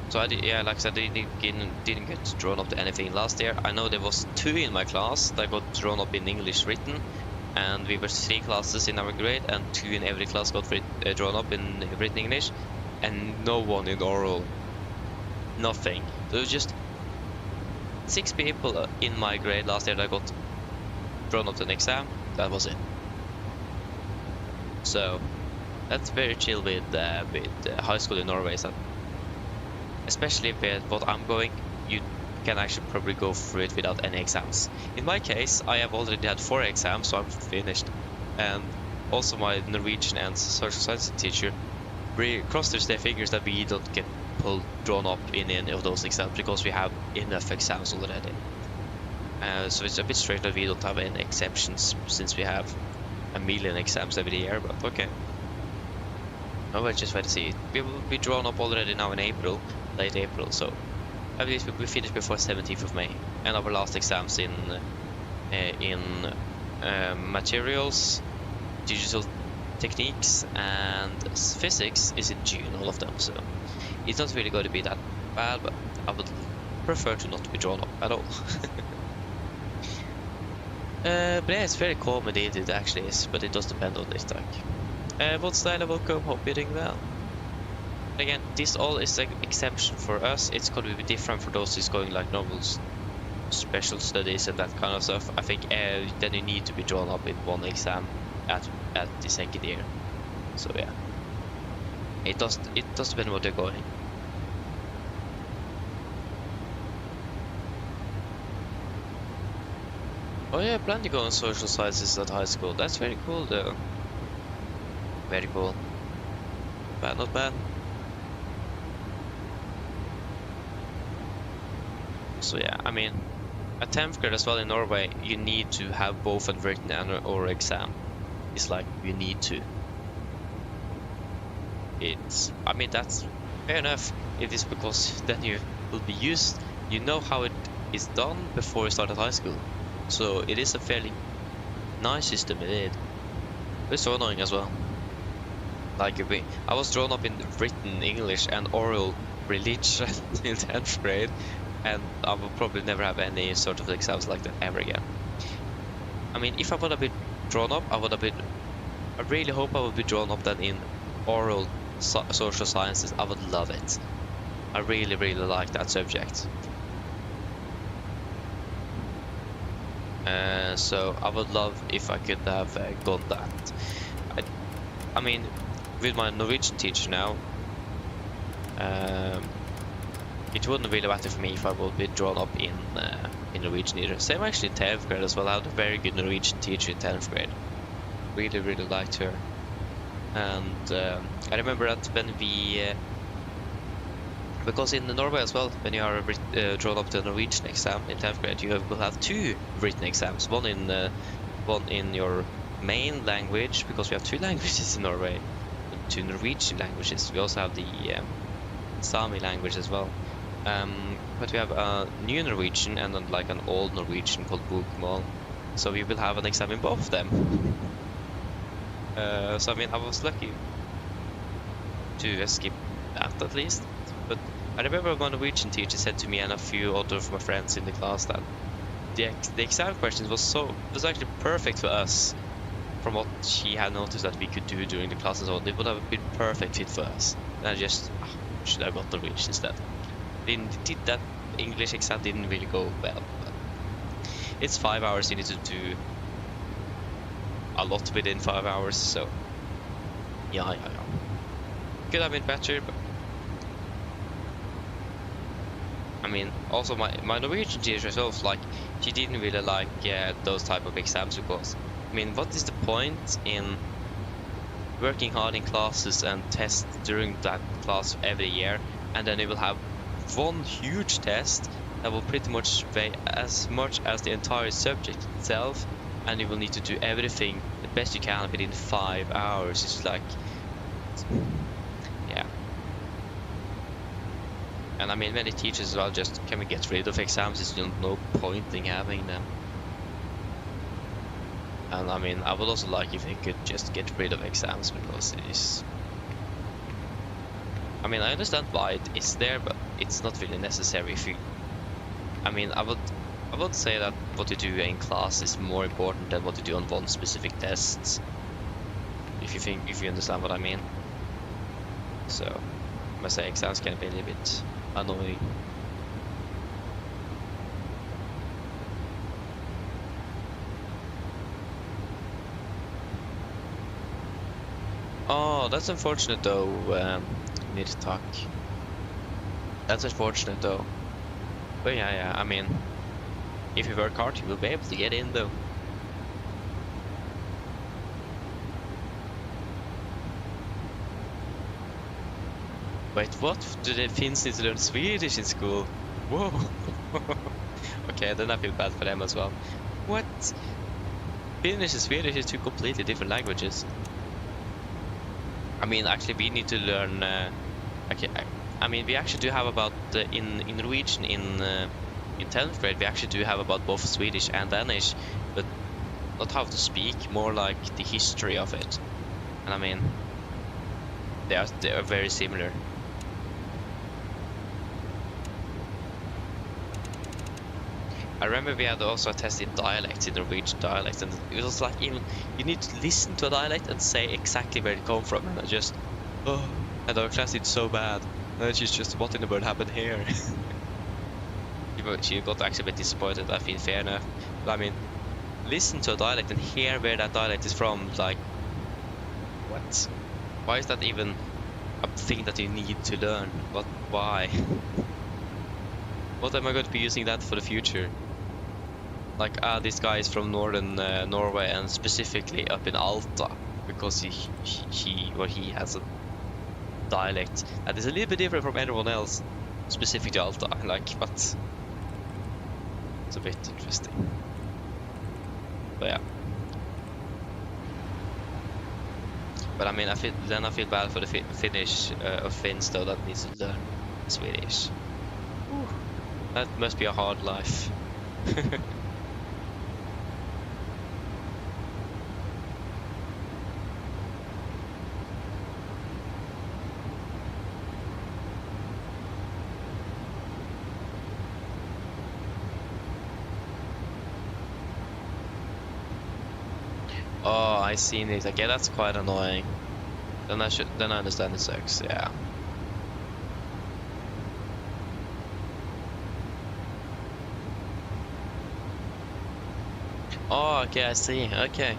So I did, yeah, like I said, I didn't get drawn up to anything last year. I know there was 2 in my class that got drawn up in English written, and we were 3 classes in our grade, and 2 in every class got drawn up in written English, and no one in oral. Nothing. So it was just 6 people in my grade last year that got drawn up to an exam. That was it. So that's very chill with high school in Norway. So especially with what I'm going, you can actually probably go through it without any exams. In my case, I have already had 4 exams, so I'm finished. And also my Norwegian and social science teacher crossed their fingers that we don't get drawn up in any of those exams because we have enough exams already. So it's a bit strange that we don't have any exceptions since we have a million exams every year, but okay. Oh, we'll just wait to see it. We will be drawn up already now in April, late April, so at least we'll be finished before 17th of May. And our last exams in materials, digital techniques, and physics is in June, all of them. So it's not really going to be that bad, but I would prefer to not be drawn up at all. But yeah, it's very common it actually is, but it does depend on this tag. What style? Welcome, hope you're doing well. Again, this all is an exception for us. It's going to be different for those who's going like normal special studies and that kind of stuff. I think then you need to be drawn up in one exam at the second year. So yeah, it does depend on what they're going. Oh yeah, I plan to go on social sciences at high school. That's very cool though. Very cool. Bad, not bad. So yeah, I mean, at 10th grade as well in Norway, you need to have both a written and or exam. It's like, you need to. I mean, that's fair enough. It is because then you will be used, you know how it is done before you start at high school. So it is a fairly nice system, it is. But it's so annoying as well. Like, I was drawn up in written English and oral religion in 10th grade, and I will probably never have any sort of exams like that ever again. I mean, if I would have been drawn up, I really hope I would be drawn up then in oral social sciences. I would love it. I really, really like that subject. So I would love if I could have gone that. I mean, with my Norwegian teacher now, it wouldn't really matter for me if I would be drawn up in Norwegian either. Same actually in 10th grade as well. I had a very good Norwegian teacher in 10th grade. Really, really liked her. And I remember that when we, because in Norway as well, when you are drawn up to a Norwegian exam in 10th grade, you will have 2 written exams. One in your main language, because we have 2 languages in Norway, 2 Norwegian languages. We also have the Sami language as well. But we have a new Norwegian and then like an old Norwegian called Bokmål. So we will have an exam in both of them. So I mean, I was lucky to skip that at least. But I remember my Norwegian teacher said to me and a few other of my friends in the class that the exam questions was actually perfect for us. From what she had noticed that we could do during the class and so on, it would have been perfect fit for us. And I just should have got Norwegian instead. That English exam didn't really go well. But it's 5 hours, you need to do a lot within 5 hours, so yeah. Could have been better, but I mean, also my Norwegian teacher herself, like, she didn't really like those type of exams because, I mean, what is the point in working hard in classes and tests during that class every year, and then you will have one huge test that will pretty much weigh as much as the entire subject itself, and you will need to do everything the best you can within 5 hours. It's like, yeah. And I mean, many teachers as well just, can we get rid of exams? There's no point in having them. And I mean, I would also like if they could just get rid of exams, because it is, I mean, I understand why it is there, but it's not really necessary if you, I mean, I would say that what you do in class is more important than what you do on one specific test. If you understand what I mean. So, I must say exams can be a little bit annoying. Oh, that's unfortunate though. Need to talk. That's unfortunate though. But yeah, I mean, if you work hard, you will be able to get in though. Wait, what? Do the Finns need to learn Swedish in school? Whoa! Okay, then I feel bad for them as well. What? Finnish and Swedish is two completely different languages. I mean, actually, we need to learn. Okay, I mean, we actually do have about in Norwegian in 10th grade. We actually do have about both Swedish and Danish, but not how to speak. More like the history of it. And I mean, they are very similar. I remember we had also a test in dialects, in Norwegian dialects, and it was like even you need to listen to a dialect and say exactly where it come from, and I just and our class did so bad. And she's just, what in the world happened here? She got actually a bit disappointed. I feel fair enough, but I mean, listen to a dialect and hear where that dialect is from. Like, what? Why is that even a thing that you need to learn? What? Why? What am I going to be using that for the future? Like, this guy is from northern Norway, and specifically up in Alta, because he has a dialect that is a little bit different from everyone else, specific to Alta. Like, but it's a bit interesting. But yeah. But I mean, I feel bad for the Finnish or Finns though that needs to learn Swedish. Ooh, that must be a hard life. Oh, I seen it. Okay, that's quite annoying. Then I understand it sucks. Yeah. Oh, okay, I see. Okay.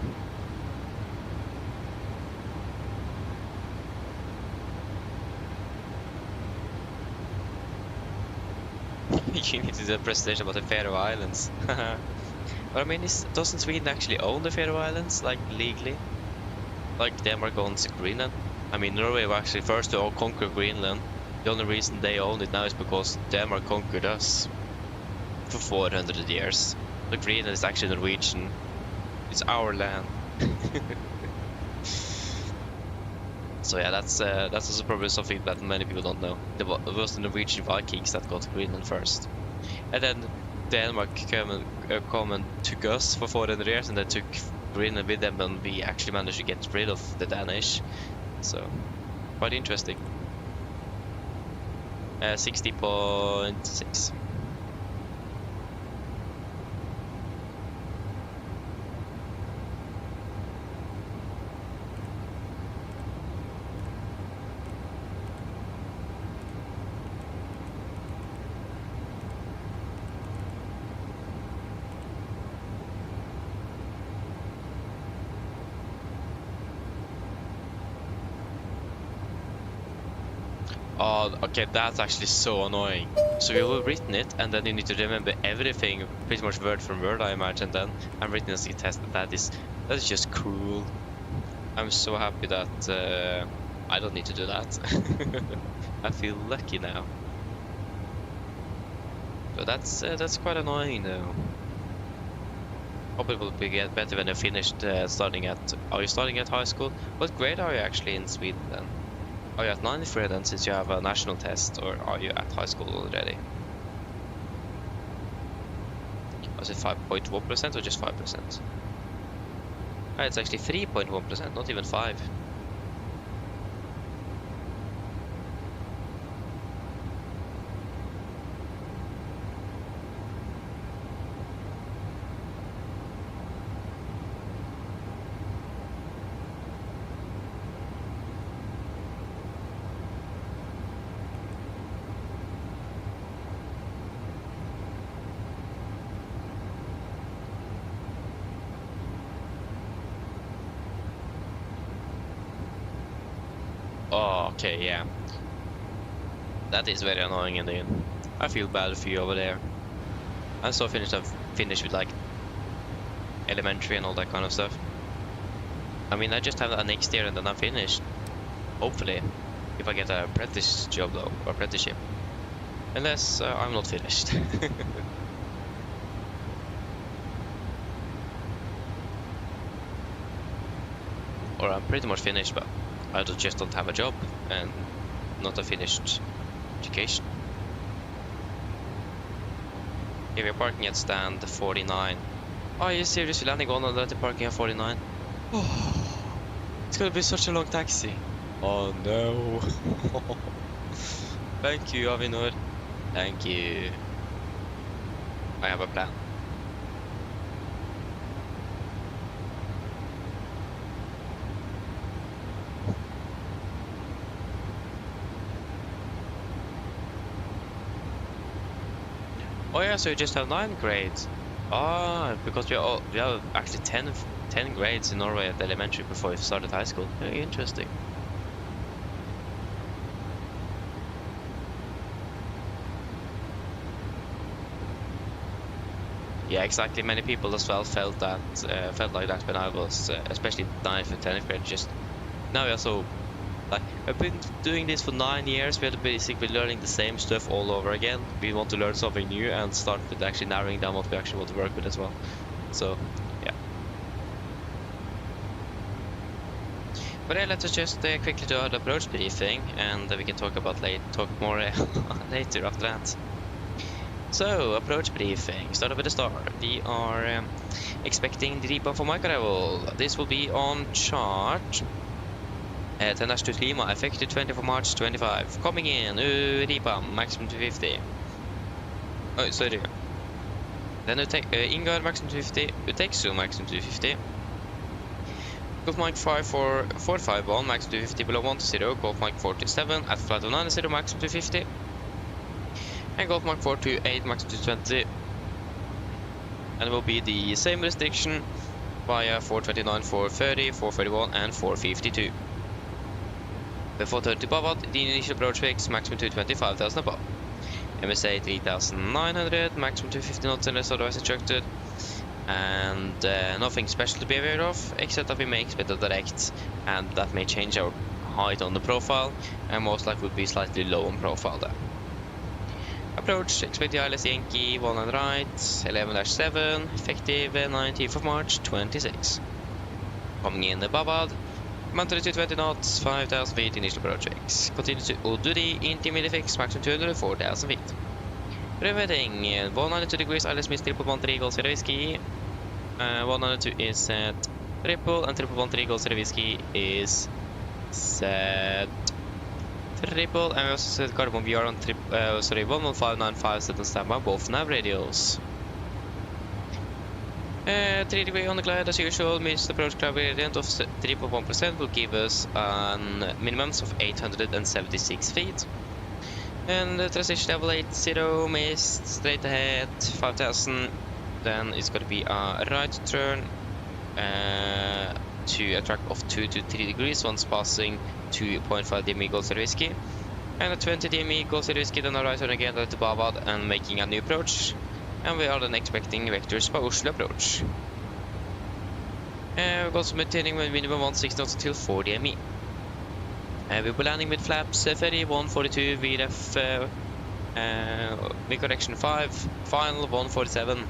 You need to do a presentation about the Faroe Islands. But I mean, doesn't Sweden actually own the Faroe Islands, like, legally? Like Denmark owns Greenland? I mean, Norway were actually first to conquer Greenland. The only reason they own it now is because Denmark conquered us for 400 years. The Greenland is actually Norwegian. It's our land. So yeah, that's also probably something that many people don't know. It was the Norwegian Vikings that got Greenland first. And then Denmark came and took us for 400 years, and they took Greenland with them, and we actually managed to get rid of the Danish. So, quite interesting. 60.6. Oh, okay, that's actually so annoying. So you have written it, and then you need to remember everything, pretty much word from word, I imagine. Then I'm written as a test. That is just cruel. I'm so happy that I don't need to do that. I feel lucky now. But that's quite annoying, though. Hope it will get better when you're finished starting at. Are you starting at high school? What grade are you actually in Sweden then? Are you at 93 then, since you have a national test, or are you at high school already? Was it 5.1% or just 5%? Ah, it's actually 3.1%, not even 5. Oh, okay, yeah. That is very annoying indeed. I feel bad for you over there. I'm so finished with like elementary and all that kind of stuff. I mean, I just have that next year and then I'm finished. Hopefully, if I get an apprentice job though, or apprenticeship. Unless I'm not finished. Or I'm pretty much finished, but I just don't have a job and not a finished education. Here we're parking at stand 49. Are you seriously landing on the parking at 49? Oh, it's gonna be such a long taxi. Oh no. Thank you, Avinor. Thank you. I have a plan. Oh yeah, so you just have 9 grades. Ah, because we have actually 10 grades in Norway at elementary before we started high school. Very interesting. Yeah, exactly. Many people as well felt like that when I was, especially 9th and 10th grade. Just now we are so like I've been doing this for 9 years. We are basically learning the same stuff all over again. We want to learn something new and start with actually narrowing down what we actually want to work with as well. So yeah. But yeah, let's just quickly do our approach briefing, and we can talk more later after that. So, approach briefing. Start with the start. We are expecting the rebound for micro arrival. This will be on chart 10-2 Lima, effective 24 March 25. Coming in, rebound, maximum 250. Oh, sorry. Then Ingar, maximum 250. Utexu, maximum 250. Golf Mike 5451, maximum 250, below 120. Golf Mike 47, at flight of 90, maximum 250. And Golf Mark 428, max 220. And it will be the same restriction via 429, 430, 431 and 452. Before 30 above, the initial approach fix, maximum 225,000 above. MSA 3900, maximum 250 knots unless otherwise instructed. And nothing special to be aware of, except that we may expect a direct, and that may change our height on the profile, and most likely would be slightly low on profile there. Approach, expect the ILS Yankee, 1 and right, 11-7, effective 19th of March 26. Coming in the Babad, mounted to 20 knots, 5,000 feet, initial approach fix. Continue to Uduri, intermediate fix, maximum 204,000 feet. Revetting, 192 degrees, ILS Miss, triple 13 Golf Sierra Whiskey. 192 is set triple, and triple 13 Golf Sierra Whiskey is set triple, and we also set carbon. We are on 11595 set on standby, both nav radios. 3 degree on the glide as usual. Missed approach cloud gradient of 3.1% will give us minimums of 876 feet. And transition level 80, missed straight ahead 5000. Then it's going to be a right turn to a track of 2 to 3 degrees once passing 2.5 DME Golf Sierra Whiskey, and a 20 DME Golf Sierra Whiskey, then a right turn again at the Bavad and making a new approach. And we are then expecting vectors by Oslo approach. We've also maintaining with minimum 160 knots until 4 DME. We'll be landing with flaps ferry 142 VRF mid correction 5, final 147.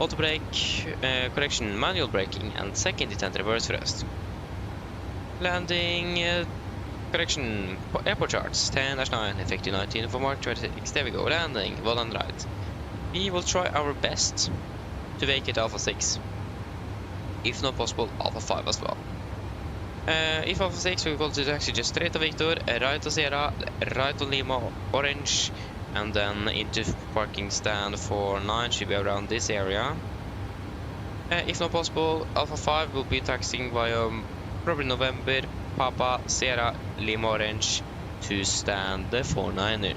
Auto brake, correction manual braking, and second detent reverse thrust. Landing, correction airport charts 10-9, effective 19 for March 26. There we go, landing, 1 and right. We will try our best to vacate Alpha 6. If not possible, Alpha 5 as well. If Alpha 6, we will do actually just straight to Victor, right to Sierra, right to Lima, orange, and then into parking stand for 9 should be around this area. If not possible, Alpha 5 will be taxiing via probably November, Papa, Sierra, Lima Orange to stand 49er.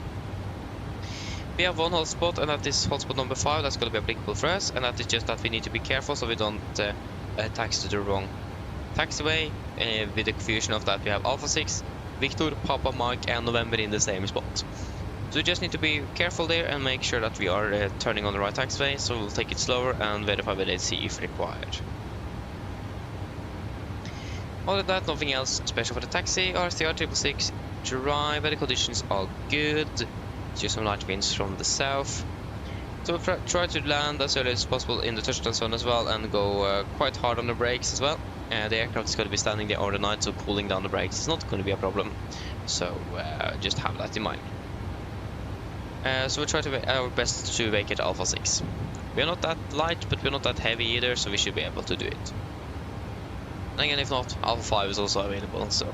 We have one hotspot, and that is hotspot number 5, that's going to be applicable for us, and that is just that we need to be careful so we don't taxi to the wrong taxiway. With the confusion of that, we have Alpha 6, Victor, Papa, Mike and November in the same spot. So we just need to be careful there and make sure that we are turning on the right taxiway, so we'll take it slower and verify with AC if required. Other than that, nothing else special for the taxi. RCR 666 dry, weather conditions are good. Just some light winds from the south. So we'll try to land as early as possible in the touchdown zone as well and go quite hard on the brakes as well. The aircraft is going to be standing there all the night, so pulling down the brakes is not going to be a problem. So just have that in mind. So we'll try to our best to vacate Alpha 6. We're not that light, but we're not that heavy either, so we should be able to do it. And again, if not, Alpha 5 is also available, so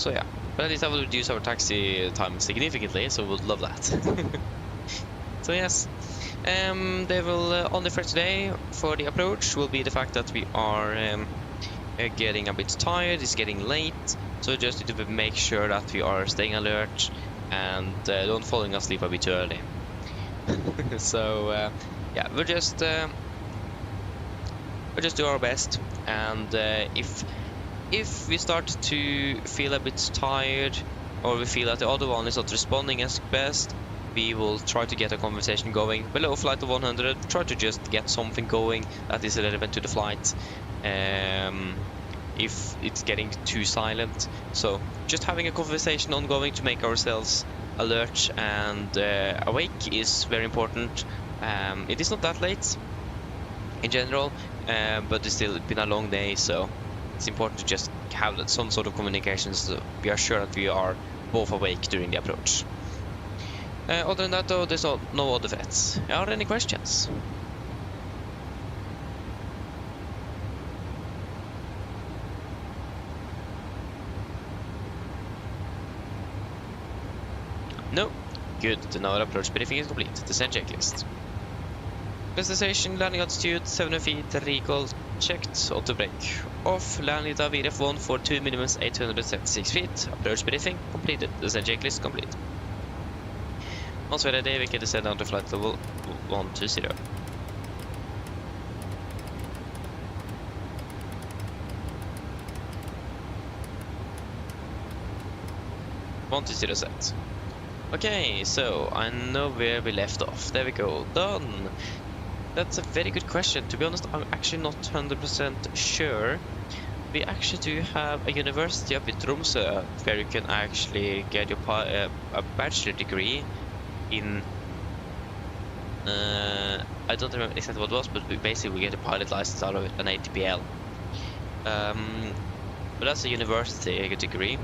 yeah. But at least that will reduce our taxi time significantly, so we'll love that. So yes, they will only for today for the approach will be the fact that we are getting a bit tired, it's getting late, so just need to make sure that we are staying alert and don't falling asleep a bit too early. So yeah, we'll just do our best, and if we start to feel a bit tired or we feel that the other one is not responding as best, we will try to get a conversation going below flight of 100, try to just get something going that is relevant to the flight if it's getting too silent. So just having a conversation ongoing to make ourselves alert and awake is very important. It is not that late in general, but it's still been a long day, so it's important to just have some sort of communication so we are sure that we are both awake during the approach. Other than that though, there's no other threats. Are there any questions? No? Good, the now approach briefing is complete. Descent checklist. Destination, landing altitude 700 feet, recall checked, auto brake off, landing at VRF1 for 2 minimums 876 feet, approach briefing completed, descent checklist complete. Once we're ready, we can descend down to flight level 120. Set. Okay, so I know where we left off. There we go. Done. That's a very good question. To be honest, I'm actually not 100% sure. We actually do have a university up in Tromsø where you can actually get your a bachelor degree in I don't remember exactly what it was, but basically we get a pilot license out of it, an ATPL. But that's a university degree,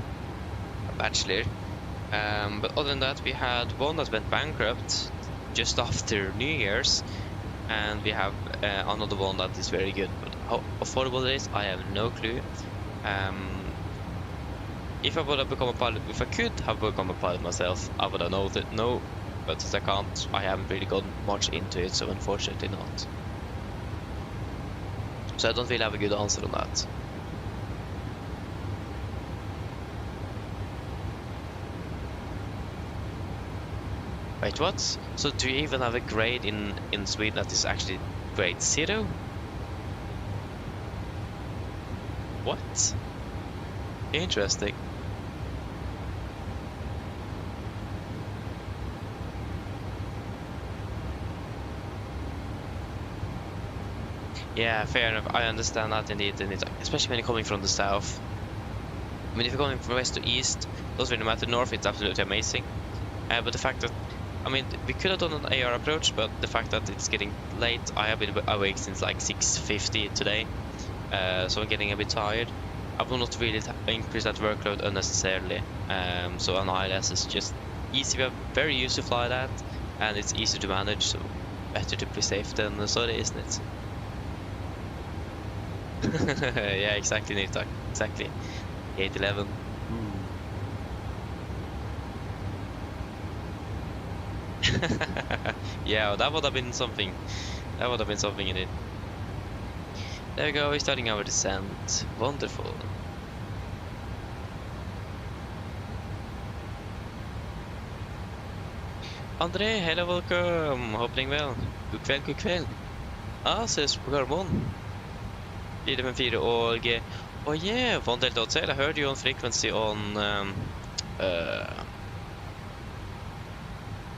a bachelor. But other than that, we had one that went bankrupt just after New Year's, and we have another one that is very good. But how affordable it is, I have no clue. If I would have become a pilot, if I could have become a pilot myself, I would have known that. No, but since I can't, I haven't really gotten much into it, so unfortunately not. So I don't really have a good answer on that. Wait, what? So do you even have a grade in Sweden that is actually grade 0? What? Interesting. Yeah, fair enough. I understand that indeed, especially when you're coming from the south. I mean, if you're going from west to east, doesn't really matter. North, it's absolutely amazing. But the fact that, I mean, we could have done an AR approach, but the fact that it's getting late, I have been awake since like 6:50 today, so I'm getting a bit tired. I will not really increase that workload unnecessarily. So an ILS is just easy. We are very used to fly that, and it's easy to manage. So better to be safe than sorry, isn't it? Yeah, exactly, Nirtak. Exactly. 811. Yeah, that would have been something. That would have been something in it. There we go, we're starting our descent. Wonderful. André, hello, welcome. Hoping well. God kveld, god kveld. Ses på Gardermoen. 454 og... Oh yeah, von Delta Hotel. I heard you on frequency on...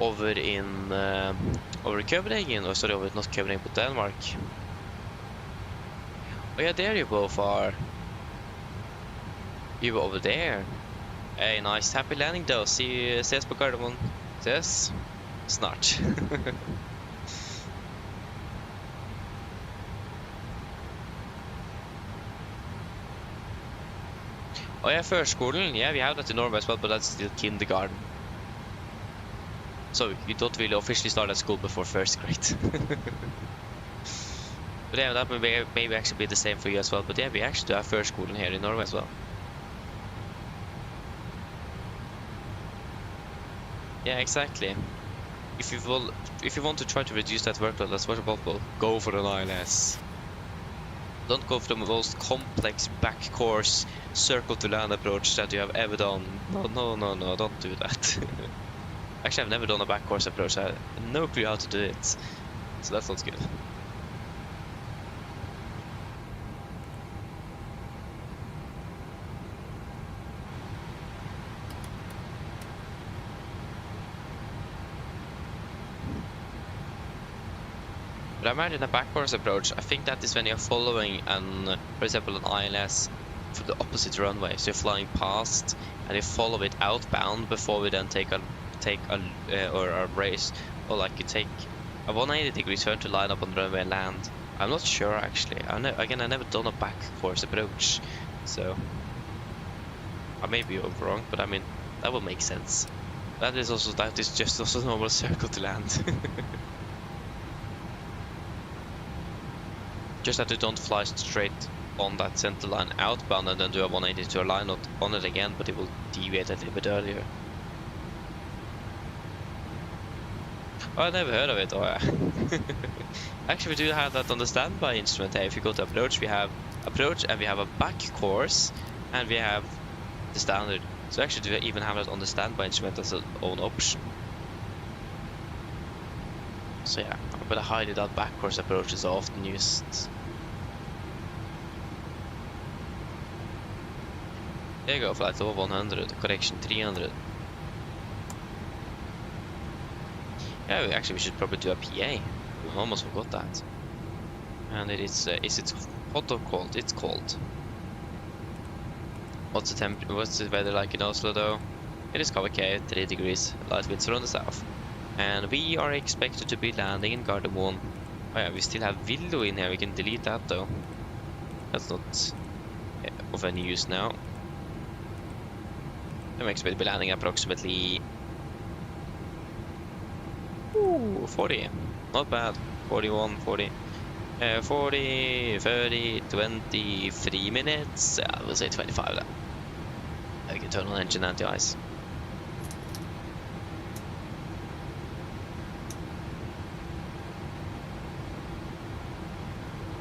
over in over Copenhagen, or sorry, over not Copenhagen but Denmark. Oh yeah, there you both are. You were over there. Hey, nice, happy landing though. Ses på Gardermoen. Ses snart. Oh yeah, førskolen. Yeah, we have that in Norway as well, but that's still kindergarten. So you don't really officially start at school before first grade. But yeah, that may maybe actually be the same for you as well. But yeah, we actually do have førskolen here in Norway as well. Yeah, exactly. If you want to try to reduce that workload as much as possible, go for an ILS. Don't go for the most complex back course circle to land approach that you have ever done. No, don't do that. Actually, I've never done a back course approach. I have no clue how to do it. So that's not good. But I imagine a backwards approach, I think that is when you're following for example, an ILS for the opposite runway. So you're flying past and you follow it outbound before we then take a race, or like you take a 180-degree turn to line up on the runway and land. I'm not sure actually. I've never done a back course approach, so I may be wrong, but I mean that will make sense. That is just also a normal circle to land. Just that you don't fly straight on that center line outbound and then do a 180 to align on it again, but it will deviate a little bit earlier. Oh, I never heard of it. Oh yeah. Actually, we do have that on the standby instrument here. If you go to approach, we have approach and we have a back course and we have the standard. So actually, do we even have that on the standby instrument as an own option? So yeah, but I highly doubt back course approach is often used. There you go, flight over 100, correction 300. Yeah, we should probably do a PA. We almost forgot that. And is it hot or cold? It's cold. What's the temperature? What's the weather like in Oslo though? It is okay, 3 degrees, light winds from the south. And we are expected to be landing in Gardermoen. Oh yeah, we still have Villo in here, we can delete that though. That's not of any use now. I'm expected to be landing approximately 40. Not bad. 41, 40. 40, 30, 23 minutes. I will say 25 then. I can turn on engine anti-ice.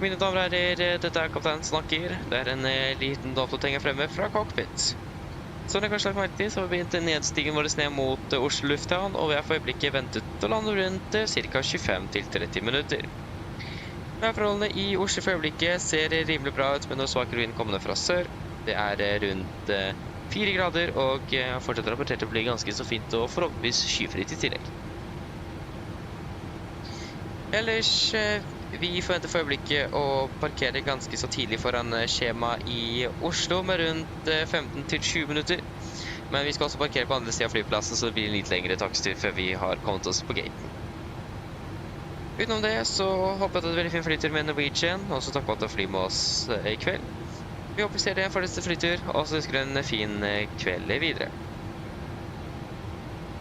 Mine damer og herrer, dette kapteinen snakker. Det en liten datoting her fremme fra Cockpit. Som dere kanskje har merket til, så har vi begynt nedstigen vår ned mot Oslo lufthavn, og vi for øyeblikket ventet å lande rundt ca. 25-30 minutter. Værforholdene i Oslo for øyeblikket ser rimelig bra ut, med noe svakere vind kommende fra sør. Det rundt 4 grader, og fortsetter rapportert å bli ganske så fint og forhåpentligvis skyfritt i tillegg. Ellers, vi forventer for øyeblikket å parkere ganske så tidlig foran skjema i Oslo med rundt 15-20 minutter. Men vi skal også parkere på andre siden av flyplassen, så det blir litt lengre takstur før vi har kommet oss på gaten. Utenom det så håper jeg at det er veldig fin flytur med Norwegian, og så takk for at du flyr med oss i kveld. Vi håper vi ser det for neste flytur, og så ønsker en fin kveld videre.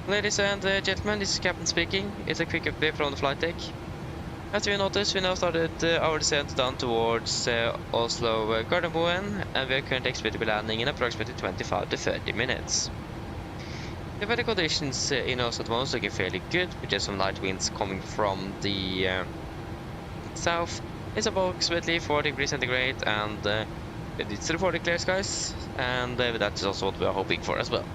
Ladies and gentlemen, this is Captain speaking. It's a quick update from the flight deck. As you noticed, we now started our descent down towards Oslo Gardermoen, and we are currently expected to be landing in approximately 25 to 30 minutes. The weather conditions in Oslo at the moment looking fairly good, with just some light winds coming from the south. It's approximately 4 degrees centigrade, and it's reported clear skies, and that is also what we are hoping for as well.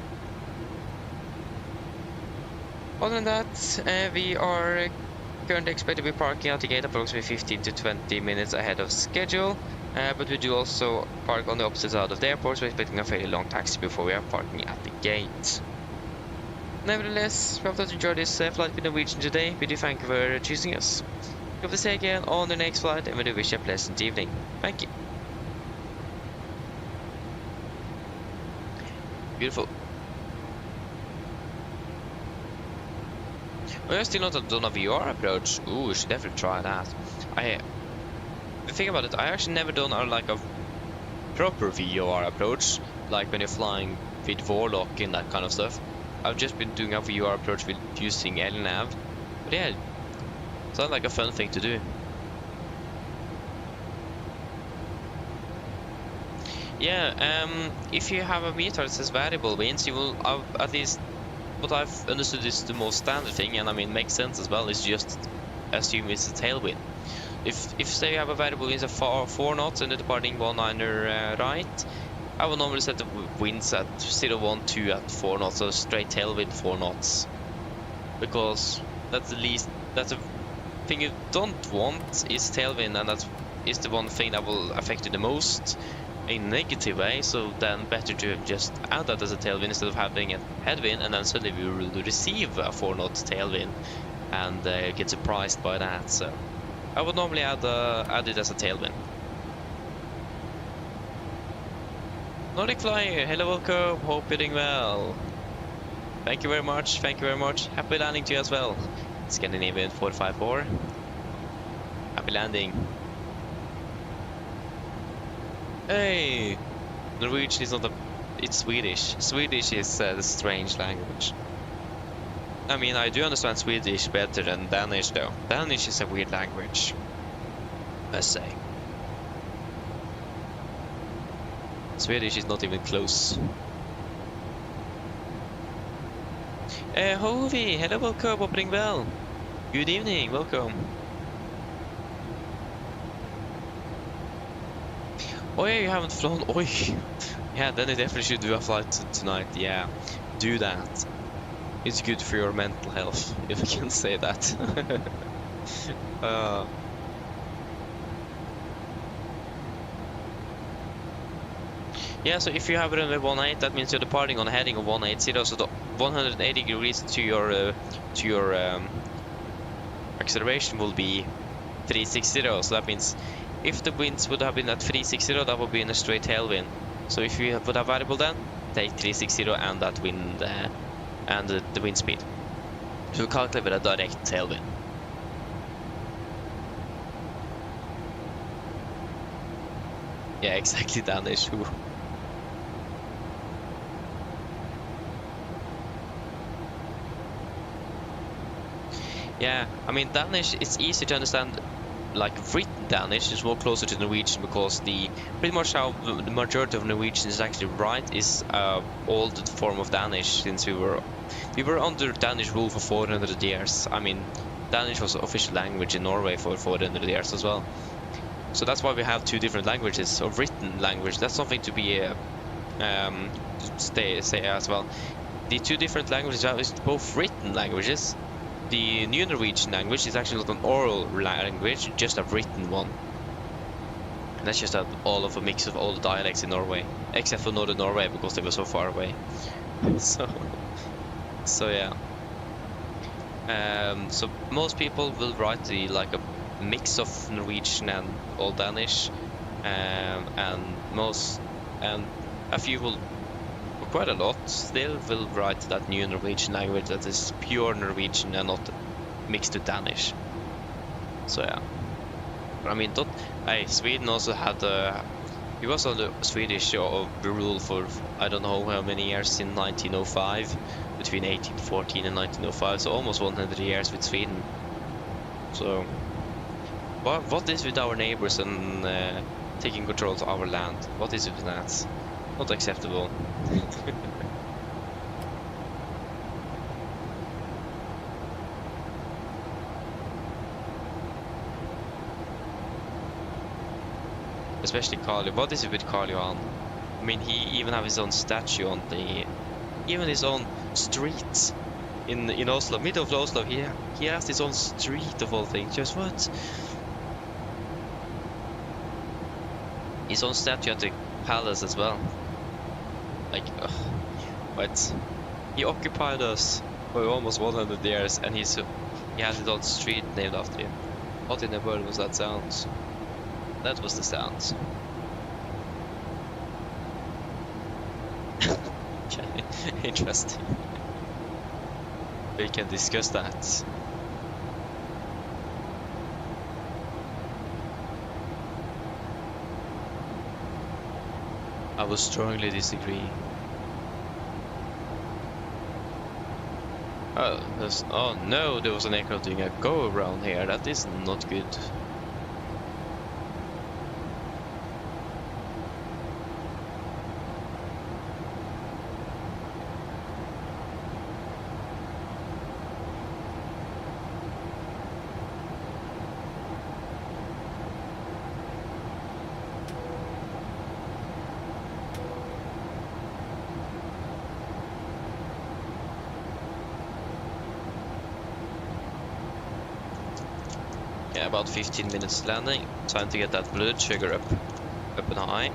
Other than that, we are currently expected to be parking at the gate approximately 15 to 20 minutes ahead of schedule, but we do also park on the opposite side of the airport, so we're expecting a fairly long taxi before we are parking at the gate. Nevertheless, we hope that you enjoyed this flight with Norwegian today. We do thank you for choosing us. We hope to see you again on the next flight, and we do wish you a pleasant evening. Thank you. Beautiful. Oh, I still not done a VR approach. Ooh, we should definitely try that. The thing about it, I actually never done a proper VR approach, like when you're flying with Warlock and that kind of stuff. I've just been doing a VR approach with using LNAV. But yeah, it sounds like a fun thing to do. Yeah, if you have a meter that says variable winds, you will at least, what I've understood is the most standard thing, and I mean makes sense as well, is just assume it's a tailwind. If say you have a variable winds of 4 knots and the departing 19er right, I will normally set the winds at 012 at 4 knots, so straight tailwind 4 knots. Because that's the thing you don't want is tailwind, and that is the one thing that will affect you the most in a negative way, so then better to just add that as a tailwind instead of having a headwind, and then suddenly we will receive a 4 knot tailwind and get surprised by that. So I would normally add it as a tailwind. Nordic Flyer, hello, welcome, hope you're doing well. Thank you very much, happy landing to you as well. Scandinavian 454, happy landing. Hey, Norwegian is not it's Swedish. Swedish is the strange language. I mean, I do understand Swedish better than Danish though. Danish is a weird language, let's say. Swedish is not even close. Hovey, hello, welcome, opening bell. Good evening, welcome. Oh yeah, you haven't flown. Oi. Yeah, then you definitely should do a flight tonight. Yeah, do that. It's good for your mental health, if I can say that. Yeah, so if you have runway 18, that means you're departing on a heading of 180, so the 180 degrees to your acceleration will be 360. So that means if the winds would have been at 360, that would be in a straight tailwind. So if you would have variable, then take 360 and that wind and the wind speed. So we calculate with a direct tailwind. Yeah, exactly, Danish. Yeah, I mean, Danish, it's easy to understand, like written Danish is more closer to Norwegian, because pretty much how the majority of Norwegian is actually right is old form of Danish, since we were under Danish rule for 400 years. I mean, Danish was the official language in Norway for 400 years as well. So that's why we have two different languages of written language. That's something to be say as well. The two different languages are both written languages. The New Norwegian language is actually not an oral language, just a written one. And that's just all of a mix of all the dialects in Norway, except for Northern Norway, because they were so far away. So yeah. So most people will write like a mix of Norwegian and Old Danish, and a few will, quite a lot still, will write that New Norwegian language that is pure Norwegian and not mixed with Danish. So yeah. But I mean, Sweden also had he was on the Swedish rule for I don't know how many years, in 1905, between 1814 and 1905, so almost 100 years with Sweden. So what is with our neighbors and taking control of our land? What is with that? Not acceptable. Especially Carl. What is it with Carl Johan? I mean, he even have his own statue on even his own street in Oslo, middle of Oslo. He has his own street of all things. Just what? His own statue at the palace as well. Like, what? He occupied us. for almost 100 years, and he has his own street named after him. What in the world was that sound? That was the sound. Okay, interesting. We can discuss that. I would strongly disagree. Oh no, there was an aircraft doing a go around here. That is not good. Yeah, about 15 minutes landing. Time to get that blood sugar up and high.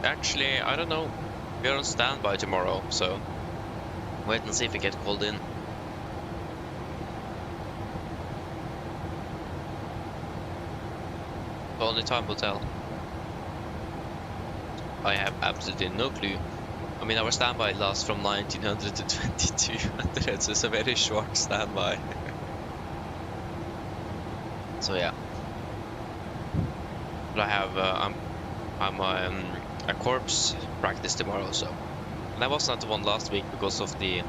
Actually, I don't know. We're on standby tomorrow, so wait and see if we get called in. Only time will tell. I have absolutely no clue. I mean, our standby lasts from 1900 to 2200, so it's a very short standby. So yeah. But I have I'm a corpse practice tomorrow, so. And I wasn't at the one last week because of the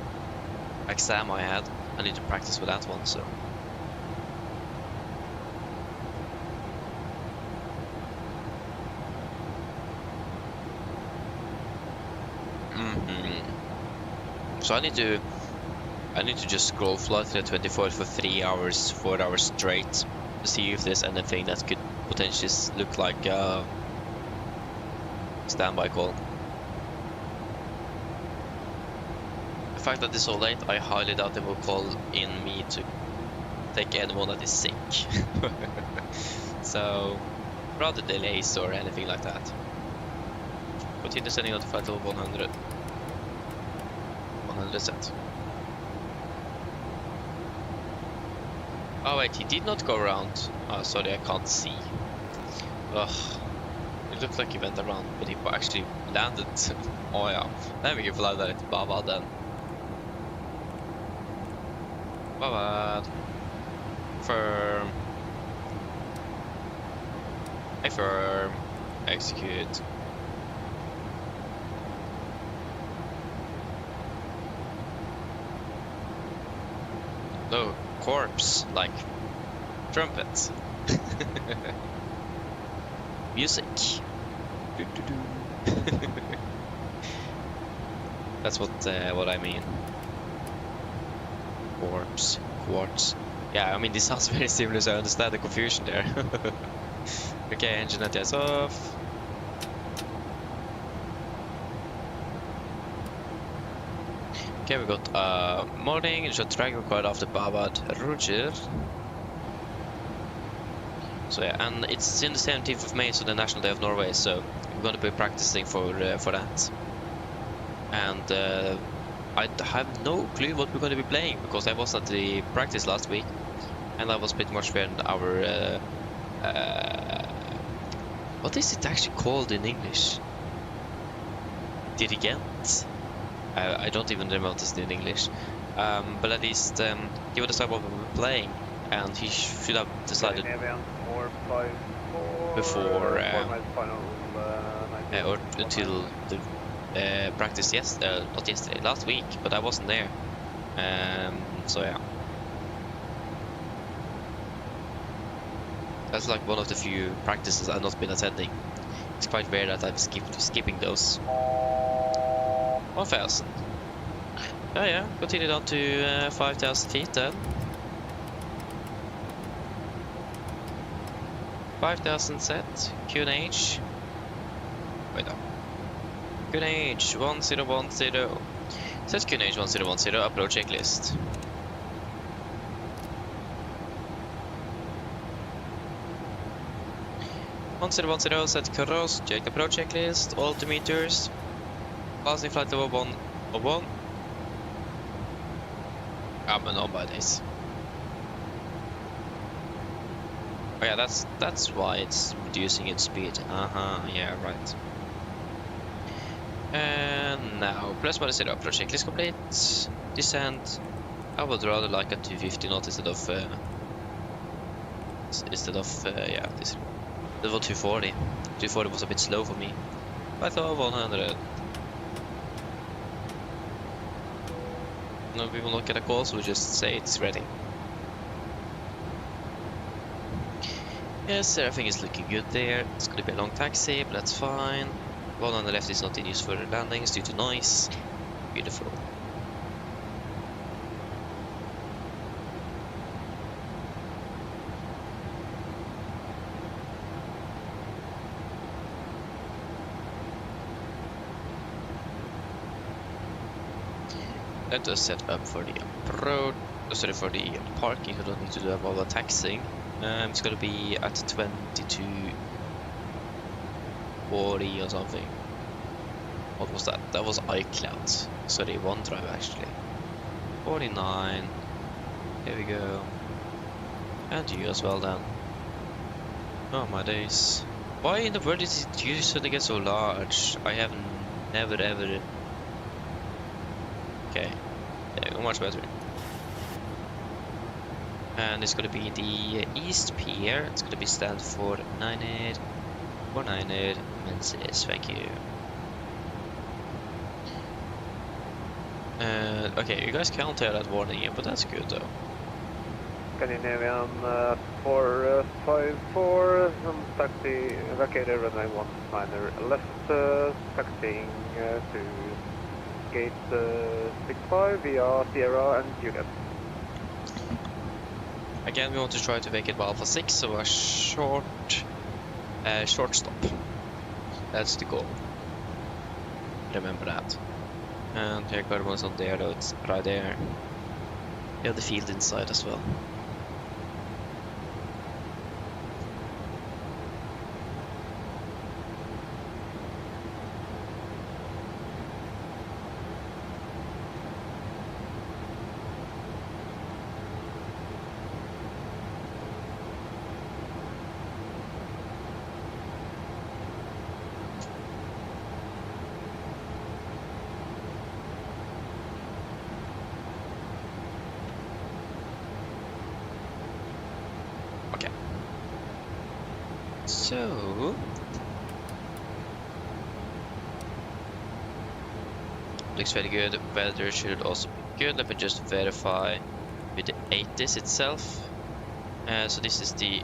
exam I had. I need to practice with that one, so. So I need to just scroll Flight 24 for 3 hours, 4 hours straight to see if there's anything that could potentially look like a standby call. The fact that it's so late, I highly doubt they will call in me to take anyone that is sick. So, rather delays or anything like that. Continue sending out the flight level 100. 100 set. Oh wait, he did not go around. Oh, sorry, I can't see. Ugh. It looked like he went around, but he actually landed. Oh yeah. Then we can fly that at Baba then. Baba. Firm. Hey, firm. Execute. No, corpse, like trumpets. Music. That's what I mean. Corpse, quartz. Yeah, I mean this sounds very similar, so I understand the confusion there. Okay, engine ATS off. Okay, we got morning, shot track required after Babad, Roger. So yeah, and it's in the 17th of May, so the National Day of Norway, so we're going to be practicing for that. And I have no clue what we're going to be playing, because I was at the practice last week, and I was pretty much where our... what is it actually called in English? Dirigent? I don't even remember what it's in English. But at least he would decide what we were playing, and he should have decided. before or until the practice not yesterday, last week, but I wasn't there. So yeah, that's like one of the few practices I've not been attending. It's quite rare that I'm skipping those. 1000. Oh yeah, continue down to 5000 feet then. 5000 set, QNH. Wait up. QNH 1010. Set QNH 1010, approach checklist. Set cross, check approach checklist, altimeters. Passing flight level 101. I'm on by this. Oh yeah, that's why it's reducing its speed. Yeah, right. And now, plus minus 0 approach checklist complete. Descent. I would rather like a 250 knot instead of yeah, this. That was 240. 240 was a bit slow for me. I thought 100. No, we will not get a call, so we just say it's ready. Yes, everything is looking good there. It's going to be a long taxi, but that's fine. One on the left is not in use for landings due to noise. Beautiful. Let us set up for the approach. Sorry, for the parking. We don't need to do all the taxiing. It's gonna be at 2240 or something. What was that? That was iCloud. Sorry, OneDrive actually. 49. Here we go. And you as well then. Oh my days. Why in the world is it usually get so large? I have never ever. Okay. There we go, much better. And it's going to be the East Pier. It's going to be stand for 98 or 98 Menzies. Thank you. Okay, you guys can't tell that warning yet, but that's good though. Scandinavian 454, taxi vacated runway 19 left, taxiing to gate 65 via Sierra and Juliet. Again, we want to try to vacate Alpha 6, so a short stop. That's the goal. Remember that. And here Carbon is not there though, it's right there. You have the field inside as well. So, looks very good. Weather should also be good. Let me just verify with the 80s itself. So this is the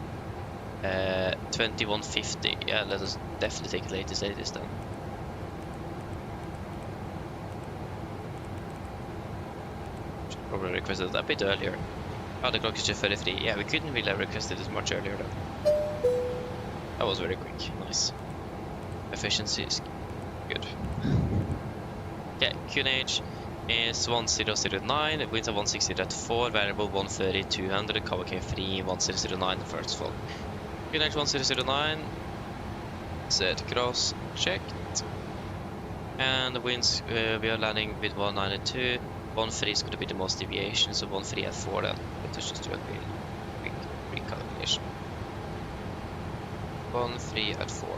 2150. Yeah, let us definitely take the latest 80s then. Should probably requested that a bit earlier. Oh, the clock is just 33. Yeah, we couldn't really have requested it much earlier though. That was very quick, nice. Efficiency is good. Okay, QNH is 1009, winds are 160 at 4, variable 130, 200, cover K3, 1009, first fall. QNH 1009, set cross, checked. And the winds, we are landing with 192, 13 is going to be the most deviation, so 13 at 4 then. Let's just do a quick recalculation. 13 at 4.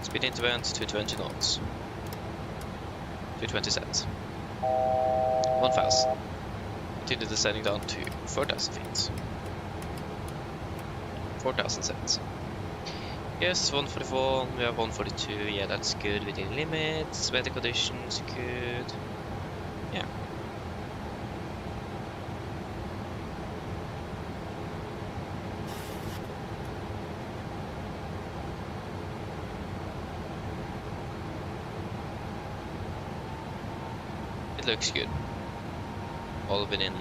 Speed intervent to 20 knots. 220 sets. 1000. Continue descending down to 4,000 feet. 4,000 sets. Yes, 141, we have 142, yeah, that's good, within limits, weather conditions, good. Yeah. It looks good. All within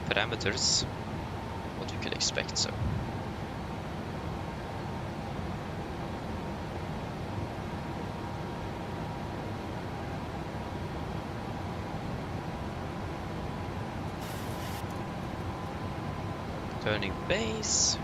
parameters, what you could expect, so. Turning base.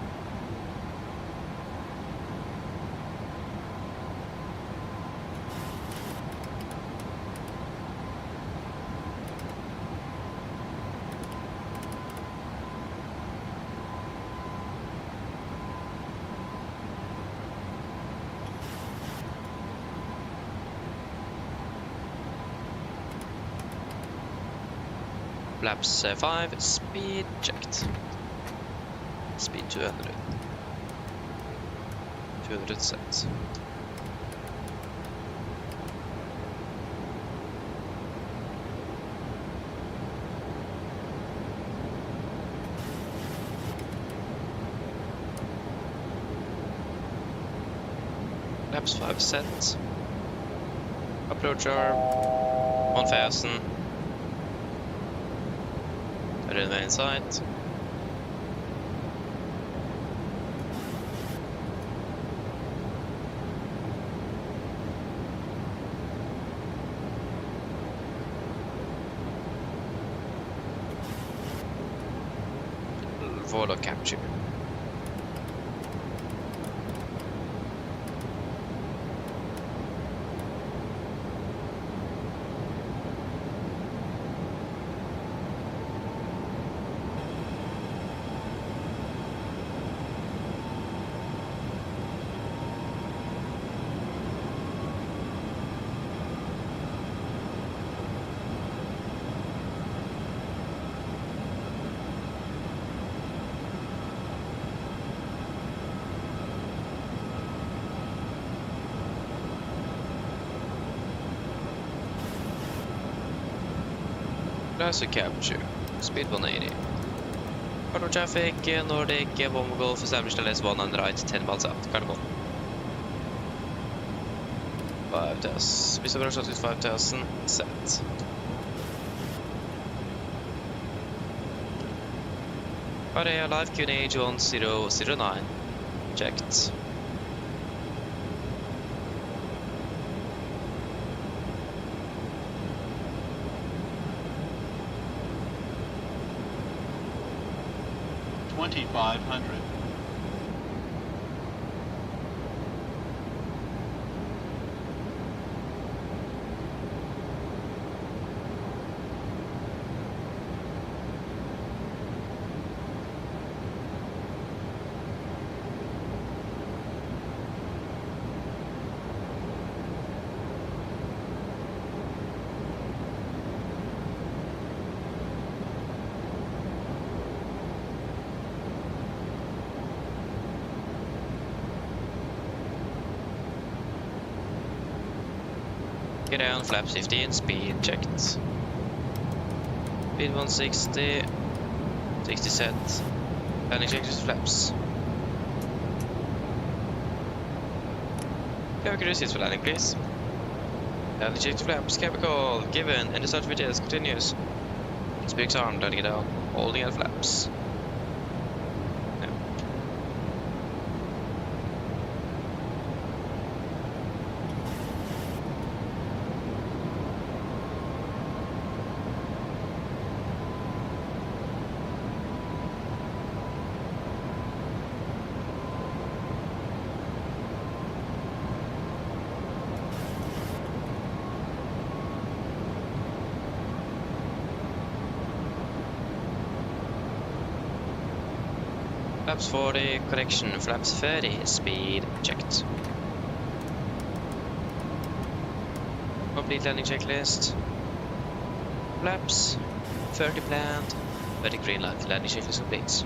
Flaps 5, speed checked. Speed 200. 200 sets. Flaps 5 sets. Approach arm 1000. Runway in sight. Follow capture. Laser capture, speed 180. Cargo traffic, Nordic, bomb Golf, established LS1 on right, 10 miles out, cargo. 5,000, we have shot with 5,000, set. Area live QNH 1009, checked. $2,500. Get down, flaps 15, speed checked. Speed 160, 60 set. Landing checked with flaps. Cabin crew seats for landing, please. Landing checked with flaps, cabin call given, and the start of VTS continues. Speaks arm, letting it down, holding at flaps. Flaps 40, correction, flaps 30, speed checked. Complete landing checklist. Flaps. 30 planned. 30 green light. Landing checklist complete.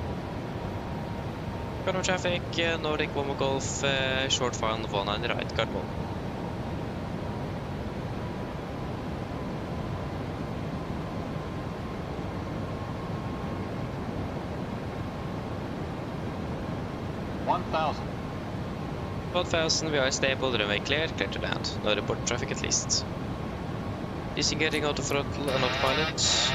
Guard traffic. Nordic Womo Golf. Short file 19 right. Guard 1. $1,000, we are stable, runway clear to land. No report traffic at least. Disengaging auto throttle and autopilot.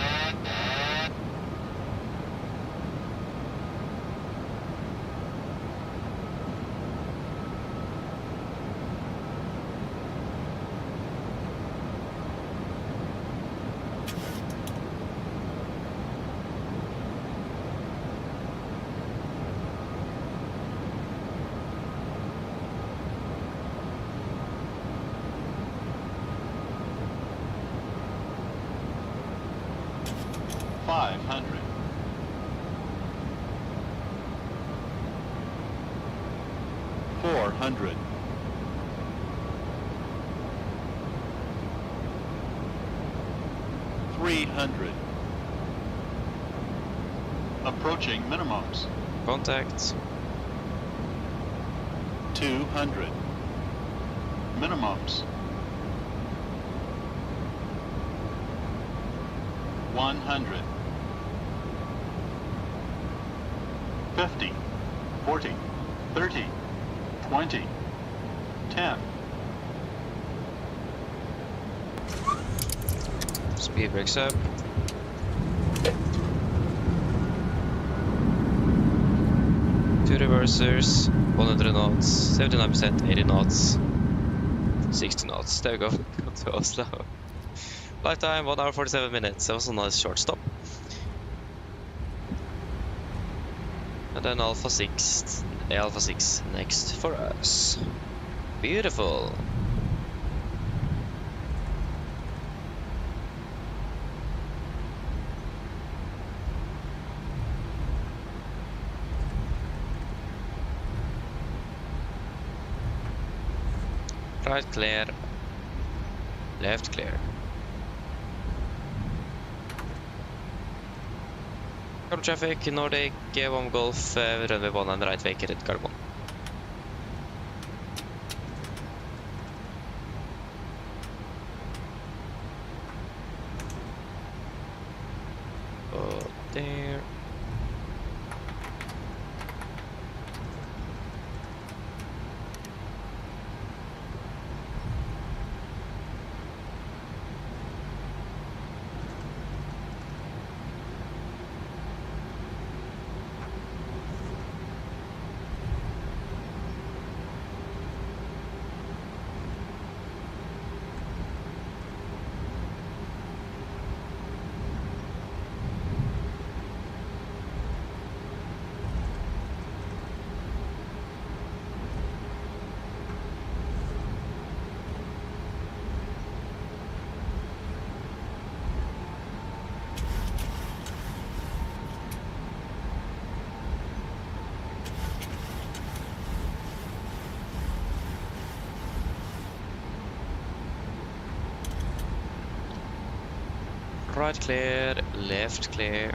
Approaching minimums. Contact. 200. Minimums. 100. 50. 40. 30. 20. 10. Speed breaks up. Two reversers, 100 knots, 79%, 80 knots, 60 knots. There we go. Got to Oslo. Lifetime 1 hour 47 minutes. That was a nice short stop. And then Alpha 6 next for us. Beautiful. Right clear, left clear. Guard traffic, Nordic, Womo Golf, runway 1 and right vacated, guard 1. Oh, there. Right clear, left clear.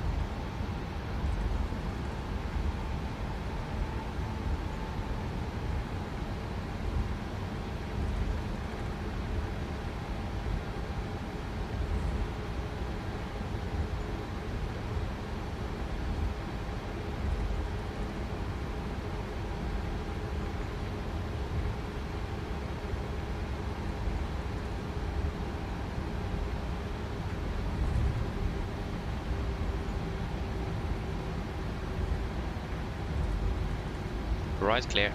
Right clear.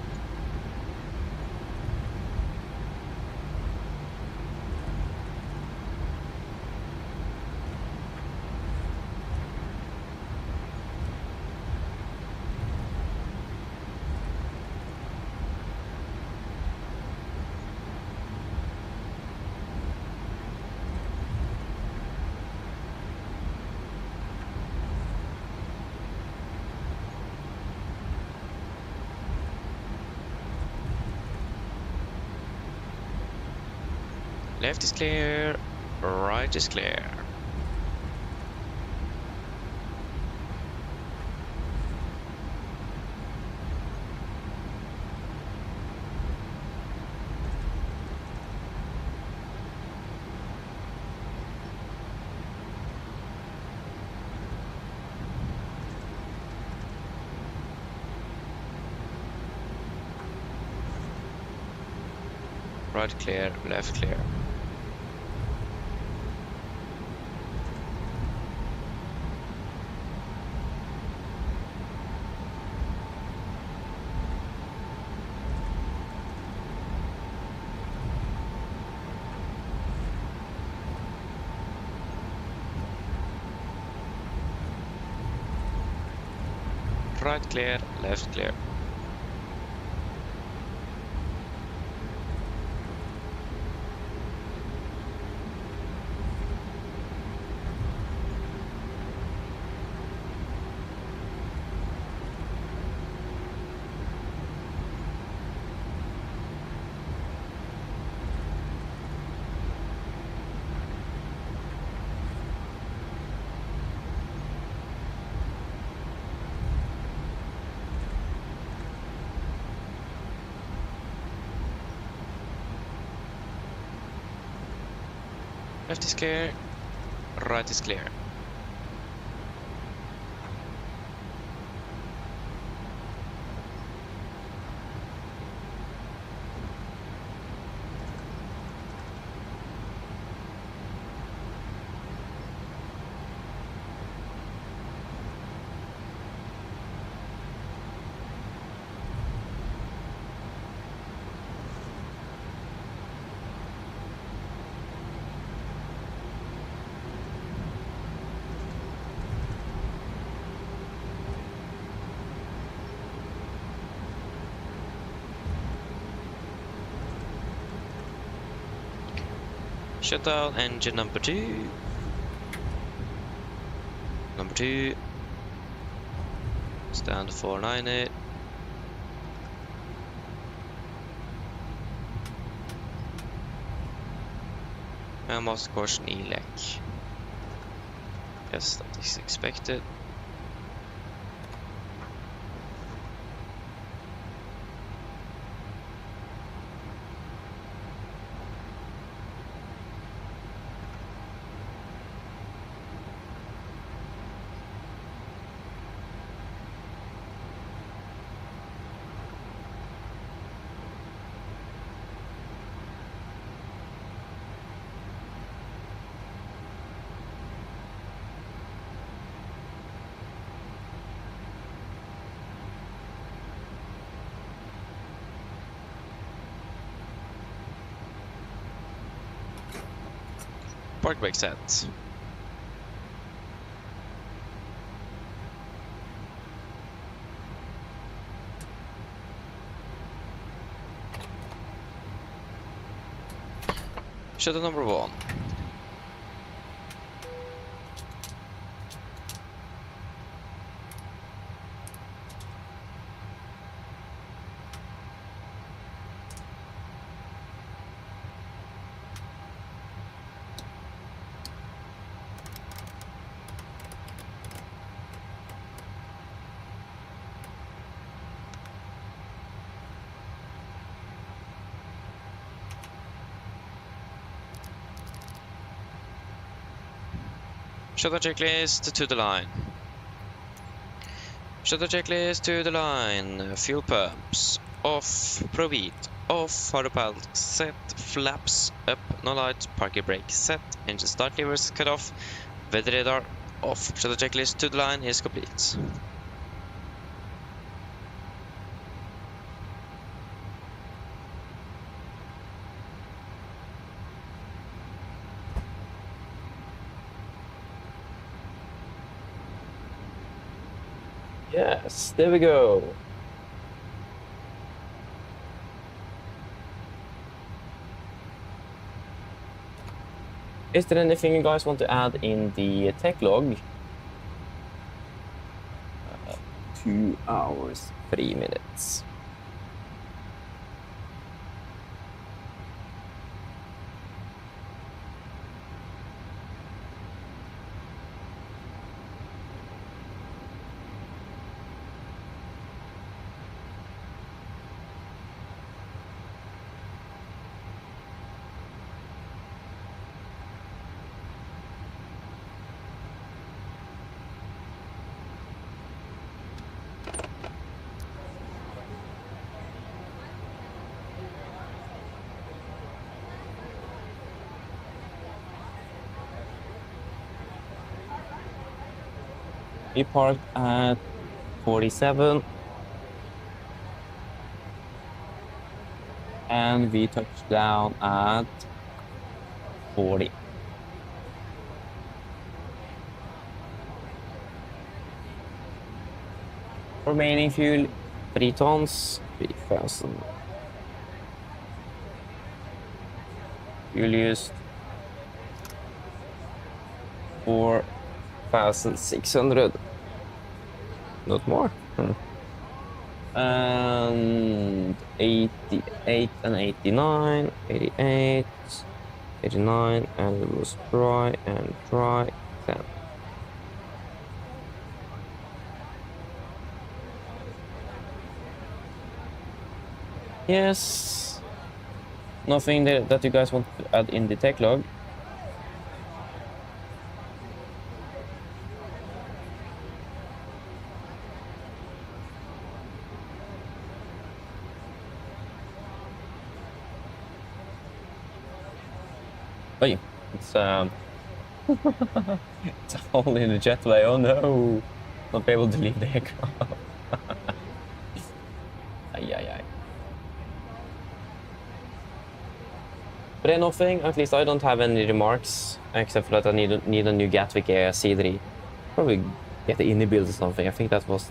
Left is clear, right is clear. Right clear, left clear. Right clear, left clear. Left is clear, right is clear. Shutdown engine number 2. Number 2. Stand 490. And master caution ELEC. Yes, that is expected. Park brake set. Shutdown number 1. Shutdown checklist to the line. Shutdown checklist to the line. Fuel pumps off, probeat off, hard pallet set, flaps up, no lights, parking brake set, engine start levers cut off, weather radar off. Shutdown checklist to the line is complete. Yes, there we go. Is there anything you guys want to add in the tech log? 2 hours, 3 minutes. We parked at 47. And we touched down at 40. Remaining fuel 3 tons, 3,000. Fuel used 4,600. Not more. And 88 and 89, 88, 89, and it was dry and dry. 10. Yes. Nothing that you guys want to add in the tech log. Oh, yeah. It's it's a hole in the jetway. Oh no! Not be able to leave the aircraft. Ay. But yeah, nothing. At least I don't have any remarks, except for that I need a new Gatwick C3. Probably get the INI build or something. I think that was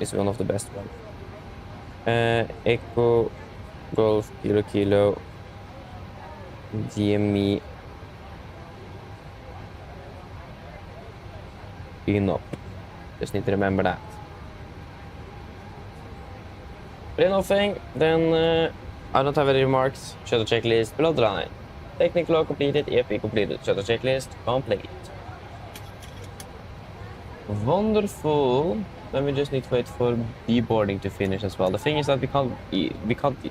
is one of the best ones. Echo, Golf, Kilo, DME, being up. Just need to remember that. But nothing, then I don't have any remarks. Shuttle checklist below the line. Technical log completed, EFP completed. Shuttle checklist complete. Wonderful. Then we just need to wait for deboarding to finish as well. The thing is that we can't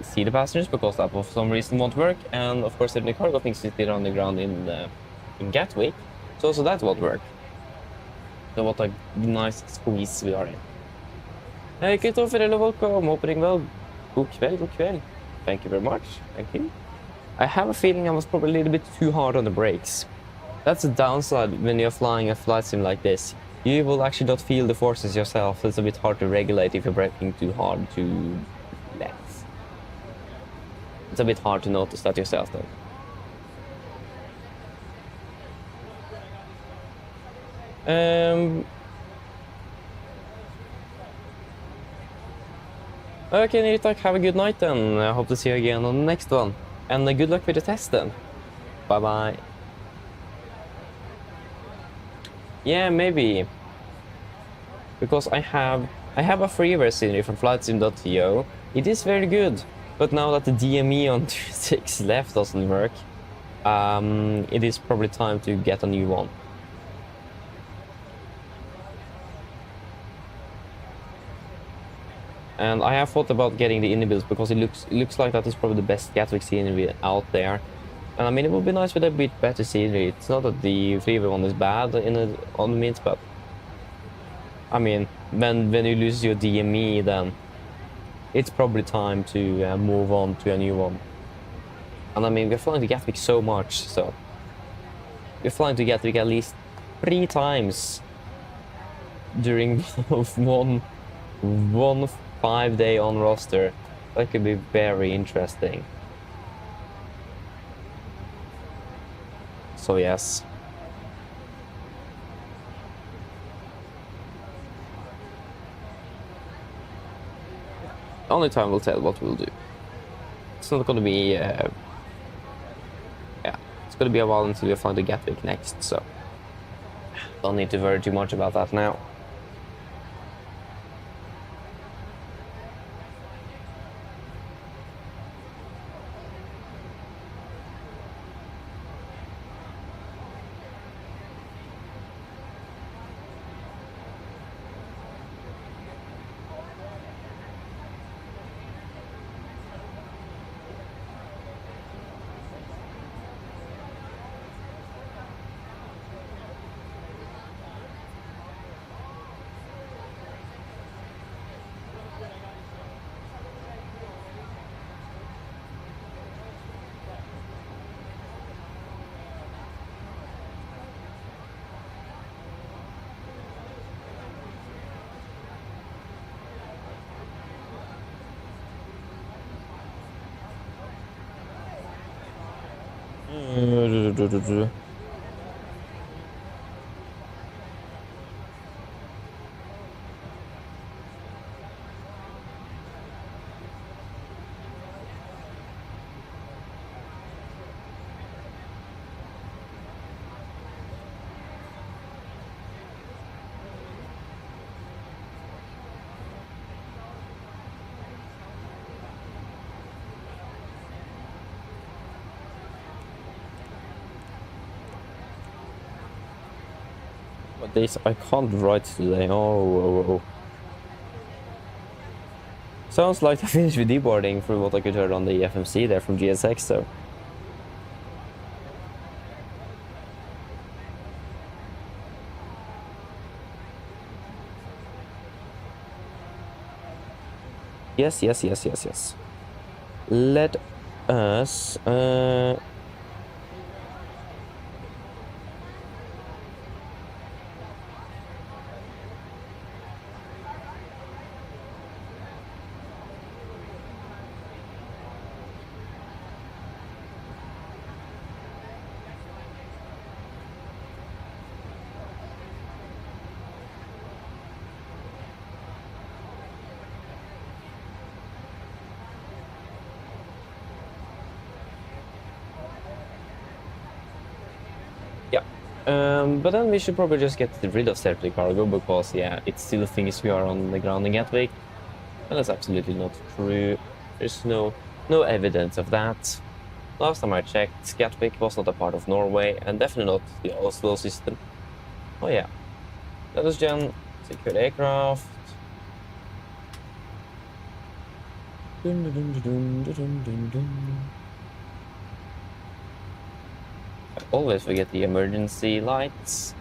see the passengers because that for some reason won't work, and of course the cargo things sit on the ground in Gatwick, so also that won't work. So what a nice squeeze we are in. Hey Christopher, hello, welcome. Opening well. God kväll. Thank you very much. Thank you. I have a feeling I was probably a little bit too hard on the brakes. That's a downside when you're flying a flight sim like this. You will actually not feel the forces yourself. It's a bit hard to regulate if you're braking too hard, too less. It's a bit hard to notice that yourself though. Okay, Nitak, have a good night then. I hope to see you again on the next one. And good luck with the test then. Bye bye. Yeah, maybe. Because I have a freeware scenery from flightsim.io. It is very good. But now that the DME on 6 left doesn't work, it is probably time to get a new one. And I have thought about getting the INI builds because it looks like that is probably the best Gatwick scenery out there. And I mean, it would be nice with a bit better scenery. It's not that the freeway one is bad on the means, but I mean, when you lose your DME, then it's probably time to move on to a new one. And I mean, we're flying to Gatwick so much, so we're flying to Gatwick at least 3 times during one 5-day on roster. That could be very interesting. So yes. Only time will tell what we'll do. It's not going to be yeah, it's going to be a while until we find the Gatwick next, so don't need to worry too much about that now. But this I can't write today. Oh. Sounds like I finished with deboarding through what I could hear on the FMC there from GSX, so. Yes. Let us but then we should probably just get rid of Serpentine cargo because, yeah, it still thinks we are on the ground in Gatwick. And that's absolutely not true. There's no evidence of that. Last time I checked, Gatwick was not a part of Norway and definitely not the Oslo system. Oh yeah. Let us then secure the aircraft. I always forget the emergency lights.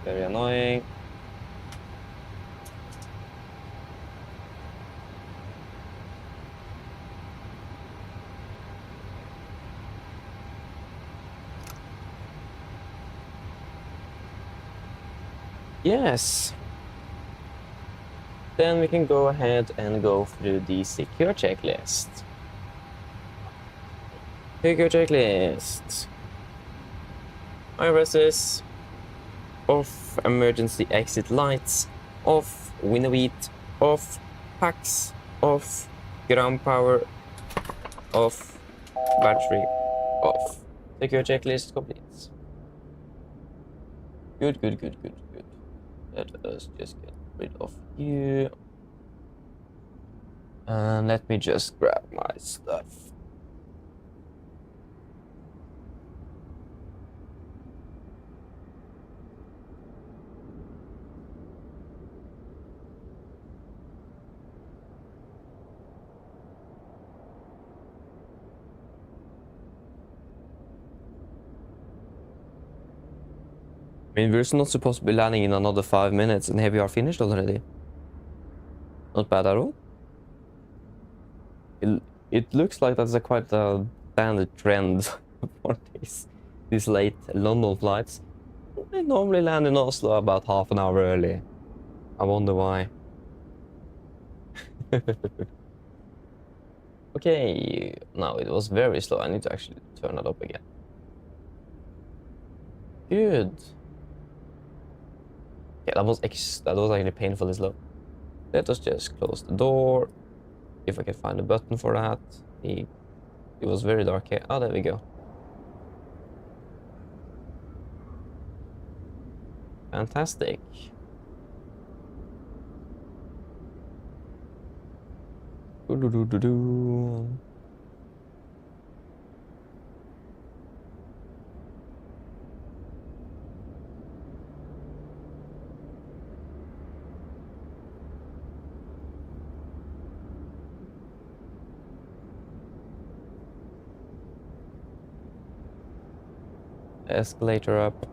Very annoying. Yes. Then we can go ahead and go through the secure checklist. Secure checklist. IRSs, off emergency exit lights, off window heat, off packs, off ground power, off battery, off. Secure checklist complete. Good. Let us just get rid of you. And let me just grab my stuff. I mean, we're not supposed to be landing in another 5 minutes, and here we are finished already. Not bad at all. It looks like that's quite a standard trend for these late London flights. They normally land in Oslo about half an hour early. I wonder why. Okay, now it was very slow. I need to actually turn it up again. Good. Yeah, that was actually painfully slow. Let us just close the door. If I can find a button for that. It was very dark here. Oh, there we go. Fantastic. Do-do-do-do-do. Escalator up.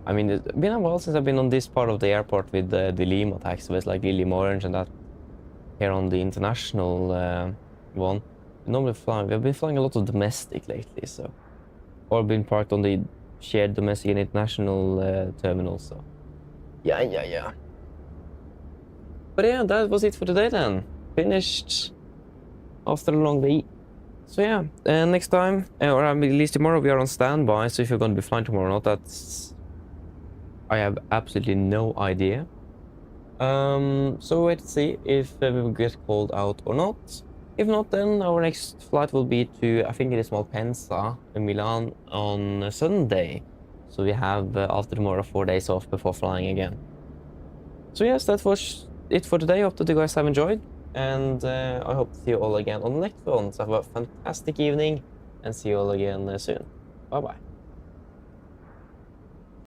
I mean, it's been a while since I've been on this part of the airport with the Lima taxiways, like Lima Orange and that. Here on the international one. We've been flying a lot of domestic lately, so. Or been parked on the shared domestic and international terminals, so. Yeah. But yeah, that was it for today then. Finished after a long day. So yeah, next time, or at least tomorrow, we are on standby. So if you're going to be flying tomorrow or not, that's... I have absolutely no idea. So wait to see if we will get called out or not. If not, then our next flight will be to, I think it is Malpensa in Milan on Sunday. So we have, after tomorrow, 4 days off before flying again. So yes, that was it for today. Hope that you guys have enjoyed. And I hope to see you all again on the next one. So have a fantastic evening and see you all again soon. Bye bye.